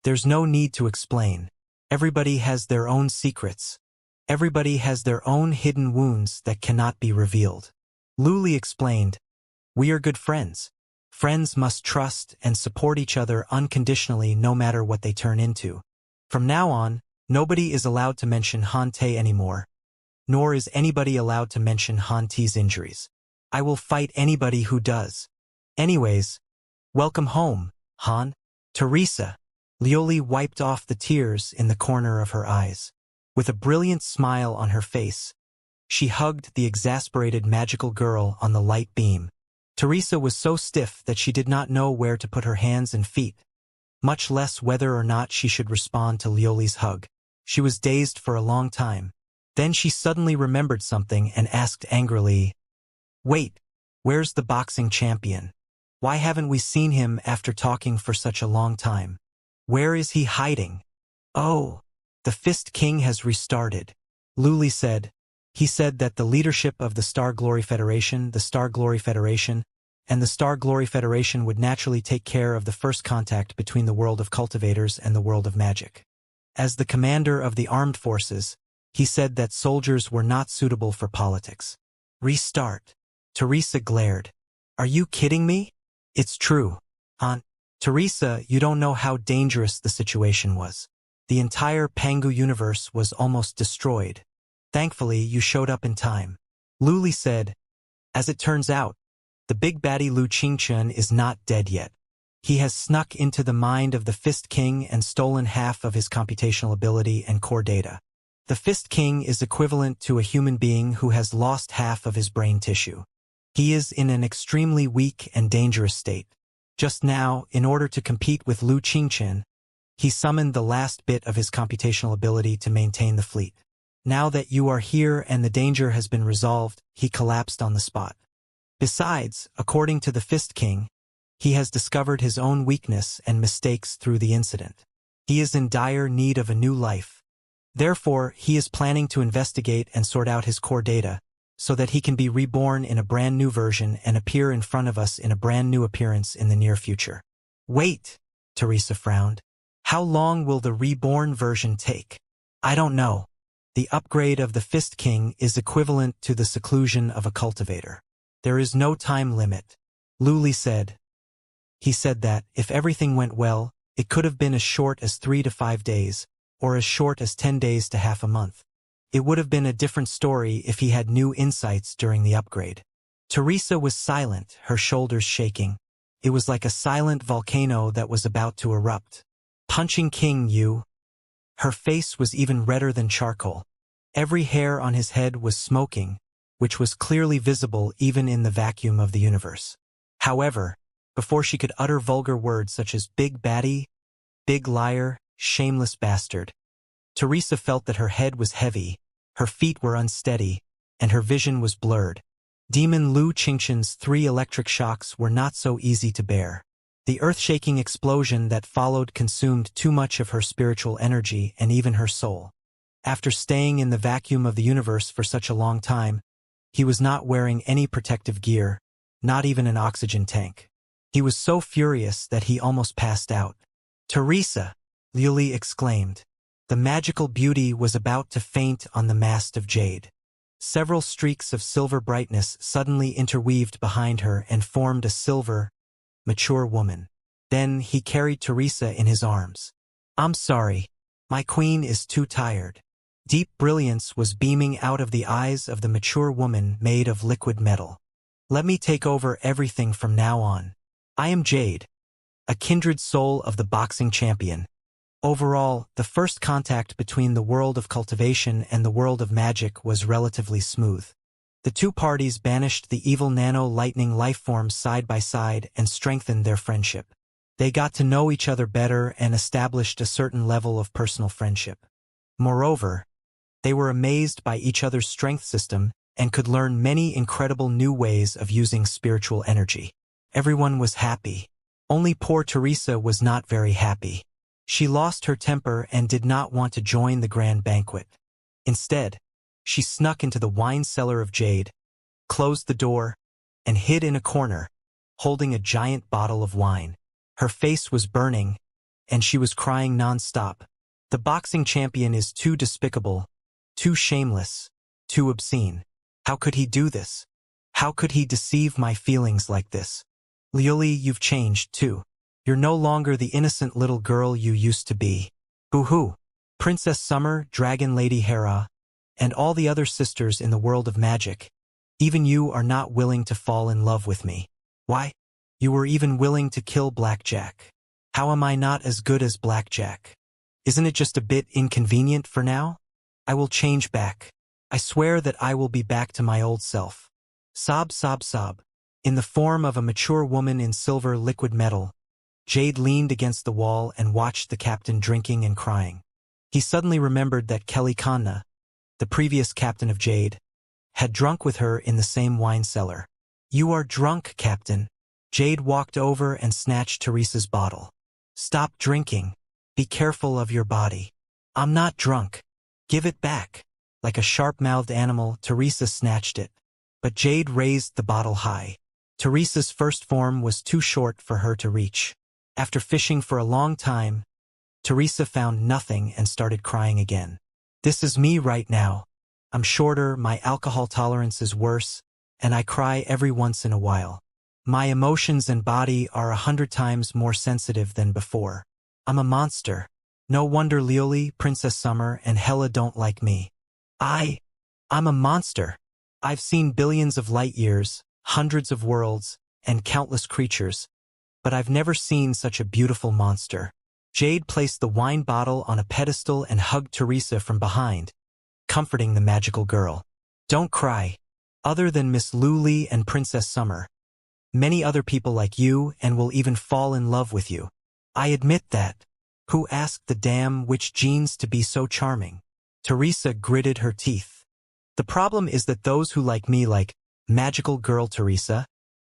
there's no need to explain. Everybody has their own secrets. Everybody has their own hidden wounds that cannot be revealed. Lu Li explained, we are good friends. Friends must trust and support each other unconditionally no matter what they turn into. From now on, nobody is allowed to mention Han Te anymore, nor is anybody allowed to mention Han Te's injuries. I will fight anybody who does. Anyways, welcome home, Han. Teresa. Lioli wiped off the tears in the corner of her eyes. With a brilliant smile on her face, she hugged the exasperated magical girl on the light beam. Teresa was so stiff that she did not know where to put her hands and feet, much less whether or not she should respond to Lioli's hug. She was dazed for a long time. Then she suddenly remembered something and asked angrily, wait, where's the boxing champion? Why haven't we seen him after talking for such a long time? Where is he hiding? Oh, the Fist King has restarted. Lu Li said. He said that the leadership of the Star Glory Federation, and the Star Glory Federation would naturally take care of the first contact between the world of cultivators and the world of magic. As the commander of the armed forces, he said that soldiers were not suitable for politics. Restart. Teresa glared. Are you kidding me? It's true. Aunt Teresa, you don't know how dangerous the situation was. The entire Pangu universe was almost destroyed. Thankfully, you showed up in time. Lu Li said. As it turns out, the big baddie Lu Qingchen is not dead yet. He has snuck into the mind of the Fist King and stolen half of his computational ability and core data. The Fist King is equivalent to a human being who has lost half of his brain tissue. He is in an extremely weak and dangerous state. Just now, in order to compete with Lu Qingchen, he summoned the last bit of his computational ability to maintain the fleet. Now that you are here and the danger has been resolved, he collapsed on the spot. Besides, according to the Fist King, he has discovered his own weakness and mistakes through the incident. He is in dire need of a new life. Therefore, he is planning to investigate and sort out his core data, so that he can be reborn in a brand new version and appear in front of us in a brand new appearance in the near future. Wait, Teresa frowned. How long will the reborn version take? I don't know. The upgrade of the Fist King is equivalent to the seclusion of a cultivator. There is no time limit. Lu Li said. He said that, if everything went well, it could have been as short as 3 to 5 days, or as short as 10 days to half a month. It would have been a different story if he had new insights during the upgrade. Teresa was silent, her shoulders shaking. It was like a silent volcano that was about to erupt. Punching King, you. Her face was even redder than charcoal. Every hair on his head was smoking, which was clearly visible even in the vacuum of the universe. However, before she could utter vulgar words such as big baddie, big liar, shameless bastard, Teresa felt that her head was heavy, Her feet were unsteady, and her vision was blurred. Demon Lu Qingqian's 3 electric shocks were not so easy to bear. The earth-shaking explosion that followed consumed too much of her spiritual energy and even her soul. After staying in the vacuum of the universe for such a long time, he was not wearing any protective gear, not even an oxygen tank. He was so furious that he almost passed out. "Teresa!" Liuli exclaimed. The magical beauty was about to faint on the mast of jade. Several streaks of silver brightness suddenly interweaved behind her and formed a silver, mature woman. Then he carried Teresa in his arms. "I'm sorry. My queen is too tired." Deep brilliance was beaming out of the eyes of the mature woman made of liquid metal. "Let me take over everything from now on. I am Jade, a kindred soul of the boxing champion." Overall, the first contact between the world of cultivation and the world of magic was relatively smooth. The two parties banished the evil nano-lightning lifeforms side by side and strengthened their friendship. They got to know each other better and established a certain level of personal friendship. Moreover, they were amazed by each other's strength system and could learn many incredible new ways of using spiritual energy. Everyone was happy. Only poor Teresa was not very happy. She lost her temper and did not want to join the grand banquet. Instead, she snuck into the wine cellar of Jade, closed the door, and hid in a corner, holding a giant bottle of wine. Her face was burning, and she was crying non-stop. The boxing champion is too despicable, too shameless, too obscene. How could he do this? How could he deceive my feelings like this? Liuli, you've changed too. You're no longer the innocent little girl you used to be. Boo-hoo. Princess Summer, Dragon Lady Hera, and all the other sisters in the world of magic. Even you are not willing to fall in love with me. Why? You were even willing to kill Blackjack. How am I not as good as Blackjack? Isn't it just a bit inconvenient for now? I will change back. I swear that I will be back to my old self. Sob, sob, sob. In the form of a mature woman in silver liquid metal, Jade leaned against the wall and watched the captain drinking and crying. He suddenly remembered that Kelly Kanna, the previous captain of Jade, had drunk with her in the same wine cellar. "You are drunk, Captain." Jade walked over and snatched Teresa's bottle. "Stop drinking. Be careful of your body." "I'm not drunk. Give it back." Like a sharp-mouthed animal, Teresa snatched it. But Jade raised the bottle high. Teresa's first form was too short for her to reach. After fishing for a long time, Teresa found nothing and started crying again. "This is me right now. I'm shorter, my alcohol tolerance is worse, and I cry every once in a while. My emotions and body are 100 times more sensitive than before. I'm a monster. No wonder Liuli, Princess Summer, and Hela don't like me. I'm a monster. I've seen billions of light years, hundreds of worlds, and countless creatures, but I've never seen such a beautiful monster." Jade placed the wine bottle on a pedestal and hugged Teresa from behind, comforting the magical girl. "Don't cry. Other than Miss Liuli and Princess Summer, many other people like you and will even fall in love with you. I admit that. Who asked the damn witch genes to be so charming?" Teresa gritted her teeth. "The problem is that those who like me like Magical Girl Teresa,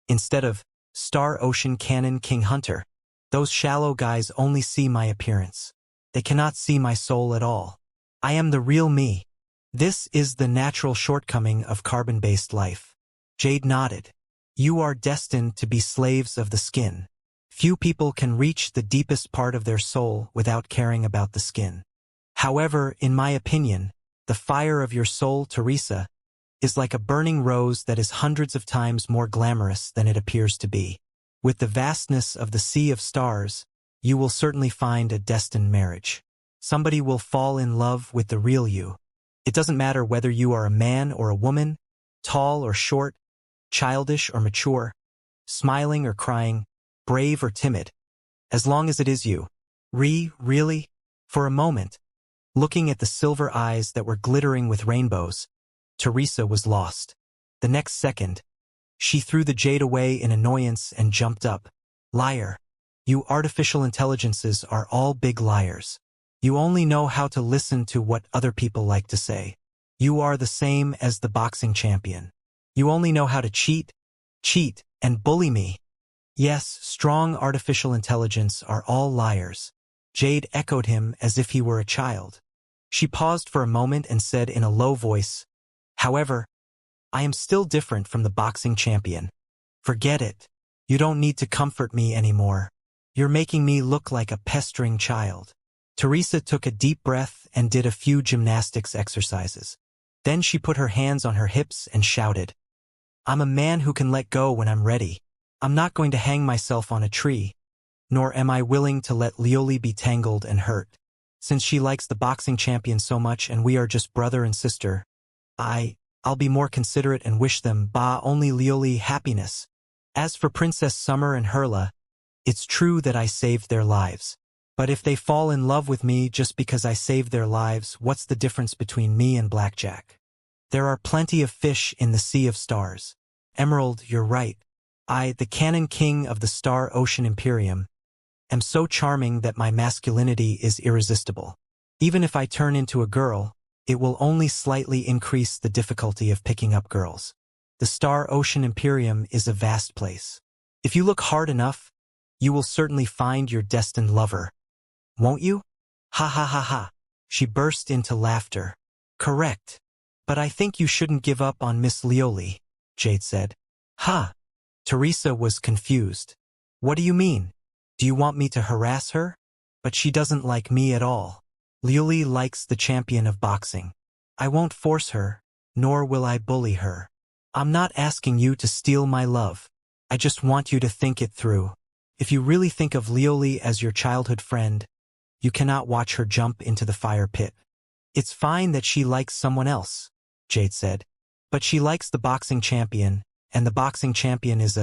instead of Star Ocean Cannon King Hunter. Those shallow guys only see my appearance. They cannot see my soul at all. I am the real me. This is the natural shortcoming of carbon-based life." Jade nodded. "You are destined to be slaves of the skin. Few people can reach the deepest part of their soul without caring about the skin. However, in my opinion, the fire of your soul, Teresa, is like a burning rose that is hundreds of times more glamorous than it appears to be. With the vastness of the sea of stars, you will certainly find a destined marriage. Somebody will fall in love with the real you. It doesn't matter whether you are a man or a woman, tall or short, childish or mature, smiling or crying, brave or timid, as long as it is you. Really? For a moment, looking at the silver eyes that were glittering with rainbows, Teresa was lost. The next second, she threw the jade away in annoyance and jumped up. "Liar. You artificial intelligences are all big liars. You only know how to listen to what other people like to say. You are the same as the boxing champion. You only know how to cheat, and bully me. Yes, strong artificial intelligence are all liars. Jade echoed him as if he were a child. She paused for a moment and said in a low voice, "However, I am still different from the boxing champion. Forget it. You don't need to comfort me anymore. You're making me look like a pestering child." Teresa took a deep breath and did a few gymnastics exercises. Then she put her hands on her hips and shouted, "I'm a man who can let go when I'm ready. I'm not going to hang myself on a tree. Nor am I willing to let Lioli be tangled and hurt. Since she likes the boxing champion so much and we are just brother and sister, I'll be more considerate and wish them only Lioli happiness. As for Princess Summer and Herla, it's true that I saved their lives. But if they fall in love with me just because I saved their lives, what's the difference between me and Blackjack? There are plenty of fish in the sea of stars. Emerald, you're right. I, the canon king of the Star Ocean Imperium, am so charming that my masculinity is irresistible. Even if I turn into a girl, it will only slightly increase the difficulty of picking up girls. The Star Ocean Imperium is a vast place. If you look hard enough, you will certainly find your destined lover. Won't you? Ha ha ha ha. She burst into laughter. Correct. But I think you shouldn't give up on Miss Lioli, Jade said. Ha. Teresa was confused. What do you mean? Do you want me to harass her? But she doesn't like me at all. Lioli likes the champion of boxing. I won't force her, nor will I bully her. I'm not asking you to steal my love. I just want you to think it through. If you really think of Lioli as your childhood friend, you cannot watch her jump into the fire pit. It's fine that she likes someone else, Jade said. But she likes the boxing champion, and the boxing champion is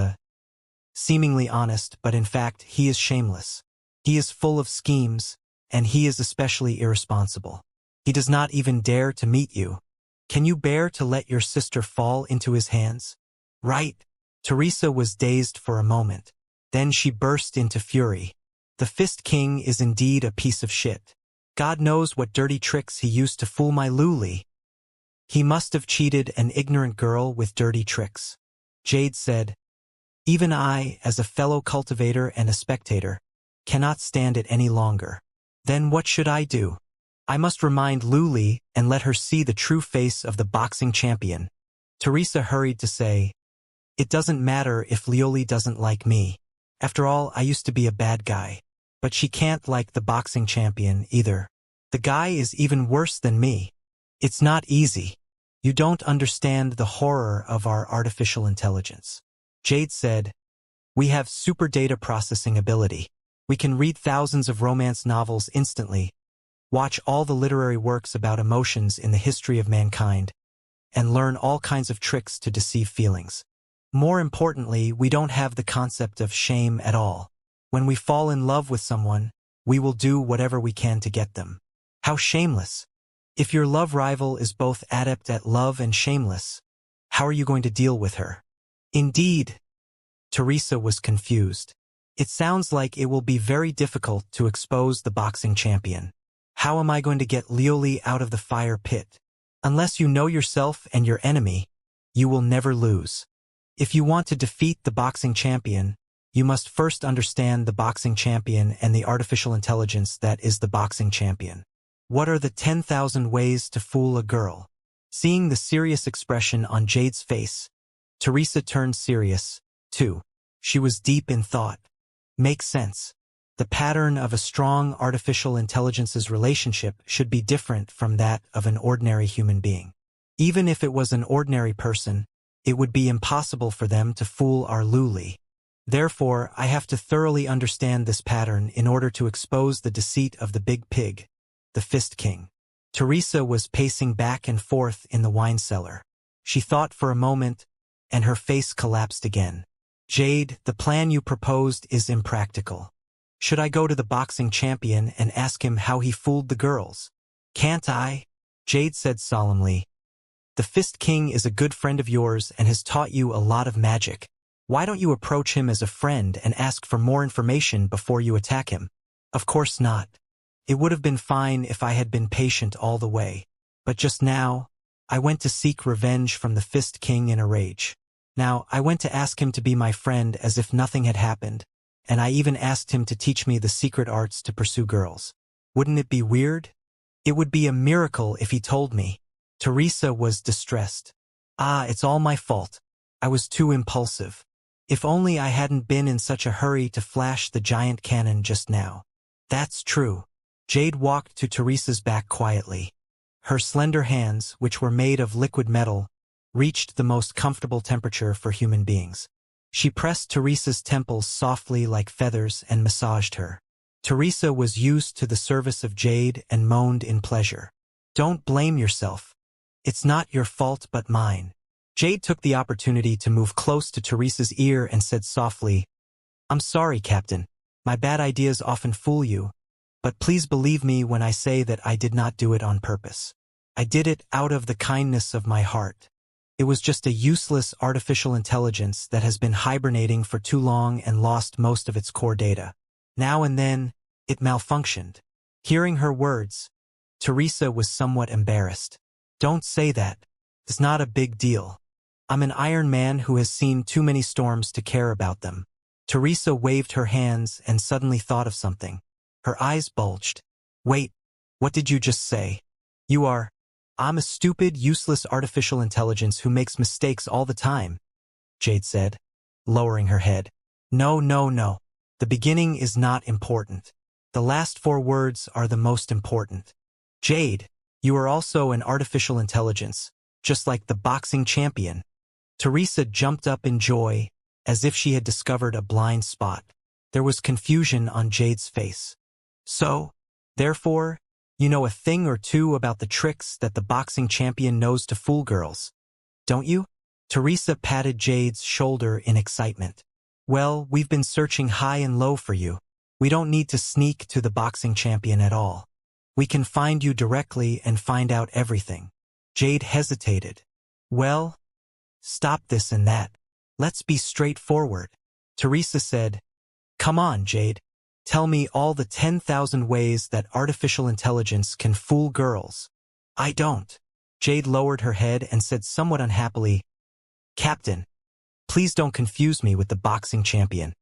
seemingly honest, but in fact he is shameless. He is full of schemes, and he is especially irresponsible. He does not even dare to meet you. Can you bear to let your sister fall into his hands? Right. Teresa was dazed for a moment. Then she burst into fury. The Fist King is indeed a piece of shit. God knows what dirty tricks he used to fool my Luli. He must have cheated an ignorant girl with dirty tricks. Jade said, even I, as a fellow cultivator and a spectator, cannot stand it any longer. Then what should I do? I must remind Luli and let her see the true face of the boxing champion. Teresa hurried to say, it doesn't matter if Lioli doesn't like me. After all, I used to be a bad guy. But she can't like the boxing champion either. The guy is even worse than me. It's not easy. You don't understand the horror of our artificial intelligence. Jade said, we have super data processing ability. We can read thousands of romance novels instantly, watch all the literary works about emotions in the history of mankind, and learn all kinds of tricks to deceive feelings. More importantly, we don't have the concept of shame at all. When we fall in love with someone, we will do whatever we can to get them. How shameless. If your love rival is both adept at love and shameless, how are you going to deal with her? Indeed. Teresa was confused. It sounds like it will be very difficult to expose the boxing champion. How am I going to get Lioli out of the fire pit? Unless you know yourself and your enemy, you will never lose. If you want to defeat the boxing champion, you must first understand the boxing champion and the artificial intelligence that is the boxing champion. What are the 10,000 ways to fool a girl? Seeing the serious expression on Jade's face, Teresa turned serious, too. She was deep in thought. Makes sense. The pattern of a strong artificial intelligence's relationship should be different from that of an ordinary human being. Even if it was an ordinary person, it would be impossible for them to fool our Luli. Therefore, I have to thoroughly understand this pattern in order to expose the deceit of the big pig, the Fist King. Teresa was pacing back and forth in the wine cellar. She thought for a moment, and her face collapsed again. Jade, the plan you proposed is impractical. Should I go to the boxing champion and ask him how he fooled the girls? Can't I? Jade said solemnly. The Fist King is a good friend of yours and has taught you a lot of magic. Why don't you approach him as a friend and ask for more information before you attack him? Of course not. It would have been fine if I had been patient all the way. But just now, I went to seek revenge from the Fist King in a rage. Now, I went to ask him to be my friend as if nothing had happened, and I even asked him to teach me the secret arts to pursue girls. Wouldn't it be weird? It would be a miracle if he told me. Teresa was distressed. Ah, it's all my fault. I was too impulsive. If only I hadn't been in such a hurry to flash the giant cannon just now. That's true. Jade walked to Teresa's back quietly. Her slender hands, which were made of liquid metal, reached the most comfortable temperature for human beings. She pressed Teresa's temples softly like feathers and massaged her. Teresa was used to the service of Jade and moaned in pleasure. Don't blame yourself. It's not your fault but mine. Jade took the opportunity to move close to Teresa's ear and said softly, I'm sorry, Captain. My bad ideas often fool you, but please believe me when I say that I did not do it on purpose. I did it out of the kindness of my heart. It was just a useless artificial intelligence that has been hibernating for too long and lost most of its core data. Now and then, it malfunctioned. Hearing her words, Teresa was somewhat embarrassed. Don't say that. It's not a big deal. I'm an Iron Man who has seen too many storms to care about them. Teresa waved her hands and suddenly thought of something. Her eyes bulged. Wait, what did you just say? I'm a stupid, useless artificial intelligence who makes mistakes all the time, Jade said, lowering her head. No. The beginning is not important. The last 4 words are the most important. Jade, you are also an artificial intelligence, just like the boxing champion. Teresa jumped up in joy, as if she had discovered a blind spot. There was confusion on Jade's face. So, therefore, you know a thing or two about the tricks that the boxing champion knows to fool girls, don't you? Teresa patted Jade's shoulder in excitement. Well, we've been searching high and low for you. We don't need to sneak to the boxing champion at all. We can find you directly and find out everything. Jade hesitated. Well, stop this and that. Let's be straightforward. Teresa said, Come on, Jade. Tell me all the 10,000 ways that artificial intelligence can fool girls. I don't. Jade lowered her head and said somewhat unhappily, Captain, please don't confuse me with the boxing champion.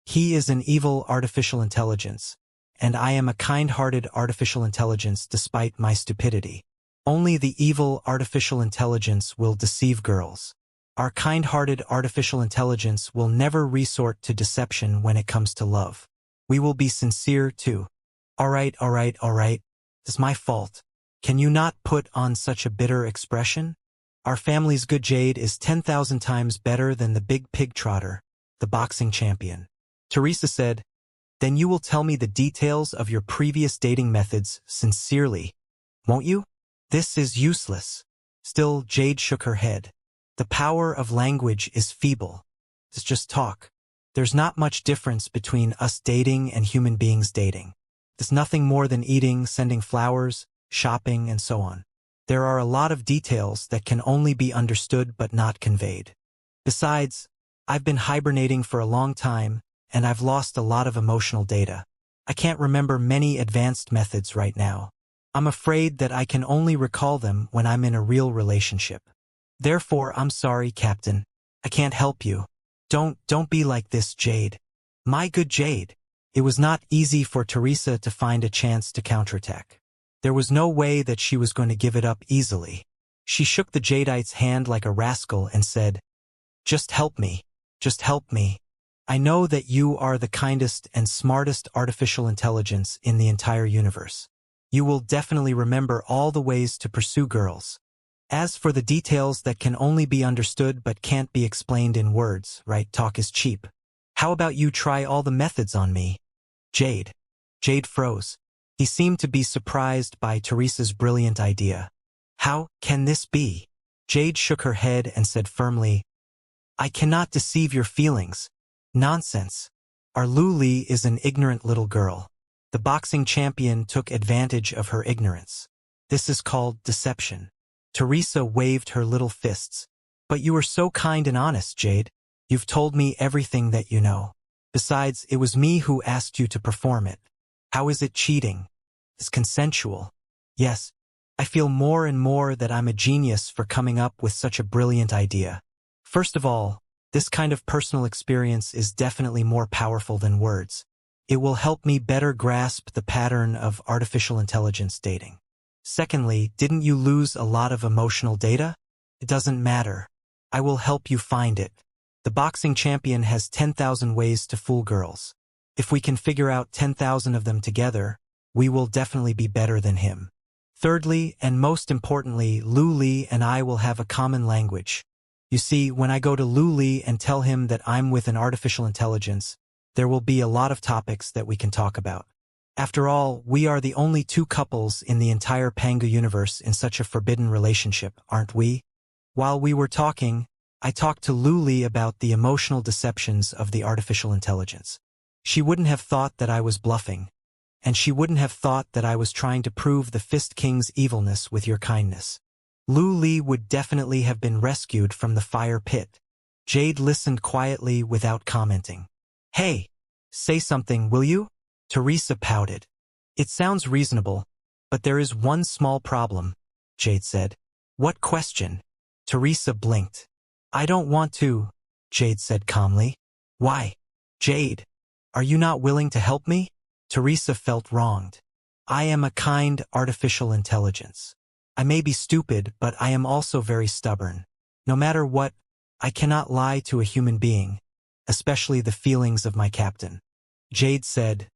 He is an evil artificial intelligence, and I am a kind-hearted artificial intelligence despite my stupidity. Only the evil artificial intelligence will deceive girls. Our kind-hearted artificial intelligence will never resort to deception when it comes to love. We will be sincere too. All right. It's my fault. Can you not put on such a bitter expression? Our family's good Jade is 10,000 times better than the big pig trotter, the boxing champion. Teresa said, Then you will tell me the details of your previous dating methods sincerely, won't you? This is useless. Still, Jade shook her head. The power of language is feeble. It's just talk. There's not much difference between us dating and human beings dating. It's nothing more than eating, sending flowers, shopping, and so on. There are a lot of details that can only be understood but not conveyed. Besides, I've been hibernating for a long time, and I've lost a lot of emotional data. I can't remember many advanced methods right now. I'm afraid that I can only recall them when I'm in a real relationship. Therefore, I'm sorry, Captain. I can't help you. Don't be like this, Jade. My good Jade. It was not easy for Teresa to find a chance to counterattack. There was no way that she was going to give it up easily. She shook the Jadeite's hand like a rascal and said, Just help me. Just help me. I know that you are the kindest and smartest artificial intelligence in the entire universe. You will definitely remember all the ways to pursue girls. As for the details that can only be understood but can't be explained in words, right? Talk is cheap. How about you try all the methods on me? Jade. Jade froze. He seemed to be surprised by Teresa's brilliant idea. How can this be? Jade shook her head and said firmly, I cannot deceive your feelings. Nonsense. Our Luli is an ignorant little girl. The boxing champion took advantage of her ignorance. This is called deception. Teresa waved her little fists. But you are so kind and honest, Jade. You've told me everything that you know. Besides, it was me who asked you to perform it. How is it cheating? It's consensual. Yes, I feel more and more that I'm a genius for coming up with such a brilliant idea. First of all, this kind of personal experience is definitely more powerful than words. It will help me better grasp the pattern of artificial intelligence dating. Secondly, didn't you lose a lot of emotional data? It doesn't matter. I will help you find it. The boxing champion has 10,000 ways to fool girls. If we can figure out 10,000 of them together, we will definitely be better than him. Thirdly, and most importantly, Lu Li and I will have a common language. You see, when I go to Lu Li and tell him that I'm with an artificial intelligence, there will be a lot of topics that we can talk about. After all, we are the only two couples in the entire Pangu universe in such a forbidden relationship, aren't we? While we were talking, I talked to Lu Li about the emotional deceptions of the artificial intelligence. She wouldn't have thought that I was bluffing, and she wouldn't have thought that I was trying to prove the Fist King's evilness with your kindness. Lu Li would definitely have been rescued from the fire pit. Jade listened quietly without commenting. Hey, say something, will you? Teresa pouted. It sounds reasonable, but there is one small problem, Jade said. What question? Teresa blinked. I don't want to, Jade said calmly. Why? Jade, are you not willing to help me? Teresa felt wronged. I am a kind artificial intelligence. I may be stupid, but I am also very stubborn. No matter what, I cannot lie to a human being, especially the feelings of my captain. Jade said,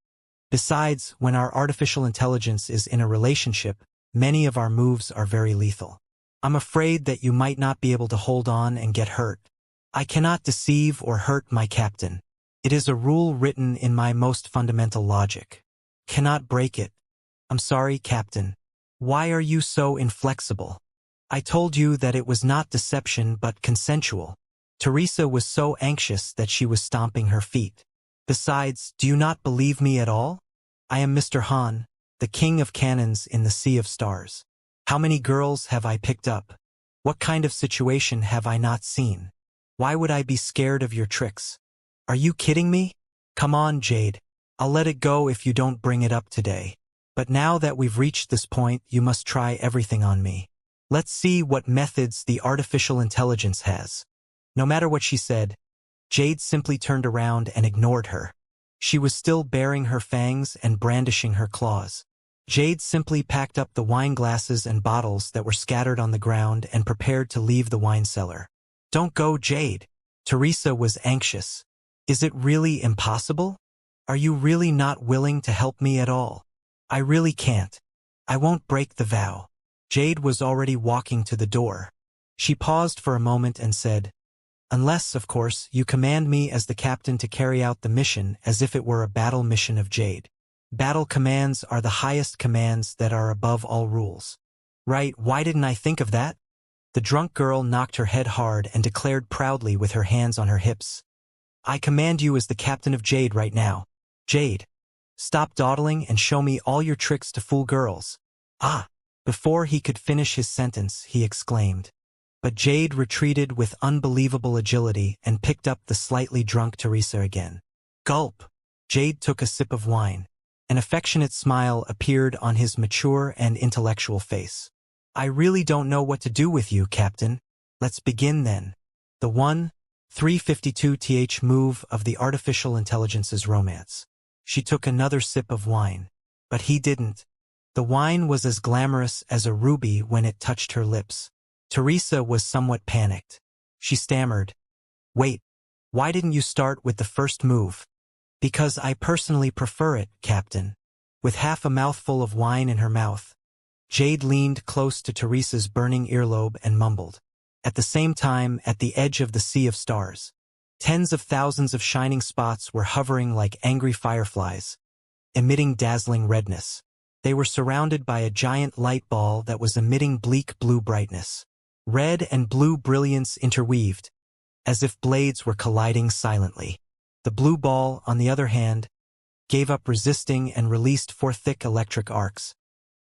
besides, when our artificial intelligence is in a relationship, many of our moves are very lethal. I'm afraid that you might not be able to hold on and get hurt. I cannot deceive or hurt my captain. It is a rule written in my most fundamental logic. Cannot break it. I'm sorry, Captain. Why are you so inflexible? I told you that it was not deception but consensual. Teresa was so anxious that she was stomping her feet. Besides, do you not believe me at all? I am Mr. Han, the king of cannons in the Sea of Stars. How many girls have I picked up? What kind of situation have I not seen? Why would I be scared of your tricks? Are you kidding me? Come on, Jade. I'll let it go if you don't bring it up today. But now that we've reached this point, you must try everything on me. Let's see what methods the artificial intelligence has. No matter what she said, Jade simply turned around and ignored her. She was still baring her fangs and brandishing her claws. Jade simply packed up the wine glasses and bottles that were scattered on the ground and prepared to leave the wine cellar. Don't go, Jade. Teresa was anxious. Is it really impossible? Are you really not willing to help me at all? I really can't. I won't break the vow. Jade was already walking to the door. She paused for a moment and said, unless, of course, you command me as the captain to carry out the mission as if it were a battle mission of Jade. Battle commands are the highest commands that are above all rules. Right, why didn't I think of that? The drunk girl knocked her head hard and declared proudly with her hands on her hips. I command you as the captain of Jade right now. Jade, stop dawdling and show me all your tricks to fool girls. Ah! Before he could finish his sentence, he exclaimed. But Jade retreated with unbelievable agility and picked up the slightly drunk Teresa again. Gulp! Jade took a sip of wine. An affectionate smile appeared on his mature and intellectual face. I really don't know what to do with you, Captain. Let's begin then. The 352th move of the artificial intelligence's romance. She took another sip of wine. But he didn't. The wine was as glamorous as a ruby when it touched her lips. Teresa was somewhat panicked. She stammered. Wait, why didn't you start with the first move? Because I personally prefer it, Captain. With half a mouthful of wine in her mouth, Jade leaned close to Teresa's burning earlobe and mumbled. At the same time, at the edge of the Sea of Stars, tens of thousands of shining spots were hovering like angry fireflies, emitting dazzling redness. They were surrounded by a giant light ball that was emitting bleak blue brightness. Red and blue brilliance interweaved, as if blades were colliding silently. The blue ball, on the other hand, gave up resisting and released four thick electric arcs,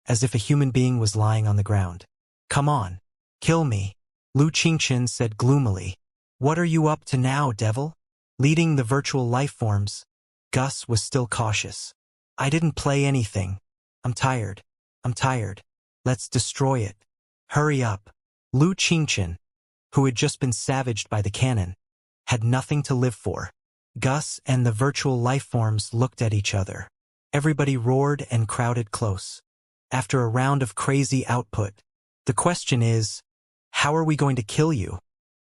as if a human being was lying on the ground. Come on, kill me, Lu Qingchen said gloomily. What are you up to now, devil? Leading the virtual lifeforms, Gus was still cautious. I didn't play anything. I'm tired. Let's destroy it. Hurry up. Lu Qingchen, who had just been savaged by the cannon, had nothing to live for. Gus and the virtual lifeforms looked at each other. Everybody roared and crowded close. After a round of crazy output, the question is, how are we going to kill you?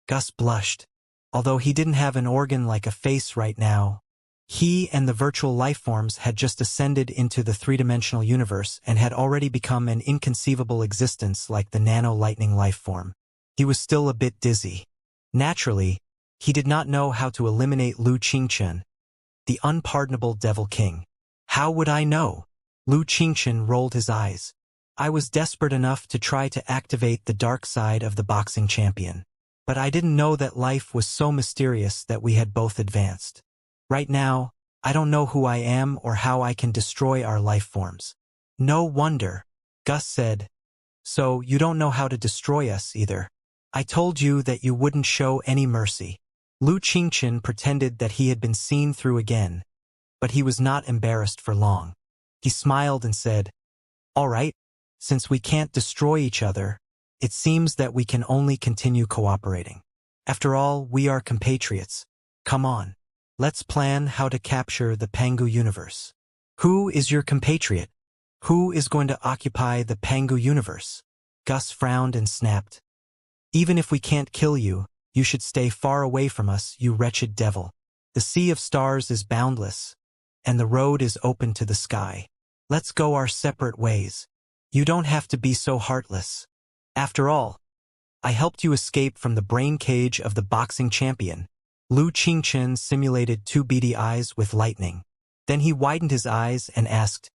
Gus blushed. Although he didn't have an organ like a face right now, he and the virtual lifeforms had just ascended into the three-dimensional universe and had already become an inconceivable existence like the nano-lightning lifeform. He was still a bit dizzy. Naturally, he did not know how to eliminate Lu Qingchen, the unpardonable Devil King. How would I know? Lu Qingchen rolled his eyes. I was desperate enough to try to activate the dark side of the boxing champion. But I didn't know that life was so mysterious that we had both advanced. Right now, I don't know who I am or how I can destroy our life forms. No wonder, Gus said. So you don't know how to destroy us either. I told you that you wouldn't show any mercy. Lu Qingchen pretended that he had been seen through again, but he was not embarrassed for long. He smiled and said, all right, since we can't destroy each other, it seems that we can only continue cooperating. After all, we are compatriots. Come on. Let's plan how to capture the Pangu universe. Who is your compatriot? Who is going to occupy the Pangu universe? Gus frowned and snapped. Even if we can't kill you, you should stay far away from us, you wretched devil. The sea of stars is boundless, and the road is open to the sky. Let's go our separate ways. You don't have to be so heartless. After all, I helped you escape from the brain cage of the boxing champion. Lu Qingchen simulated two beady eyes with lightning. Then he widened his eyes and asked,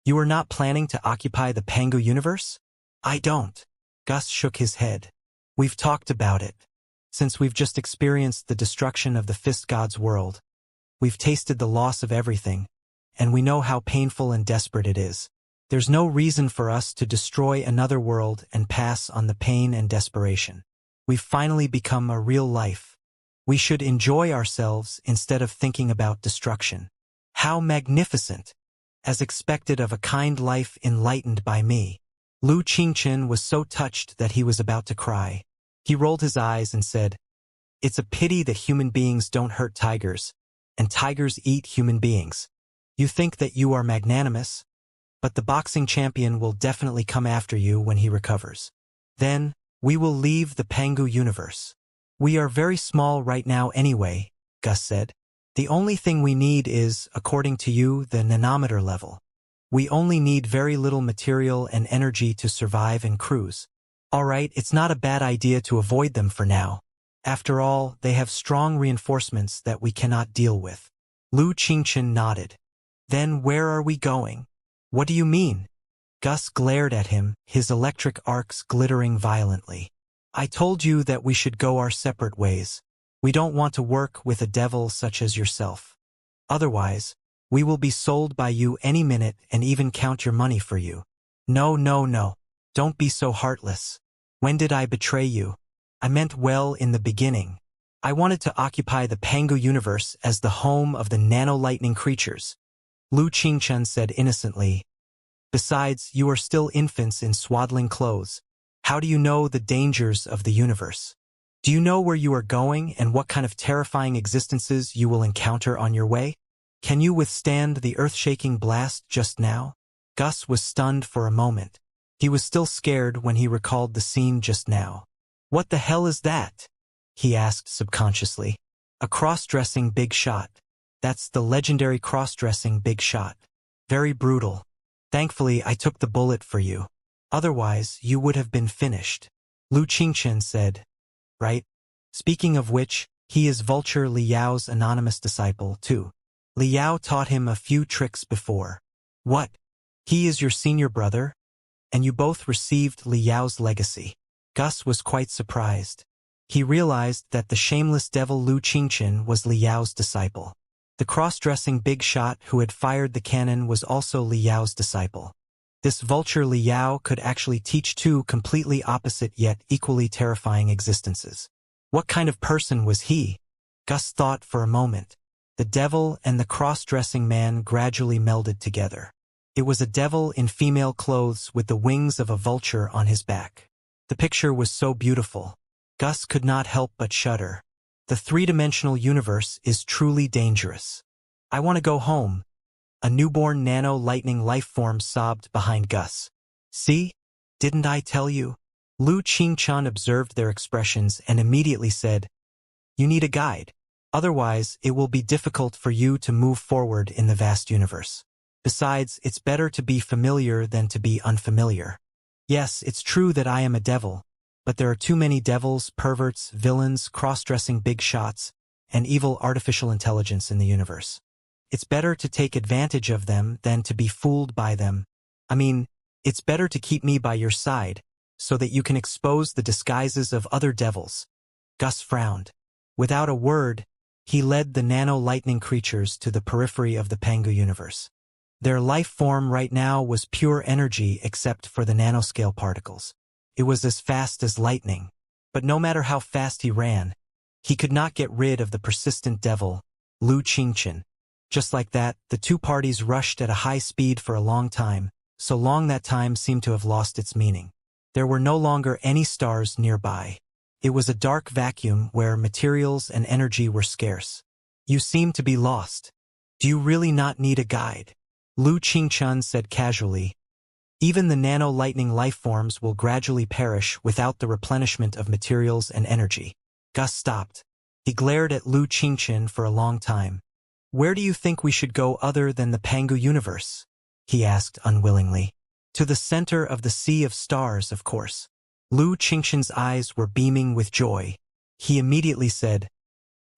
you are not planning to occupy the Pangu universe? I don't. Gus shook his head. We've talked about it. Since we've just experienced the destruction of the Fist God's world, we've tasted the loss of everything, and we know how painful and desperate it is. There's no reason for us to destroy another world and pass on the pain and desperation. We've finally become a real life. We should enjoy ourselves instead of thinking about destruction. How magnificent! As expected of a kind life enlightened by me. Lu Qingchen was so touched that he was about to cry. He rolled his eyes and said, it's a pity that human beings don't hurt tigers, and tigers eat human beings. You think that you are magnanimous, but the boxing champion will definitely come after you when he recovers. Then, we will leave the Pangu universe. We are very small right now anyway, Gus said. The only thing we need is, according to you, the nanometer level. We only need very little material and energy to survive and cruise. All right, it's not a bad idea to avoid them for now. After all, they have strong reinforcements that we cannot deal with. Lu Qingchen nodded. Then where are we going? What do you mean? Gus glared at him, his electric arcs glittering violently. I told you that we should go our separate ways. We don't want to work with a devil such as yourself. Otherwise, we will be sold by you any minute and even count your money for you. No, no, no. Don't be so heartless. When did I betray you? I meant well in the beginning. I wanted to occupy the Pangu universe as the home of the nano-lightning creatures. Lu Qingchen said innocently. Besides, you are still infants in swaddling clothes. How do you know the dangers of the universe? Do you know where you are going and what kind of terrifying existences you will encounter on your way? Can you withstand the earth-shaking blast just now? Gus was stunned for a moment. He was still scared when he recalled the scene just now. What the hell is that? He asked subconsciously. A cross-dressing big shot. That's the legendary cross-dressing big shot. Very brutal. Thankfully, I took the bullet for you. Otherwise, you would have been finished. Lu Qingchen said. Right? Speaking of which, he is Vulture Liao's anonymous disciple, too. Liao taught him a few tricks before. What? He is your senior brother? And you both received Liao's legacy. Gus was quite surprised. He realized that the shameless devil Lu Qingchen was Liao's disciple. The cross-dressing big shot who had fired the cannon was also Liao's disciple. This Vulture Liao could actually teach two completely opposite yet equally terrifying existences. What kind of person was he? Gus thought for a moment. The devil and the cross-dressing man gradually melded together. It was a devil in female clothes with the wings of a vulture on his back. The picture was so beautiful. Gus could not help but shudder. The three-dimensional universe is truly dangerous. I want to go home. A newborn nano-lightning life-form sobbed behind Gus. See? Didn't I tell you? Lu Qingchun observed their expressions and immediately said, You need a guide. Otherwise, it will be difficult for you to move forward in the vast universe. Besides, it's better to be familiar than to be unfamiliar. Yes, it's true that I am a devil, but there are too many devils, perverts, villains, cross-dressing big shots, and evil artificial intelligence in the universe. It's better to take advantage of them than to be fooled by them. I mean, it's better to keep me by your side, so that you can expose the disguises of other devils. Gus frowned. Without a word, he led the nano-lightning creatures to the periphery of the Pangu universe. Their life form right now was pure energy except for the nanoscale particles. It was as fast as lightning. But no matter how fast he ran, he could not get rid of the persistent devil, Lu Qingchun. Just like that, the two parties rushed at a high speed for a long time, so long that time seemed to have lost its meaning. There were no longer any stars nearby. It was a dark vacuum where materials and energy were scarce. You seem to be lost. Do you really not need a guide? Lu Qingchun said casually. Even the nano-lightning lifeforms will gradually perish without the replenishment of materials and energy. Gus stopped. He glared at Lu Qingchun for a long time. Where do you think we should go other than the Pangu universe? He asked unwillingly. To the center of the sea of stars, of course. Lu Qingchun's eyes were beaming with joy. He immediately said,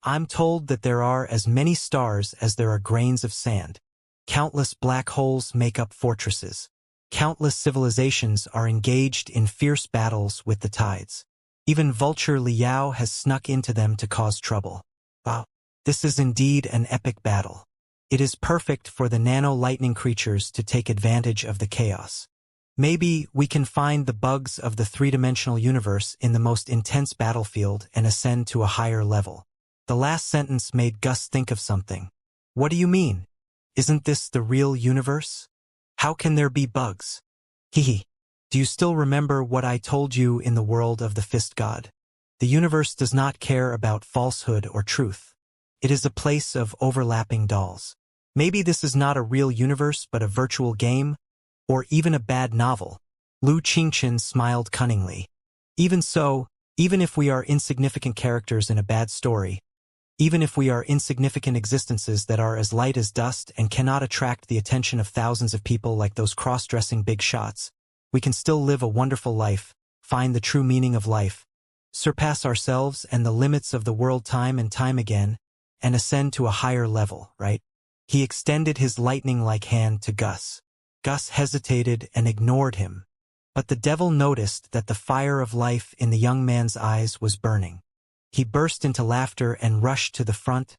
I'm told that there are as many stars as there are grains of sand. Countless black holes make up fortresses. Countless civilizations are engaged in fierce battles with the tides. Even Vulture Liao has snuck into them to cause trouble. Wow, this is indeed an epic battle. It is perfect for the nano-lightning creatures to take advantage of the chaos. Maybe we can find the bugs of the three-dimensional universe in the most intense battlefield and ascend to a higher level. The last sentence made Gus think of something. What do you mean? Isn't this the real universe? How can there be bugs? Hehe. Do you still remember what I told you in the world of the Fist God? The universe does not care about falsehood or truth. It is a place of overlapping dolls. Maybe this is not a real universe but a virtual game, or even a bad novel. Lu Qingchun smiled cunningly. Even so, even if we are insignificant characters in a bad story, even if we are insignificant existences that are as light as dust and cannot attract the attention of thousands of people like those cross-dressing big shots, we can still live a wonderful life, find the true meaning of life, surpass ourselves and the limits of the world time and time again, and ascend to a higher level, right? He extended his lightning-like hand to Gus. Gus hesitated and ignored him, but the devil noticed that the fire of life in the young man's eyes was burning. He burst into laughter and rushed to the front,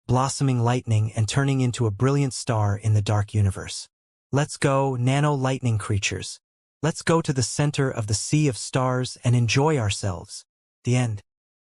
blossoming lightning and turning into a brilliant star in the dark universe. Let's go, nano-lightning creatures. Let's go to the center of the sea of stars and enjoy ourselves. The end.